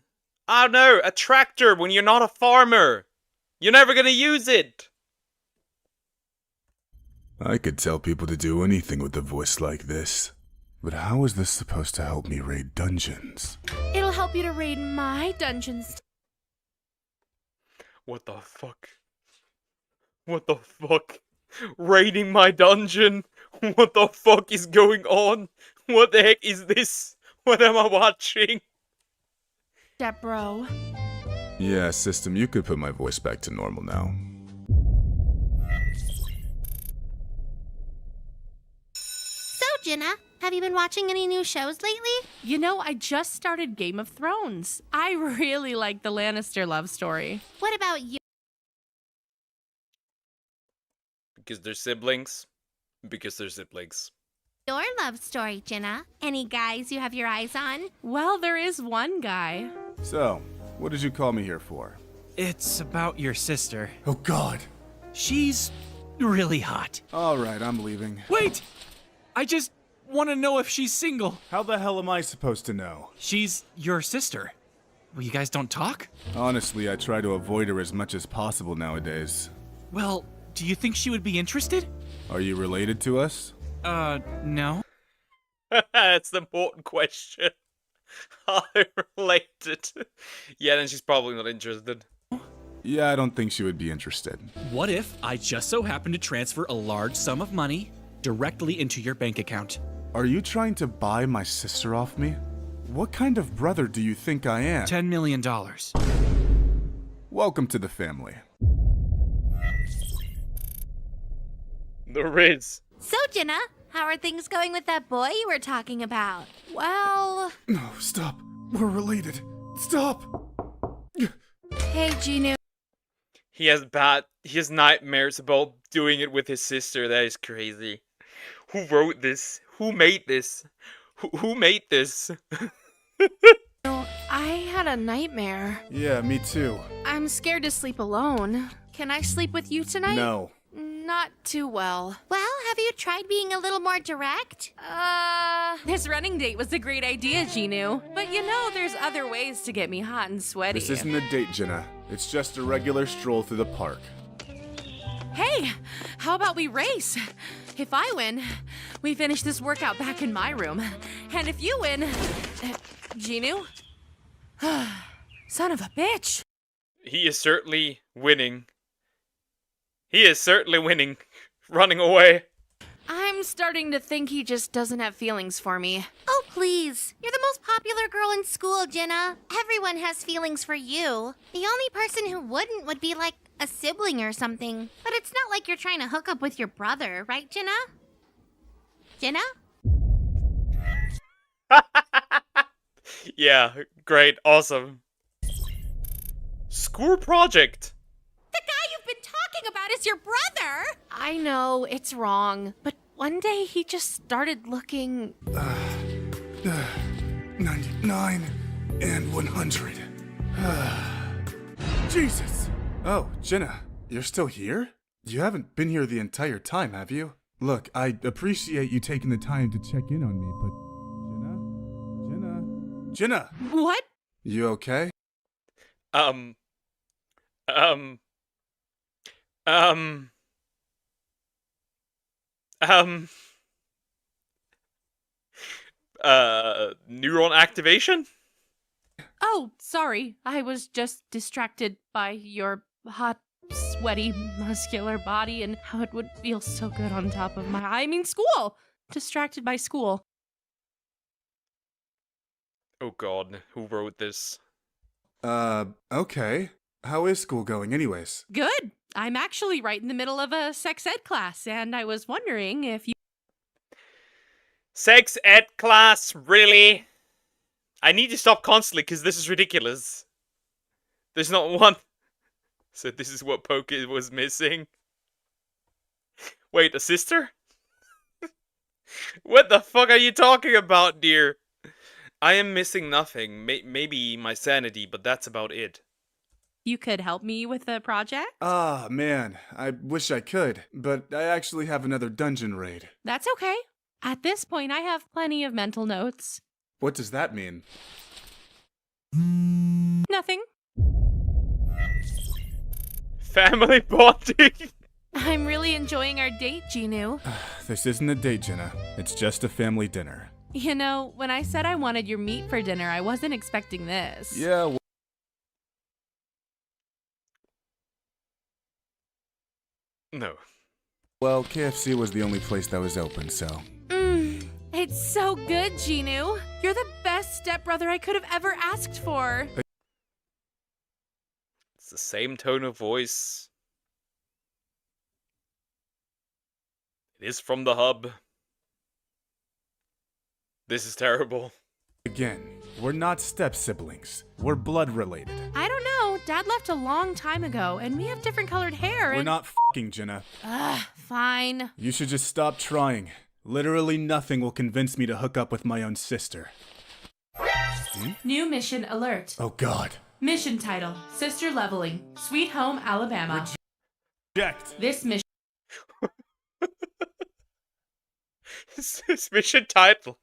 don't know, a tractor when you're not a farmer. You're never gonna use it. I could tell people to do anything with a voice like this. But how is this supposed to help me raid dungeons? It'll help you to raid my dungeons. What the fuck? What the fuck? Raiding my dungeon? What the fuck is going on? What the heck is this? What am I watching? Step bro. Yeah, system, you could put my voice back to normal now. So, Jenna, have you been watching any new shows lately? You know, I just started Game of Thrones. I really like the Lannister love story. What about you? Because they're siblings. Because they're siblings. Your love story, Jenna. Any guys you have your eyes on? Well, there is one guy. So, what did you call me here for? It's about your sister. Oh god. She's really hot. Alright, I'm leaving. Wait! I just want to know if she's single. How the hell am I supposed to know? She's your sister. Well, you guys don't talk? Honestly, I try to avoid her as much as possible nowadays. Well, do you think she would be interested? Are you related to us? No. That's the important question. Are they related? Yeah, then she's probably not interested. Yeah, I don't think she would be interested. What if I just so happen to transfer a large sum of money directly into your bank account? Are you trying to buy my sister off me? What kind of brother do you think I am? $10 million. Welcome to the family. The Riz. So, Jenna, how are things going with that boy you were talking about? Well... No, stop. We're related. Stop! Hey, Ginu. He has nightmares about doing it with his sister. That is crazy. Who wrote this? Who made this? Who made this? I had a nightmare. Yeah, me too. I'm scared to sleep alone. Can I sleep with you tonight? No. Not too well. Well, have you tried being a little more direct? This running date was a great idea, Ginu. But you know, there's other ways to get me hot and sweaty. This isn't a date, Jenna. It's just a regular stroll through the park. Hey, how about we race? If I win, we finish this workout back in my room. And if you win... Ginu? Son of a bitch. He is certainly winning. He is certainly winning. Running away. I'm starting to think he just doesn't have feelings for me. Oh, please. You're the most popular girl in school, Jenna. Everyone has feelings for you. The only person who wouldn't would be like a sibling or something. But it's not like you're trying to hook up with your brother, right, Jenna? Jenna? Yeah, great, awesome. School project. The guy you've been talking about is your brother! I know, it's wrong. But one day he just started looking... 99 and 100. Jesus! Oh, Jenna, you're still here? You haven't been here the entire time, have you? Look, I appreciate you taking the time to check in on me, but... Jenna? What? You okay? Neuron activation? Oh, sorry. I was just distracted by your hot, sweaty, muscular body and how it would feel so good on top of school! Distracted by school. Oh god, who wrote this? Okay. How is school going anyways? Good. I'm actually right in the middle of a sex ed class, and I was wondering if you... Sex ed class? Really? I need to stop constantly because this is ridiculous. There's not one... So this is what Poke was missing? Wait, a sister? What the fuck are you talking about, dear? I am missing nothing. Maybe my sanity, but that's about it. You could help me with the project? Ah, man. I wish I could, but I actually have another dungeon raid. That's okay. At this point, I have plenty of mental notes. What does that mean? Nothing. Family bonding. I'm really enjoying our date, Ginu. This isn't a date, Jenna. It's just a family dinner. You know, when I said I wanted your meat for dinner, I wasn't expecting this. Yeah, No. Well, KFC was the only place that was open, so... It's so good, Ginu. You're the best stepbrother I could have ever asked for. It's the same tone of voice. It is from the hub. This is terrible. Again, we're not step-siblings. We're blood-related. I don't know. Dad left a long time ago, and we have different colored hair. We're not f***ing, Jenna. Fine. You should just stop trying. Literally nothing will convince me to hook up with my own sister. New mission alert. Oh god. Mission title, Sister Leveling, Sweet Home, Alabama. Reject. This mission... This mission title.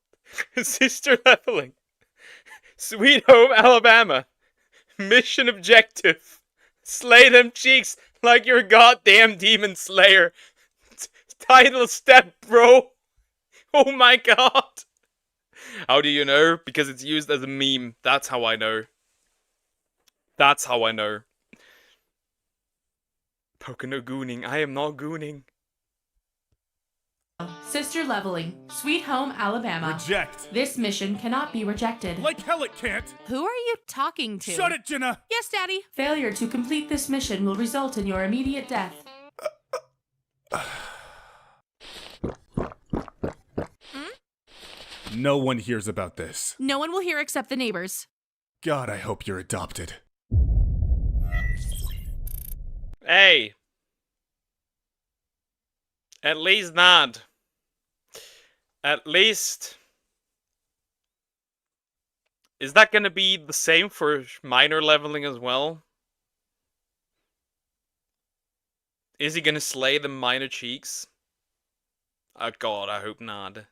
Sister Leveling. Sweet Home, Alabama. Mission objective. Slay them cheeks like your goddamn demon slayer. Title step, bro. Oh my god. How do you know? Because it's used as a meme. That's how I know. That's how I know. Pocono gooning. I am not gooning. Sister leveling. Sweet Home, Alabama. Reject. This mission cannot be rejected. Like hell it can't. Who are you talking to? Shut it, Jenna. Yes, Daddy. Failure to complete this mission will result in your immediate death. No one hears about this. No one will hear except the neighbors. God, I hope you're adopted. Hey. At least not. At least. Is that gonna be the same for minor leveling as well? Is he gonna slay the minor cheeks? Oh god, I hope not.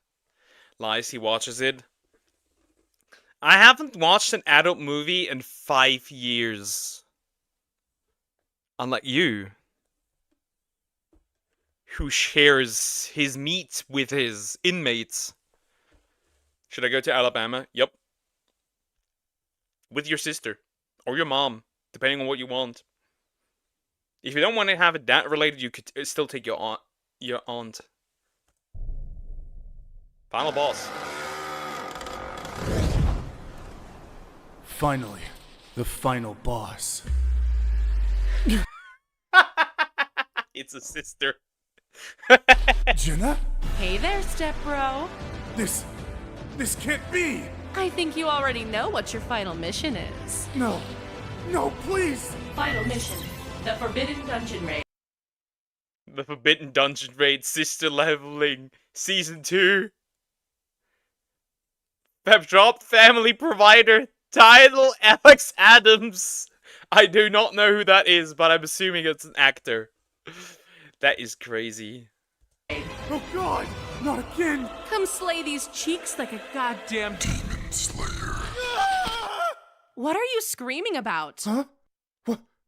Lies, he watches it. I haven't watched an adult movie in 5 years. Unlike you. Who shares his meat with his inmates. Should I go to Alabama? Yep. With your sister. Or your mom. Depending on what you want. If you don't want to have it that related, you could still take your aunt. Final boss. Finally, the final boss. It's a sister. Jenna? Hey there, stepbro. This can't be! I think you already know what your final mission is. No, please! Final mission. The Forbidden Dungeon Raid. The Forbidden Dungeon Raid Sister Leveling Season 2. Pep Drop Family Provider. Title Alex Adams. I do not know who that is, but I'm assuming it's an actor. That is crazy. Oh god! Not again! Come slay these cheeks like a goddamn Demon Slayer. What are you screaming about? Huh?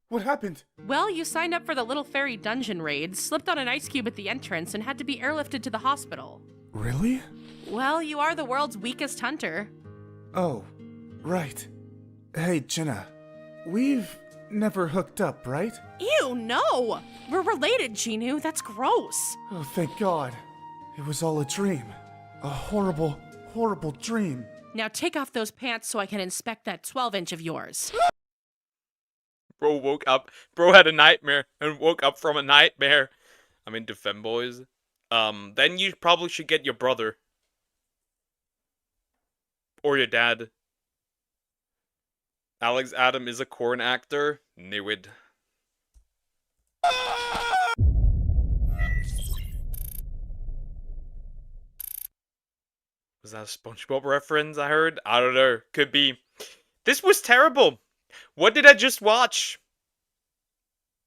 What happened? Well, you signed up for the Little Fairy Dungeon Raid, slipped on an ice cube at the entrance, and had to be airlifted to the hospital. Really? Well, you are the world's weakest hunter. Oh, right. Hey, Jenna. We've never hooked up, right? Ew, no! We're related, Genu. That's gross. Oh, thank God. It was all a dream. A horrible, horrible dream. Now take off those pants so I can inspect that 12-inch of yours. Bro woke up. Bro had a nightmare and woke up from a nightmare. I'm into femboys. Then you probably should get your brother. Or your dad. Alex Adam is a corn actor. Knew it. Was that a SpongeBob reference I heard? I don't know. Could be. This was terrible. What did I just watch?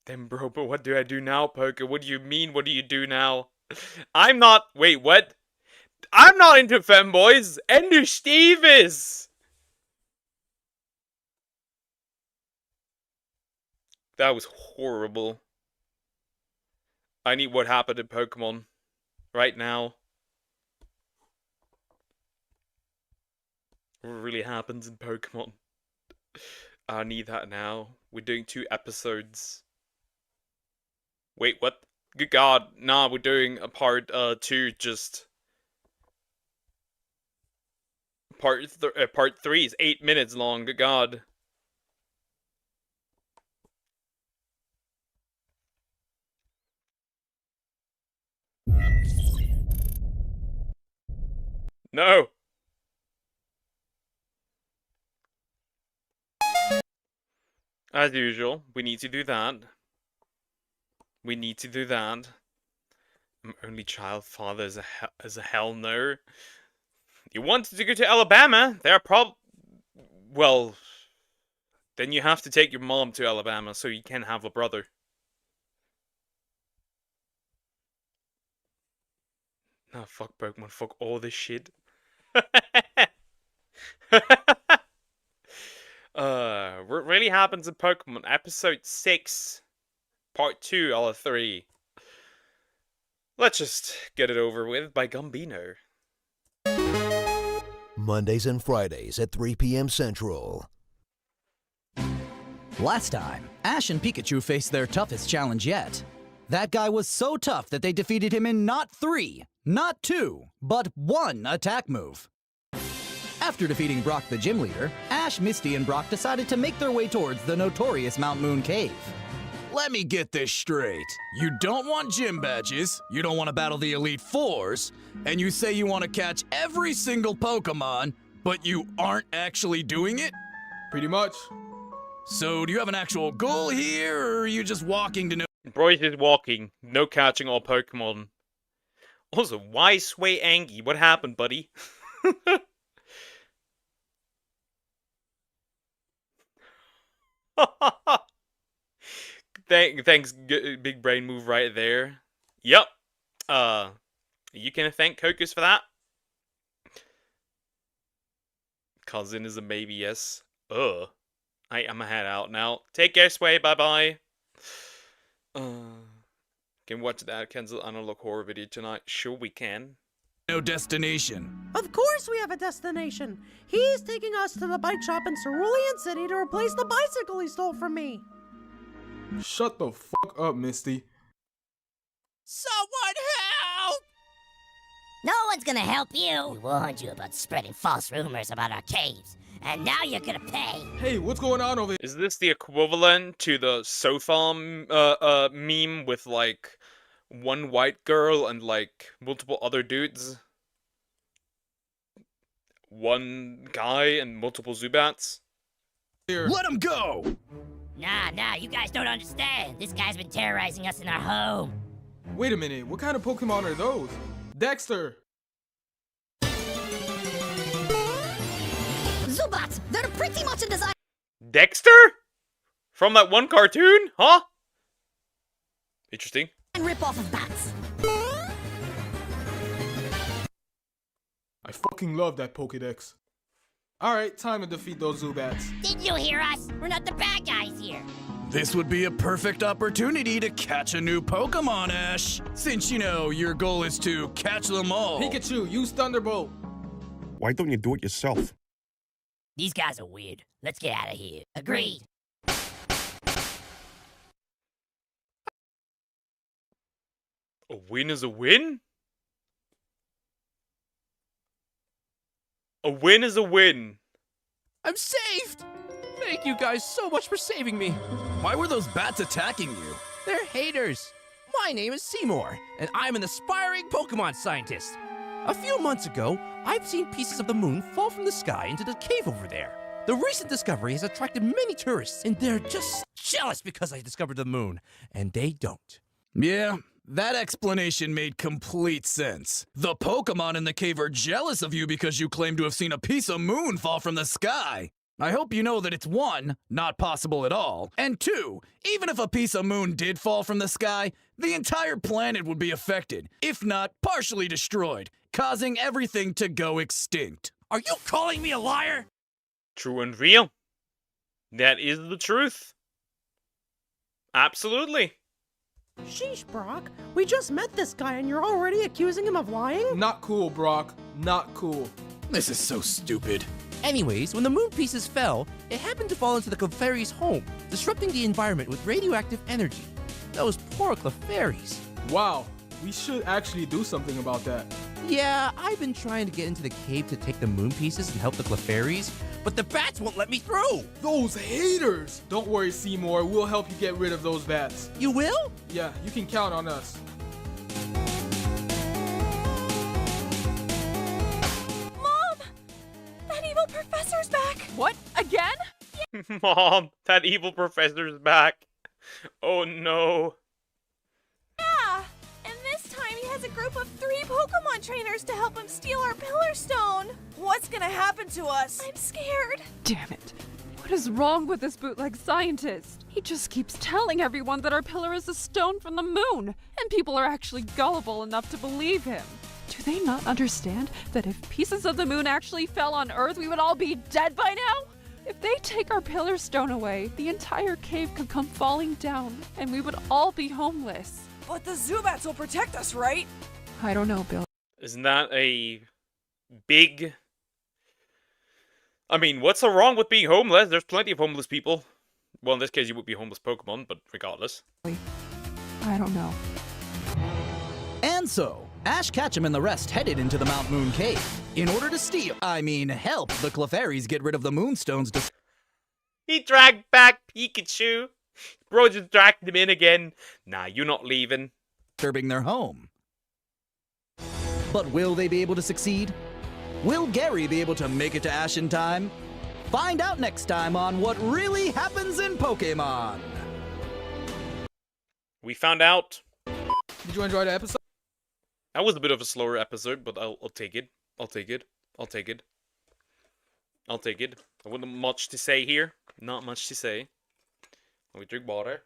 Then bro, but what do I do now, Poker? What do you mean, what do you do now? I'm not... Wait, what? I'm not into femboys. Ender Steve is. That was horrible. I need what happened in Pokemon. Right now. What really happens in Pokemon? I need that now. We're doing 2 episodes. Wait, what? Good God. Nah, we're doing a part 2 just... Part 3 is 8 minutes long. Good God. No! As usual, we need to do that. We need to do that. I'm only child father as a hell no. You wanted to go to Alabama? There are well, then you have to take your mom to Alabama so you can have a brother. Nah, fuck Pokemon, fuck all this shit. What really happens in Pokemon? Episode 6, Part 2 out of 3. Let's just get it over with by Gambino. Mondays and Fridays at 3 p.m. Central. Last time, Ash and Pikachu faced their toughest challenge yet. That guy was so tough that they defeated him in not 3, not 2, but 1 attack move. After defeating Brock the gym leader, Ash, Misty, and Brock decided to make their way towards the notorious Mount Moon Cave. Let me get this straight. You don't want gym badges, you don't want to battle the Elite Fours, and you say you want to catch every single Pokemon, but you aren't actually doing it? Pretty much. So, do you have an actual goal here, or are you just walking to know? Bryce is walking, no catching all Pokemon. Also, why Sway Angie? What happened, buddy? Thanks, big brain move right there. Yep. You can thank Cocos for that. Cousin is a maybe, yes. I'm a head out now. Take care, Sway. Bye-bye. Can we watch that cancel analog horror video tonight? Sure we can. No destination. Of course we have a destination. He's taking us to the bike shop in Cerulean City to replace the bicycle he stole from me. Shut the fuck up, Misty. Someone help! No one's gonna help you. We warned you about spreading false rumors about our caves, and now you're gonna pay. Hey, what's going on over here? Is this the equivalent to the Sofa meme with, like, one white girl and, like, multiple other dudes? One guy and multiple Zubats? Let him go! Nah, you guys don't understand. This guy's been terrorizing us in our home. Wait a minute, what kind of Pokemon are those? Dexter! Zubats, they're pretty much a design. Dexter? From that one cartoon? Huh? Interesting. Rip off of bats. I fucking love that Pokedex. Alright, time to defeat those Zubats. Didn't you hear us? We're not the bad guys here. This would be a perfect opportunity to catch a new Pokemon, Ash. Since, you know, your goal is to catch them all. Pikachu, use Thunderbolt. Why don't you do it yourself? These guys are weird. Let's get out of here. Agreed. A win is a win? A win is a win. I'm saved! Thank you guys so much for saving me. Why were those bats attacking you? They're haters. My name is Seymour, and I'm an aspiring Pokemon scientist. A few months ago, I've seen pieces of the moon fall from the sky into the cave over there. The recent discovery has attracted many tourists, and they're just jealous because I discovered the moon, and they don't. Yeah, that explanation made complete sense. The Pokemon in the cave are jealous of you because you claim to have seen a piece of moon fall from the sky. I hope you know that it's 1, not possible at all, and 2, even if a piece of moon did fall from the sky, the entire planet would be affected, if not partially destroyed, causing everything to go extinct. Are you calling me a liar? True and real. That is the truth. Absolutely. Sheesh, Brock. We just met this guy and you're already accusing him of lying? Not cool, Brock. Not cool. This is so stupid. Anyways, when the moon pieces fell, it happened to fall into the Clefairy's home, disrupting the environment with radioactive energy. Those poor Clefairies. Wow, we should actually do something about that. Yeah, I've been trying to get into the cave to take the moon pieces and help the Clefairies, but the bats won't let me through! Those haters! Don't worry, Seymour. We'll help you get rid of those bats. You will? Yeah, you can count on us. Mom! That evil professor's back! What? Again? Mom, that evil professor's back. Oh no. Yeah! And this time he has a group of 3 Pokemon trainers to help him steal our Pillar Stone! What's gonna happen to us? I'm scared. Damn it. What is wrong with this bootleg scientist? He just keeps telling everyone that our pillar is a stone from the moon, and people are actually gullible enough to believe him. Do they not understand that if pieces of the moon actually fell on Earth, we would all be dead by now? If they take our pillar stone away, the entire cave could come falling down, and we would all be homeless. But the Zubats will protect us, right? I don't know, Bill. Isn't that a big... I mean, what's so wrong with being homeless? There's plenty of homeless people. Well, in this case, you would be homeless Pokemon, but regardless. I don't know. And so, Ash Ketchum and the rest headed into the Mount Moon Cave in order to help the Clefairies get rid of the Moonstones. He dragged back Pikachu. Bro just dragged him in again. Nah, you're not leaving. Disturbing their home. But will they be able to succeed? Will Gary be able to make it to Ash in time? Find out next time on What Really Happens in Pokemon. We found out. Did you enjoy the episode? That was a bit of a slower episode, but I'll take it. I'll take it. I'll take it. I'll take it. I wouldn't have much to say here. Not much to say. Let me drink water.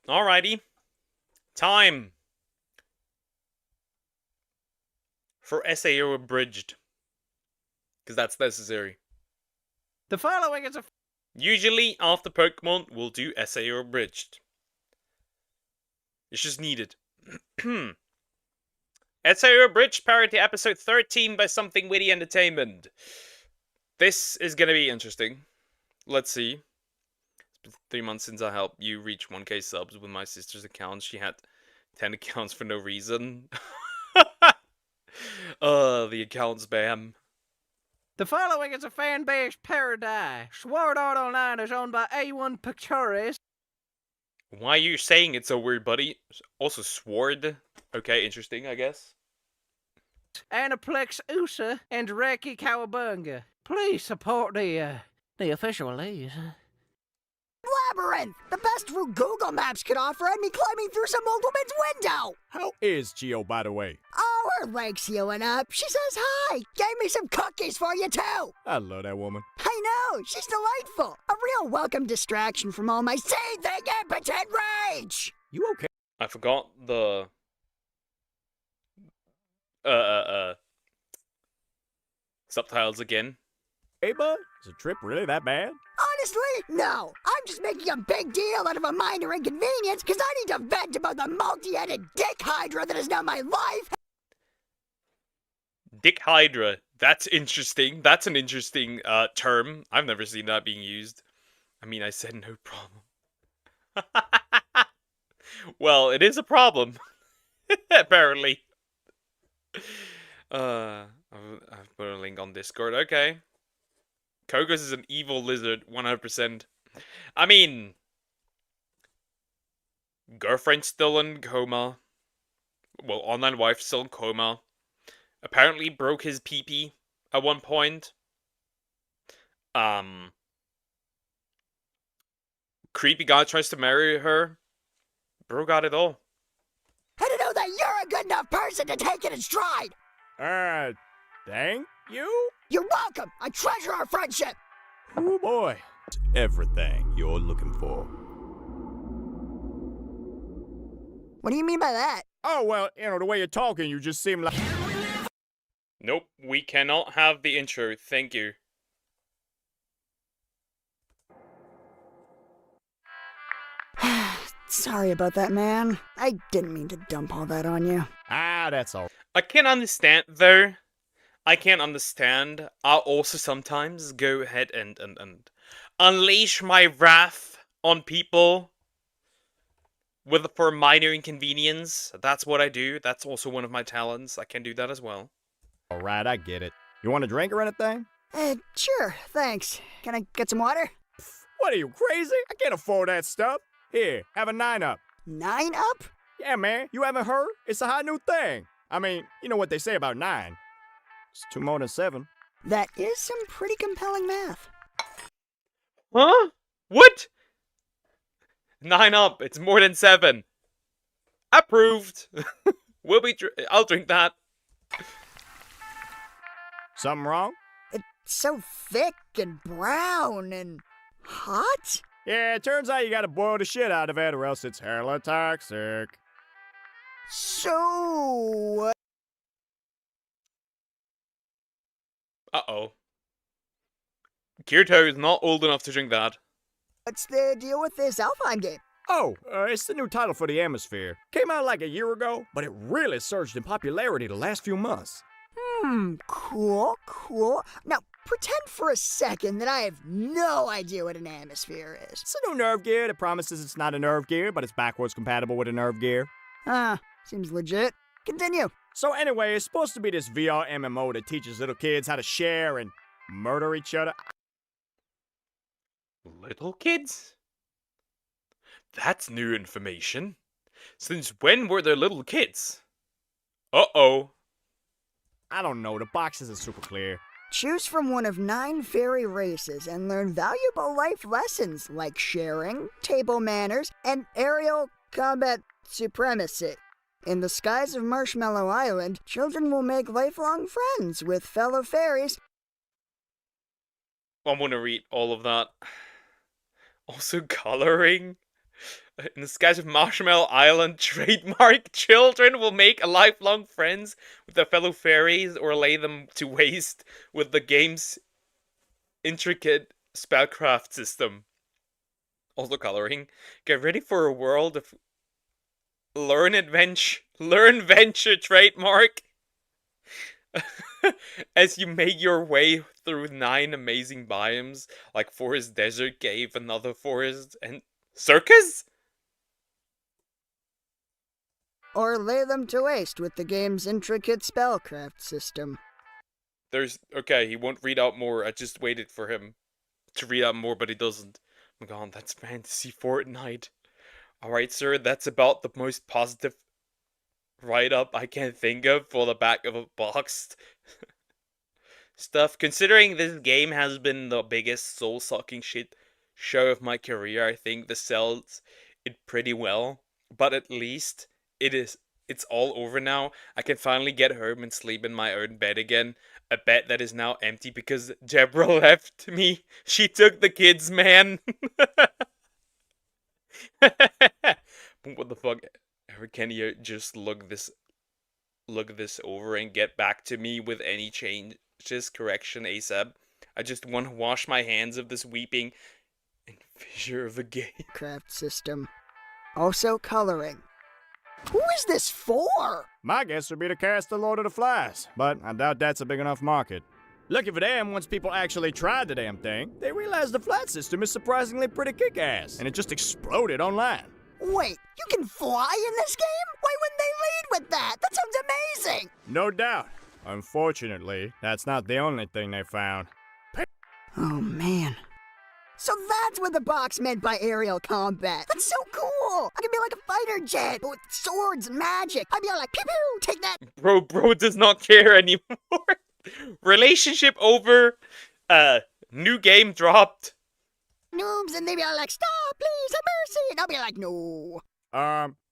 Alrighty. Time for SAO Abridged. Because that's necessary. The following is a... Usually, after Pokemon, we'll do SAO Abridged. It's just needed. SAO Abridged, parody episode 13 by Something Witty Entertainment. This is gonna be interesting. Let's see. It's been 3 months since I helped you reach 1K subs with my sister's account. She had 10 accounts for no reason. The account spam. The following is a fan-based parody. Sword Art Online is owned by A1 Pictures. Why are you saying it so weird, buddy? Also, Sword. Okay, interesting, I guess. Aniplex USA and Reki Kawabunga. Please support the official release. Labyrinth! The best route Google Maps could offer had me climbing through some old woman's window! How is Geo, by the way? Oh, her leg's healing up. She says hi. Gave me some cookies for you, too. I love that woman. I know. She's delightful. A real welcome distraction from all my seething impotent rage. You okay? I forgot the... subtitles again. Hey, bud, is the trip really that bad? Honestly, no. I'm just making a big deal out of a minor inconvenience because I need to vent about the multi-headed dick hydra that is now my life. Dick Hydra. That's interesting. That's an interesting term. I've never seen that being used. I mean, I said no problem. Well, it is a problem. Apparently. I've put a link on Discord. Okay. Kokos is an evil lizard, 100%. I mean, girlfriend's still in coma. Well, online wife still in coma. Apparently broke his pee-pee at one point. Creepy guy tries to marry her. Bro got it all. And to know that you're a good enough person to take it in stride. Thank you? You're welcome. I treasure our friendship. Oh boy. Everything you're looking for. What do you mean by that? Oh, well, you know, the way you're talking, you just seem like... Nope, we cannot have the intro. Thank you. Sorry about that, man. I didn't mean to dump all that on you. Ah, that's all. I can understand, though. I can understand. I'll also sometimes go ahead and unleash my wrath on people for minor inconvenience. That's what I do. That's also one of my talents. I can do that as well. Alright, I get it. You want a drink or anything? Sure, thanks. Can I get some water? What are you, crazy? I can't afford that stuff. Here, have a 9-Up. 9-Up? Yeah, man, you haven't heard? It's a hot new thing. I mean, you know what they say about 9. It's 2 more than 7. That is some pretty compelling math. Huh? What? 9-Up. It's more than 7. Approved. I'll drink that. Something wrong? It's so thick and brown and hot? Yeah, it turns out you gotta boil the shit out of it or else it's hella toxic. So... Uh-oh. Kirito is not old enough to drink that. What's the deal with this Alfheim game? Oh, it's the new title for the Atmosphere. Came out like a year ago, but it really surged in popularity the last few months. Cool. Now, pretend for a second that I have no idea what an atmosphere is. It's a new nerve gear that promises it's not a nerve gear, but it's backwards compatible with a nerve gear. Seems legit. Continue. So anyway, it's supposed to be this VR MMO that teaches little kids how to share and murder each other. Little kids? That's new information. Since when were there little kids? Uh-oh. I don't know, the box isn't super clear. Choose from one of 9 fairy races and learn valuable life lessons like sharing, table manners, and aerial combat supremacy. In the skies of Marshmallow Island, children will make lifelong friends with fellow fairies. I'm gonna read all of that. Also coloring. In the skies of Marshmallow Island, trademark children will make a lifelong friends with their fellow fairies or lay them to waste with the game's intricate spellcraft system. Also coloring. Get ready for a world of learn venture trademark. As you make your way through 9 amazing biomes like forest, desert, cave, another forest, and circus? Or lay them to waste with the game's intricate spellcraft system. Okay, he won't read out more. I just waited for him to read out more, but he doesn't. Oh my god, that's Fantasy Fortnite. Alright, sir, that's about the most positive write-up I can think of for the back of a box. Stuff. Considering this game has been the biggest soul-sucking shit show of my career, I think this sells it pretty well. But at least it's all over now. I can finally get home and sleep in my own bed again. A bed that is now empty because Deborah left me. She took the kids, man. What the fuck? Can you just look this over and get back to me with any changes, correction ASAP? I just want to wash my hands of this weeping and fissure of a game. Craft system. Also coloring. Who is this for? My guess would be to cast the Lord of the Flies, but I doubt that's a big enough market. Lucky for them, once people actually tried the damn thing, they realized the flat system is surprisingly pretty kick-ass, and it just exploded online. Wait, you can fly in this game? Why wouldn't they lead with that? That sounds amazing! No doubt. Unfortunately, that's not the only thing they found. Oh, man. So that's what the box meant by aerial combat. That's so cool! I can be like a fighter jet, but with swords and magic. I'd be all like, pew pew, take that! Bro does not care anymore. Relationship over. New game dropped. Noobs, and they'd be all like, stop, please, have mercy! And I'll be like, no.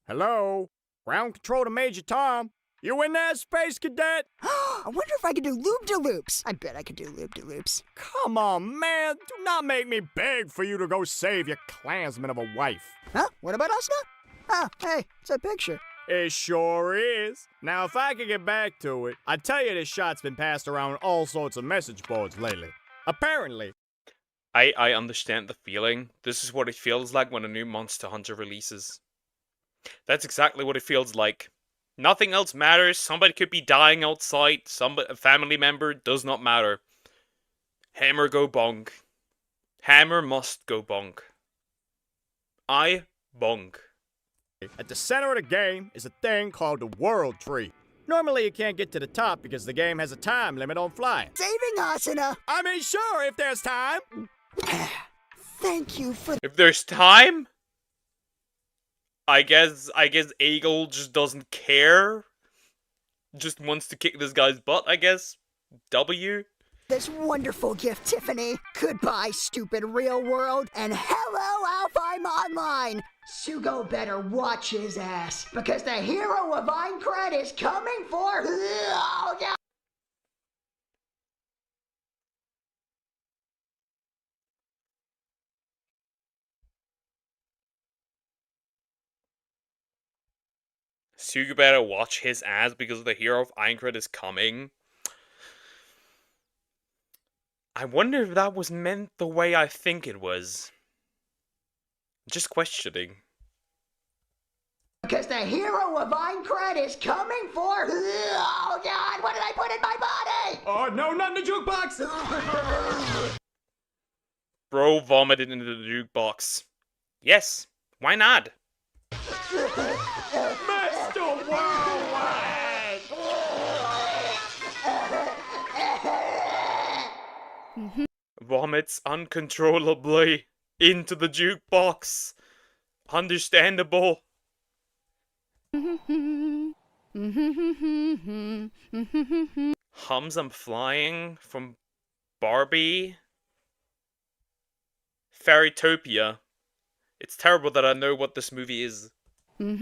Hello? Ground control to Major Tom. You in there, Space Cadet? I wonder if I could do loop-de-loops. I bet I could do loop-de-loops. Come on, man. Do not make me beg for you to go save your Klansman of a wife. Huh? What about us now? Oh, hey, it's a picture. It sure is. Now, if I could get back to it, I'd tell you this shot's been passed around all sorts of message boards lately. Apparently. I understand the feeling. This is what it feels like when a new Monster Hunter releases. That's exactly what it feels like. Nothing else matters. Somebody could be dying outside. A family member does not matter. Hammer go bonk. Hammer must go bonk. I bonk. At the center of the game is a thing called the World Tree. Normally you can't get to the top because the game has a time limit on flying. Saving us in a... I mean, sure, if there's time. Thank you for... If there's time? I guess Eagle just doesn't care. Just wants to kick this guy's butt, I guess. W. This wonderful gift, Tiffany. Goodbye, stupid real world. And hello, Alfheim Online. Sugo better watch his ass. Because the hero of Aincrad is coming for... Oh, yeah. Suga better watch his ass because the hero of Aincrad is coming. I wonder if that was meant the way I think it was. Just questioning. Because the hero of Minecraft is coming for. Oh God! What did I put in my body? Oh no, not in the jukebox! Bro vomited into the jukebox. Yes, why not? Mr. Worldwide! Vomits uncontrollably into the jukebox. Understandable. Hums I'm Flying from Barbie. Fairytopia. It's terrible that I know what this movie is. Why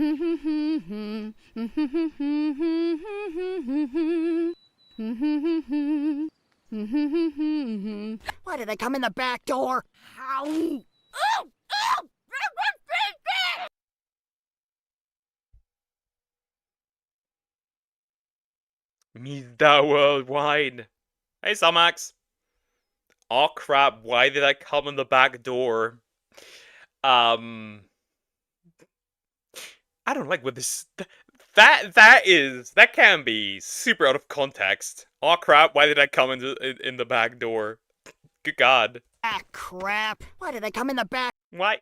did I come in the back door? Ow! Oh! Oh! Me that worldwide. Hey, Samax. Oh crap, why did I come in the back door? I don't like what this... That can be super out of context. Oh crap, why did I come in the back door? Good God. Ah, crap. Why did I come in the back? Why?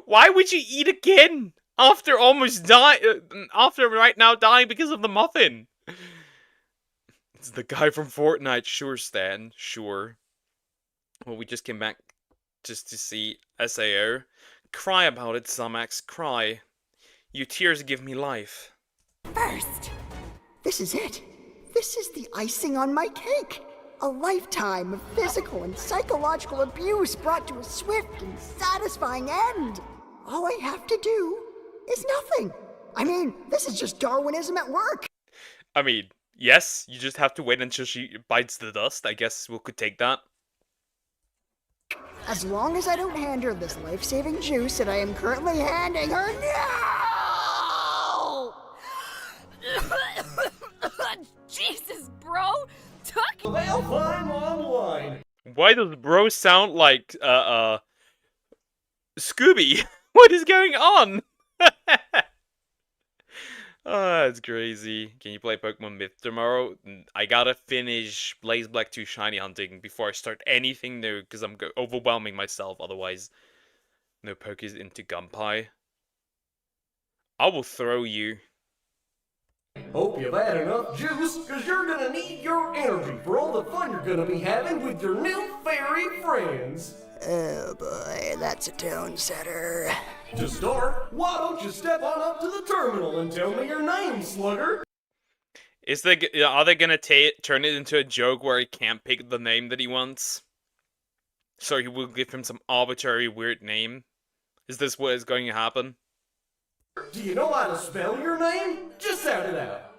Why would you eat again? After almost dying... After right now dying because of the muffin. It's the guy from Fortnite, sure, Stan. Sure. Well, we just came back just to see SAO. Cry about it, Samax. Cry. Your tears give me life. First. This is it. This is the icing on my cake. A lifetime of physical and psychological abuse brought to a swift and satisfying end. All I have to do is nothing. I mean, this is just Darwinism at work. I mean, yes, you just have to wait until she bites the dust. I guess we could take that. As long as I don't hand her this life-saving juice that I am currently handing her. No! Jesus, bro! They'll find online. Why does bro sound like, Scooby? What is going on? Oh, that's crazy. Can you play Pokemon Myth tomorrow? I gotta finish Blaze Black 2 Shiny Hunting before I start anything new, because I'm overwhelming myself otherwise. No Pokés into Gunpie. I will throw you. Hope you've had enough juice, because you're gonna need your energy for all the fun you're gonna be having with your new fairy friends. Oh boy, that's a tone setter. To start, why don't you step on up to the terminal and tell me your name, slugger? Are they gonna turn it into a joke where he can't pick the name that he wants? So he will give him some arbitrary weird name? Is this what is going to happen? Do you know how to spell your name? Just shout it out.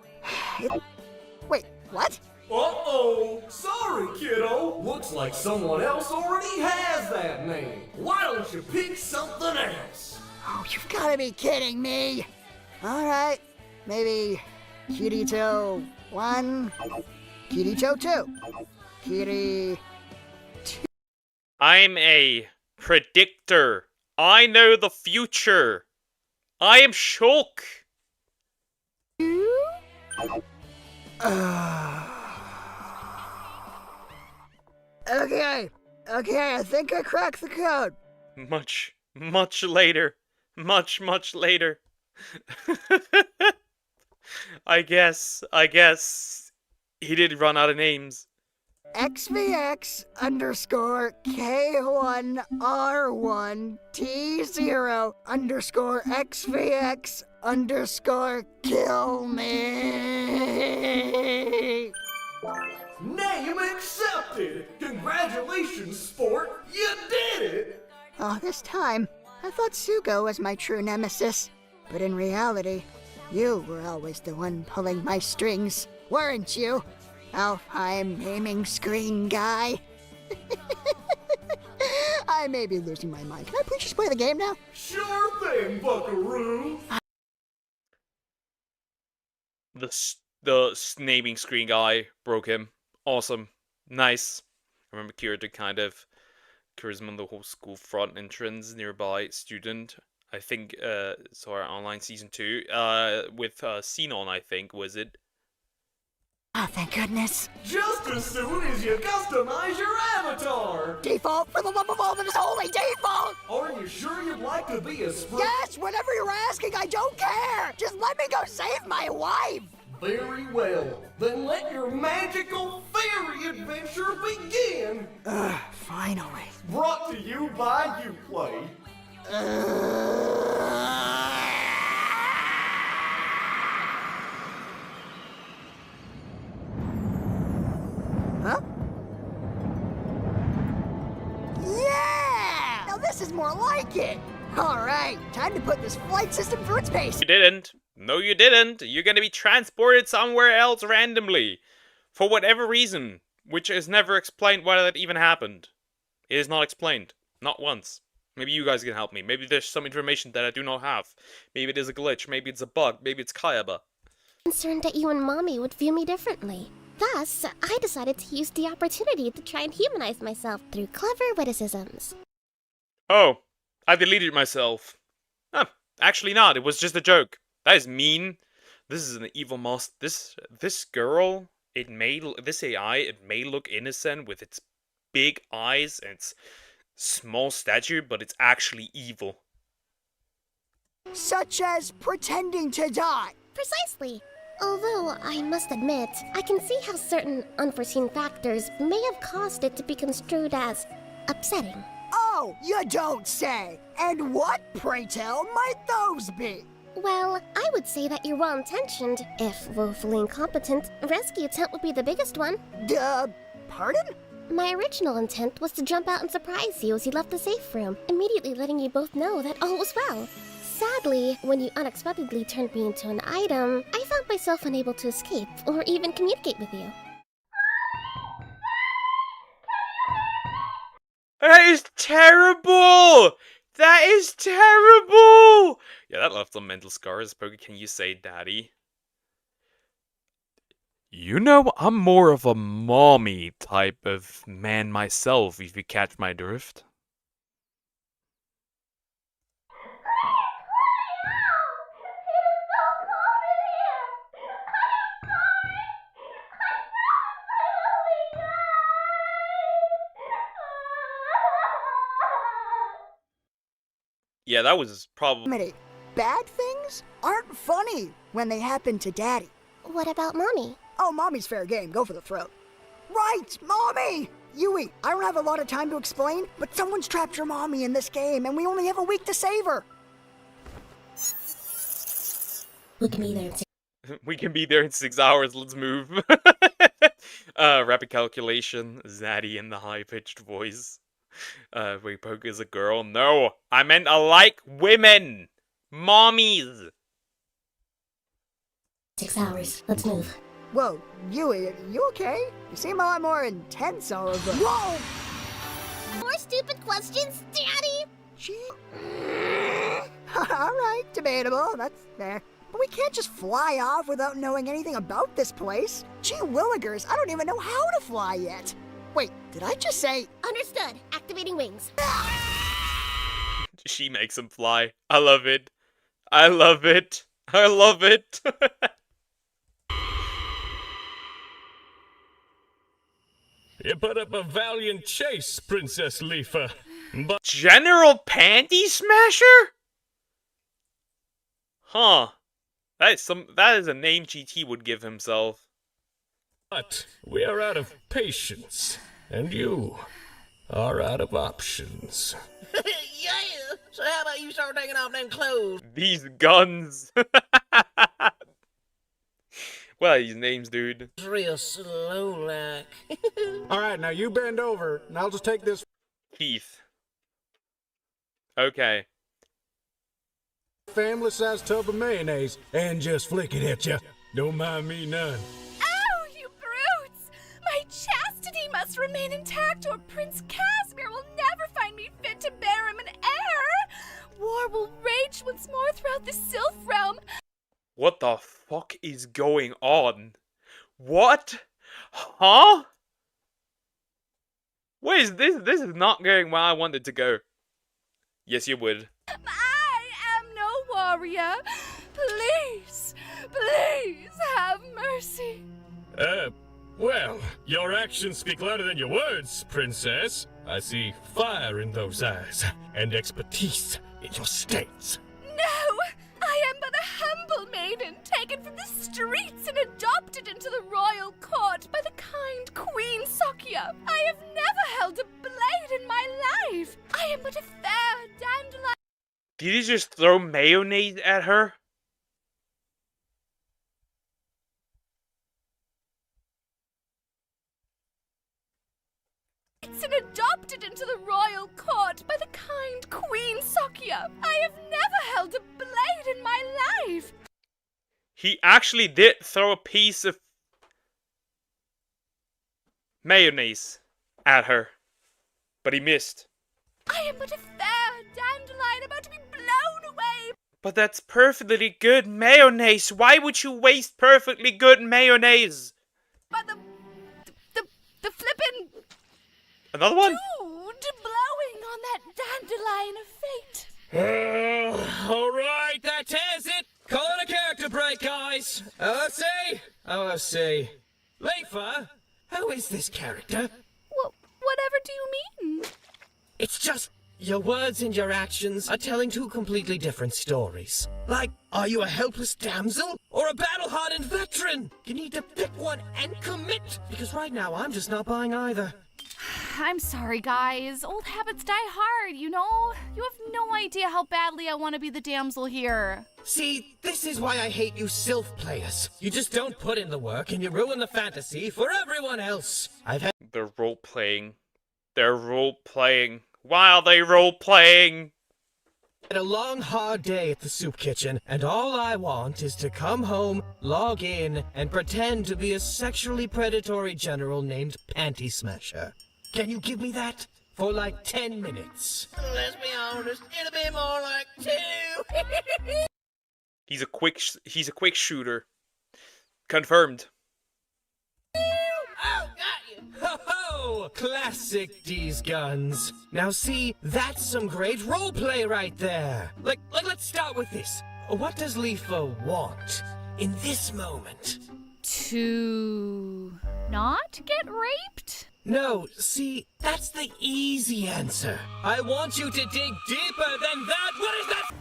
Wait, what? Uh-oh! Sorry, kiddo! Looks like someone else already has that name. Why don't you pick something else? Oh, you've gotta be kidding me. Alright, maybe Kirito 1, Kirito 2, Kiri... I'm a predictor. I know the future. I am Shulk. Okay, I think I cracked the code. Much later. Much later. I guess he did run out of names. XVX underscore K1R1 T0 underscore XVX underscore kill me. Name accepted! Congratulations, sport! You did it! Oh, this time, I thought Sugo was my true nemesis. But in reality, you were always the one pulling my strings, weren't you? Alfheim naming screen guy. I may be losing my mind. Can I please just play the game now? Sure thing, buckaroo! The naming screen guy broke him. Awesome. Nice. I remember Kira to kind of charisma on the whole school front entrance nearby student. I think so our online season 2 with Xenon, I think, was it? Oh, thank goodness. Just as soon as you customize your avatar. Default, for the love of all that is holy, default! Are you sure you'd like to be a sprint? Yes, whatever you're asking, I don't care! Just let me go save my wife! Very well. Then let your magical fairy adventure begin. Finally. Brought to you by Uplay. Huh? Yeah! Now this is more like it! Alright, time to put this flight system through its pace. You didn't. No, you didn't. You're gonna be transported somewhere else randomly. For whatever reason. Which is never explained why that even happened. It is not explained. Not once. Maybe you guys can help me. Maybe there's some information that I do not have. Maybe it is a glitch. Maybe it's a bug. Maybe it's Kayaba. Concerned that you and Mommy would view me differently. Thus, I decided to use the opportunity to try and humanize myself through clever witticisms. Oh, I deleted myself. Huh, actually not. It was just a joke. That is mean. This is an evil monster. This girl, this AI, it may look innocent with its big eyes and its small stature, but it's actually evil. Such as pretending to die. Precisely. Although, I must admit, I can see how certain unforeseen factors may have caused it to be construed as upsetting. Oh, you don't say! And what, pray tell, might those be? Well, I would say that your well-intentioned, if woefully incompetent, rescue attempt would be the biggest one. Pardon? My original intent was to jump out and surprise you as you left the safe room, immediately letting you both know that all was well. Sadly, when you unexpectedly turned me into an item, I found myself unable to escape or even communicate with you. That is terrible! That is terrible! Yeah, that left some mental scars. Poke, can you say daddy? You know, I'm more of a mommy type of man myself, if you catch my drift. Yeah, that was probably... Bad things aren't funny when they happen to Daddy. What about Mommy? Oh, Mommy's fair game. Go for the throat. Right, Mommy! Yui, I don't have a lot of time to explain, but someone's trapped your Mommy in this game, and we only have a week to save her. We can be there We can be there in 6 hours. Let's move. Rapid calculation. Zaddy in the high-pitched voice. Wait, Poke is a girl? No! I meant I like women! Mommies! 6 hours. Let's move. Whoa, Yui, you okay? You seem a lot more intense all over. Whoa! More stupid questions, Daddy? Alright, debatable. That's fair. But we can't just fly off without knowing anything about this place. Gee willikers, I don't even know how to fly yet. Wait, did I just say... Understood. Activating wings. She makes him fly. I love it. I love it. I love it. You put up a valiant chase, Princess Leafa. But General Panty Smasher? Huh. That is a name GT would give himself. But we are out of patience, and you are out of options. Yeah, so how about you start taking off them clothes? These guns. What are these names, dude? It's real slow, like. Alright, now you bend over, and I'll just take this. Keith. Okay. Family-sized tub of mayonnaise, and just flick it at ya. Don't mind me none. Ow, you brutes! My chastity must remain intact, or Prince Casimir will never find me fit to bear him an heir! War will rage once more throughout the Sylph realm. What the fuck is going on? What? Huh? What is this? This is not going where I wanted to go. Yes, you would. I am no warrior. Please, please have mercy. Well, your actions speak louder than your words, princess. I see fire in those eyes, and expertise in your stance. No, I am but a humble maiden taken from the streets and adopted into the royal court by the kind Queen Sakya. I have never held a blade in my life. I am but a fair dandelion. Did he just throw mayonnaise at her? And adopted into the royal court by the kind Queen Sakya. I have never held a blade in my life. He actually did throw a piece of mayonnaise at her, but he missed. I am but a fair dandelion about to be blown away. But that's perfectly good mayonnaise. Why would you waste perfectly good mayonnaise? But the flippin' Another one? dude blowing on that dandelion of fate. Alright, that tears it. Call it a character break, guys. OFC. Leifa, who is this character? Whatever do you mean? It's just your words and your actions are telling two completely different stories. Like, are you a helpless damsel or a battle-hardened veteran? You need to pick one and commit, because right now I'm just not buying either. I'm sorry, guys. Old habits die hard, you know? You have no idea how badly I want to be the damsel here. See, this is why I hate you sylph players. You just don't put in the work and you ruin the fantasy for everyone else. They're role-playing. They're role-playing. Why are they role-playing? Had a long, hard day at the soup kitchen, and all I want is to come home, log in, and pretend to be a sexually predatory general named Panty Smasher. Can you give me that? For like 10 minutes. Let's be honest, it'll be more like 2. He's a quick shooter. Confirmed. Oh, got you. Ho ho! Classic D's guns. Now see, that's some great roleplay right there. Like, let's start with this. What does Leifa want in this moment? To not get raped? No, see, that's the easy answer. I want you to dig deeper than that. What is that?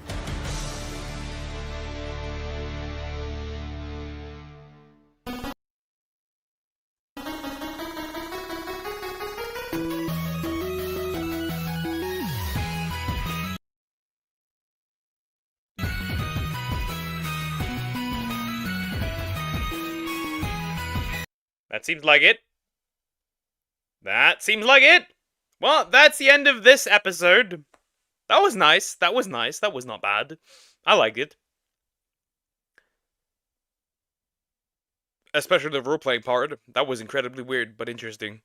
That seems like it. That seems like it. Well, that's the end of this episode. That was nice. That was nice. That was not bad. I liked it. Especially the role-playing part. That was incredibly weird, but interesting.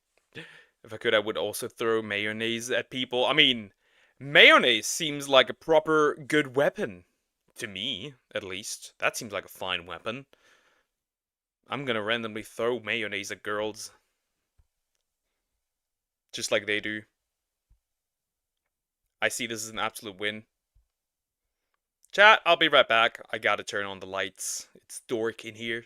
If I could, I would also throw mayonnaise at people. I mean, mayonnaise seems like a proper good weapon. To me, at least. That seems like a fine weapon. I'm gonna randomly throw mayonnaise at girls. Just like they do. I see this as an absolute win. Chat, I'll be right back. I gotta turn on the lights. It's dark in here.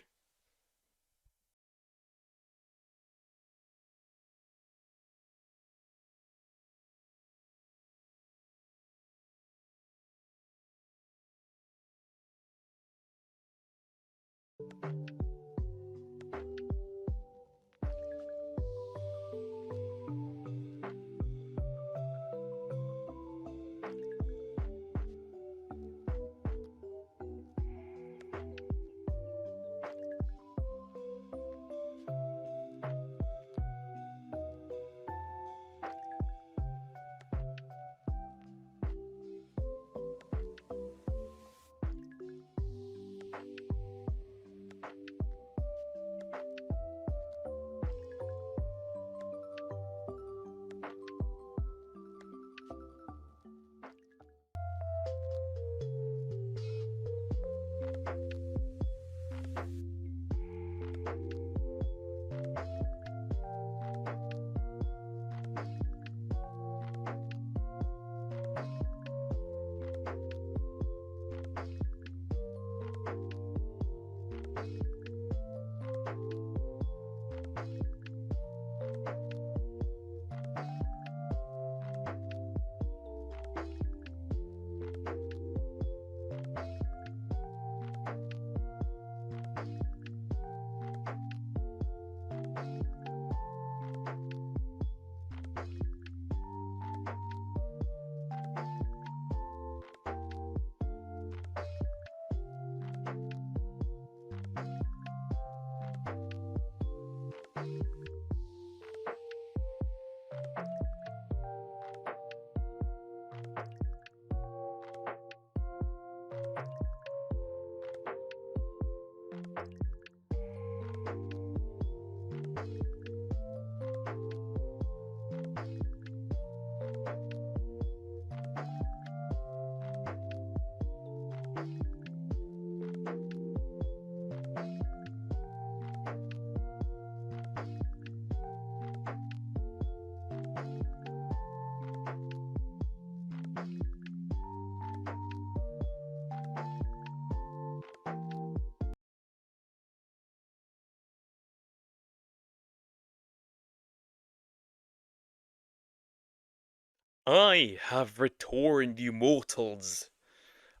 I have returned, you mortals.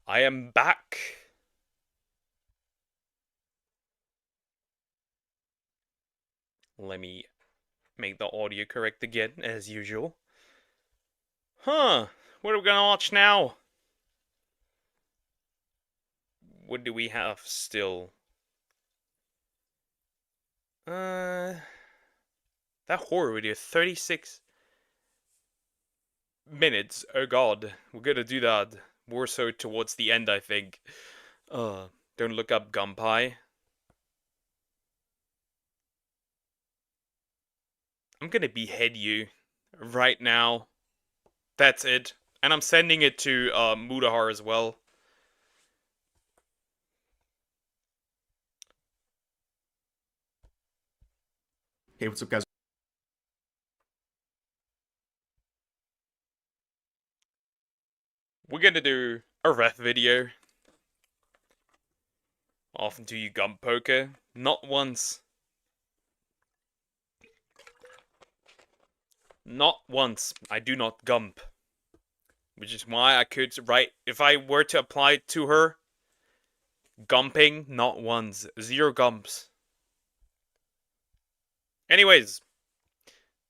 I am back. Let me make the audio correct again, as usual. Huh, what are we gonna watch now? What do we have still? That horror video, 36 minutes. Oh god, we're gonna do that. More so towards the end, I think. Don't look up Gunpie. I'm gonna behead you right now. That's it. And I'm sending it to Mudahar as well. Hey, what's up, guys? We're gonna do a ref video. Often do you gump poker? Not once. Not once. I do not gump. Which is why I could write, if I were to apply it to her, gumping, not once. 0 gumps. Anyways.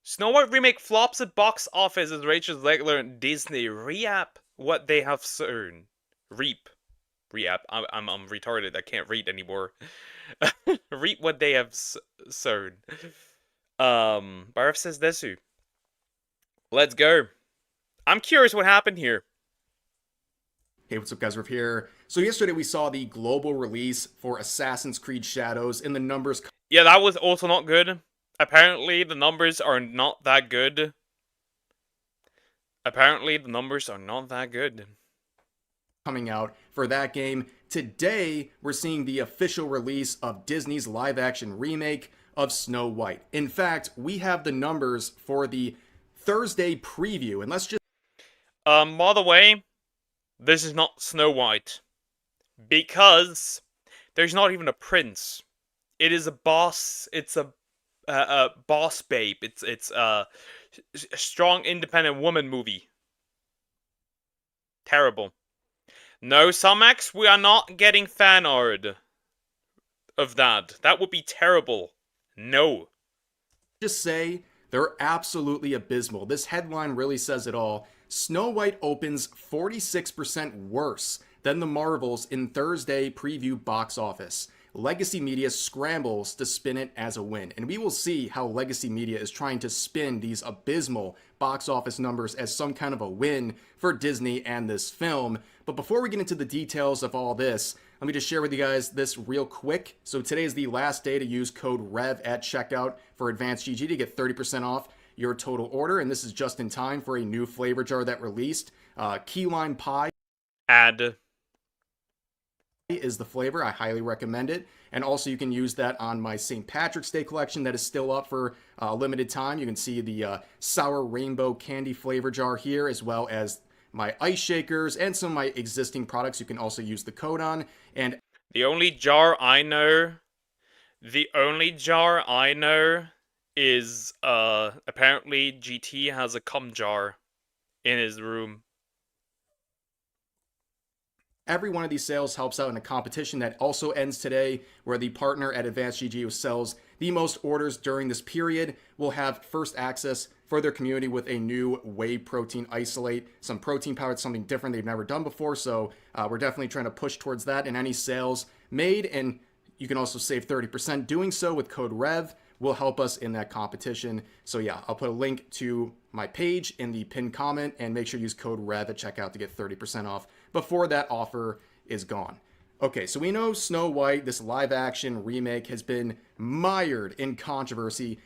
Snow White remake flops at box office as Rachel's regular Disney re-app what they have sown. Re-app. I'm retarded. I can't read anymore. Reap what they have sown. Barf says Desu. Let's go. I'm curious what happened here. Hey, what's up, guys? Riff here. So yesterday we saw the global release for Assassin's Creed Shadows, and the numbers... Yeah, that was also not good. Apparently, the numbers are not that good. Coming out for that game. Today, we're seeing the official release of Disney's live-action remake of Snow White. In fact, we have the numbers for the Thursday preview, and let's just... By the way, this is not Snow White. Because there's not even a prince. It is a boss, it's a boss babe. It's a strong independent woman movie. Terrible. No, Sumax, we are not getting fan art of that. That would be terrible. No. Just say they're absolutely abysmal. This headline really says it all. Snow White opens 46% worse than the Marvels in Thursday preview box office. Legacy Media scrambles to spin it as a win. And we will see how Legacy Media is trying to spin these abysmal box office numbers as some kind of a win for Disney and this film. But before we get into the details of all this, let me just share with you guys this real quick. So today is the last day to use code REV at checkout for Advanced GG to get 30% off your total order. And this is just in time for a new flavor jar that released. Key lime pie. Add. Is the flavor. I highly recommend it. And also you can use that on my St. Patrick's Day collection that is still up for a limited time. You can see the sour rainbow candy flavor jar here, as well as my ice shakers and some of my existing products you can also use the code on. And the only jar I know is apparently GT has a cum jar in his room. Every one of these sales helps out in a competition that also ends today, where the partner at Advanced GG who sells the most orders during this period will have first access for their community with a new whey protein isolate, some protein powder, something different they've never done before. So we're definitely trying to push towards that, and any sales made, and you can also save 30% doing so with code REV, will help us in that competition. So yeah, I'll put a link to my page in the pinned comment, and make sure you use code REV at checkout to get 30% off before that offer is gone. Okay, so we know Snow White, this live action remake, has been mired in controversy.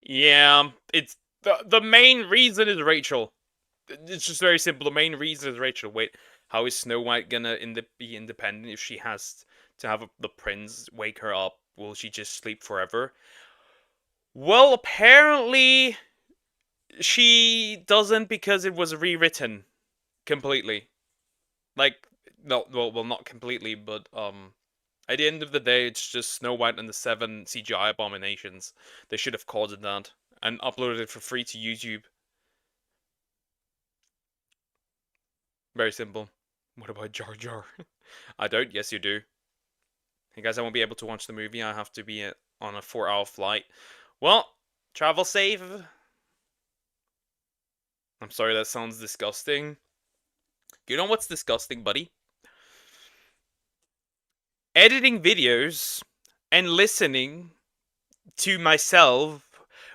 Yeah, it's the main reason is Rachel. It's just very simple. The main reason is Rachel. Wait, how is Snow White gonna be independent if she has to have the prince wake her up? Will she just sleep forever? Well, apparently she doesn't, because it was rewritten completely. Like, no, well, not completely, but at the end of the day, it's just Snow White and the 7 CGI abominations. They should have called it that and uploaded it for free to YouTube. Very simple. What about Jar Jar? I don't. Yes, you do. Hey guys, I won't be able to watch the movie. I have to be on a 4-hour flight. Well, travel safe. I'm sorry, that sounds disgusting. You know what's disgusting, buddy? Editing videos and listening to myself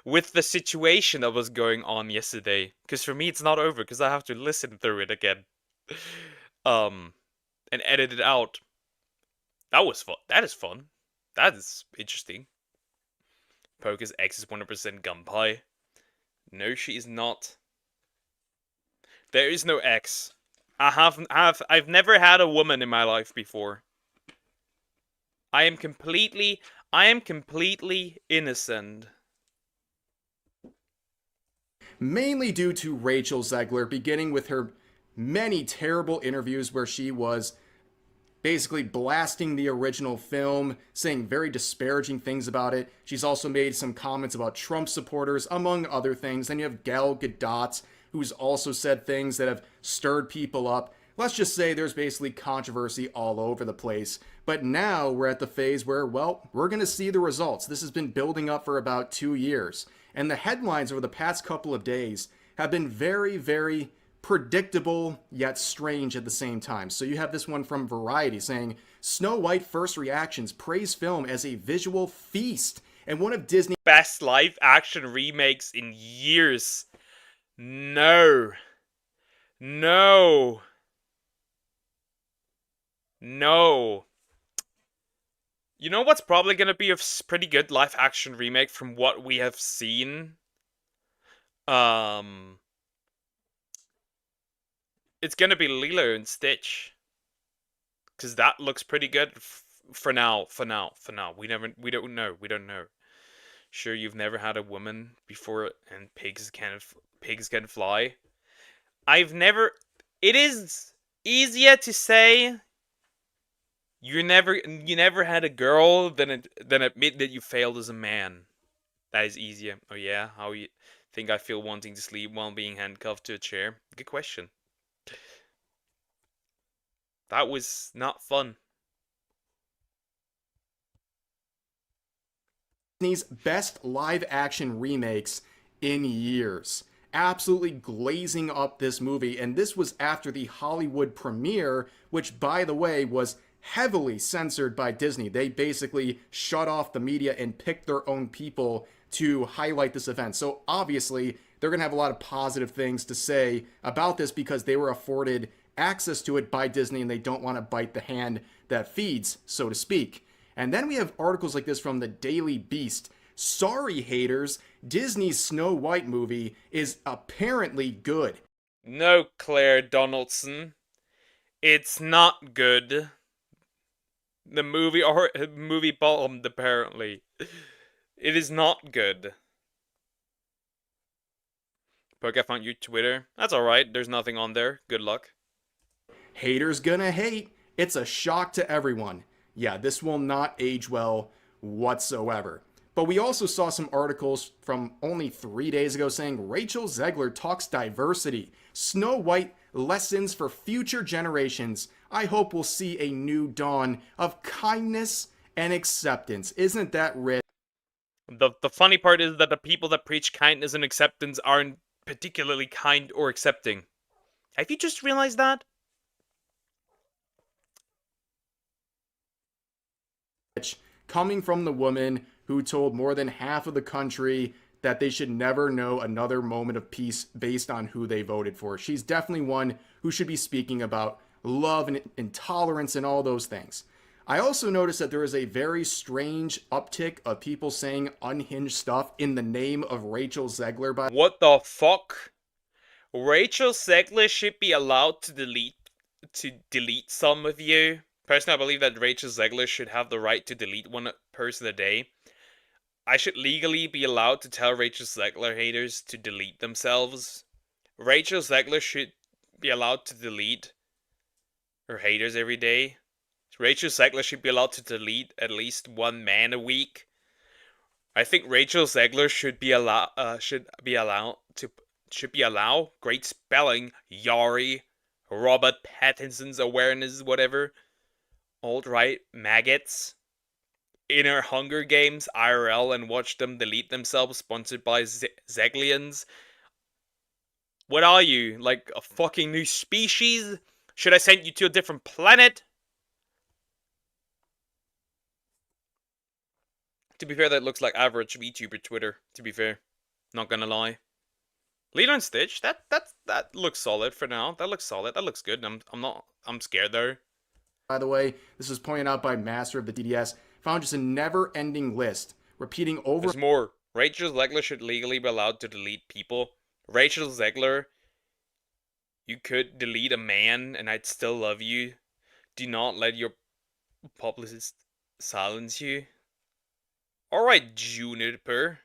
with the situation that was going on yesterday. Because for me, it's not over, because I have to listen through it again. And edit it out. That was fun. That is fun. That is interesting. Poke's ex is 100% gunpie. No, she is not. There is no ex. I've never had a woman in my life before. I am completely innocent. Mainly due to Rachel Zegler, beginning with her many terrible interviews where she was basically blasting the original film, saying very disparaging things about it. She's also made some comments about Trump supporters, among other things. Then you have Gal Gadot, who's also said things that have stirred people up. Let's just say there's basically controversy all over the place. But now we're at the phase where, well, we're going to see the results. This has been building up for about 2 years. And the headlines over the past couple of days have been very, very predictable yet strange at the same time. So you have this one from Variety saying, Snow White first reactions praise film as a visual feast and one of Disney's best live action remakes in years. No. No. No. You know what's probably going to be a pretty good live action remake from what we have seen? It's going to be Lilo and Stitch. Cuz that looks pretty good for now. We don't know. Sure, you've never had a woman before and pigs can fly. It is easier to say you never had a girl than admit that you failed as a man. That is easier. Oh yeah, how you think I feel wanting to sleep while being handcuffed to a chair? Good question. That was not fun. Disney's best live action remakes in years. Absolutely glazing up this movie, and this was after the Hollywood premiere, which, by the way, was heavily censored by Disney. They basically shut off the media and picked their own people to highlight this event. So obviously, they're going to have a lot of positive things to say about this because they were afforded access to it by Disney and they don't want to bite the hand that feeds, so to speak. And then we have articles like this from the Daily Beast. Sorry, haters, Disney's Snow White movie is apparently good. No, Claire Donaldson. It's not good. The movie bombed, apparently. It is not good. Poke, I found your Twitter. That's alright, there's nothing on there. Good luck. Haters gonna hate. It's a shock to everyone. Yeah, this will not age well whatsoever. But we also saw some articles from only 3 days ago saying Rachel Zegler talks diversity. Snow White lessons for future generations. I hope we'll see a new dawn of kindness and acceptance. Isn't that rich? The funny part is that the people that preach kindness and acceptance aren't particularly kind or accepting. Have you just realized that? Coming from the woman who told more than half of the country that they should never know another moment of peace based on who they voted for. She's definitely one who should be speaking about love and intolerance and all those things. I also noticed that there is a very strange uptick of people saying unhinged stuff in the name of Rachel Zegler. What the fuck? Rachel Zegler should be allowed to delete some of you. Personally, I believe that Rachel Zegler should have the right to delete one person a day. I should legally be allowed to tell Rachel Zegler haters to delete themselves. Rachel Zegler should be allowed to delete her haters every day. Rachel Zegler should be allowed to delete at least one man a week. I think Rachel Zegler should be allowed great spelling, Yari Robert Pattinson's awareness, whatever. Alt-right maggots in our Hunger Games IRL and watch them delete themselves, sponsored by Zeglians. What are you, like a fucking new species? Should I send you to a different planet? To be fair, that looks like average VTuber Twitter, to be fair. Not gonna lie. Lilo and Stitch, that looks solid for now. That looks solid. That looks good. I'm scared though. By the way, this was pointed out by Master of the DDS. Found just a never-ending list, repeating over. There's more. Rachel Zegler should legally be allowed to delete people. Rachel Zegler, you could delete a man and I'd still love you. Do not let your publicist silence you. Alright, Juniper.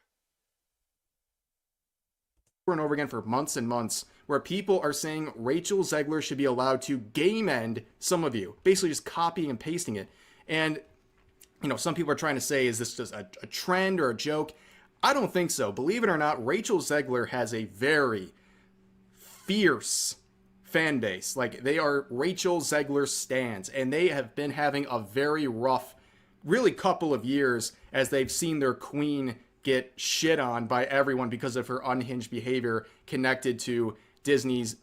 Over and over again for months and months, where people are saying Rachel Zegler should be allowed to game end some of you, basically just copying and pasting it. And, you know, some people are trying to say, is this just a trend or a joke? I don't think so. Believe it or not, Rachel Zegler has a very fierce fan base. Like, they are Rachel Zegler stans, and they have been having a very rough, really couple of years as they've seen their queen get shit on by everyone because of her unhinged behavior connected to Disney's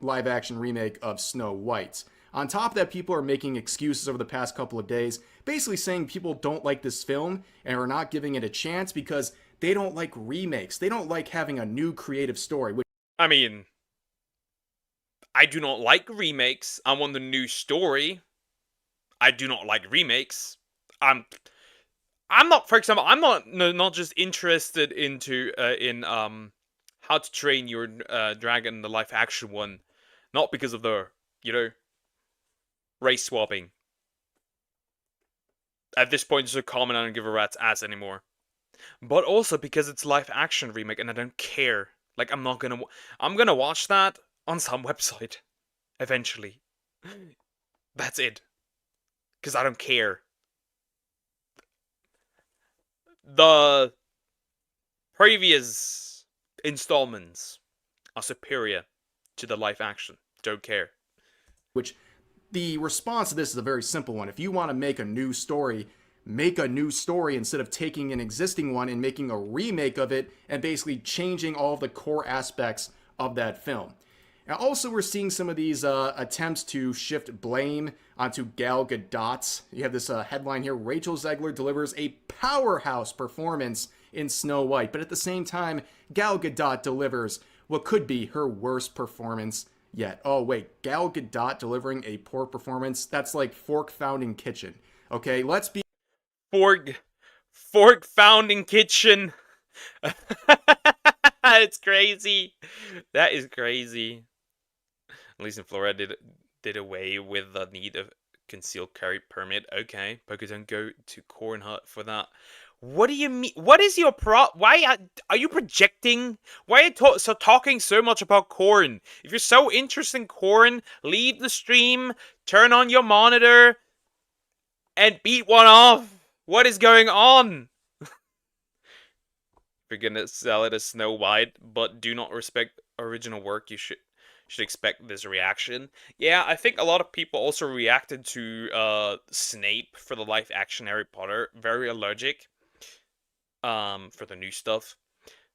live-action remake of Snow White. On top of that, people are making excuses over the past couple of days, basically saying people don't like this film and are not giving it a chance because they don't like remakes. They don't like having a new creative story. I mean, I do not like remakes. I want a new story. I do not like remakes. I'm not, for example, I'm not just interested in How to Train Your Dragon, the live action one, not because of the, you know, race swapping. At this point, it's so common I don't give a rat's ass anymore. But also because it's live action remake and I don't care. Like, I'm gonna watch that on some website eventually. That's it. Because I don't care. The previous installments are superior to the live action. Don't care. Which, the response to this is a very simple one. If you want to make a new story, make a new story instead of taking an existing one and making a remake of it and basically changing all of the core aspects of that film. Now, also, we're seeing some of these attempts to shift blame onto Gal Gadot. You have this headline here, Rachel Zegler delivers a powerhouse performance in Snow White, but at the same time, Gal Gadot delivers what could be her worst performance yet. Oh, wait, Gal Gadot delivering a poor performance? That's like Fork Found in Kitchen. Okay, let's be... Fork Found in Kitchen. It's crazy. That is crazy. At least in Florida, did away with the need of concealed carry permit. Okay, but don't go to Corn Hut for that. What do you mean? What is your Why are you projecting? Why are you talking so much about corn? If you're so interested in corn, leave the stream, turn on your monitor, and beat one off. What is going on? If you're gonna sell it as Snow White, but do not respect original work, you should expect this reaction. Yeah, I think a lot of people also reacted to Snape for the live action Harry Potter. Very allergic for the new stuff.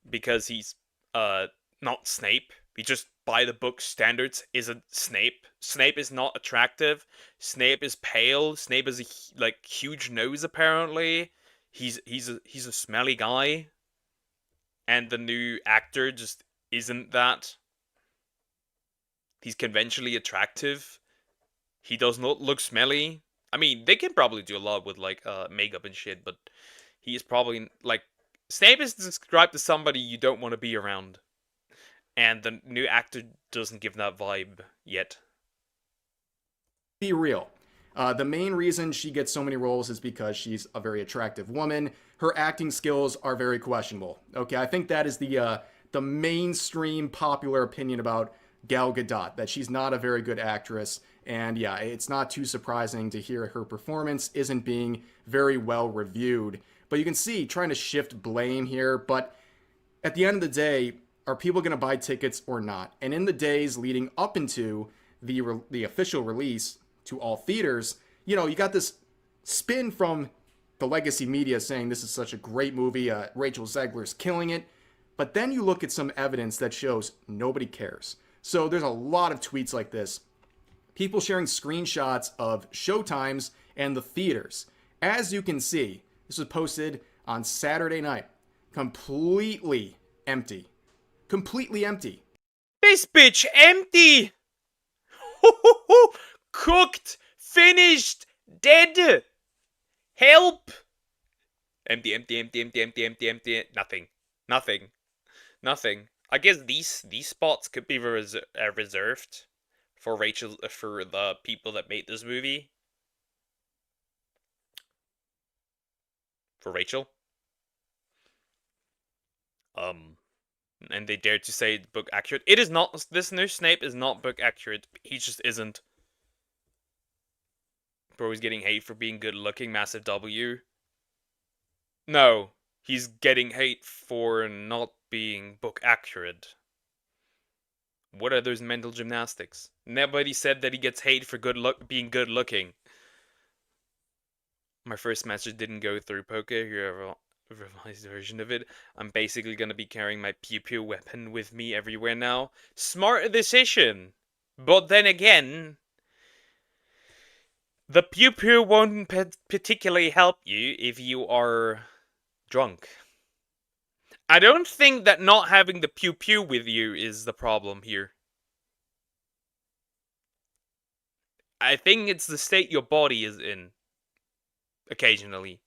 Because he's not Snape. He just, by the book standards, isn't Snape. Snape is not attractive. Snape is pale. Snape has a huge nose apparently. He's a smelly guy. And the new actor just isn't that. He's conventionally attractive. He does not look smelly. I mean, they can probably do a lot with, makeup and shit, but he is probably, Snape is described as somebody you don't want to be around. And the new actor doesn't give that vibe yet. Be real. The main reason she gets so many roles is because she's a very attractive woman. Her acting skills are very questionable. Okay, I think that is the mainstream popular opinion about Gal Gadot, that she's not a very good actress. And yeah, it's not too surprising to hear her performance isn't being very well reviewed. But you can see, trying to shift blame here, but at the end of the day, are people going to buy tickets or not? And in the days leading up into the official release to all theaters, you know, you got this spin from the legacy media saying this is such a great movie, Rachel Zegler's killing it. But then you look at some evidence that shows nobody cares. So there's a lot of tweets like this. People sharing screenshots of showtimes and the theaters. As you can see, this was posted on Saturday night. Completely empty. Completely empty. This bitch empty! Cooked! Finished! Dead! Help! Empty, empty, empty, empty, empty, empty, empty. Nothing. Nothing. Nothing. I guess these spots could be reserved for Rachel, for the people that made this movie. For Rachel. And they dared to say book accurate. It is not. This new Snape is not book accurate. He just isn't. Bro, he's getting hate for being good looking. Massive W. No, he's getting hate for not being book accurate. What are those mental gymnastics? Nobody said that he gets hate for being good looking. My first message didn't go through. Poker, you have a revised version of it. I'm basically gonna be carrying my pew pew weapon with me everywhere now. Smart decision. But then again, the pew pew won't particularly help you if you are drunk. I don't think that not having the pew pew with you is the problem here. I think it's the state your body is in. Occasionally.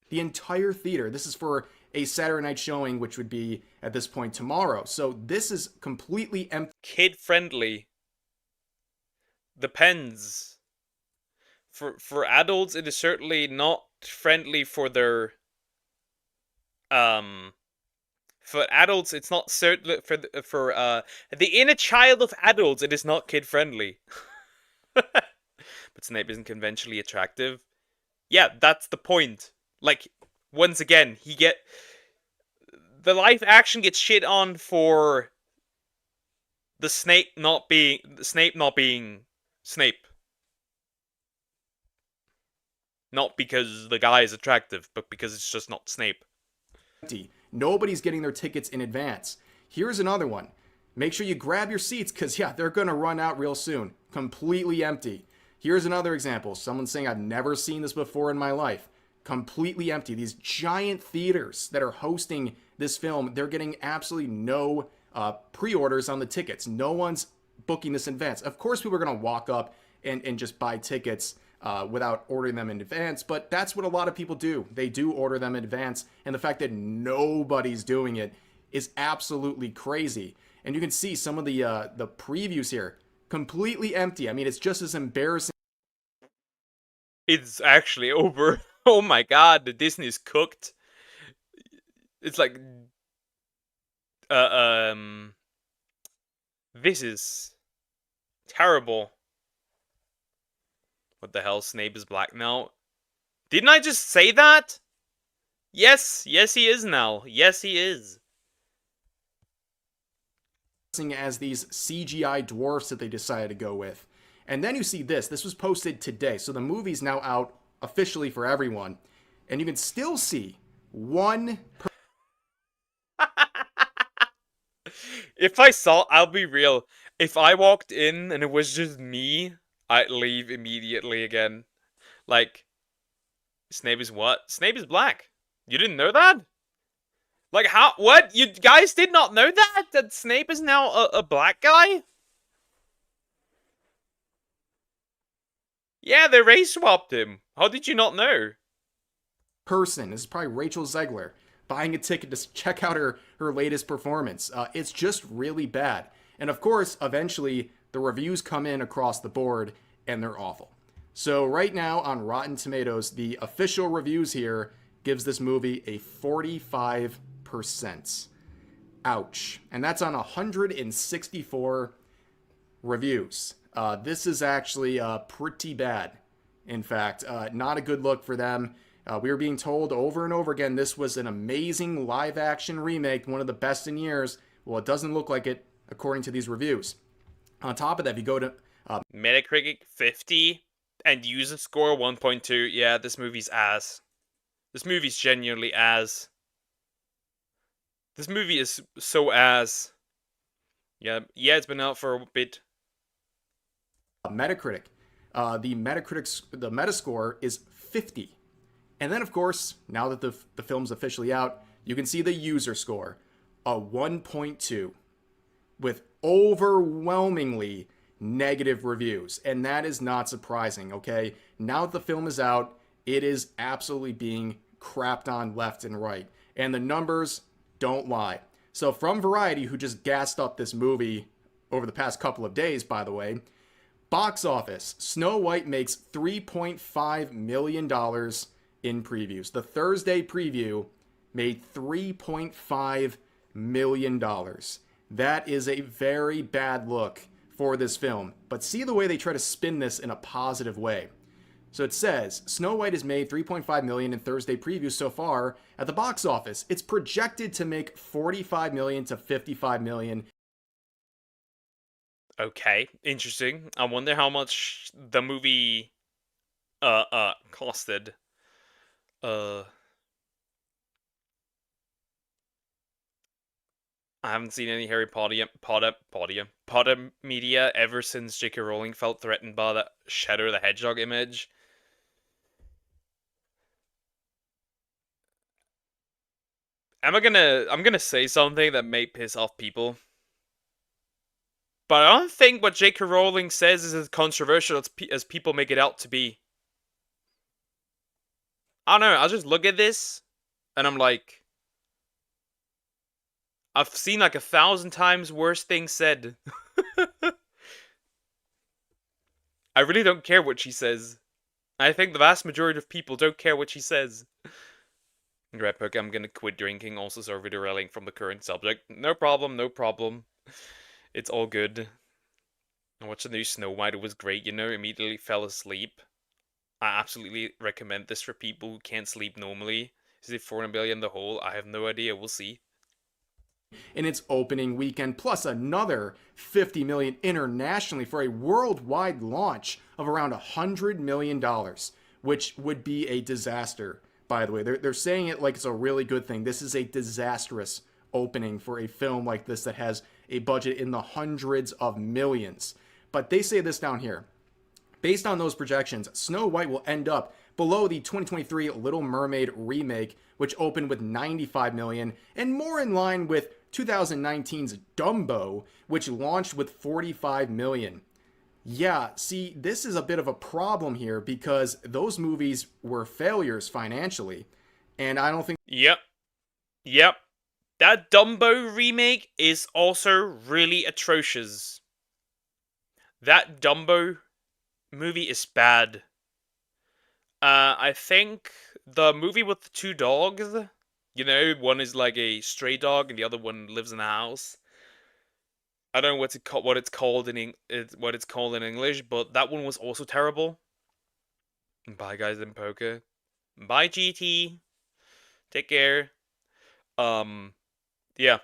The entire theater. This is for a Saturday night showing, which would be at this point tomorrow. So this is completely empty. Kid friendly. Depends. For adults, it is certainly not friendly for their. For adults, it's not certain for the inner child of adults. It is not kid friendly. But Snape isn't conventionally attractive. Yeah, that's the point. Like, once again, the live action gets shit on for the Snape not being Snape. Not because the guy is attractive, but because it's just not Snape. Nobody's getting their tickets in advance. Here's another one. Make sure you grab your seats, because, yeah, they're going to run out real soon. Completely empty. Here's another example. Someone saying, I've never seen this before in my life. Completely empty. These giant theaters that are hosting this film, they're getting absolutely no pre-orders on the tickets. No one's booking this in advance. Of course, people are going to walk up and just buy tickets without ordering them in advance, but that's what a lot of people do. They do order them in advance, and the fact that nobody's doing it is absolutely crazy. And you can see some of the previews here. Completely empty. I mean, it's just as embarrassing. It's actually over. Oh my god, the Disney's cooked. It's like... This is... terrible. What the hell? Snape is black now? Didn't I just say that? Yes. Yes, he is now. Yes, he is. As these CGI dwarfs that they decided to go with. And then you see this. This was posted today. So the movie's now out officially for everyone. And you can still see one... I'll be real. If I walked in and it was just me, I'd leave immediately again. Like, Snape is what? Snape is black. You didn't know that? Like, how? What? You guys did not know that? That Snape is now a black guy? Yeah, they race swapped him. How did you not know? Person. This is probably Rachel Zegler buying a ticket to check out her latest performance. It's just really bad. And of course, eventually, the reviews come in across the board, and they're awful. So right now, on Rotten Tomatoes, the official reviews here gives this movie a 45%. Ouch. And that's on 164 reviews. This is actually pretty bad. In fact, not a good look for them. We were being told over and over again this was an amazing live-action remake, one of the best in years. Well, it doesn't look like it, according to these reviews. On top of that, if you go to Metacritic 50 and user score 1.2, yeah, this movie's ass. This movie's genuinely ass. This movie is so ass. Yeah, it's been out for a bit. Metacritic, the Metascore is 50. And then, of course, now that the film's officially out, you can see the user score, a 1.2, with overwhelmingly negative reviews. And that is not surprising, okay? Now that the film is out, it is absolutely being crapped on left and right. And the numbers don't lie. So from Variety, who just gassed up this movie over the past couple of days, by the way, box office, Snow White makes $3.5 million in previews. The Thursday preview made $3.5 million. That is a very bad look for this film. But see the way they try to spin this in a positive way. So it says, Snow White has made $3.5 million in Thursday previews so far at the box office. It's projected to make $45 million to $55 million. Okay, interesting. I wonder how much the movie costed. I haven't seen any Harry Potter media ever since J.K. Rowling felt threatened by that Shadow the Hedgehog image. I'm gonna say something that may piss off people. But I don't think what J.K. Rowling says is as controversial as people make it out to be. I don't know, I just look at this, and I'm like, I've seen like 1,000 times worse things said. I really don't care what she says. I think the vast majority of people don't care what she says. Right, Poke, I'm gonna quit drinking, also sorry derailing from the current subject. No problem, no problem. It's all good. I watched the new Snow White, it was great, you know, immediately fell asleep. I absolutely recommend this for people who can't sleep normally. Is it 400 million in the whole? I have no idea, we'll see. In its opening weekend, plus another $50 million internationally for a worldwide launch of around $100 million, which would be a disaster, by the way. They're saying it like it's a really good thing. This is a disastrous opening for a film like this that has a budget in the hundreds of millions. But they say this down here. Based on those projections, Snow White will end up below the 2023 Little Mermaid remake, which opened with $95 million, and more in line with 2019's Dumbo, which launched with $45 million. Yeah, see, this is a bit of a problem here because those movies were failures financially, and I don't think... Yep. That Dumbo remake is also really atrocious. That Dumbo movie is bad. I think the movie with the two dogs, you know, one is like a stray dog and the other one lives in a house. I don't know what it's called in English, but that one was also terrible. Bye guys in poker. Bye GT. Take care. Yeah.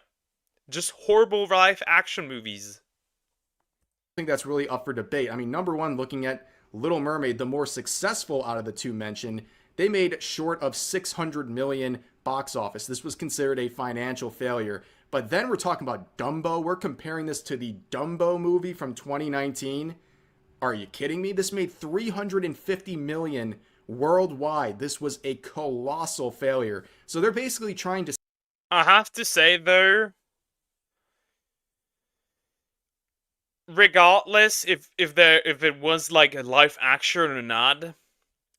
Just horrible live action movies. I think that's really up for debate. I mean, number one, looking at Little Mermaid, the more successful out of the two mentioned, they made short of $600 million box office. This was considered a financial failure. But then we're talking about Dumbo. We're comparing this to the Dumbo movie from 2019. Are you kidding me? This made $350 million worldwide. This was a colossal failure. So they're basically trying to... I have to say, though, regardless if it was like a live action or not,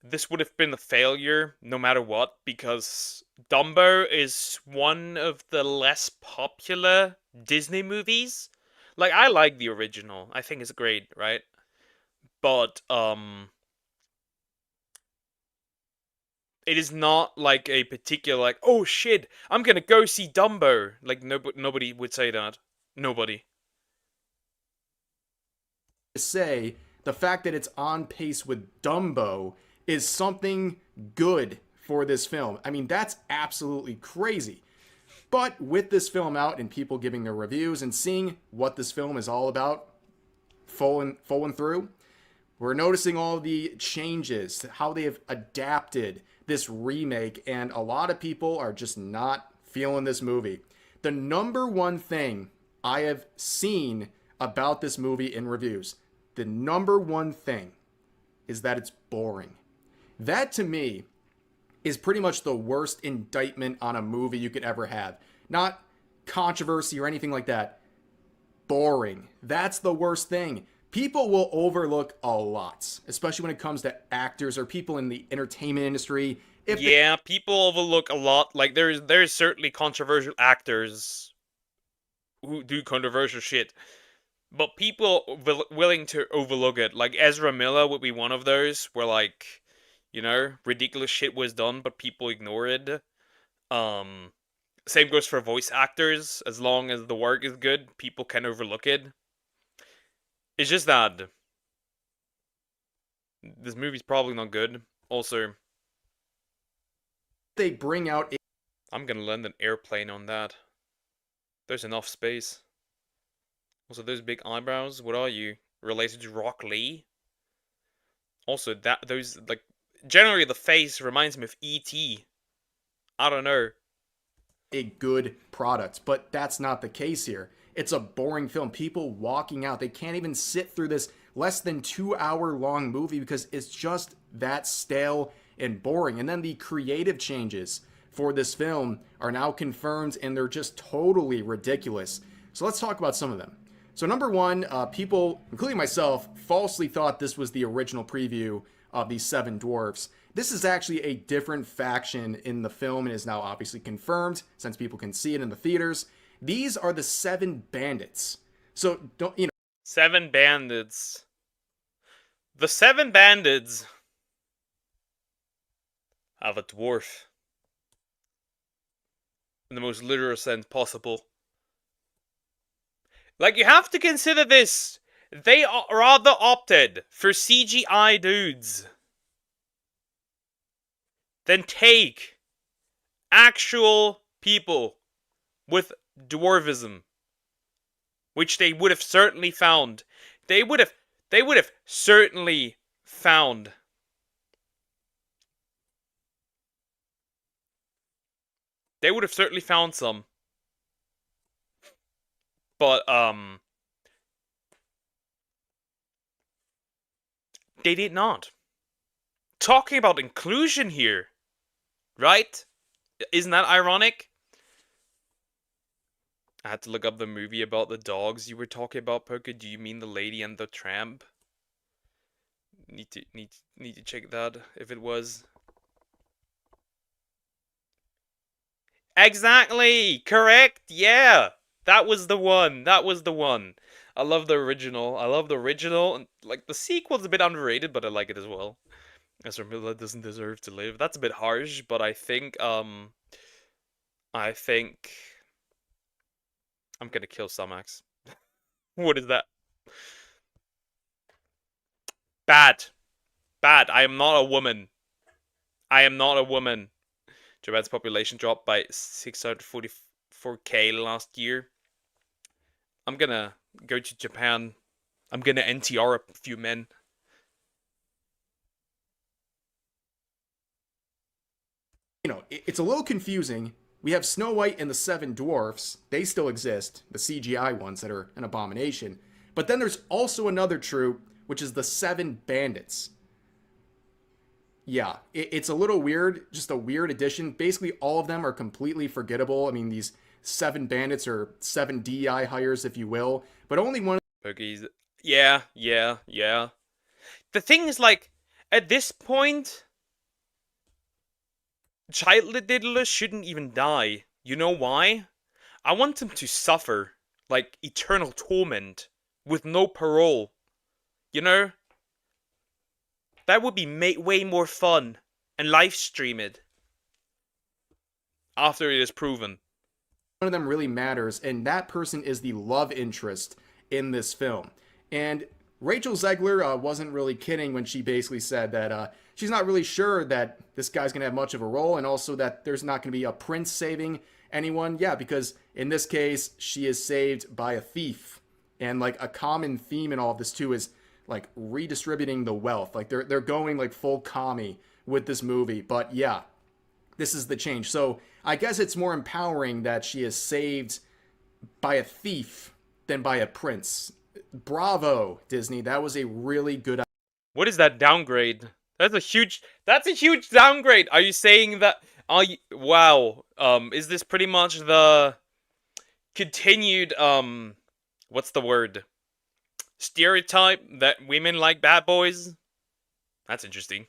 this would have been a failure no matter what, because Dumbo is one of the less popular Disney movies. Like, I like the original. I think it's great, right? But it is not like a particular like, oh shit, I'm gonna go see Dumbo. Like, nobody would say that. Nobody. Say the fact that it's on pace with Dumbo is something good for this film. I mean, that's absolutely crazy. But with this film out and people giving their reviews and seeing what this film is all about, fallen through. We're noticing all the changes, how they have adapted this remake, and a lot of people are just not feeling this movie. The number one thing I have seen about this movie in reviews, the number one thing is that it's boring. That to me is pretty much the worst indictment on a movie you could ever have. Not controversy or anything like that. Boring. That's the worst thing. People will overlook a lot, especially when it comes to actors or people in the entertainment industry. People overlook a lot. Like, there's certainly controversial actors who do controversial shit, but people willing to overlook it. Like, Ezra Miller would be one of those, where, like, you know, ridiculous shit was done, but people ignore it. Same goes for voice actors. As long as the work is good, people can overlook it. It's just that this movie's probably not good. Also, they bring out... I'm gonna land an airplane on that. There's enough space. Also, those big eyebrows, what are you? Related to Rock Lee? Also, those, like, generally the face reminds me of E.T. I don't know. A good product, but that's not the case here. It's a boring film. People walking out, they can't even sit through this less than 2-hour long movie because it's just that stale and boring. And then the creative changes for this film are now confirmed, and they're just totally ridiculous. So let's talk about some of them. So number one, people, including myself, falsely thought this was the original preview of the Seven Dwarfs. This is actually a different faction in the film and is now obviously confirmed since people can see it in the theaters. These are the Seven Bandits. So, don't, you know. Seven Bandits. The Seven Bandits have a dwarf. In the most literal sense possible. Like, you have to consider this. They rather opted for CGI dudes than take actual people with dwarvism, which they would have certainly found. They would have certainly found. They would have certainly found some. But, they did not. Talking about inclusion here, right? Isn't that ironic? I had to look up the movie about the dogs you were talking about, Poker. Do you mean The Lady and the Tramp? Need to check that if it was. Exactly! Correct! Yeah! That was the one. That was the one. I love the original. I love the original. Like, the sequel's a bit underrated, but I like it as well. Ezra Miller doesn't deserve to live. That's a bit harsh, but I think I'm gonna kill Samax. What is that? Bad. Bad. I am not a woman. I am not a woman. Japan's population dropped by 644k last year. I'm gonna go to Japan. I'm gonna NTR a few men. You know, it's a little confusing. We have Snow White and the Seven Dwarfs. They still exist, the CGI ones that are an abomination. But then there's also another troop, which is the Seven Bandits. Yeah, it's a little weird, just a weird addition. Basically, all of them are completely forgettable. I mean, these Seven Bandits are 7 DI hires, if you will. But only one... Pokies. Yeah. The thing is, like, at this point... Child diddlers shouldn't even die. You know why? I want them to suffer, like, eternal torment, with no parole. You know? That would be way more fun, and live stream it. After it is proven. One of them really matters, and that person is the love interest in this film. And Rachel Zegler wasn't really kidding when she basically said that she's not really sure that this guy's going to have much of a role, and also that there's not going to be a prince saving anyone. Yeah, because in this case, she is saved by a thief. And like a common theme in all of this too is like redistributing the wealth. Like they're going like full commie with this movie. But yeah, this is the change. So I guess it's more empowering that she is saved by a thief than by a prince. Bravo, Disney. That was a really good. What is that downgrade? That's a huge downgrade. Are you saying that? Wow. Is this pretty much the continued what's the word? Stereotype that women like bad boys? That's interesting.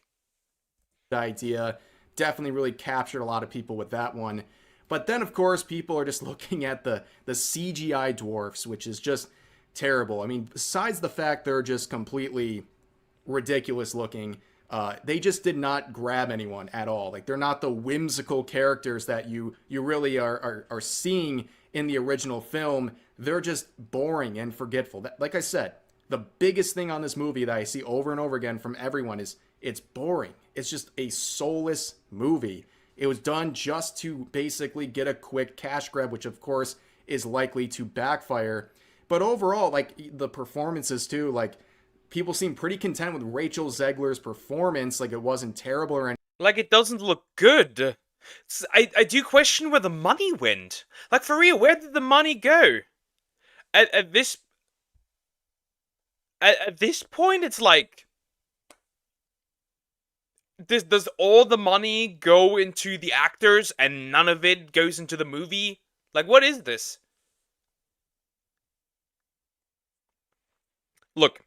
Idea. Definitely really captured a lot of people with that one. But then, of course, people are just looking at the CGI dwarfs, which is just terrible. I mean, besides the fact they're just completely ridiculous looking, they just did not grab anyone at all. Like, they're not the whimsical characters that you really are seeing in the original film. They're just boring and forgetful. Like I said, the biggest thing on this movie that I see over and over again from everyone is it's boring. It's just a soulless movie. It was done just to basically get a quick cash grab, which of course is likely to backfire. But overall, like the performances too, like people seem pretty content with Rachel Zegler's performance. Like it wasn't terrible or anything. Like it doesn't look good. I do question where the money went. Like for real, where did the money go? At this point, it's like, does all the money go into the actors and none of it goes into the movie? Like, what is this? Look,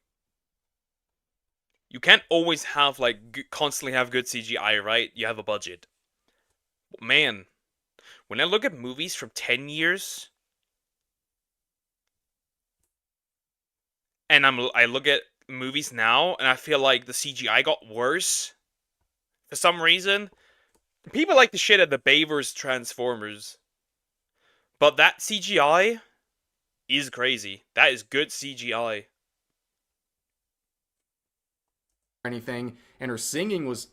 you can't always have, like, constantly have good CGI, right? You have a budget. Man, when I look at movies from 10 years, and I look at movies now, and I feel like the CGI got worse. For some reason, people like to shit at the Bayver's Transformers. But that CGI is crazy. That is good CGI. Anything, and her singing was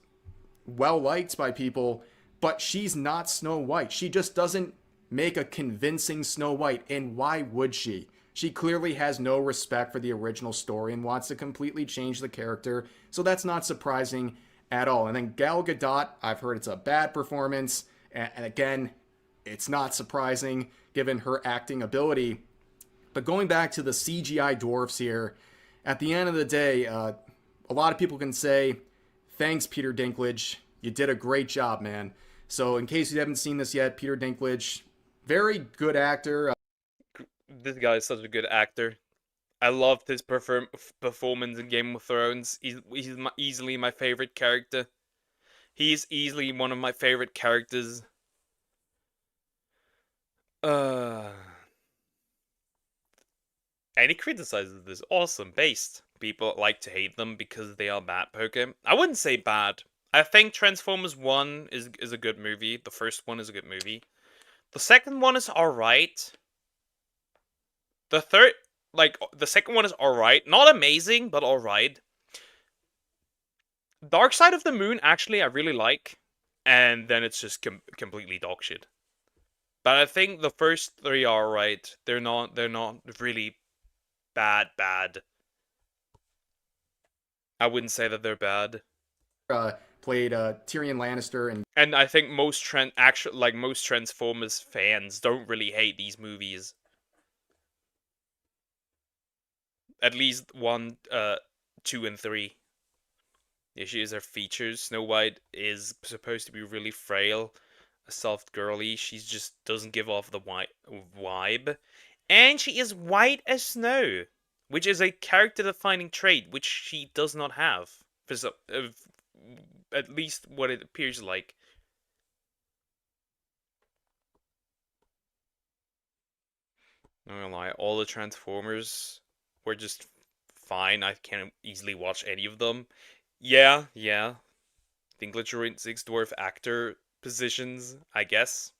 well liked by people, but she's not Snow White. She just doesn't make a convincing Snow White, and why would she? She clearly has no respect for the original story and wants to completely change the character, so that's not surprising at all. And then Gal Gadot, I've heard it's a bad performance, and again, it's not surprising given her acting ability. But going back to the CGI dwarfs here, at the end of the day, a lot of people can say, thanks, Peter Dinklage, you did a great job, man. So in case you haven't seen this yet, Peter Dinklage, very good actor. This guy is such a good actor. I loved his performance in Game of Thrones. He's easily my favorite character. He's easily one of my favorite characters. And he criticizes this. Awesome. Based. People like to hate them because they are bad Pokemon. I wouldn't say bad. I think Transformers 1 is a good movie. The first one is a good movie. The second one is alright. The second one is alright. Not amazing, but alright. Dark Side of the Moon, actually, I really like. And then it's just completely dogshit. But I think the first three are alright. They're not really bad. I wouldn't say that they're bad. Played Tyrion Lannister, and I think most Transformers fans don't really hate these movies. At least 1, 2, and 3. The issue is her features. Snow White is supposed to be really frail, a soft girly. She just doesn't give off the vibe. And she is white as snow, which is a character-defining trait, which she does not have. At least what it appears like. Not gonna lie, all the Transformers were just fine. I can't easily watch any of them. Yeah. Dinklage ruined 6 dwarf actor positions, I guess.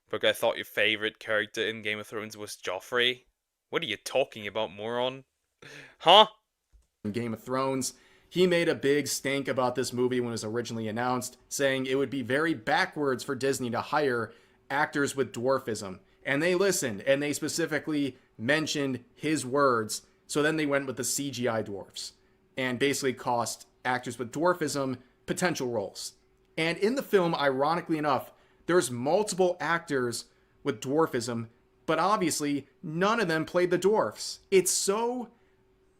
But I thought your favorite character in Game of Thrones was Joffrey. What are you talking about, moron? Huh? In Game of Thrones, he made a big stink about this movie when it was originally announced, saying it would be very backwards for Disney to hire actors with dwarfism. And they listened, and they specifically mentioned his words. So then they went with the CGI dwarfs and basically cost actors with dwarfism potential roles. And in the film, ironically enough, there's multiple actors with dwarfism, but obviously none of them played the dwarfs. It's so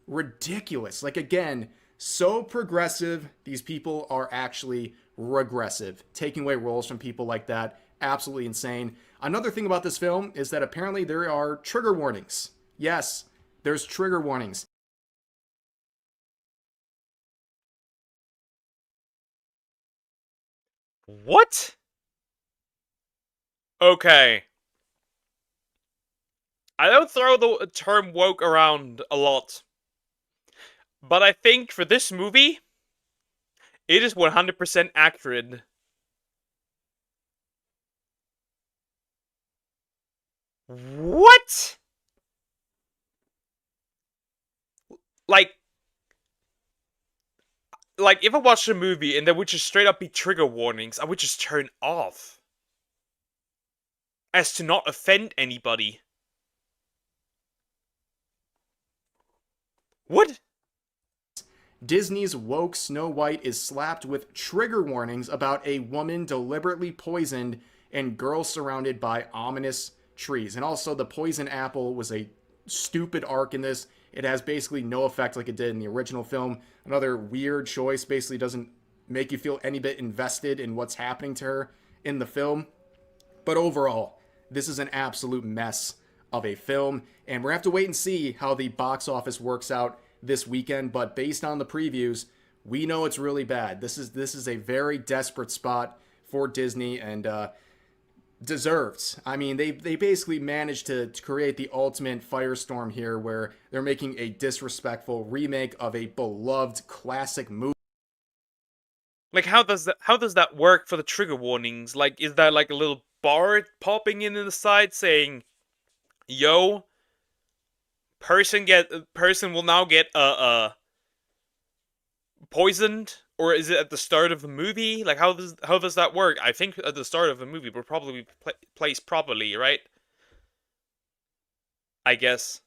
ridiculous. Like, again, so progressive. These people are actually regressive, taking away roles from people like that. Absolutely insane. Another thing about this film is that apparently there are trigger warnings. Yes, there's trigger warnings. What? Okay. I don't throw the term woke around a lot. But I think for this movie, it is 100% accurate. What? Like, if I watched a movie and there would just straight up be trigger warnings, I would just turn off. As to not offend anybody. What? Disney's woke Snow White is slapped with trigger warnings about a woman deliberately poisoned and girls surrounded by ominous trees. And also, the poison apple was a stupid arc in this. It has basically no effect like it did in the original film. Another weird choice, basically doesn't make you feel any bit invested in what's happening to her in the film. But overall, this is an absolute mess of a film, and we're gonna have to wait and see how the box office works out this weekend. But based on the previews, we know it's really bad. This is a very desperate spot for Disney, and deserved. I mean, they basically managed to create the ultimate firestorm here, where they're making a disrespectful remake of a beloved classic movie. Like, how does that work for the trigger warnings? Like, is there like a little bar popping in the side saying, "Yo, person will now get poisoned," or is it at the start of the movie? Like, how does that work? I think at the start of the movie will probably be placed properly, right? I guess.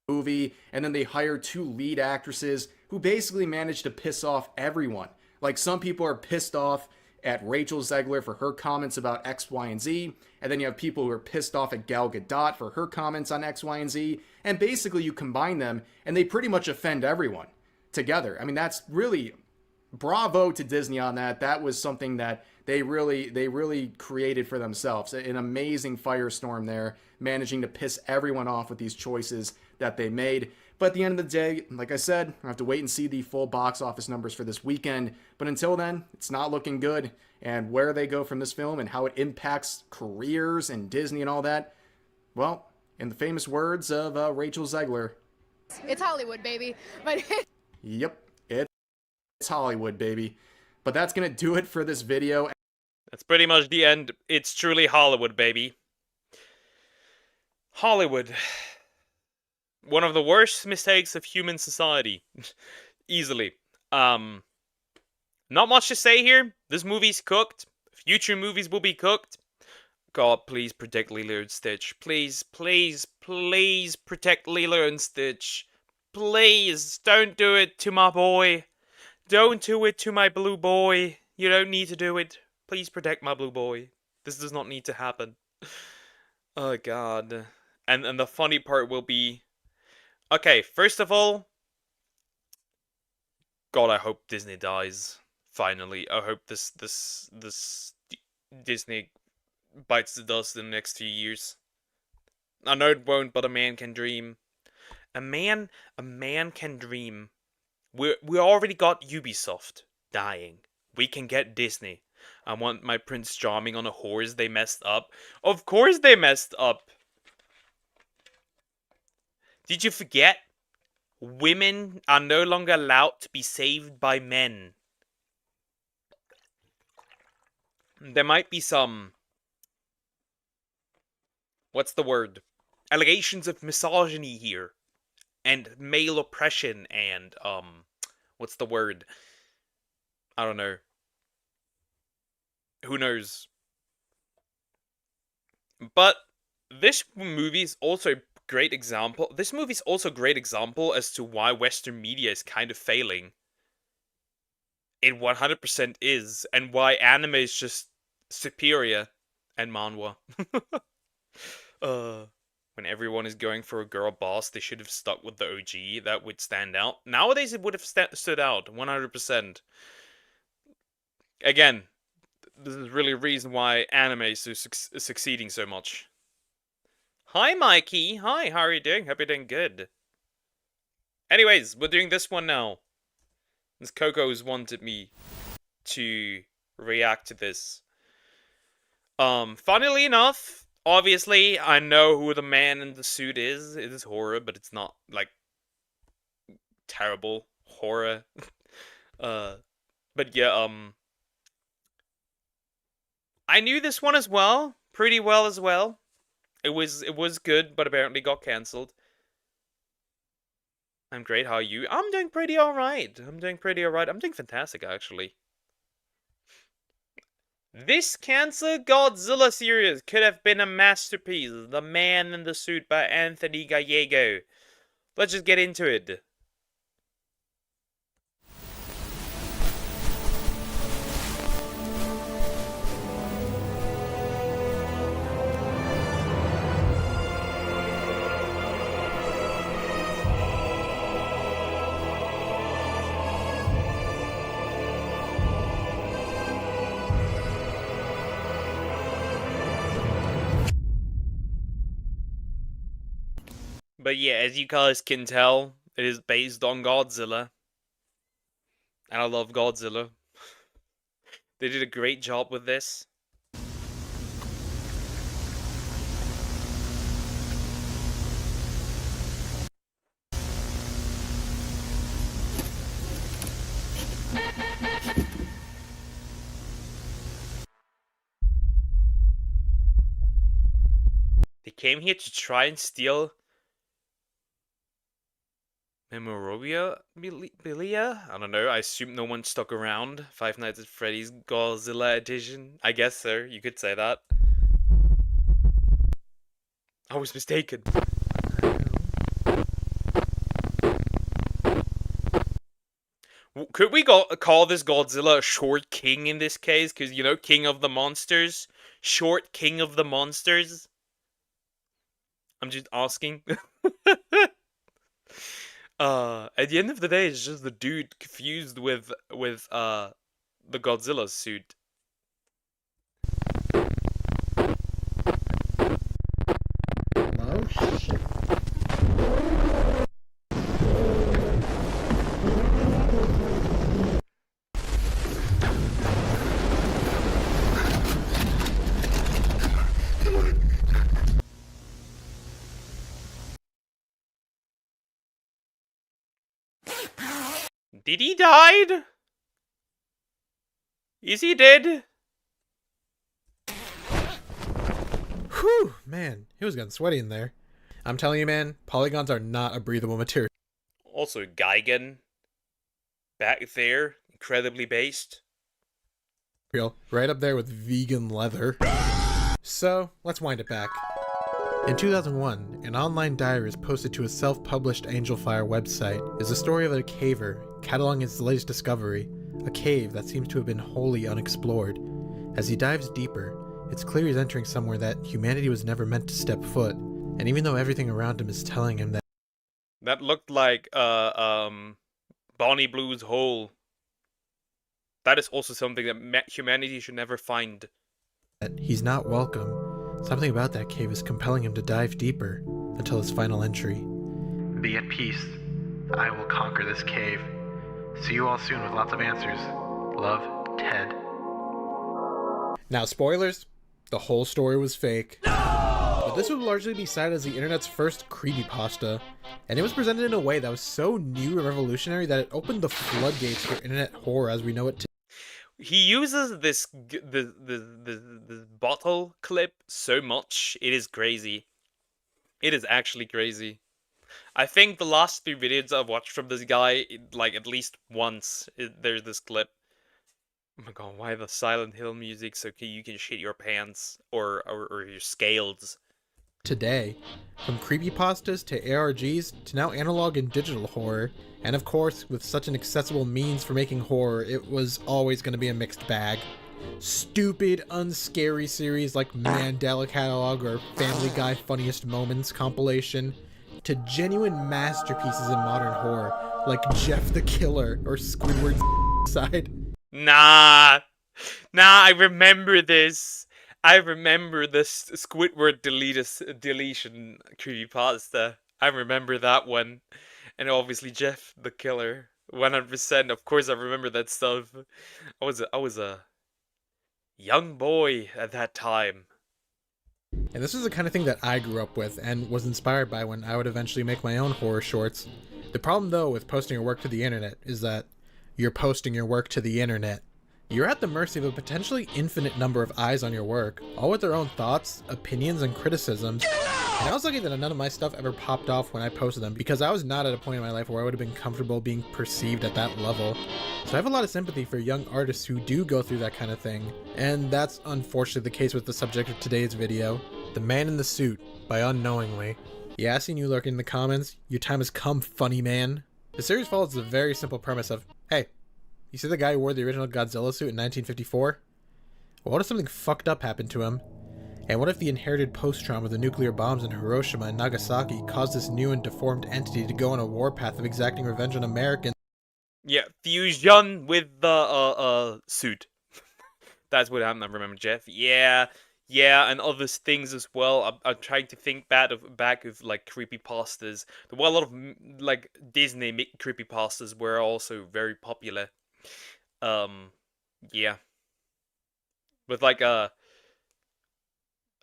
Movie, and then they hired 2 lead actresses who basically managed to piss off everyone. Like, some people are pissed off at Rachel Zegler for her comments about X, Y, and Z, and then you have people who are pissed off at Gal Gadot for her comments on X, Y, and Z, and basically you combine them, and they pretty much offend everyone together. I mean, that's really bravo to Disney on that. That was something that they really created for themselves. An amazing firestorm there, managing to piss everyone off with these choices that they made. But at the end of the day, like I said, I have to wait and see the full box office numbers for this weekend. But until then, it's not looking good. And where they go from this film and how it impacts careers and Disney and all that, well, in the famous words of Rachel Zegler, it's Hollywood, baby. But yep, it's Hollywood, baby. But that's going to do it for this video. That's pretty much the end. It's truly Hollywood, baby. Hollywood. One of the worst mistakes of human society. Easily. Not much to say here. This movie's cooked. Future movies will be cooked. God, please protect Lilo and Stitch. Please, please, please protect Lilo and Stitch. Please, don't do it to my boy. Don't do it to my blue boy. You don't need to do it. Please protect my blue boy. This does not need to happen. Oh, God. And the funny part will be... Okay, first of all... God, I hope Disney dies. Finally. I hope this Disney bites the dust in the next few years. I know it won't, but a man can dream. A man can dream. We already got Ubisoft dying. We can get Disney. I want my Prince Charming on a horse. They messed up. Of course they messed up. Did you forget? Women are no longer allowed to be saved by men. There might be some... What's the word? Allegations of misogyny here. And male oppression and, what's the word? I don't know. Who knows? But this movie is also great example. This movie is also a great example as to why Western media is kind of failing. It 100% is, and why anime is just superior and manhwa. When everyone is going for a girl boss, they should have stuck with the OG. That would stand out. Nowadays, it would have stood out 100%. Again, this is really a reason why anime is succeeding so much. Hi, Mikey. Hi, how are you doing? Hope you're doing good. Anyways, we're doing this one now. This Coco's wanted me to react to this. Funnily enough, obviously, I know who the man in the suit is. It is horror, but it's not, like, terrible horror. But yeah, I knew this one as well. Pretty well as well. It was good, but apparently got cancelled. I'm great, how are you? I'm doing pretty alright. I'm doing fantastic, actually. This Cancer Godzilla series could have been a masterpiece. The Man in the Suit by Anthony Gallego. Let's just get into it. But yeah, as you guys can tell, it is based on Godzilla. And I love Godzilla. They did a great job with this. They came here to try and steal Memorabilia? I don't know, I assume no one stuck around. Five Nights at Freddy's Godzilla edition. I guess so, you could say that. I was mistaken. Could we call this Godzilla a short king in this case? Because, you know, king of the monsters? Short king of the monsters? I'm just asking. At the end of the day, it's just the dude confused with the Godzilla suit. Oh shit. Did he died? Is he dead? Whew, man, it was getting sweaty in there. I'm telling you, man, polygons are not a breathable material. Also, Gigan. Back there, incredibly based. Right up there with vegan leather. So, let's wind it back. In 2001, an online diary is posted to a self-published Angelfire website is the story of a caver cataloging his latest discovery, a cave that seems to have been wholly unexplored. As he dives deeper, it's clear he's entering somewhere that humanity was never meant to step foot, and even though everything around him is telling him that That looked like Bonnie Blue's hole. That is also something that humanity should never find. he's not welcome, something about that cave is compelling him to dive deeper until his final entry. Be at peace. I will conquer this cave. See you all soon with lots of answers. Love, Ted. Now, spoilers. The whole story was fake. But this would largely be cited as the internet's first creepypasta, and it was presented in a way that was so new and revolutionary that it opened the floodgates for internet horror as we know it today. He uses this the bottle clip so much, it is crazy. It is actually crazy. I think the last 3 videos I've watched from this guy, like at least once, there's this clip. Oh my god, why the Silent Hill music so you can shit your pants or your scales? Today, from creepypastas to ARGs to now analog and digital horror, and of course, with such an accessible means for making horror, it was always going to be a mixed bag. Stupid, unscary series like Mandela Catalog or Family Guy Funniest Moments compilation, to genuine masterpieces in modern horror like Jeff the Killer or Squidward's side. Nah, I remember this. I remember this Squidward deletion creepypasta. I remember that one. And obviously Jeff the Killer. 100%. Of course I remember that stuff. I was a young boy at that time. And this is the kind of thing that I grew up with and was inspired by when I would eventually make my own horror shorts. The problem though with posting your work to the internet is that you're posting your work to the internet. You're at the mercy of a potentially infinite number of eyes on your work, all with their own thoughts, opinions, and criticisms. And I was lucky that none of my stuff ever popped off when I posted them, because I was not at a point in my life where I would have been comfortable being perceived at that level. So I have a lot of sympathy for young artists who do go through that kind of thing, and that's unfortunately the case with the subject of today's video, The Man in the Suit by Unknowingly. Yeah, I seen you lurking in the comments. Your time has come, funny man. The series follows the very simple premise of, hey, you see the guy who wore the original Godzilla suit in 1954? Well, what if something fucked up happened to him? And what if the inherited post-trauma of the nuclear bombs in Hiroshima and Nagasaki caused this new and deformed entity to go on a warpath of exacting revenge on Americans? Yeah, fusion with the suit. That's what happened. I remember, Jeff. Yeah, and other things as well. I'm trying to think back of like creepypastas. There were a lot of like Disney creepypastas were also very popular. Yeah. With like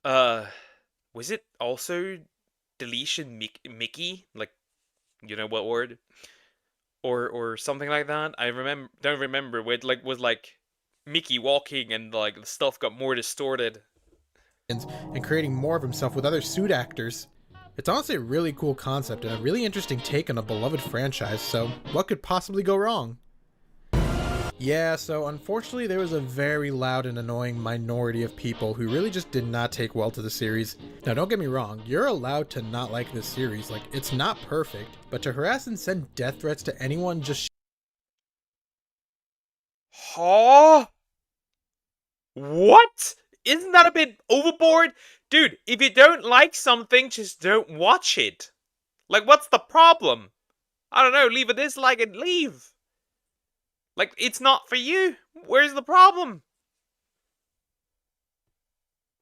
was it also deletion Mickey? Like, you know what word? Or something like that. I don't remember. With like was like Mickey walking and like the stuff got more distorted. And creating more of himself with other suit actors. It's honestly a really cool concept and a really interesting take on a beloved franchise, so what could possibly go wrong? Yeah, so unfortunately there was a very loud and annoying minority of people who really just did not take well to the series. Now don't get me wrong, you're allowed to not like this series, like it's not perfect, but to harass and send death threats to anyone just Huh? What? Isn't that a bit overboard? Dude, if you don't like something, just don't watch it. Like, what's the problem? I don't know, leave a dislike and leave. Like, it's not for you. Where's the problem?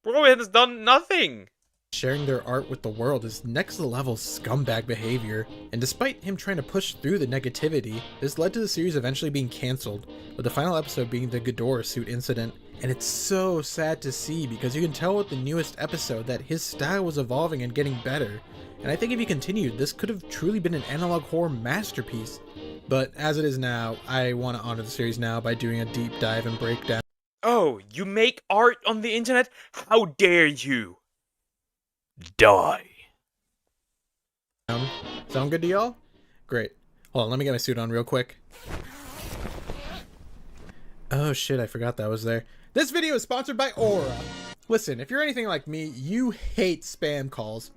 Bro has done nothing. sharing their art with the world is next level scumbag behavior, and despite him trying to push through the negativity, this led to the series eventually being cancelled, with the final episode being the Ghidorah suit incident. And it's so sad to see because you can tell with the newest episode that his style was evolving and getting better, and I think if he continued, this could have truly been an analog horror masterpiece. But as it is now, I want to honor the series now by doing a deep dive and breakdown. Oh, you make art on the internet? How dare you? Die. Sound good to y'all? Great. Hold on, let me get my suit on real quick. Oh shit, I forgot that was there. This video is sponsored by Aura. Listen, if you're anything like me, you hate spam calls.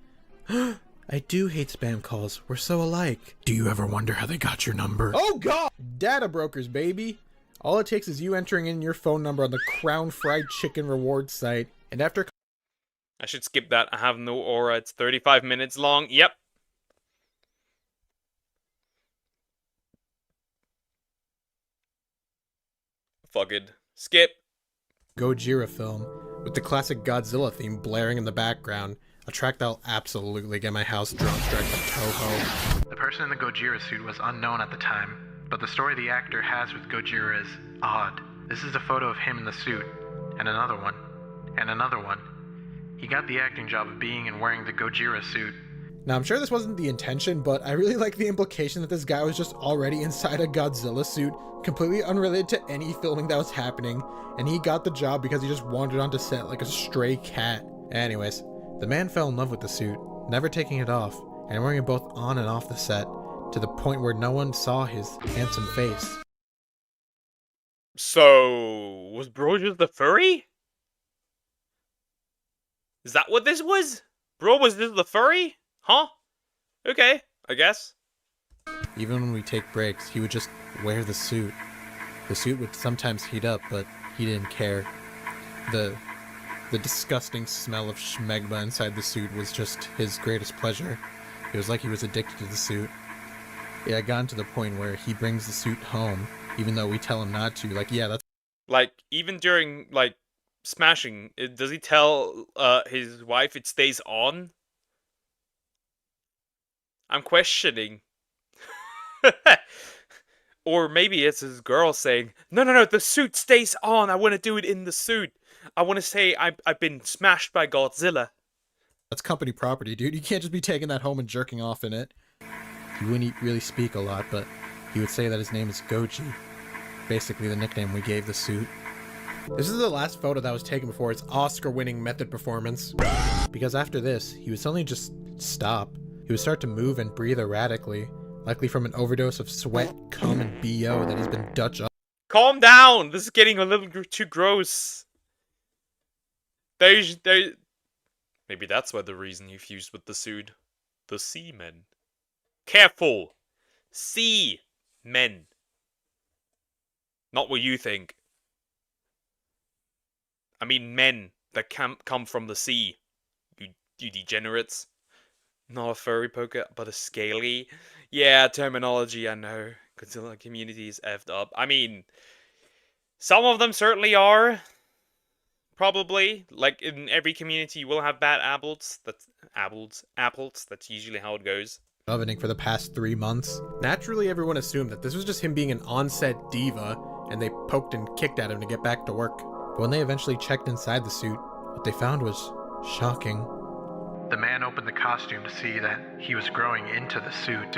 I do hate spam calls. We're so alike. Do you ever wonder how they got your number? Oh god! Data brokers, baby. All it takes is you entering in your phone number on the Crown Fried Chicken reward site, and after... I should skip that. I have no aura. It's 35 minutes long. Yep. Fuck it. Skip. Gojira film, with the classic Godzilla theme blaring in the background, a track that'll absolutely get my house drunk straight from Toho. The person in the Gojira suit was unknown at the time, but the story the actor has with Gojira is odd. This is a photo of him in the suit, and another one, and another one. He got the acting job of being and wearing the Gojira suit. Now I'm sure this wasn't the intention, but I really like the implication that this guy was just already inside a Godzilla suit, completely unrelated to any filming that was happening, and he got the job because he just wandered onto set like a stray cat. Anyways, the man fell in love with the suit, never taking it off, and wearing it both on and off the set, to the point where no one saw his handsome face. So, was Bro just the furry? Is that what this was? Bro was just the furry? Huh? Okay, I guess. Even when we take breaks, he would just wear the suit. The suit would sometimes heat up, but he didn't care. The disgusting smell of schmegma inside the suit was just his greatest pleasure. It was like he was addicted to the suit. It had gotten to the point where he brings the suit home, even though we tell him not to. Like, yeah, that's... Like, even during, like, smashing, does he tell his wife it stays on? I'm questioning. Or maybe it's his girl saying, no, the suit stays on. I want to do it in the suit. I want to say I've been smashed by Godzilla. That's company property, dude. You can't just be taking that home and jerking off in it. He wouldn't really speak a lot, but he would say that his name is Goji. Basically the nickname we gave the suit. This is the last photo that was taken before its Oscar-winning method performance. Because after this, he would suddenly just stop. He would start to move and breathe erratically, likely from an overdose of sweat, cum, and BO that he's been Dutch up. Calm down! This is getting a little too gross. Maybe that's why the reason he fused with the suit. The seamen. Careful! Sea men. Not what you think. I mean men that come from the sea. You degenerates. Not a furry poker, but a scaly. Yeah, terminology, I know. Godzilla community is effed up. I mean, some of them certainly are. Probably. Like, in every community, you will have bad apples. That's apples. That's usually how it goes. Coveting for the past 3 months. Naturally, everyone assumed that this was just him being an on-set diva, and they poked and kicked at him to get back to work. But when they eventually checked inside the suit, what they found was shocking. The man opened the costume to see that he was growing into the suit.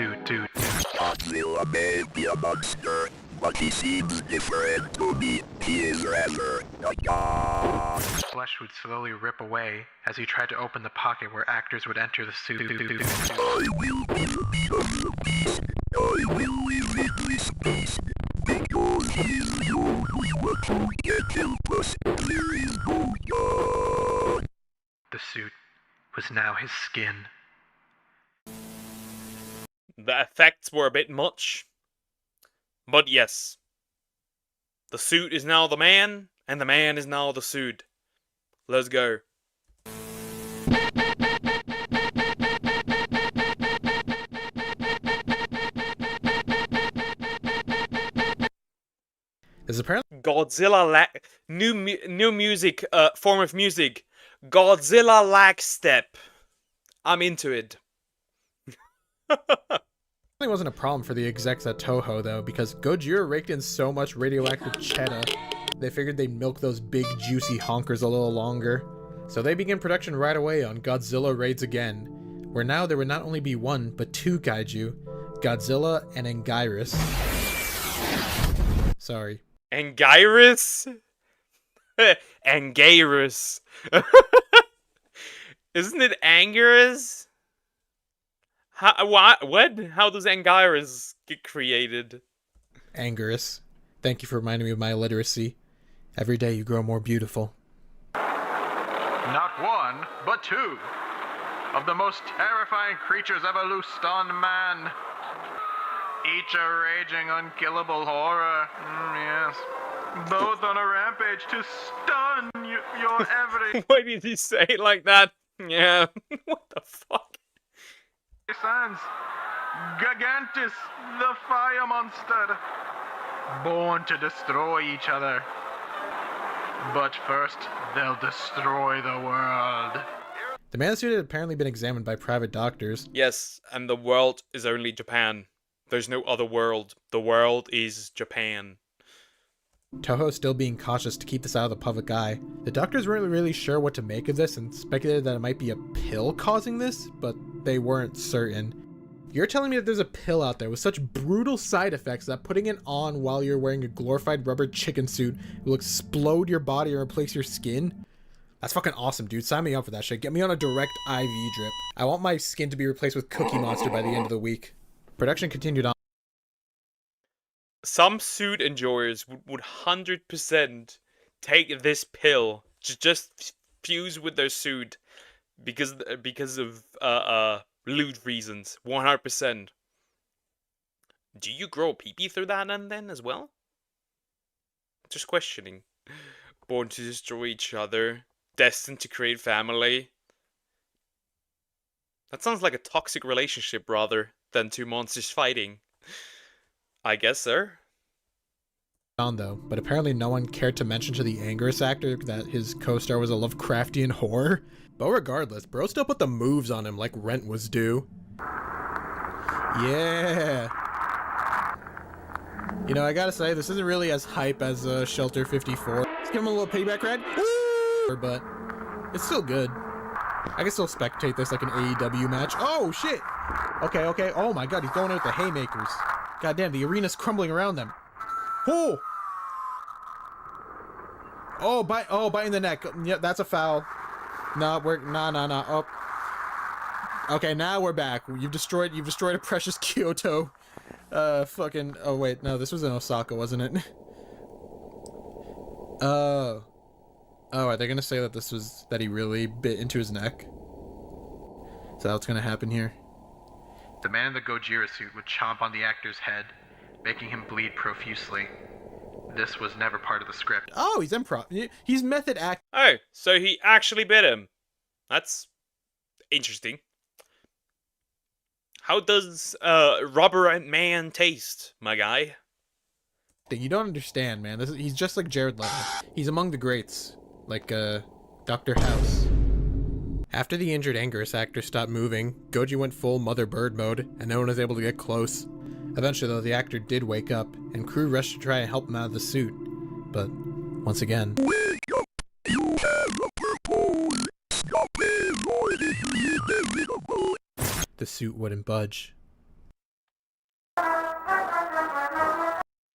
Godzilla may be a monster, but he seems different to me. He is rather a god. Flesh would slowly rip away as he tried to open the pocket where actors would enter the suit. I will be the meat of the beast. I will live in this beast. Because he is the only one who can help us. There is no god. The suit was now his skin. The effects were a bit much. But yes. The suit is now the man, and the man is now the suit. Let's go. There's apparently Godzilla new music form of music. Godzilla lag step. I'm into it. It wasn't a problem for the execs at Toho though, because Gojira raked in so much radioactive cheddar, they figured they'd milk those big juicy honkers a little longer. So they began production right away on Godzilla Raids Again, where now there would not only be one, but 2 kaiju, Godzilla and Anguirus. Sorry. Anguirus? Anguirus. Isn't it Anguirus? What? How does Anguirus get created? Anguirus. Thank you for reminding me of my illiteracy. Every day you grow more beautiful. Not one, but 2 of the most terrifying creatures ever loosed on man. Each a raging, unkillable horror. Yes. Both on a rampage to stun your every... Why did he say it like that? Yeah. What the fuck? Sans. Gigantus, the fire monster. Born to destroy each other. But first, they'll destroy the world. The man suit had apparently been examined by private doctors. Yes, and the world is only Japan. There's no other world. The world is Japan. Toho still being cautious to keep this out of the public eye. The doctors weren't really sure what to make of this and speculated that it might be a pill causing this, but they weren't certain. You're telling me that there's a pill out there with such brutal side effects that putting it on while you're wearing a glorified rubber chicken suit will explode your body or replace your skin? That's fucking awesome, dude. Sign me up for that shit. Get me on a direct IV drip. I want my skin to be replaced with Cookie Monster by the end of the week. Production continued on. some suit enjoyers would 100% take this pill to just fuse with their suit because of loot reasons. 100%. Do you grow a pee-pee through that and then as well? Just questioning. Born to destroy each other, destined to create family. That sounds like a toxic relationship rather than two monsters fighting. I guess, sir. Found though, but apparently no one cared to mention to the Angerous actor that his co-star was a Lovecraftian whore. But regardless, bro still put the moves on him like rent was due. Yeah. You know, I gotta say, this isn't really as hype as Shelter 54. Let's give him a little payback ride. But it's still good. I can still spectate this like an AEW match. Oh, shit! Okay, okay. Oh my god, he's going in with the haymakers. God damn, the arena's crumbling around them. Oh! Oh, biting the neck. Yep, that's a foul. No, nah. Oh. Okay, now we're back. You've destroyed a precious Kyoto. Oh wait, no, this was in Osaka, wasn't it? Oh, are they gonna say that he really bit into his neck? Is that what's gonna happen here? The man in the Gojira suit would chomp on the actor's head, making him bleed profusely. This was never part of the script. Oh, he's improv. He's method act. Oh, so he actually bit him. That's interesting. How does Rubber Man taste, my guy? You don't understand, man. He's just like Jared Leto. He's among the greats, like Dr. House. After the injured Angerous actor stopped moving, Goji went full Mother Bird mode, and no one was able to get close. Eventually, though, the actor did wake up, and crew rushed to try and help him out of the suit. But once again, the suit wouldn't budge.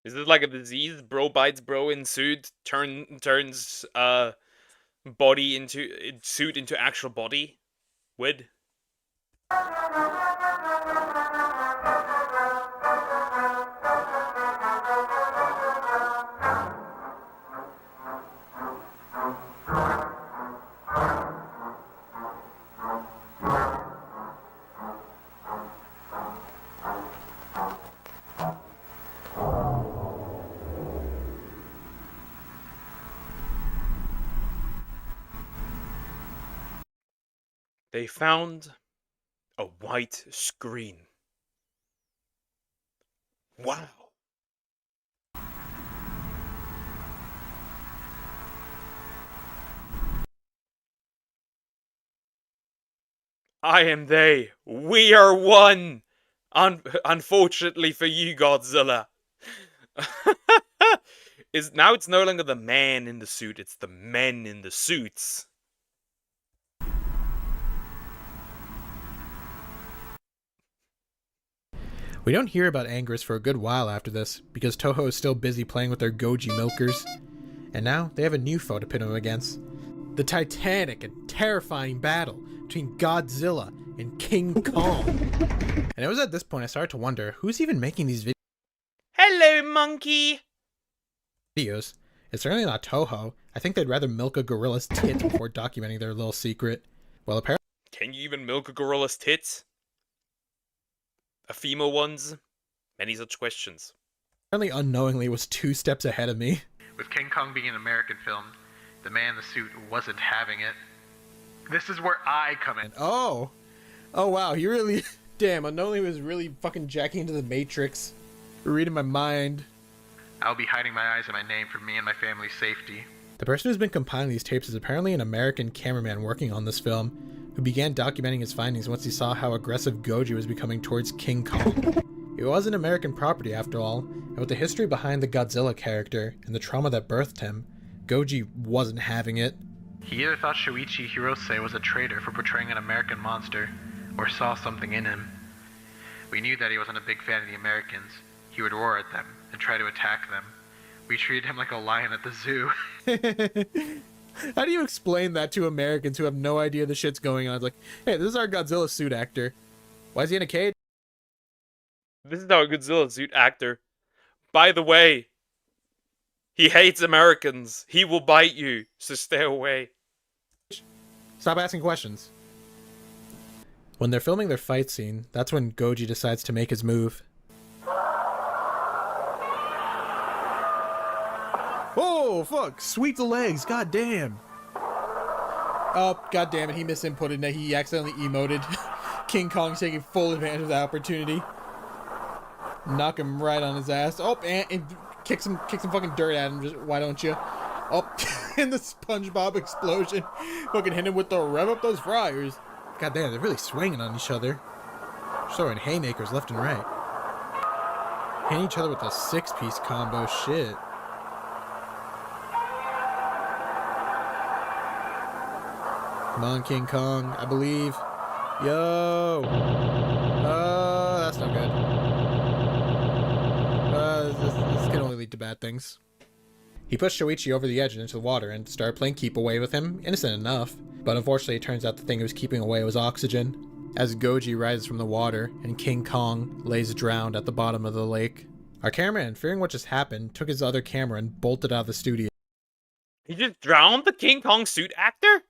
Is it like a disease? Bro bites bro in suit, turns body into suit into actual body? Would? They found a white screen. Wow. I am they. We are one. Unfortunately for you, Godzilla. Now it's no longer the man in the suit, it's the men in the suits. We don't hear about Angerous for a good while after this, because Toho is still busy playing with their Goji milkers. And now, they have a new foe to pit him against. The titanic and terrifying battle between Godzilla and King Kong. And it was at this point I started to wonder, who's even making these videos? Hello, monkey! It's certainly not Toho. I think they'd rather milk a gorilla's tits before documenting their little secret. Well, apparently... Can you even milk a gorilla's tits? A female ones? Many such questions. Apparently unknowingly was 2 steps ahead of me. With King Kong being an American film, the man in the suit wasn't having it. This is where I come in. Oh wow, he really... Damn, unknowingly was really fucking jacking into the Matrix. Reading my mind. I'll be hiding my eyes and my name for me and my family's safety. The person who's been compiling these tapes is apparently an American cameraman working on this film, who began documenting his findings once he saw how aggressive Goji was becoming towards King Kong. It was an American property after all, and with the history behind the Godzilla character and the trauma that birthed him, Goji wasn't having it. He either thought Shuichi Hirose was a traitor for portraying an American monster, or saw something in him. We knew that he wasn't a big fan of the Americans. He would roar at them and try to attack them. We treated him like a lion at the zoo. How do you explain that to Americans who have no idea the shit's going on? It's like, hey, this is our Godzilla suit actor. Why is he in a cage? This is our Godzilla suit actor. By the way, he hates Americans. He will bite you, so stay away. Stop asking questions. When they're filming their fight scene, that's when Goji decides to make his move. Oh, fuck. Sweep the legs. God damn. Oh, god damn it. He misinputted and he accidentally emoted. King Kong's taking full advantage of that opportunity. Knock him right on his ass. Oh, and kick some fucking dirt at him. Just, why don't you? Oh, and the SpongeBob explosion. Fucking hit him with the rev up those fryers. God damn, they're really swinging on each other. Throwing haymakers left and right. Hitting each other with a 6-piece combo. Shit. Come on, King Kong. I believe. Yo! Oh, that's not good. This can only lead to bad things. He pushed Shoichi over the edge and into the water and started playing keep away with him. Innocent enough. But unfortunately, it turns out the thing he was keeping away was oxygen. As Goji rises from the water and King Kong lays drowned at the bottom of the lake. Our cameraman, fearing what just happened, took his other camera and bolted out of the studio. He just drowned the King Kong suit actor?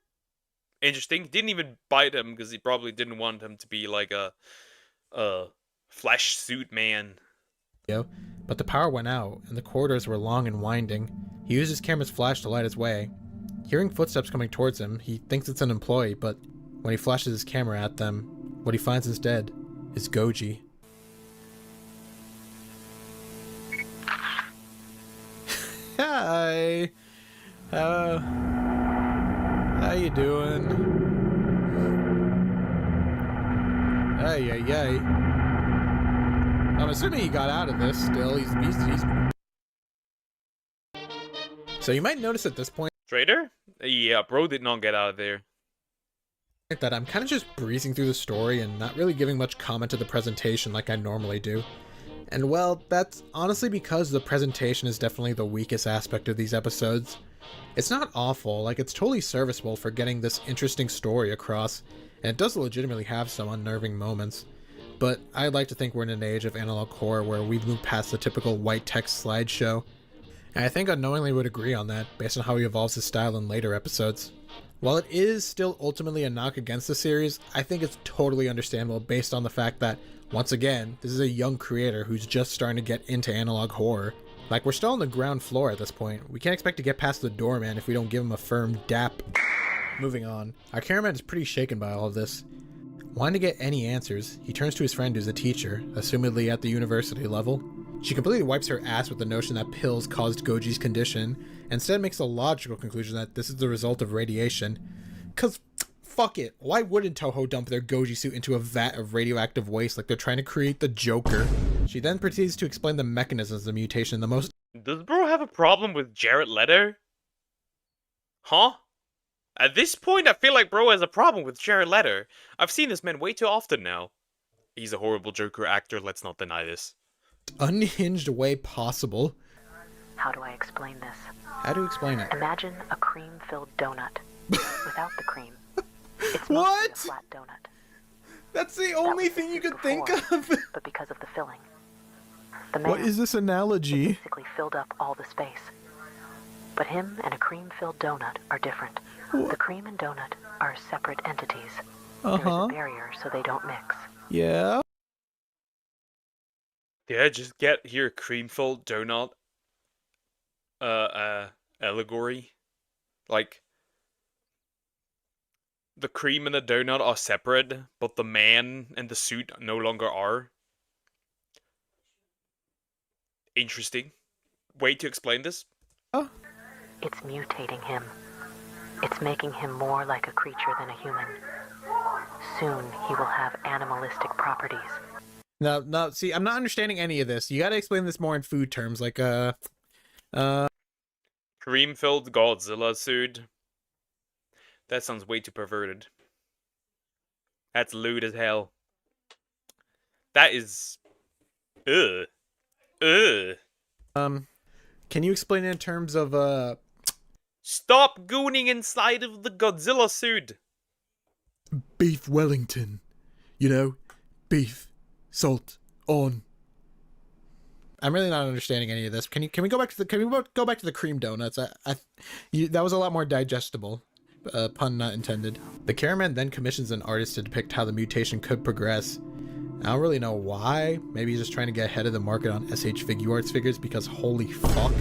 Interesting. He didn't even bite him because he probably didn't want him to be like a flesh suit man. But the power went out and the corridors were long and winding. He used his camera's flash to light his way. Hearing footsteps coming towards him, he thinks it's an employee, but when he flashes his camera at them, what he finds instead is Goji. Hi. How you doing? Ay. I'm assuming he got out of this still. He's... So you might notice at this point... Trader? Yeah, bro did not get out of there. That I'm kind of just breezing through the story and not really giving much comment to the presentation like I normally do. And well, that's honestly because the presentation is definitely the weakest aspect of these episodes. It's not awful, like it's totally serviceable for getting this interesting story across, and it does legitimately have some unnerving moments. But I'd like to think we're in an age of analog horror where we've moved past the typical white text slideshow. And I think unknowingly would agree on that, based on how he evolves his style in later episodes. While it is still ultimately a knock against the series, I think it's totally understandable based on the fact that, once again, this is a young creator who's just starting to get into analog horror. Like, we're still on the ground floor at this point. We can't expect to get past the doorman if we don't give him a firm dap. Moving on. Our cameraman is pretty shaken by all of this. Wanting to get any answers, he turns to his friend who's a teacher, assumedly at the university level. She completely wipes her ass with the notion that pills caused Goji's condition, and instead makes a logical conclusion that this is the result of radiation. Cause, fuck it, why wouldn't Toho dump their Goji suit into a vat of radioactive waste like they're trying to create the Joker? She then proceeds to explain the mechanisms of the mutation in the most— Does bro have a problem with Jared Leto? Huh? At this point, I feel like bro has a problem with Jared Leto. I've seen this man way too often now. He's a horrible Joker actor, let's not deny this. Unhinged way possible. How do I explain this? How do you explain it? Imagine a cream-filled donut without the cream. It's mostly What? a flat donut. That's the only thing you could think of. But because of the filling, the What man is this analogy? basically filled up all the space. But him and a cream-filled donut are different. The cream and donut are separate entities. There's a barrier so they don't mix. Yeah? Yeah, just get here cream-filled donut allegory. Like, the cream and the donut are separate, but the man and the suit no longer are. Interesting. Way to explain this. It's mutating him. It's making him more like a creature than a human. Soon he will have animalistic properties. No, see, I'm not understanding any of this. You gotta explain this more in food terms, like, Cream-filled Godzilla suit. That sounds way too perverted. That's lewd as hell. That is... Ugh. Can you explain it in terms of, Stop gooning inside of the Godzilla suit! Beef Wellington. You know, beef, salt, on. I'm really not understanding any of this. Can we go back to the cream donuts? That was a lot more digestible. Pun not intended. The cameraman then commissions an artist to depict how the mutation could progress. I don't really know why. Maybe he's just trying to get ahead of the market on SH Figuarts figures because holy fuck.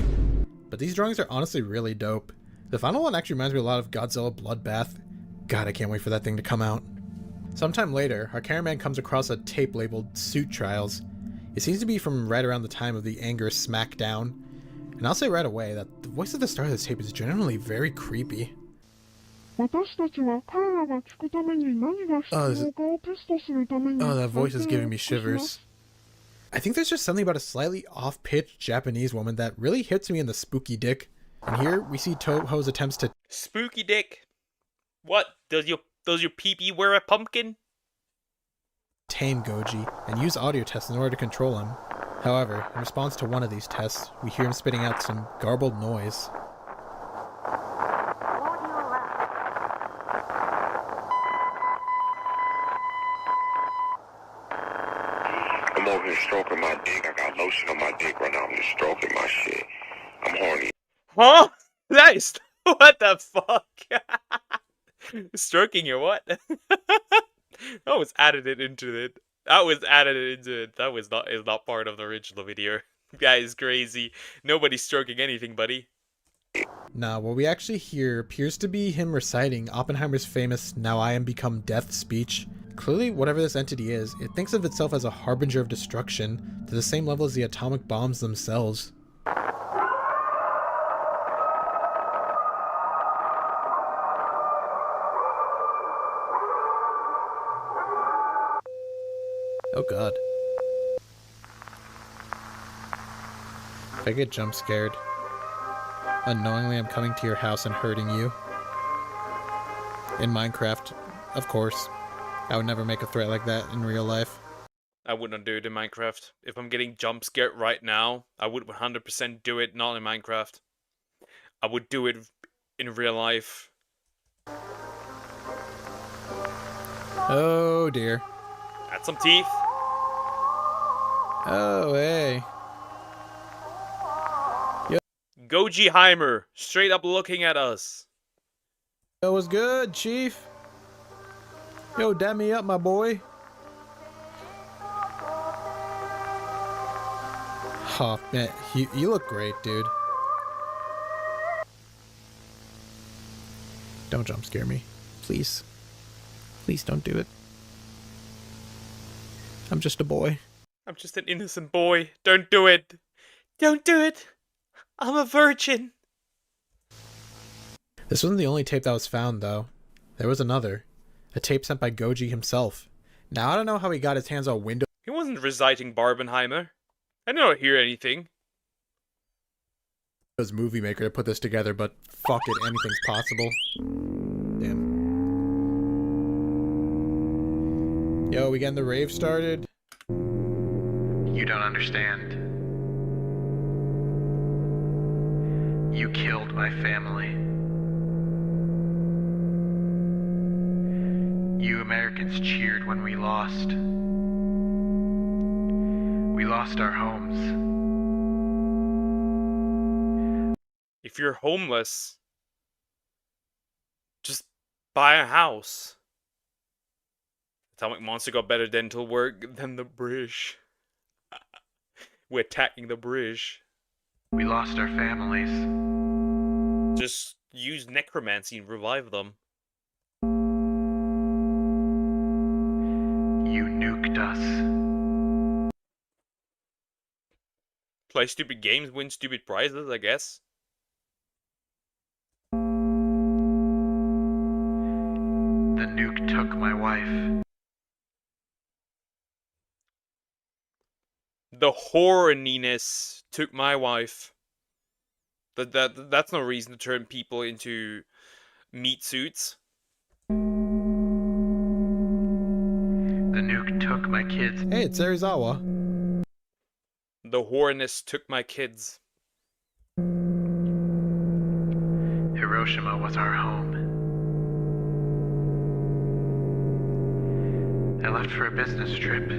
But these drawings are honestly really dope. The final one actually reminds me a lot of Godzilla Bloodbath. God, I can't wait for that thing to come out. Sometime later, our cameraman comes across a tape labeled Suit Trials. It seems to be from right around the time of the Anger Smackdown. And I'll say right away that the voice at the start of this tape is generally very creepy. Oh, that voice is giving me shivers. I think there's just something about a slightly off-pitched Japanese woman that really hits me in the spooky dick. And here we see Toho's attempts to spooky dick. What? Does your pee-pee wear a pumpkin? Tame Goji and use audio tests in order to control him. However, in response to one of these tests, we hear him spitting out some garbled noise. I'm over here stroking my dick. I got lotion on my dick right now. I'm just stroking my shit. I'm horny. Huh? Nice. What the fuck? Stroking your what? That was added into it. That was not part of the original video. That is crazy. Nobody's stroking anything, buddy. Nah, what we actually hear appears to be him reciting Oppenheimer's famous "Now I am become death" speech. Clearly, whatever this entity is, it thinks of itself as a harbinger of destruction, to the same level as the atomic bombs themselves. Oh god. If I get jump scared, unknowingly I'm coming to your house and hurting you. In Minecraft, of course. I would never make a threat like that in real life. I wouldn't do it in Minecraft. If I'm getting jump scared right now, I would 100% do it, not in Minecraft. I would do it in real life. Oh dear. Got some teeth. Oh, hey. Yo. Goji Heimer, straight up looking at us. Yo, what's good, Chief? Yo, dab me up, my boy. Oh, man, you look great, dude. Don't jump scare me. Please. Please don't do it. I'm just a boy. I'm just an innocent boy. Don't do it. Don't do it. I'm a virgin. This wasn't the only tape that was found, though. There was another. A tape sent by Goji himself. Now, I don't know how he got his hands on Windows. He wasn't reciting Barbenheimer. I didn't hear anything. Movie Maker to put this together, but fuck it, anything's possible. Damn. Yo, we getting the rave started? You don't understand. You killed my family. You Americans cheered when we lost. We lost our homes. If you're homeless, just buy a house. Atomic Monster got better dental work than the British. We're attacking the British. We lost our families. Just use necromancy and revive them. You nuked us. Play stupid games, win stupid prizes, I guess. The nuke took my wife. The horniness took my wife. That's no reason to turn people into meat suits. The nuke took my kids. Hey, it's Arizawa. The horniness took my kids. Hiroshima was our home. I left for a business trip.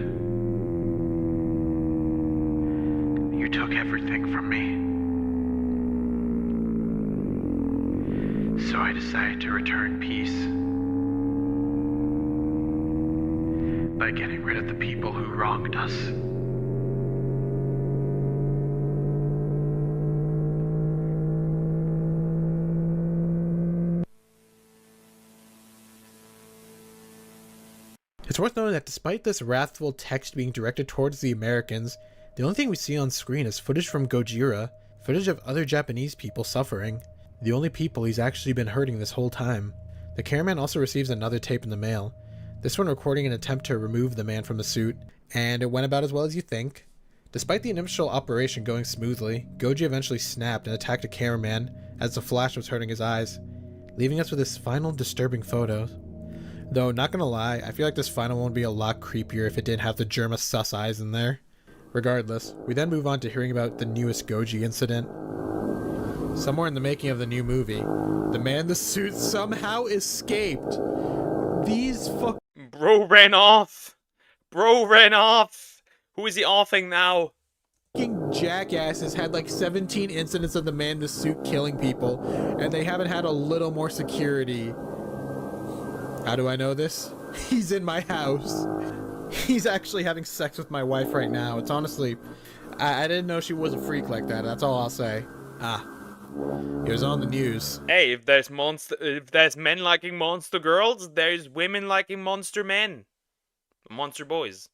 You took everything from me. So I decided to return peace by getting rid of the people who wronged us. It's worth noting that despite this wrathful text being directed towards the Americans, the only thing we see on screen is footage from Gojira, footage of other Japanese people suffering, the only people he's actually been hurting this whole time. The cameraman also receives another tape in the mail, this one recording an attempt to remove the man from the suit, and it went about as well as you think. Despite the initial operation going smoothly, Goji eventually snapped and attacked a cameraman as the flash was hurting his eyes, leaving us with this final disturbing photo. Though, not gonna lie, I feel like this final one would be a lot creepier if it didn't have the Germa sus eyes in there. Regardless, we then move on to hearing about the newest Goji incident. Somewhere in the making of the new movie, the man in the suit somehow escaped. These Bro ran off! Bro ran off! Who is he offing now? fucking jackasses had like 17 incidents of the man in the suit killing people, and they haven't had a little more security. How do I know this? He's in my house. He's actually having sex with my wife right now. It's honestly... I didn't know she was a freak like that. That's all I'll say. It was on the news. Hey, if there's men liking monster girls, there's women liking monster men. Monster boys.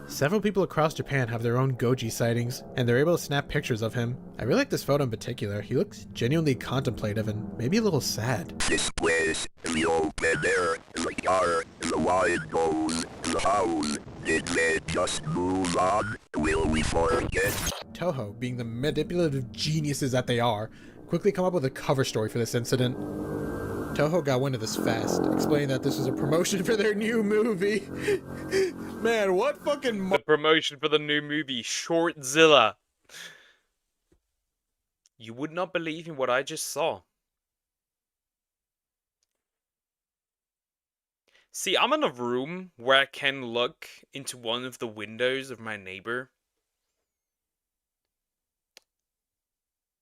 Several people across Japan have their own Goji sightings, and they're able to snap pictures of him. I really like this photo in particular. He looks genuinely contemplative and maybe a little sad. This place, the open air, the car, the wide goes, the house. Did they just move on? Will we forget? Toho, being the manipulative geniuses that they are, quickly come up with a cover story for this incident. Toho got wind of this fast, explaining that this was a promotion for their new movie. Man, what fucking... The promotion for the new movie, Shortzilla. You would not believe in what I just saw. See, I'm in a room where I can look into one of the windows of my neighbor.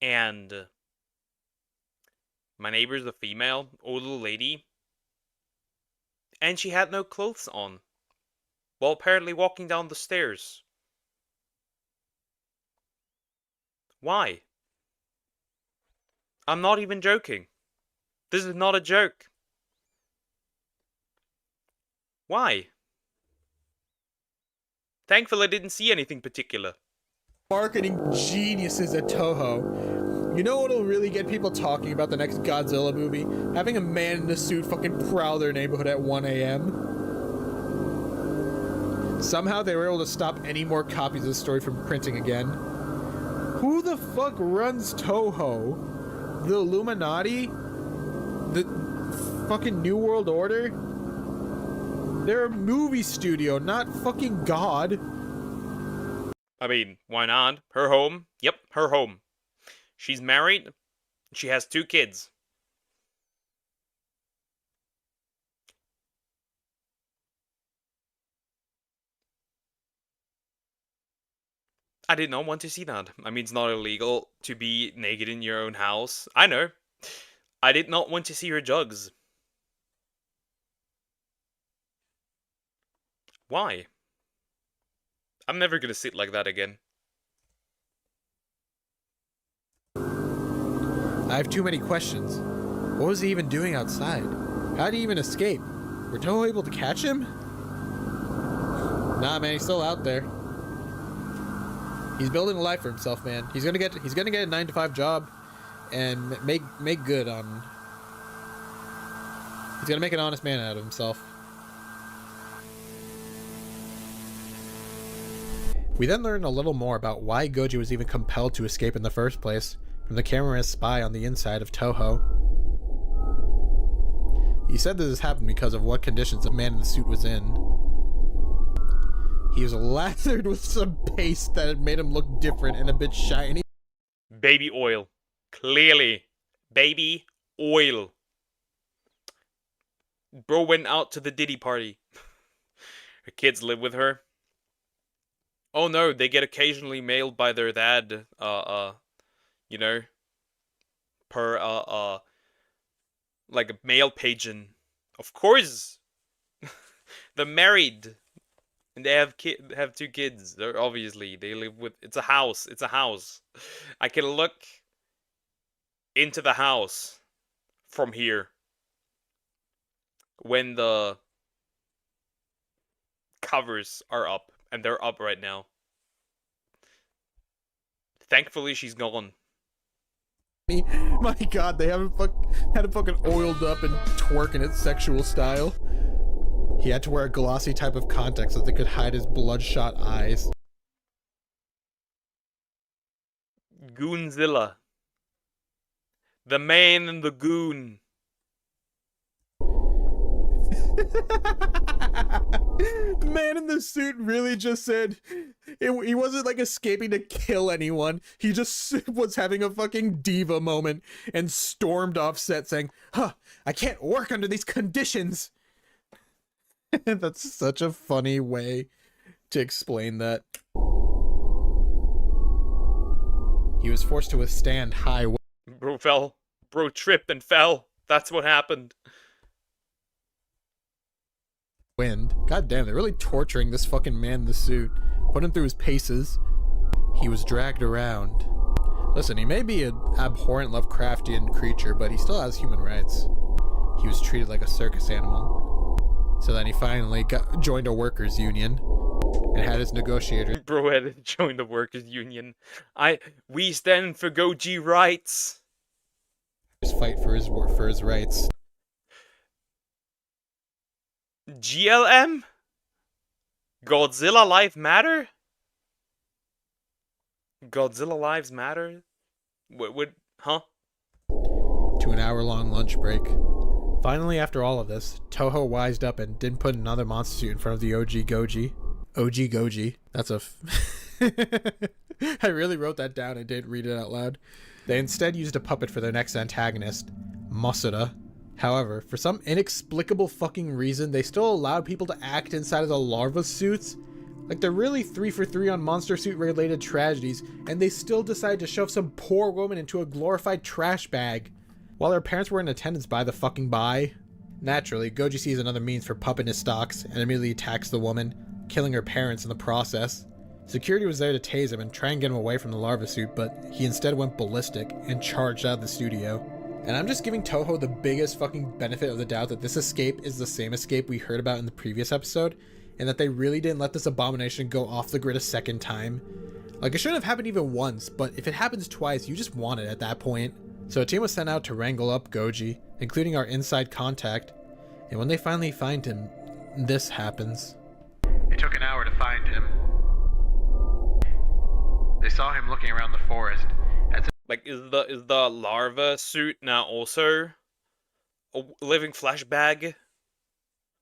And my neighbor's a female, older lady. And she had no clothes on, while apparently walking down the stairs. Why? I'm not even joking. This is not a joke. Why? Thankfully, I didn't see anything particular. Marketing geniuses at Toho. You know what'll really get people talking about the next Godzilla movie? Having a man in a suit fucking prowl their neighborhood at 1 a.m. Somehow they were able to stop any more copies of the story from printing again. Who the fuck runs Toho? The Illuminati? The fucking New World Order? They're a movie studio, not fucking God. I mean, why not? Her home? Yep, her home. She's married. She has 2 kids. I did not want to see that. I mean, it's not illegal to be naked in your own house. I know. I did not want to see her jugs. Why? I'm never gonna sit like that again. I have too many questions. What was he even doing outside? How did he even escape? Were Toho able to catch him? Nah, man, he's still out there. He's building a life for himself, man. He's gonna get a 9-to-5 job and make good on. He's gonna make an honest man out of himself. We then learn a little more about why Goji was even compelled to escape in the first place from the camera's spy on the inside of Toho. He said this happened because of what conditions the man in the suit was in. He was lathered with some paste that had made him look different and a bit shiny. Baby oil. Clearly. Baby oil. Bro went out to the Diddy party. Her kids live with her. Oh no, they get occasionally mailed by their dad, you know, per, like a mail pigeon. Of course! They're married! And they have 2 kids. They're obviously, they live with, it's a house, it's a house. I can look into the house from here when the covers are up, and they're up right now. Thankfully, she's gone. My god, they haven't had him fucking oiled up and twerking it sexual style. He had to wear a glossy type of contact so they could hide his bloodshot eyes. Goonzilla. The man and the goon. The man in the suit really just said he wasn't like escaping to kill anyone. He just was having a fucking diva moment and stormed off set saying, "Huh, I can't work under these conditions." That's such a funny way to explain that. He was forced to withstand high Bro fell. Bro tripped and fell. That's what happened. wind. God damn, they're really torturing this fucking man in the suit. Put him through his paces. He was dragged around. Listen, he may be an abhorrent Lovecraftian creature, but he still has human rights. He was treated like a circus animal. So then he finally joined a workers' union and had his negotiator. Bro had to join the workers' union. We stand for Goji rights. Fight for his rights. GLM? Godzilla Life Matter? Godzilla Lives Matter? Huh? To an hour-long lunch break. Finally, after all of this, Toho wised up and didn't put another monster suit in front of the OG Goji. OG Goji. That's a... I really wrote that down and didn't read it out loud. They instead used a puppet for their next antagonist, Masuda. However, for some inexplicable fucking reason, they still allowed people to act inside of the larva suits. Like, they're really 3 for 3 on monster suit related tragedies, and they still decide to shove some poor woman into a glorified trash bag. While their parents were in attendance by the fucking by. Naturally, Goji sees another means for pupping his stocks and immediately attacks the woman, killing her parents in the process. Security was there to tase him and try and get him away from the larva suit, but he instead went ballistic and charged out of the studio. And I'm just giving Toho the biggest fucking benefit of the doubt that this escape is the same escape we heard about in the previous episode, and that they really didn't let this abomination go off the grid a second time. Like, it shouldn't have happened even once, but if it happens twice, you just want it at that point. So a team was sent out to wrangle up Goji, including our inside contact, and when they finally find him, this happens. It took an hour to find him. They saw him looking around the forest. Like, is the larva suit now also a living flesh bag?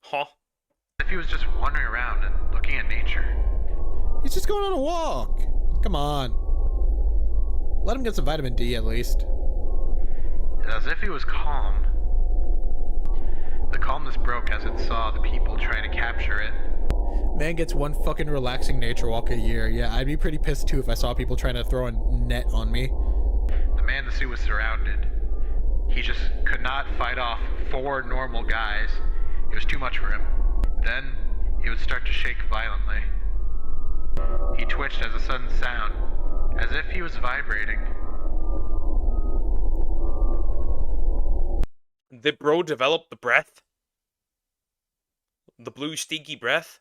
Huh? As if he was just wandering around and looking at nature. He's just going on a walk. Come on. Let him get some vitamin D at least. As if he was calm. The calmness broke as it saw the people trying to capture it. Man gets one fucking relaxing nature walk a year. Yeah, I'd be pretty pissed too if I saw people trying to throw a net on me. The man in the suit was surrounded. He just could not fight off 4 normal guys. It was too much for him. Then, he would start to shake violently. He twitched as a sudden sound, as if he was vibrating. Did bro develop the breath? The blue stinky breath?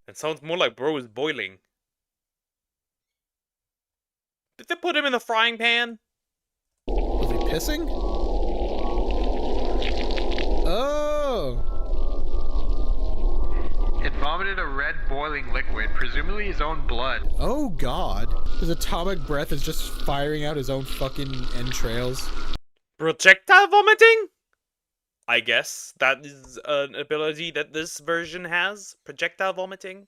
It sounds more like bro is boiling. Did they put him in the frying pan? Was he pissing? Oh! It vomited a red boiling liquid, presumably his own blood. Oh god. His atomic breath is just firing out his own fucking entrails. Projectile vomiting? I guess that is an ability that this version has. Projectile vomiting.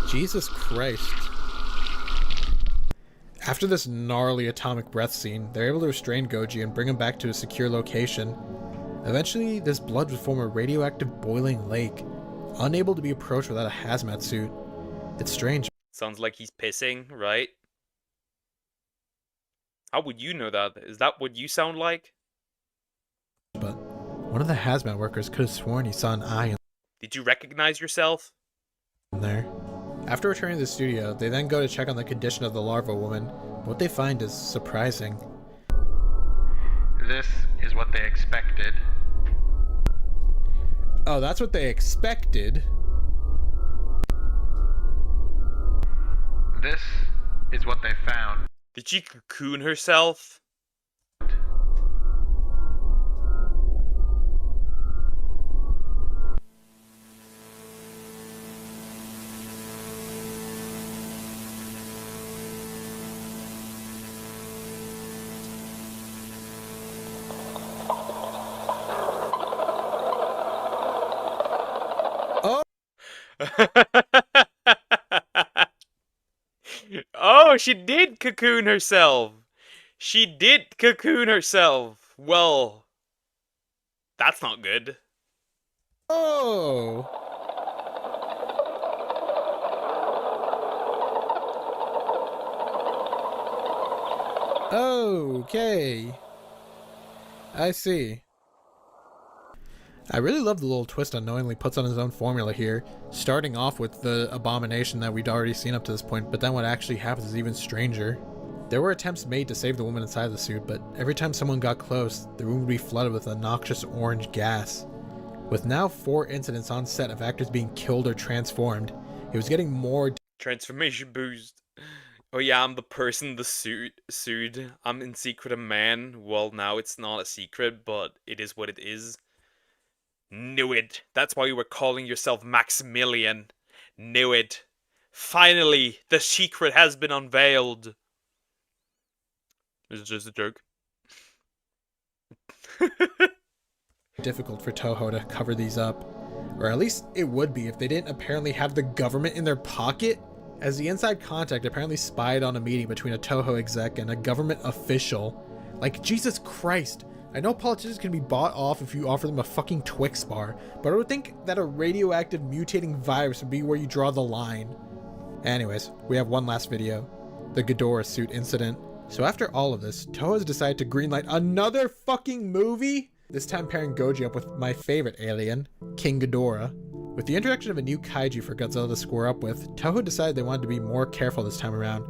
Jesus Christ. After this gnarly atomic breath scene, they're able to restrain Goji and bring him back to a secure location. Eventually, this blood would form a radioactive boiling lake, unable to be approached without a hazmat suit. It's strange. Sounds like he's pissing, right? How would you know that? Is that what you sound like? But one of the hazmat workers could have sworn he saw an eye Did you recognize yourself? in there. After returning to the studio, they then go to check on the condition of the larva woman. What they find is surprising. This is what they expected. Oh, that's what they expected. This is what they found. Did she cocoon herself? Oh! Oh, she did cocoon herself. She did cocoon herself. Well, that's not good. Oh! Okay. I see. I really love the little twist unknowingly puts on his own formula here, starting off with the abomination that we'd already seen up to this point, but then what actually happens is even stranger. There were attempts made to save the woman inside the suit, but every time someone got close, the room would be flooded with a noxious orange gas. With now 4 incidents on set of actors being killed or transformed, it was getting more Transformation boost. Oh yeah, I'm the person the sued. I'm in secret a man. Well, now it's not a secret, but it is what it is. Knew it. That's why you were calling yourself Maximilian. Knew it. Finally, the secret has been unveiled. This is just a joke. difficult for Toho to cover these up. Or at least it would be if they didn't apparently have the government in their pocket, as the inside contact apparently spied on a meeting between a Toho exec and a government official. Like, Jesus Christ. I know politicians can be bought off if you offer them a fucking Twix bar, but I would think that a radioactive mutating virus would be where you draw the line. Anyways, we have one last video. The Ghidorah suit incident. So after all of this, Toho has decided to greenlight another fucking movie? This time pairing Goji up with my favorite alien, King Ghidorah. With the introduction of a new kaiju for Godzilla to square up with, Toho decided they wanted to be more careful this time around.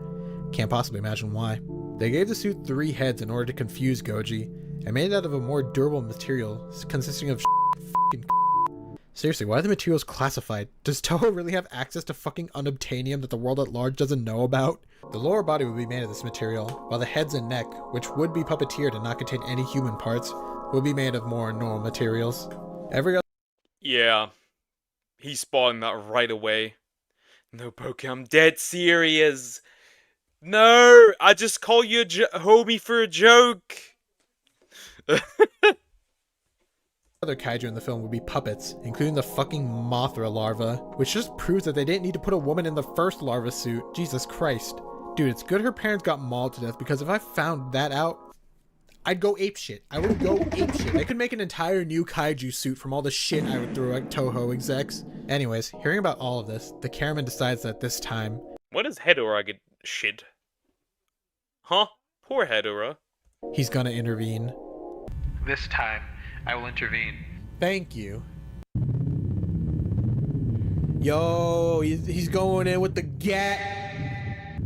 Can't possibly imagine why. They gave the suit 3 heads in order to confuse Goji, and made it out of a more durable material consisting of fucking. Seriously, why are the materials classified? Does Toho really have access to fucking unobtainium that the world at large doesn't know about? The lower body would be made of this material, while the heads and neck, which would be puppeteered and not contain any human parts, would be made of more normal materials. Every other. Yeah, he spawned that right away. No, Poke, I'm dead serious. No, I just call you a homie for a joke. Other kaiju in the film would be puppets, including the fucking Mothra larva, which just proves that they didn't need to put a woman in the first larva suit. Jesus Christ. Dude, it's good her parents got mauled to death, because if I found that out, I'd go apeshit. I would go apeshit. They could make an entire new kaiju suit from all the shit I would throw at Toho execs. Anyways, hearing about all of this, the cameraman decides that this time... What does Hedorah get shit? Huh? Poor Hedorah. He's gonna intervene. This time, I will intervene. Thank you. Yo, he's going in with the gat.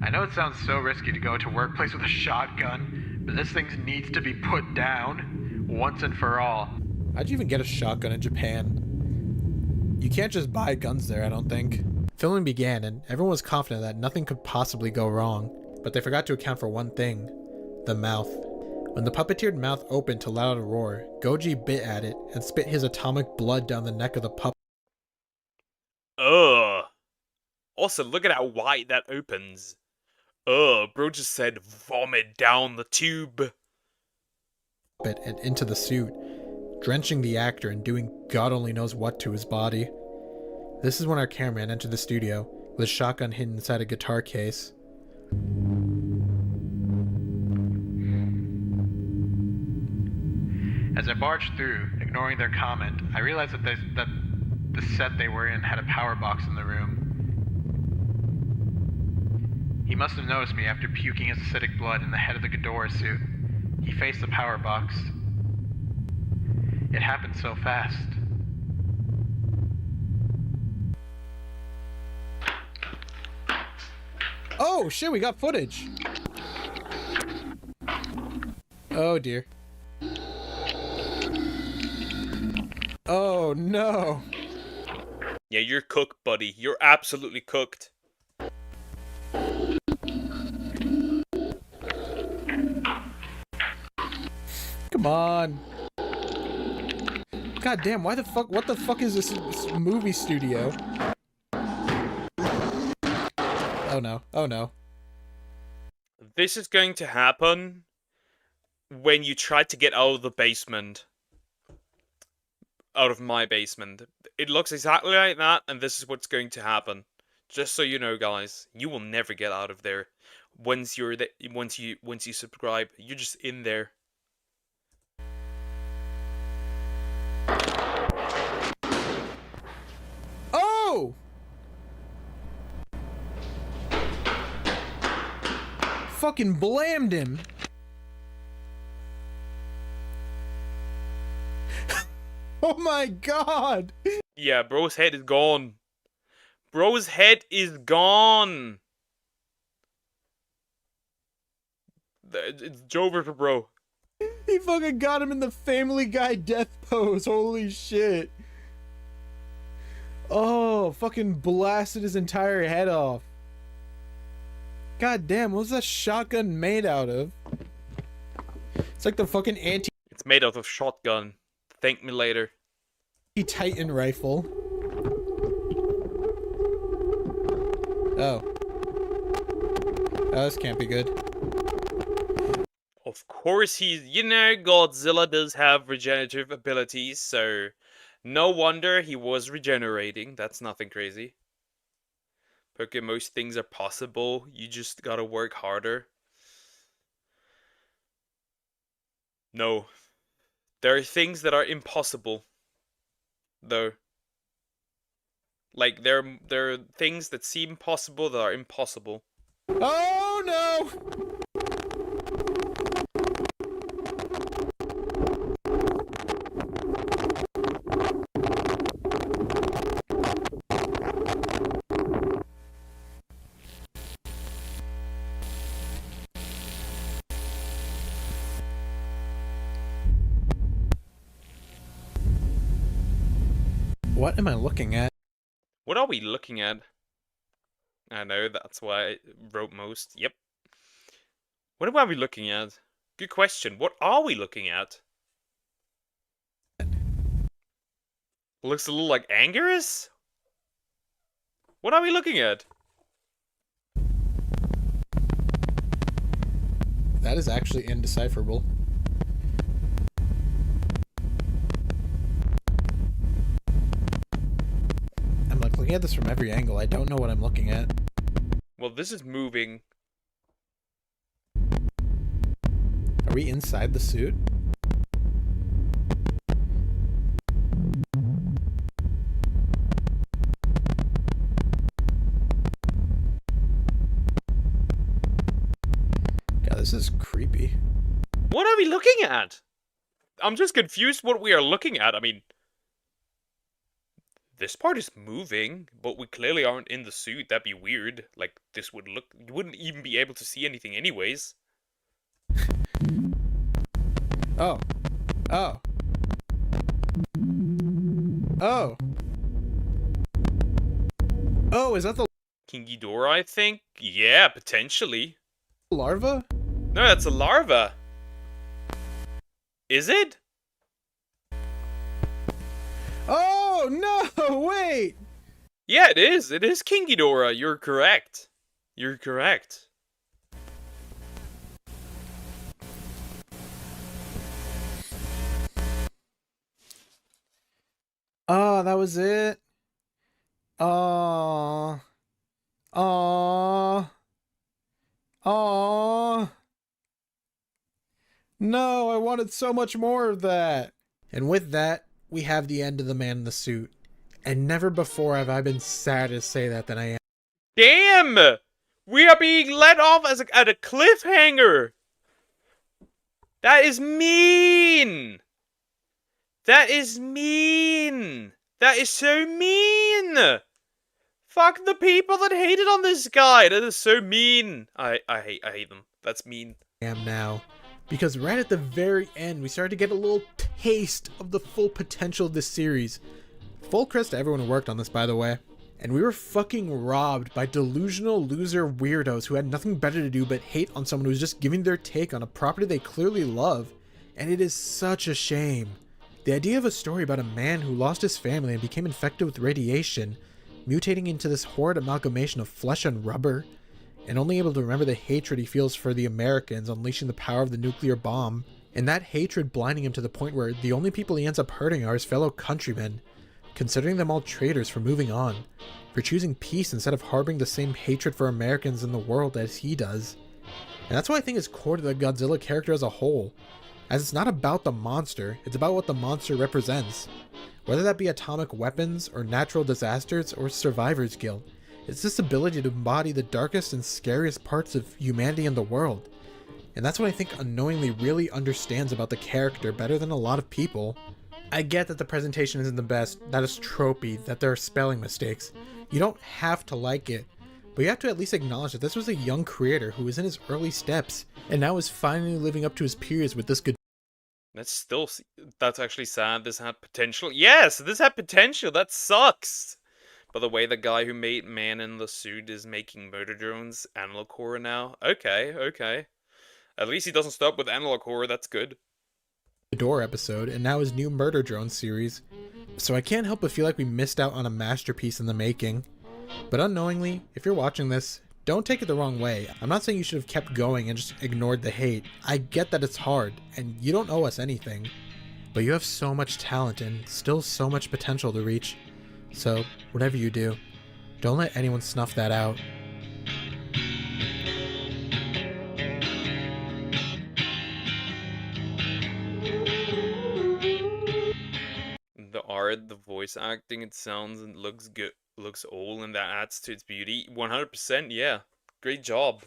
I know it sounds so risky to go to workplace with a shotgun, but this thing needs to be put down once and for all. How'd you even get a shotgun in Japan? You can't just buy guns there, I don't think. Filming began, and everyone was confident that nothing could possibly go wrong, but they forgot to account for one thing: the mouth. When the puppeteered mouth opened to let out a roar, Goji bit at it and spit his atomic blood down the neck of the puppet. Ugh. Also, look at how wide that opens. Ugh, bro just said vomit down the tube. And into the suit, drenching the actor and doing God only knows what to his body. This is when our cameraman entered the studio, with a shotgun hidden inside a guitar case. As I barged through, a ignoring their comment, I realized that the set they were in had a power box in the room. He must have noticed me after puking his acidic blood in the head of the Ghidorah suit. He faced the power box. It happened so fast. Oh shit, we got footage. Oh dear. Oh no. Yeah, you're cooked, buddy. You're absolutely cooked. Come on. God damn, what the fuck is this movie studio? Oh no, oh no. This is going to happen when you try to get out of the basement. Out of my basement. It looks exactly like that, and this is what's going to happen. Just so you know, guys, you will never get out of there. Once you subscribe, you're just in there. Oh! Fucking blammed him. Oh my god! Yeah, bro's head is gone. Bro's head is gone. It's over for bro. He fucking got him in the Family Guy death pose. Holy shit. Oh, fucking blasted his entire head off. God damn, what was that shotgun made out of? It's like the fucking It's made out of shotgun. Thank me later. Titan rifle. Oh. Oh, this can't be good. Of course he's, Godzilla does have regenerative abilities, so no wonder he was regenerating. That's nothing crazy. Okay, most things are possible. You just gotta work harder. No. There are things that are impossible. Though. Like, there are things that seem possible that are impossible. Oh no! What am I looking at? What are we looking at? I know, that's why I wrote most. Yep. What are we looking at? Good question. What are we looking at? Looks a little like Angerus? What are we looking at? That is actually indecipherable. I'm like looking at this from every angle. I don't know what I'm looking at. Well, this is moving. Are we inside the suit? God, this is creepy. What are we looking at? I'm just confused what we are looking at. I mean, this part is moving, but we clearly aren't in the suit. That'd be weird. Like, this would look... You wouldn't even be able to see anything anyways. Oh. Oh. Oh. Oh, is that the King Ghidorah, I think? Yeah, potentially. larva? No, that's a larva. Is it? Oh, no, wait! Yeah, it is. It is King Ghidorah. You're correct. You're correct. Oh, that was it? Oh. Oh. Oh. No, I wanted so much more of that. And with that, we have the end of the man in the suit. And never before have I been sadder to say that than I am. Damn! We are being let off at a cliffhanger! That is mean! That is mean! That is so mean! Fuck the people that hated on this guy! That is so mean! I hate them. That's mean. Am now. Because right at the very end, we started to get a little taste of the full potential of this series. Full credit to everyone who worked on this, by the way. And we were fucking robbed by delusional loser weirdos who had nothing better to do but hate on someone who was just giving their take on a property they clearly love. And it is such a shame. The idea of a story about a man who lost his family and became infected with radiation, mutating into this horrid amalgamation of flesh and rubber, and only able to remember the hatred he feels for the Americans unleashing the power of the nuclear bomb, and that hatred blinding him to the point where the only people he ends up hurting are his fellow countrymen, considering them all traitors for moving on, for choosing peace instead of harboring the same hatred for Americans in the world as he does. And that's why I think is core to the Godzilla character as a whole, as it's not about the monster, it's about what the monster represents. Whether that be atomic weapons, or natural disasters, or survivor's guilt, it's this ability to embody the darkest and scariest parts of humanity in the world. And that's what I think unknowingly really understands about the character better than a lot of people. I get that the presentation isn't the best, that it's tropey, that there are spelling mistakes. You don't have to like it, but you have to at least acknowledge that this was a young creator who was in his early steps, and now is finally living up to his peers with this good. That's actually sad. This had potential. Yes, this had potential. That sucks. By the way, the guy who made Man in the Suit is making Murder Drones Analog Horror now. Okay. At least he doesn't stop with Analog Horror. That's good. Door episode, and now his new Murder Drone series. So I can't help but feel like we missed out on a masterpiece in the making. But unknowingly, if you're watching this, don't take it the wrong way. I'm not saying you should have kept going and just ignored the hate. I get that it's hard, and you don't owe us anything. But you have so much talent and still so much potential to reach. So, whatever you do, don't let anyone snuff that out. The art, the voice acting, it sounds and looks good, looks old, and that adds to its beauty. 100%, yeah. Great job.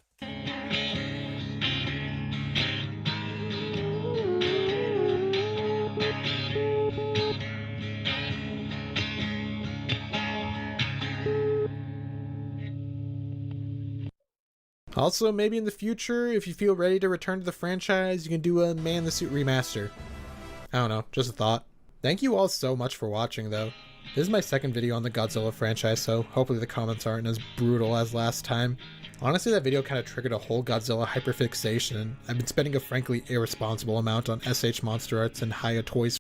Also, maybe in the future, if you feel ready to return to the franchise, you can do a Man in the Suit remaster. I don't know, just a thought. Thank you all so much for watching, though. This is my second video on the Godzilla franchise, so hopefully the comments aren't as brutal as last time. Honestly, that video kind of triggered a whole Godzilla hyperfixation, and I've been spending a frankly irresponsible amount on SH Monster Arts and Haya Toys.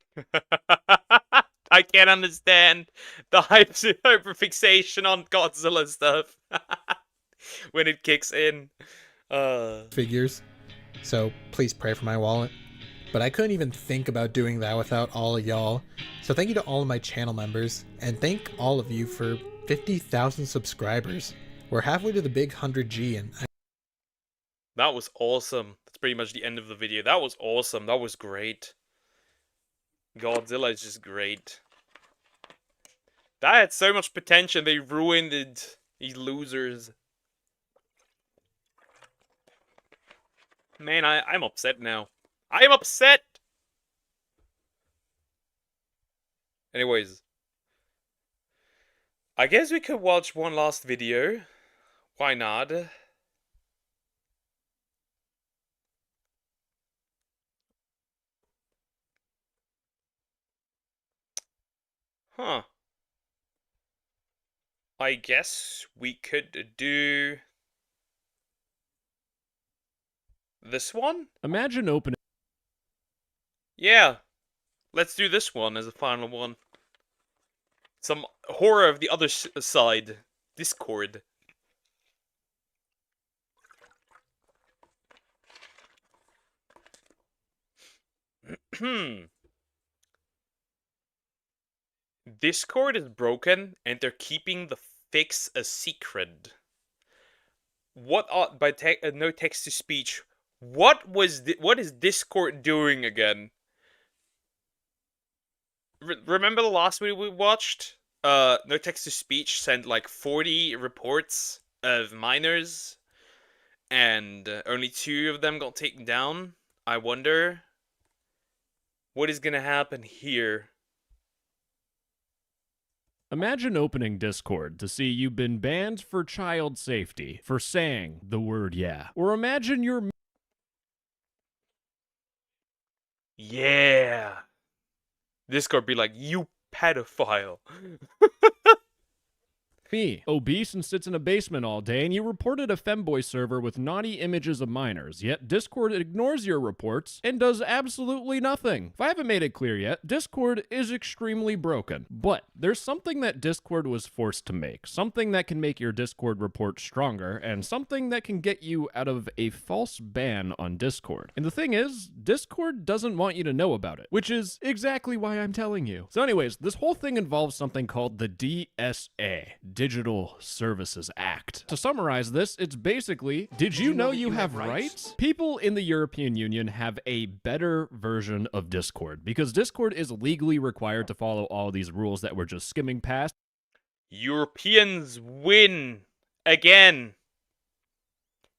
I can't understand the hyperfixation on Godzilla stuff when it kicks in. Figures. So please pray for my wallet. But I couldn't even think about doing that without all of y'all. So thank you to all of my channel members, and thank all of you for 50,000 subscribers. We're halfway to the big 100G, and that was awesome. That's pretty much the end of the video. That was awesome. That was great. Godzilla is just great. That had so much potential. They ruined it. These losers. Man, I'm upset now. I am upset! Anyways. I guess we could watch one last video. Why not? Huh. I guess we could do this one? Imagine opening. Yeah. Let's do this one as a final one. Some horror of the other side. Discord. Discord is broken and they're keeping the fix a secret. What by no text to speech? What is Discord doing again? remember the last video we watched? No Text to Speech sent like 40 reports of minors, and only 2 of them got taken down. I wonder what is gonna happen here. Imagine opening Discord to see you've been banned for child safety for saying the word yeah. Or imagine you're... Yeah. Discord be like, you pedophile. me, obese and sits in a basement all day, and you reported a femboy server with naughty images of minors, yet Discord ignores your reports and does absolutely nothing. If I haven't made it clear yet, Discord is extremely broken, but there's something that Discord was forced to make, something that can make your Discord report stronger, and something that can get you out of a false ban on Discord. And the thing is, Discord doesn't want you to know about it, which is exactly why I'm telling you. So anyways, this whole thing involves something called the DSA, Digital Services Act. To summarize this, it's basically, did you know you have rights? People in the European Union have a better version of Discord, because Discord is legally required to follow all these rules that we're just skimming past. Europeans win again.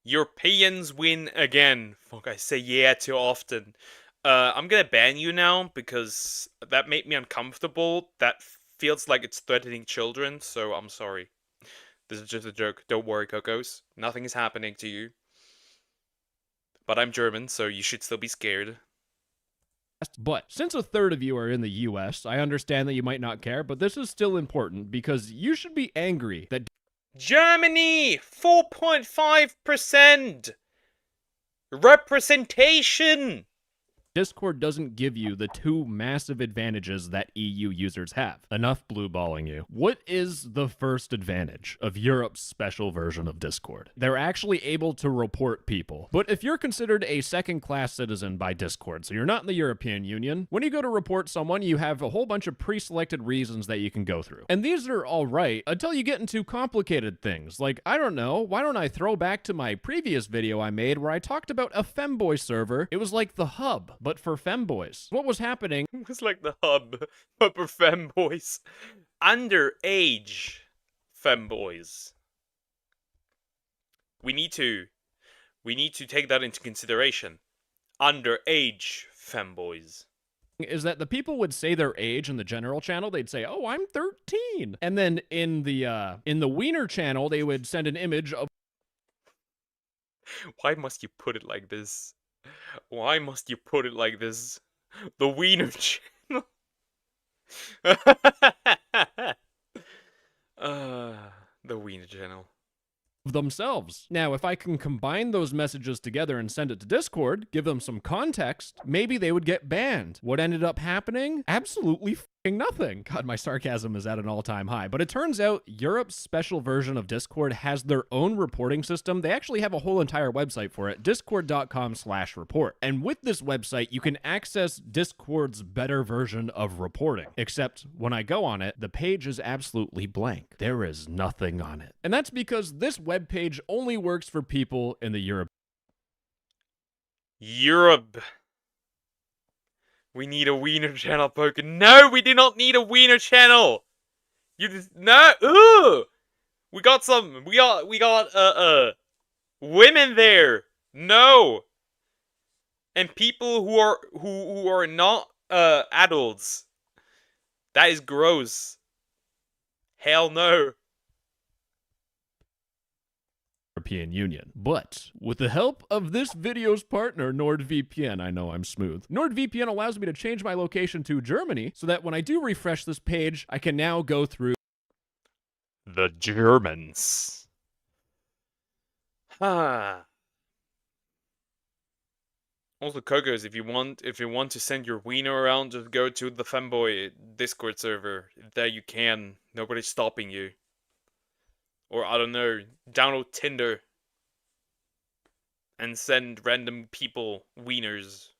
Europeans win again. Fuck, I say yeah too often. I'm gonna ban you now because that made me uncomfortable. That feels like it's threatening children, so I'm sorry. This is just a joke. Don't worry, Cocos. Nothing is happening to you. But I'm German, so you should still be scared. But since a third of you are in the US, I understand that you might not care, but this is still important because you should be angry that Germany! 4.5% representation! Discord doesn't give you the 2 massive advantages that EU users have. Enough blue balling you. What is the first advantage of Europe's special version of Discord? They're actually able to report people. But if you're considered a second-class citizen by Discord, so you're not in the European Union, when you go to report someone, you have a whole bunch of pre-selected reasons that you can go through. And these are all right until you get into complicated things. Like, I don't know, why don't I throw back to my previous video I made where I talked about a femboy server? It was like the hub, but for femboys. What was happening? It was like the hub, but for femboys. Underage femboys. We need to take that into consideration. Underage femboys. Is that the people would say their age in the general channel, they'd say, oh, I'm 13. And then in the wiener channel, they would send an image of... Why must you put it like this? Why must you put it like this? The wiener channel. The wiener channel. Themselves. Now, if I can combine those messages together and send it to Discord, give them some context, maybe they would get banned. What ended up happening? Absolutely f***ing nothing. God, my sarcasm is at an all-time high. But it turns out Europe's special version of Discord has their own reporting system. They actually have a whole entire website for it, discord.com/report. And with this website, you can access Discord's better version of reporting. Except when I go on it, the page is absolutely blank. There is nothing on it. And that's because this webpage only works for people in the Europe. We need a wiener channel, Poker. No, we do not need a wiener channel. You just no. Ooh, we got women there. No, and people who are not adults. That is gross. Hell no. European Union. But with the help of this video's partner, NordVPN, I know I'm smooth. NordVPN allows me to change my location to Germany so that when I do refresh this page, I can now go through the Germans. Also, Cocos, if you want to send your wiener around, just go to the femboy Discord server. There you can. Nobody's stopping you. Or, I don't know, download Tinder and send random people wieners.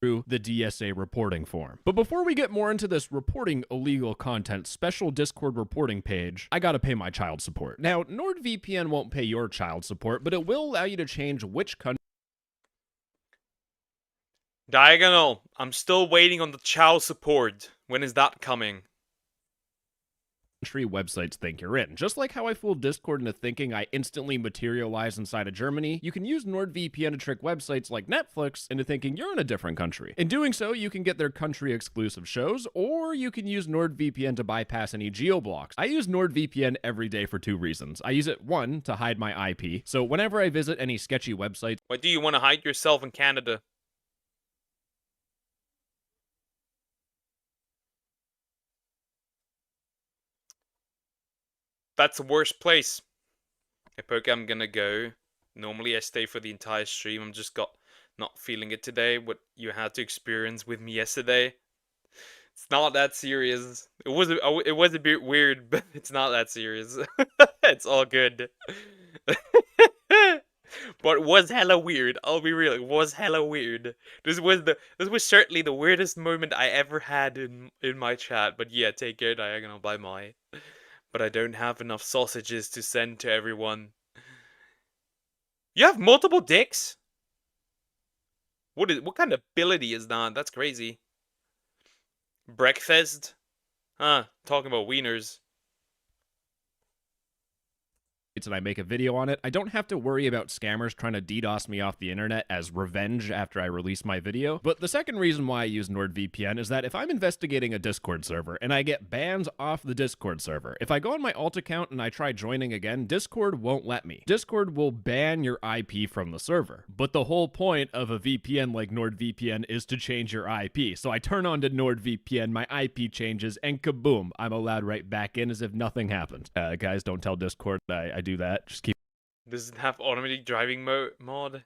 Through the DSA reporting form. But before we get more into this reporting illegal content special Discord reporting page, I gotta pay my child support. Now, NordVPN won't pay your child support, but it will allow you to change which country. Diagonal, I'm still waiting on the child support. When is that coming? Country websites think you're in. Just like how I fooled Discord into thinking I instantly materialize inside of Germany, you can use NordVPN to trick websites like Netflix into thinking you're in a different country. In doing so, you can get their country-exclusive shows, or you can use NordVPN to bypass any geo-blocks. I use NordVPN every day for 2 reasons. I use it, 1, to hide my IP, so whenever I visit any sketchy websites... Why do you want to hide yourself in Canada? That's the worst place. Okay, I'm gonna go. Normally I stay for the entire stream. I'm just not feeling it today. What you had to experience with me yesterday. It's not that serious. It was a bit weird, but it's not that serious. It's all good. But it was hella weird. I'll be real. It was hella weird. This was certainly the weirdest moment I ever had in my chat. But yeah, take care, Diagonal. Bye, my. But I don't have enough sausages to send to everyone. You have multiple dicks? What kind of ability is that? That's crazy. Breakfast? Huh, talking about wieners. and I make a video on it, I don't have to worry about scammers trying to DDoS me off the internet as revenge after I release my video. But the second reason why I use NordVPN is that if I'm investigating a Discord server and I get bans off the Discord server, if I go on my alt account and I try joining again, Discord won't let me. Discord will ban your IP from the server. But the whole point of a VPN like NordVPN is to change your IP. So I turn on to NordVPN, my IP changes, and kaboom, I'm allowed right back in as if nothing happened. Guys, don't tell Discord I do that. Just keep... Does it have automatic driving mod?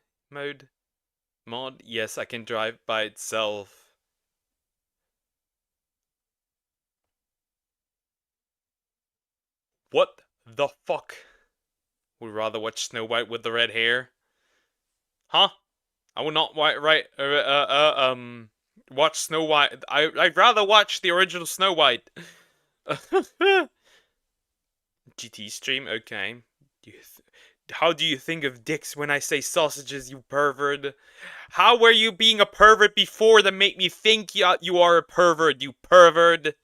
Yes, I can drive by itself. What the fuck? Would rather watch Snow White with the red hair? Huh? I would not watch Snow White. I'd rather watch the original Snow White. GT stream, okay. How do you think of dicks when I say sausages, you pervert? How were you being a pervert before that made me think you are a pervert, you pervert?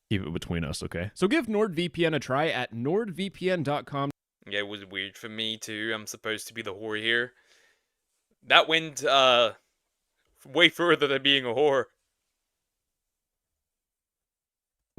Keep it between us, okay? So give NordVPN a try at nordvpn.com. Yeah, it was weird for me too. I'm supposed to be the whore here. That went way further than being a whore.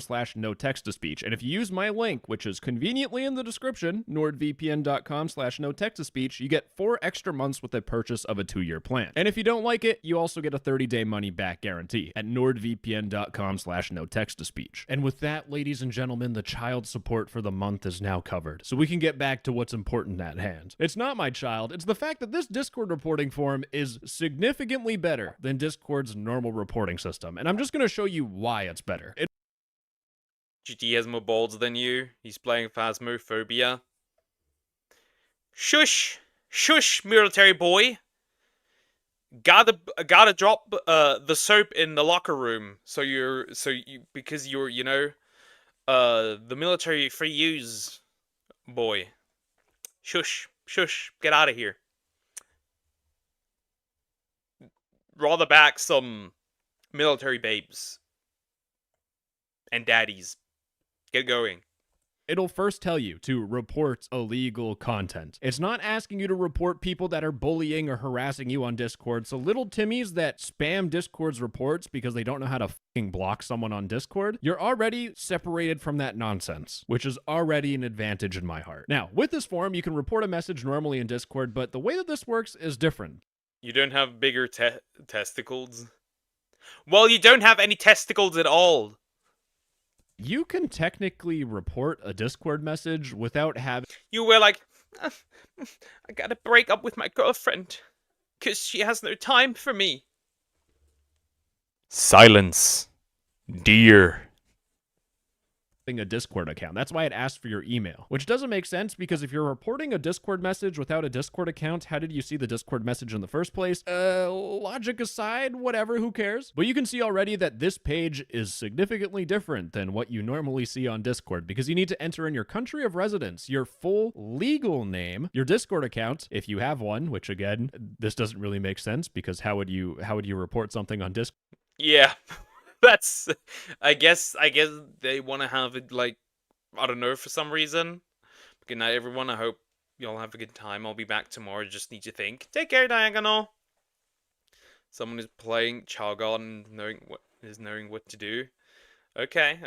/no text-to-speech. And if you use my link, which is conveniently in the description, nordvpn.com/no text-to-speech, you get 4 extra months with a purchase of a 2-year plan. And if you don't like it, you also get a 30-day money-back guarantee at nordvpn.com/no text-to-speech. And with that, ladies and gentlemen, the child support for the month is now covered. So we can get back to what's important at hand. It's not my child, it's the fact that this Discord reporting form is significantly better than Discord's normal reporting system. And I'm just going to show you why it's better. GT has more balls than you. He's playing Phasmophobia. Shush! Shush, military boy! Gotta drop the soap in the locker room. Because you're, you know, the military free use boy. Shush, shush, get out of here. Rather back some military babes. And daddies. Get going. It'll first tell you to report illegal content. It's not asking you to report people that are bullying or harassing you on Discord. So little Timmies that spam Discord's reports because they don't know how to fucking block someone on Discord, you're already separated from that nonsense, which is already an advantage in my heart. Now, with this form, you can report a message normally in Discord, but the way that this works is different. You don't have bigger testicles? Well, you don't have any testicles at all. You can technically report a Discord message without having... You were like, I gotta break up with my girlfriend, because she has no time for me. Silence, dear. a Discord account. That's why it asked for your email, which doesn't make sense because if you're reporting a Discord message without a Discord account, how did you see the Discord message in the first place? Logic aside, whatever, who cares? But you can see already that this page is significantly different than what you normally see on Discord because you need to enter in your country of residence, your full legal name, your Discord account, if you have one, which again, this doesn't really make sense because how would you report something on Discord? Yeah. That's, I guess they want to have it, like, I don't know, for some reason. Good night, everyone. I hope you all have a good time. I'll be back tomorrow. Just need to think. Take care, Diagonal. Someone is playing Child Garden, knowing what to do. Okay.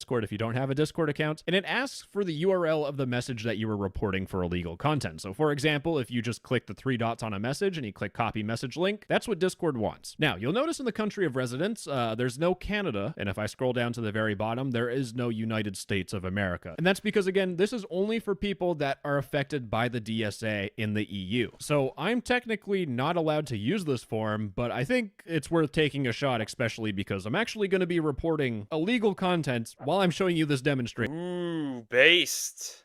Discord if you don't have a Discord account, and it asks for the URL of the message that you were reporting for illegal content. So for example, if you just click the 3 dots on a message and you click copy message link, that's what Discord wants. Now, you'll notice in the country of residence, there's no Canada, and if I scroll down to the very bottom, there is no United States of America. And that's because, again, this is only for people that are affected by the DSA in the EU. So I'm technically not allowed to use this form, but I think it's worth taking a shot, especially because I'm actually going to be reporting illegal content while I'm showing you this demonstration. Ooh, based.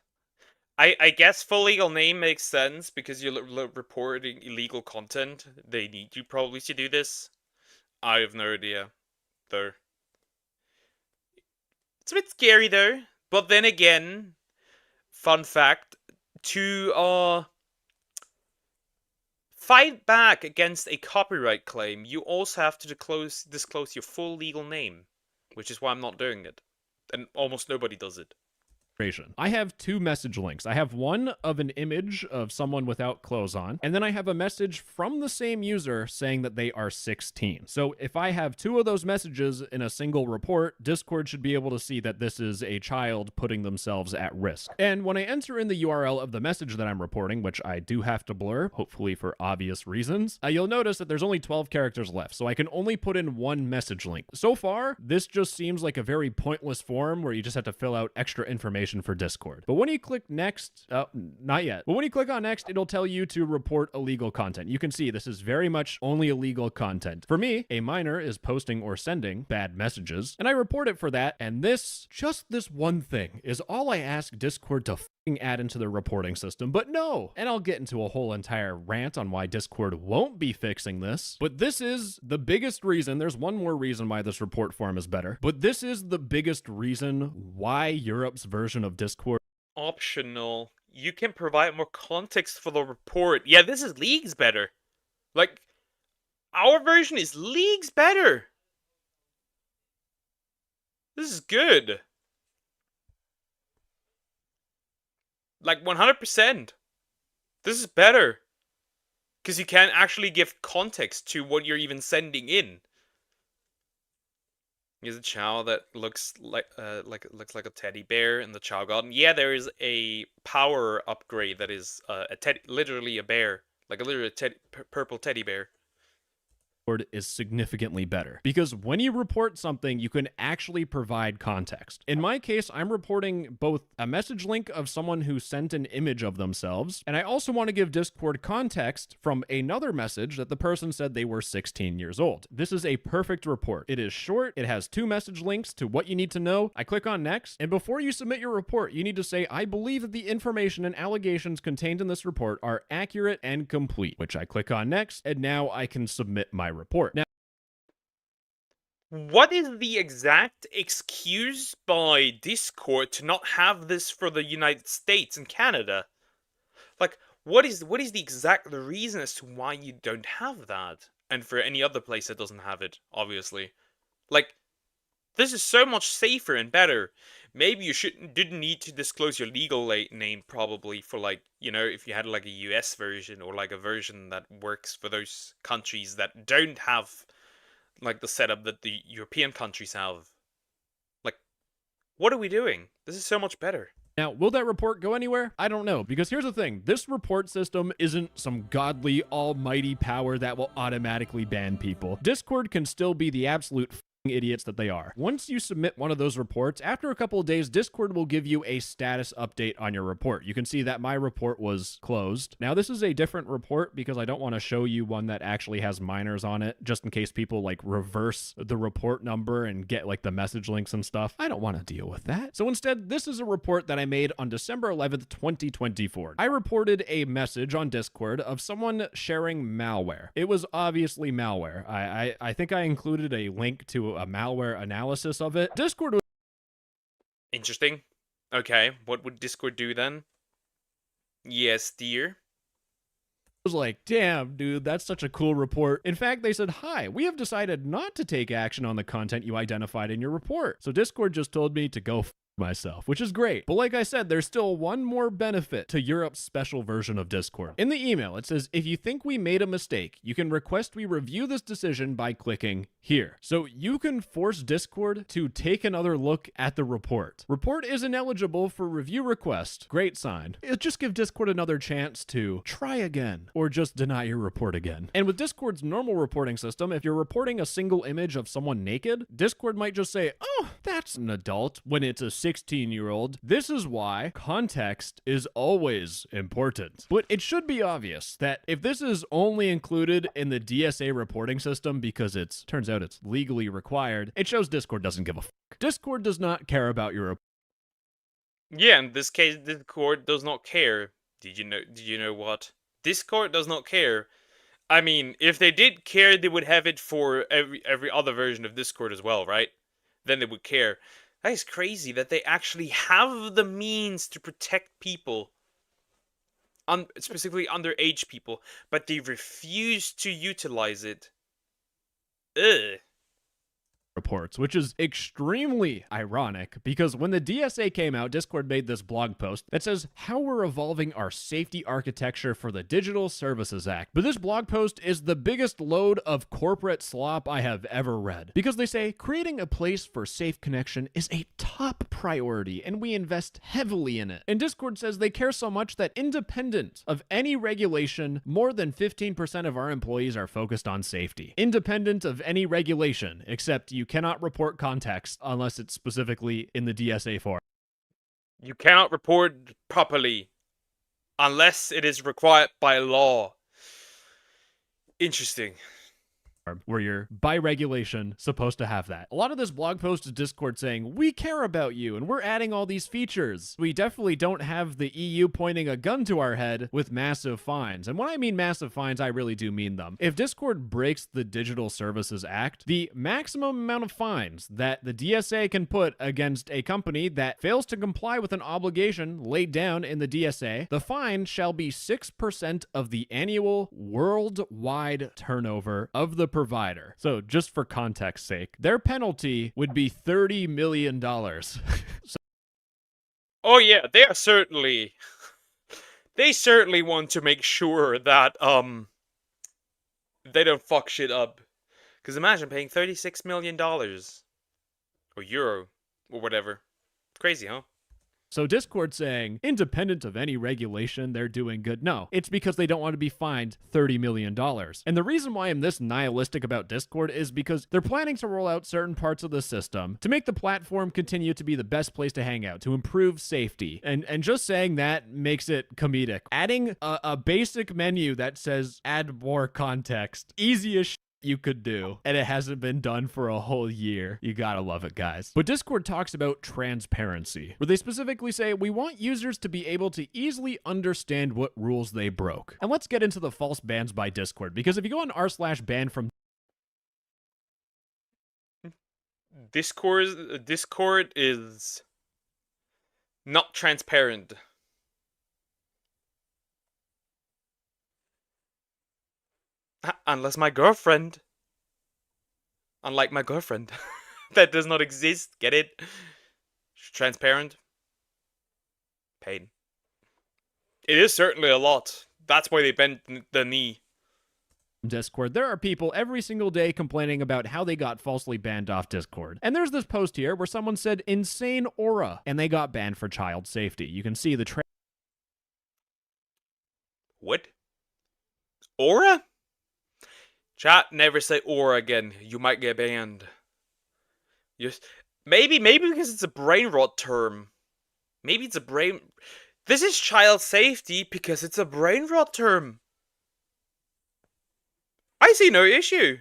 I guess full legal name makes sense because you're reporting illegal content. They need you probably to do this. I have no idea, though. It's a bit scary, though. But then again, fun fact, to fight back against a copyright claim, you also have to disclose your full legal name, which is why I'm not doing it. And almost nobody does it. I have 2 message links. I have one of an image of someone without clothes on, and then I have a message from the same user saying that they are 16. So if I have 2 of those messages in a single report, Discord should be able to see that this is a child putting themselves at risk. And when I enter in the URL of the message that I'm reporting, which I do have to blur, hopefully for obvious reasons, you'll notice that there's only 12 characters left, so I can only put in 1 message link. So far, this just seems like a very pointless form where you just have to fill out extra information for Discord. But when you click next, not yet. But when you click on next, it'll tell you to report illegal content. You can see this is very much only illegal content. For me, a minor is posting or sending bad messages, and I report it for that, and just this one thing is all I ask Discord to add into the reporting system, but no. And I'll get into a whole entire rant on why Discord won't be fixing this, but this is the biggest reason. There's one more reason why this report form is better, but this is the biggest reason why Europe's version of Discord optional. You can provide more context for the report. Yeah, this is leagues better. Like, our version is leagues better. This is good. Like 100%. This is better. Because you can actually give context to what you're even sending in. Here's a child that looks like a teddy bear in the Child Garden. Yeah, there is a power upgrade that is literally a bear, like a literally purple teddy bear. Is significantly better because when you report something, you can actually provide context. In my case, I'm reporting both a message link of someone who sent an image of themselves, and I also want to give Discord context from another message that the person said they were 16 years old. This is a perfect report. It is short. It has 2 message links to what you need to know. I click on next, and before you submit your report, you need to say, I believe that the information and allegations contained in this report are accurate and complete, which I click on next, and now I can submit my report. Now, what is the exact excuse by Discord to not have this for the United States and Canada? Like, what is the exact reason as to why you don't have that? And for any other place that doesn't have it, obviously. Like, this is so much safer and better. Maybe you didn't need to disclose your legal name probably for, like, you know, if you had like a US version or like a version that works for those countries that don't have like the setup that the European countries have. Like, what are we doing? This is so much better. Now, will that report go anywhere? I don't know, because here's the thing. This report system isn't some godly almighty power that will automatically ban people. Discord can still be the absolute idiots that they are. Once you submit one of those reports, after a couple of days, Discord will give you a status update on your report. You can see that my report was closed. Now, this is a different report because I don't want to show you one that actually has minors on it, just in case people like reverse the report number and get like the message links and stuff. I don't want to deal with that. So instead, this is a report that I made on December 11th, 2024. I reported a message on Discord of someone sharing malware. It was obviously malware. I think I included a link to a malware analysis of it. Discord was Interesting. Okay, what would Discord do then? Yes, dear. was like, damn, dude, that's such a cool report. In fact, they said, hi, we have decided not to take action on the content you identified in your report. So Discord just told me to go myself, which is great. But like I said, there's still one more benefit to Europe's special version of Discord. In the email, it says, if you think we made a mistake, you can request we review this decision by clicking here. So you can force Discord to take another look at the report. Report is ineligible for review request. Great sign. It'll just give Discord another chance to try again or just deny your report again. And with Discord's normal reporting system, if you're reporting a single image of someone naked, Discord might just say, oh, that's an adult when it's a 16-year-old. This is why context is always important. But it should be obvious that if this is only included in the DSA reporting system because turns out it's legally required, it shows Discord doesn't give a fuck. Discord does not care about your Yeah, in this case, Discord does not care. Did you know what? Discord does not care. I mean, if they did care, they would have it for every other version of Discord as well, right? Then they would care. That is crazy that they actually have the means to protect people, specifically underage people, but they refuse to utilize it. Ugh. reports, which is extremely ironic because when the DSA came out, Discord made this blog post that says how we're evolving our safety architecture for the Digital Services Act. But this blog post is the biggest load of corporate slop I have ever read because they say creating a place for safe connection is a top priority and we invest heavily in it. And Discord says they care so much that independent of any regulation, more than 15% of our employees are focused on safety. Independent of any regulation, except you cannot report context unless it's specifically in the DSA form. You cannot report properly unless it is required by law. Interesting. Where you're, by regulation, supposed to have that. A lot of this blog post is Discord saying, we care about you and we're adding all these features. We definitely don't have the EU pointing a gun to our head with massive fines. And when I mean massive fines, I really do mean them. If Discord breaks the Digital Services Act, the maximum amount of fines that the DSA can put against a company that fails to comply with an obligation laid down in the DSA, the fine shall be 6% of the annual worldwide turnover of the provider. So just for context sake, their penalty would be $30 million. Oh yeah, they certainly want to make sure that they don't fuck shit up. Because imagine paying $36 million or euro or whatever. Crazy, huh? So Discord saying, independent of any regulation, they're doing good. No, it's because they don't want to be fined $30 million. And the reason why I'm this nihilistic about Discord is because they're planning to roll out certain parts of the system to make the platform continue to be the best place to hang out, to improve safety. And just saying that makes it comedic. Adding a basic menu that says add more context, easy as shit you could do, and it hasn't been done for a whole year. You gotta love it, guys. But Discord talks about transparency, where they specifically say, we want users to be able to easily understand what rules they broke. And let's get into the false bans by Discord, because if you go on r/ban from Discord is not transparent. Unless my girlfriend. Unlike my girlfriend. That does not exist. Get it? Transparent. Pain. It is certainly a lot. That's why they bent the knee. Discord, there are people every single day complaining about how they got falsely banned off Discord. And there's this post here where someone said insane aura, and they got banned for child safety. You can see the What? Aura? Chat, never say aura again. You might get banned. Maybe because it's a brain rot term. Maybe it's a brain... This is child safety because it's a brain rot term. I see no issue.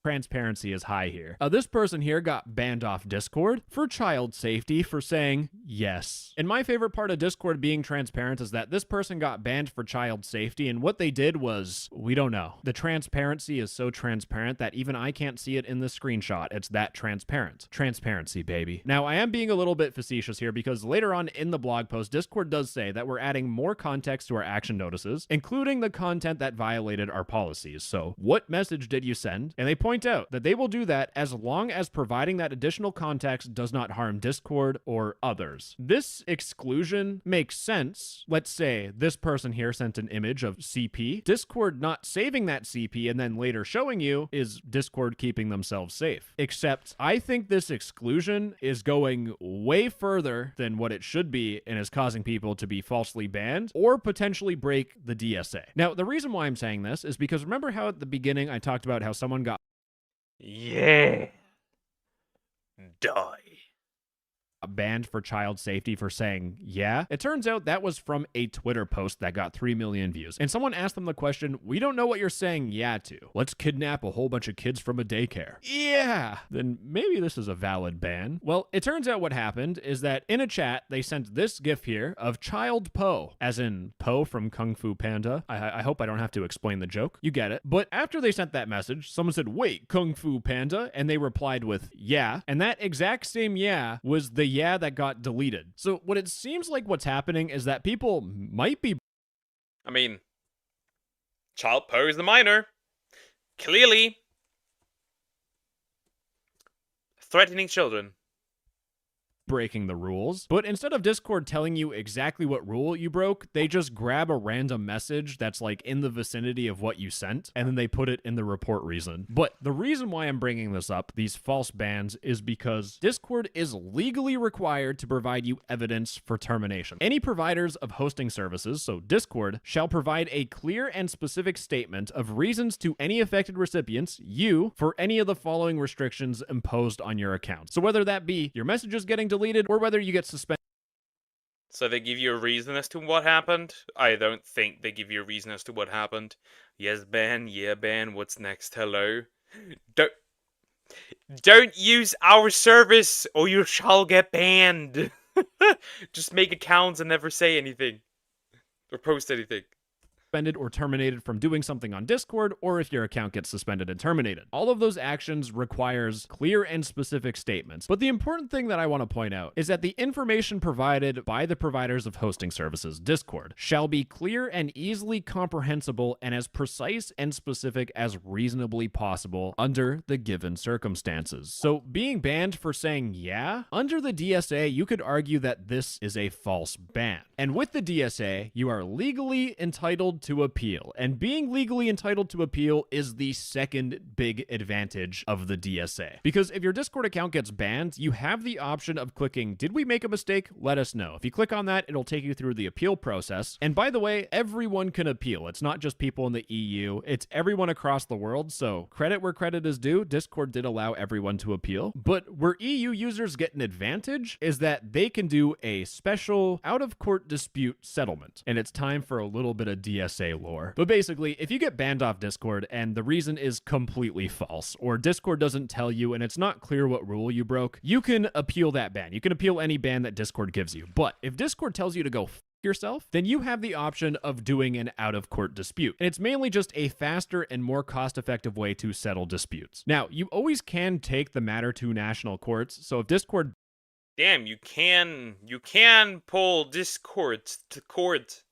Transparency is high here. This person here got banned off Discord for child safety for saying yes. And my favorite part of Discord being transparent is that this person got banned for child safety, and what they did was, we don't know. The transparency is so transparent that even I can't see it in the screenshot. It's that transparent. Transparency, baby. Now, I am being a little bit facetious here because later on in the blog post, Discord does say that we're adding more context to our action notices, including the content that violated our policies. So, what message did you send? And they point out that they will do that as long as providing that additional context does not harm Discord or others. This exclusion makes sense. Let's say this person here sent an image of CP. Discord not saving that CP and then later showing you is Discord keeping themselves safe. Except I think this exclusion is going way further than what it should be and is causing people to be falsely banned or potentially break the DSA. Now, the reason why I'm saying this is because remember how at the beginning I talked about how someone got die. Banned for child safety for saying yeah? It turns out that was from a Twitter post that got 3 million views. And someone asked them the question, we don't know what you're saying yeah to. Let's kidnap a whole bunch of kids from a daycare. Yeah! Then maybe this is a valid ban. Well, it turns out what happened is that in a chat, they sent this gif here of Child Po, as in Po from Kung Fu Panda. I hope I don't have to explain the joke. You get it. But after they sent that message, someone said, wait, Kung Fu Panda? And they replied with yeah. And that exact same yeah was the yeah that got deleted. So what it seems like what's happening is that people might be... I mean, Child Po is the minor. Clearly. Threatening children. breaking the rules. But instead of Discord telling you exactly what rule you broke, they just grab a random message that's like in the vicinity of what you sent, and then they put it in the report reason. But the reason why I'm bringing this up, these false bans, is because Discord is legally required to provide you evidence for termination. Any providers of hosting services, so Discord, shall provide a clear and specific statement of reasons to any affected recipients, you, for any of the following restrictions imposed on your account. So whether that be your messages getting deleted or whether you get suspended. So they give you a reason as to what happened? I don't think they give you a reason as to what happened. Yes, ban. Yeah, ban. What's next? Hello? Don't use our service or you shall get banned. Just make accounts and never say anything. Or post anything. Suspended or terminated from doing something on Discord, or if your account gets suspended and terminated. All of those actions requires clear and specific statements. But the important thing that I want to point out is that the information provided by the providers of hosting services, Discord, shall be clear and easily comprehensible and as precise and specific as reasonably possible under the given circumstances. So being banned for saying yeah, under the DSA, you could argue that this is a false ban. And with the DSA, you are legally entitled to appeal, and being legally entitled to appeal is the second big advantage of the DSA. Because if your Discord account gets banned, you have the option of clicking, did we make a mistake? Let us know. If you click on that, it'll take you through the appeal process. And by the way, everyone can appeal. It's not just people in the EU, it's everyone across the world. So credit where credit is due, Discord did allow everyone to appeal. But where EU users get an advantage is that they can do a special out-of-court dispute settlement. And it's time for a little bit of DSA lore. But basically, if you get banned off Discord and the reason is completely false, or Discord doesn't tell you and it's not clear what rule you broke, you can appeal that ban. You can appeal any ban that Discord gives you. But if Discord tells you to go yourself, then you have the option of doing an out-of-court dispute. And it's mainly just a faster and more cost-effective way to settle disputes. Now, you always can take the matter to national courts, so if Discord... Damn, you can pull Discord to court.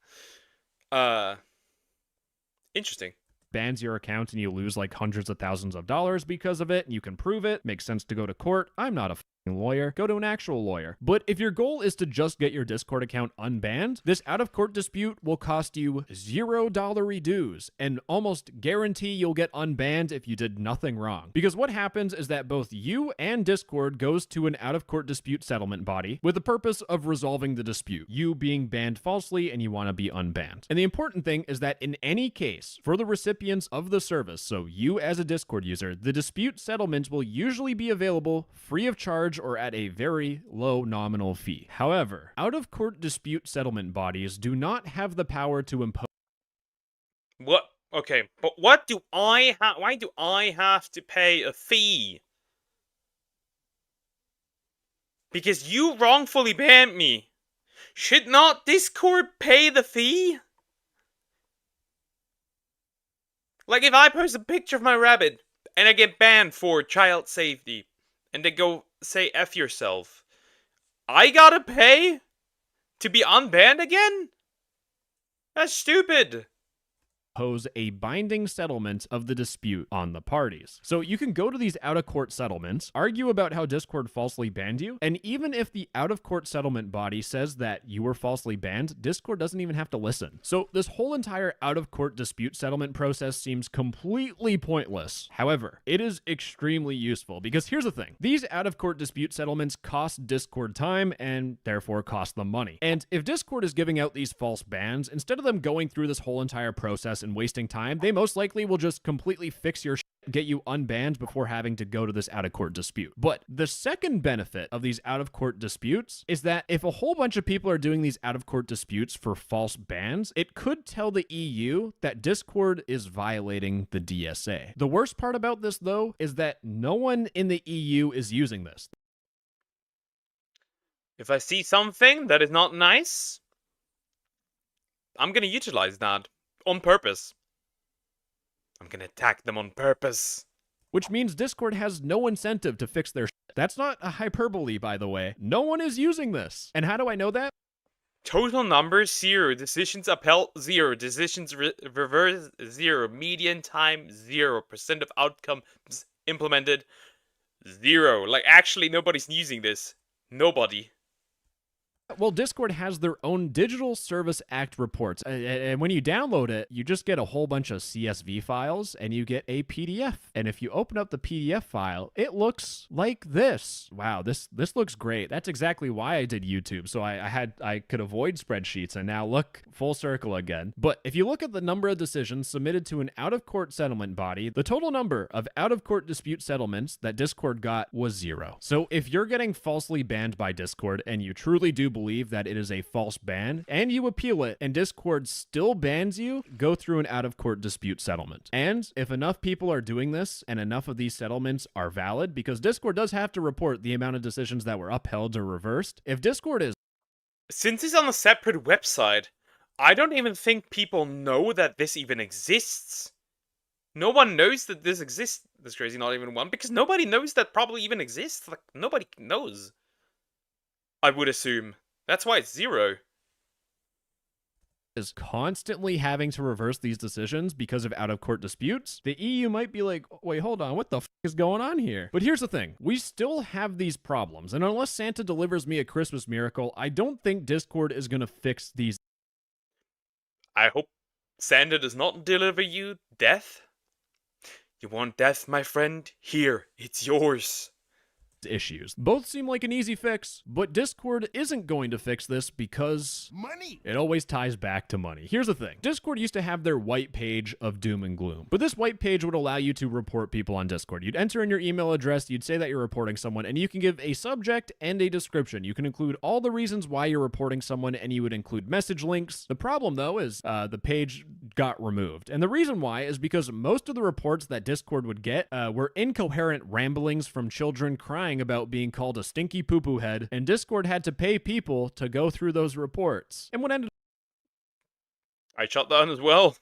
Interesting. Bans your account and you lose like hundreds of thousands of dollars because of it, and you can prove it. Makes sense to go to court. I'm not a lawyer, go to an actual lawyer. But if your goal is to just get your Discord account unbanned, this out-of-court dispute will cost you $0 dues and almost guarantee you'll get unbanned if you did nothing wrong. Because what happens is that both you and Discord goes to an out-of-court dispute settlement body with the purpose of resolving the dispute, you being banned falsely and you want to be unbanned. And the important thing is that in any case, for the recipients of the service, so you as a Discord user, the dispute settlement will usually be available free of charge or at a very low nominal fee. However, out-of-court dispute settlement bodies do not have the power to impose. What? Okay, but what do I have? Why do I have to pay a fee? Because you wrongfully banned me. Should not Discord pay the fee? Like if I post a picture of my rabbit and I get banned for child safety and they go say F yourself, I gotta pay to be unbanned again? That's stupid. Impose a binding settlement of the dispute on the parties. So you can go to these out-of-court settlements, argue about how Discord falsely banned you, and even if the out-of-court settlement body says that you were falsely banned, Discord doesn't even have to listen. So this whole entire out-of-court dispute settlement process seems completely pointless. However, it is extremely useful because here's the thing. These out-of-court dispute settlements cost Discord time and therefore cost them money. And if Discord is giving out these false bans, instead of them going through this whole entire process and wasting time, they most likely will just completely fix your get you unbanned before having to go to this out-of-court dispute. But the second benefit of these out-of-court disputes is that if a whole bunch of people are doing these out-of-court disputes for false bans, it could tell the EU that Discord is violating the DSA. The worst part about this, though, is that no one in the EU is using this. If I see something that is not nice, I'm gonna utilize that. On purpose. I'm gonna attack them on purpose. Which means Discord has no incentive to fix their shit. That's not a hyperbole, by the way. No one is using this. And how do I know that? Total numbers 0, decisions upheld 0, decisions reversed 0, median time 0%, of outcomes implemented 0. Like, actually, nobody's using this. Nobody. Well, Discord has their own Digital Service Act reports, and when you download it, you just get a whole bunch of CSV files, and you get a PDF. And if you open up the PDF file, it looks like this. Wow, this looks great. That's exactly why I did YouTube, so I could avoid spreadsheets, and now look, full circle again. But if you look at the number of decisions submitted to an out-of-court settlement body, the total number of out-of-court dispute settlements that Discord got was 0. So if you're getting falsely banned by Discord, and you truly do believe that it is a false ban and you appeal it and Discord still bans you, go through an out-of-court dispute settlement. And if enough people are doing this and enough of these settlements are valid, because Discord does have to report the amount of decisions that were upheld or reversed, if Discord is... Since it's on a separate website, I don't even think people know that this even exists. No one knows that this exists. That's crazy, not even one, because nobody knows that probably even exists. Like, nobody knows. I would assume. That's why it's 0. Is constantly having to reverse these decisions because of out-of-court disputes, the EU might be like, wait, hold on, what the f is going on here? But here's the thing, we still have these problems, and unless Santa delivers me a Christmas miracle, I don't think Discord is gonna fix these. I hope Santa does not deliver you death. You want death, my friend? Here, it's yours. Issues. Both seem like an easy fix, but Discord isn't going to fix this because money. It always ties back to money. Here's the thing. Discord used to have their white page of doom and gloom, but this white page would allow you to report people on Discord. You'd enter in your email address, you'd say that you're reporting someone, and you can give a subject and a description. You can include all the reasons why you're reporting someone, and you would include message links. The problem, though, is the page got removed, and the reason why is because most of the reports that Discord would get were incoherent ramblings from children crying about being called a stinky poo-poo head, and Discord had to pay people to go through those reports. And what ended I shut down as well.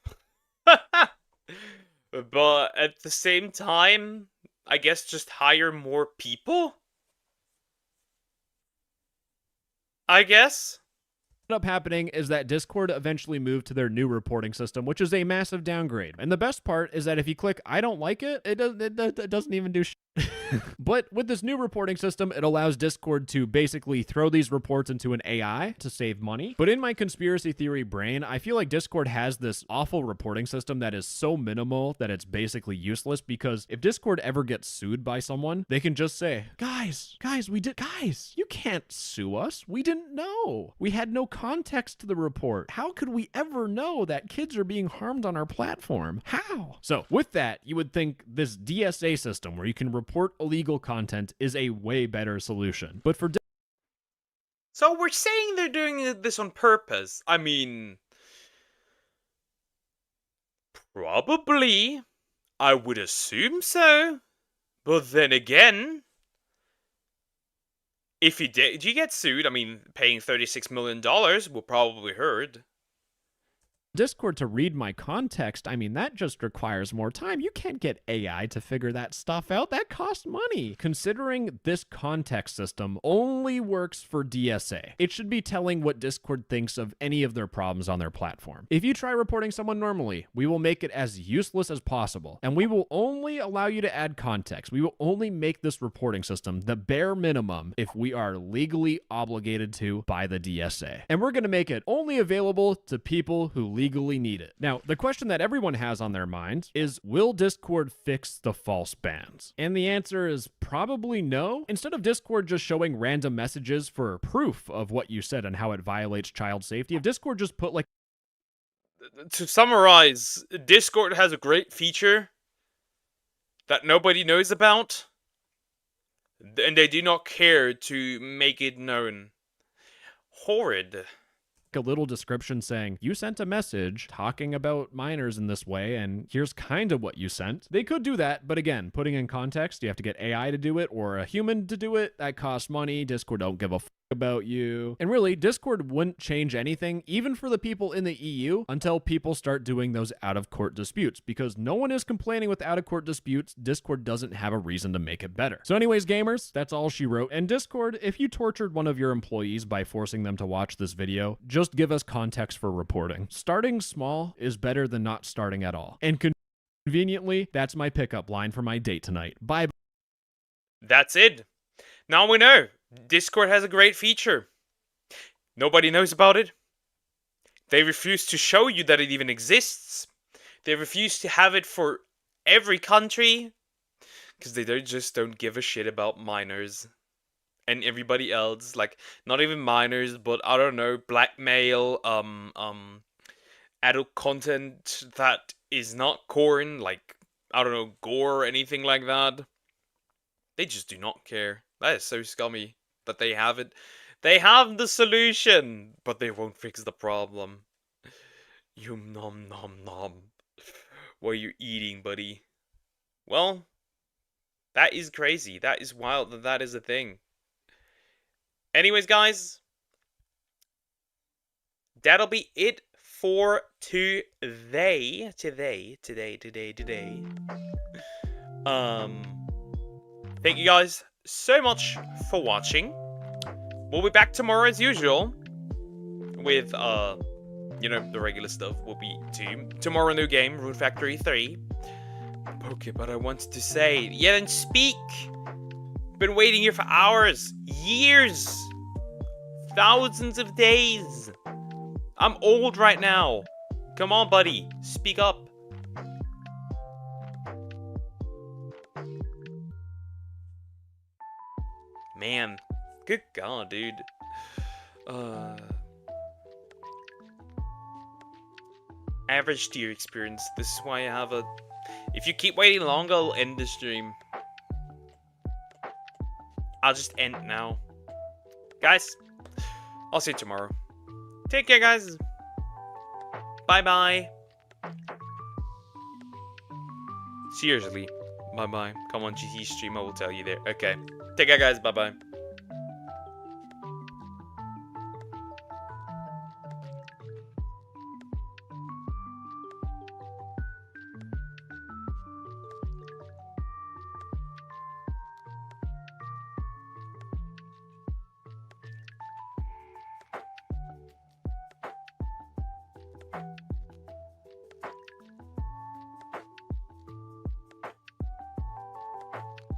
But at the same time, I guess just hire more people? I guess? Up happening is that Discord eventually moved to their new reporting system, which is a massive downgrade. And the best part is that if you click I don't like it, it doesn't even do shit. But with this new reporting system, it allows Discord to basically throw these reports into an AI to save money. But in my conspiracy theory brain, I feel like Discord has this awful reporting system that is so minimal that it's basically useless, because if Discord ever gets sued by someone, they can just say, guys, you can't sue us. We didn't know. We had no context to the report. How could we ever know that kids are being harmed on our platform? How? So with that, you would think this DSA system where you can report illegal content is a way better solution. But for So we're saying they're doing this on purpose. I mean, probably. I would assume so. But then again, if you get sued, I mean, paying $36 million will probably hurt. Discord to read my context, I mean, that just requires more time. You can't get AI to figure that stuff out. That costs money. Considering this context system only works for DSA, it should be telling what Discord thinks of any of their problems on their platform. If you try reporting someone normally, we will make it as useless as possible, and we will only allow you to add context. We will only make this reporting system the bare minimum if we are legally obligated to by the DSA. And we're going to make it only available to people who legally need it. Now, the question that everyone has on their mind is, will Discord fix the false bans? And the answer is probably no. Instead of Discord just showing random messages for proof of what you said and how it violates child safety, if Discord just put like... To summarize, Discord has a great feature that nobody knows about, and they do not care to make it known. Horrid. A little description saying, you sent a message talking about minors in this way, and here's kind of what you sent. They could do that, but again, putting in context, you have to get AI to do it or a human to do it. That costs money. Discord don't give a f about you. And really, Discord wouldn't change anything, even for the people in the EU, until people start doing those out-of-court disputes, because no one is complaining with out-of-court disputes. Discord doesn't have a reason to make it better. So anyways, gamers, that's all she wrote. And Discord, if you tortured one of your employees by forcing them to watch this video, just give us context for reporting. Starting small is better than not starting at all. And conveniently, that's my pickup line for my date tonight. Bye. That's it. Now we know. Discord has a great feature. Nobody knows about it. They refuse to show you that it even exists. They refuse to have it for every country, because they just don't give a shit about minors and everybody else. Like, not even minors, but I don't know, blackmail, adult content that is not corn, like, I don't know, gore or anything like that. They just do not care. That is so scummy that they have it. They have the solution, but they won't fix the problem. You nom nom nom. What are you eating, buddy? Well, that is crazy. That is wild that that is a thing. Anyways, guys, that'll be it for today. Thank you guys so much for watching. We'll be back tomorrow as usual with, you know, the regular stuff. Will be tomorrow, new game, Rune Factory 3. Okay, but I wanted to say, yeah, then speak. Been waiting here for hours, years, thousands of days. I'm old right now. Come on, buddy, speak up. Man, good God, dude. Average tier experience. This is why I have a... If you keep waiting long, I'll end the stream. I'll just end now. Guys, I'll see you tomorrow. Take care, guys. Bye-bye. Seriously. Bye-bye. Come on, GT stream, I will tell you there. Okay. Take care, guys. Bye-bye.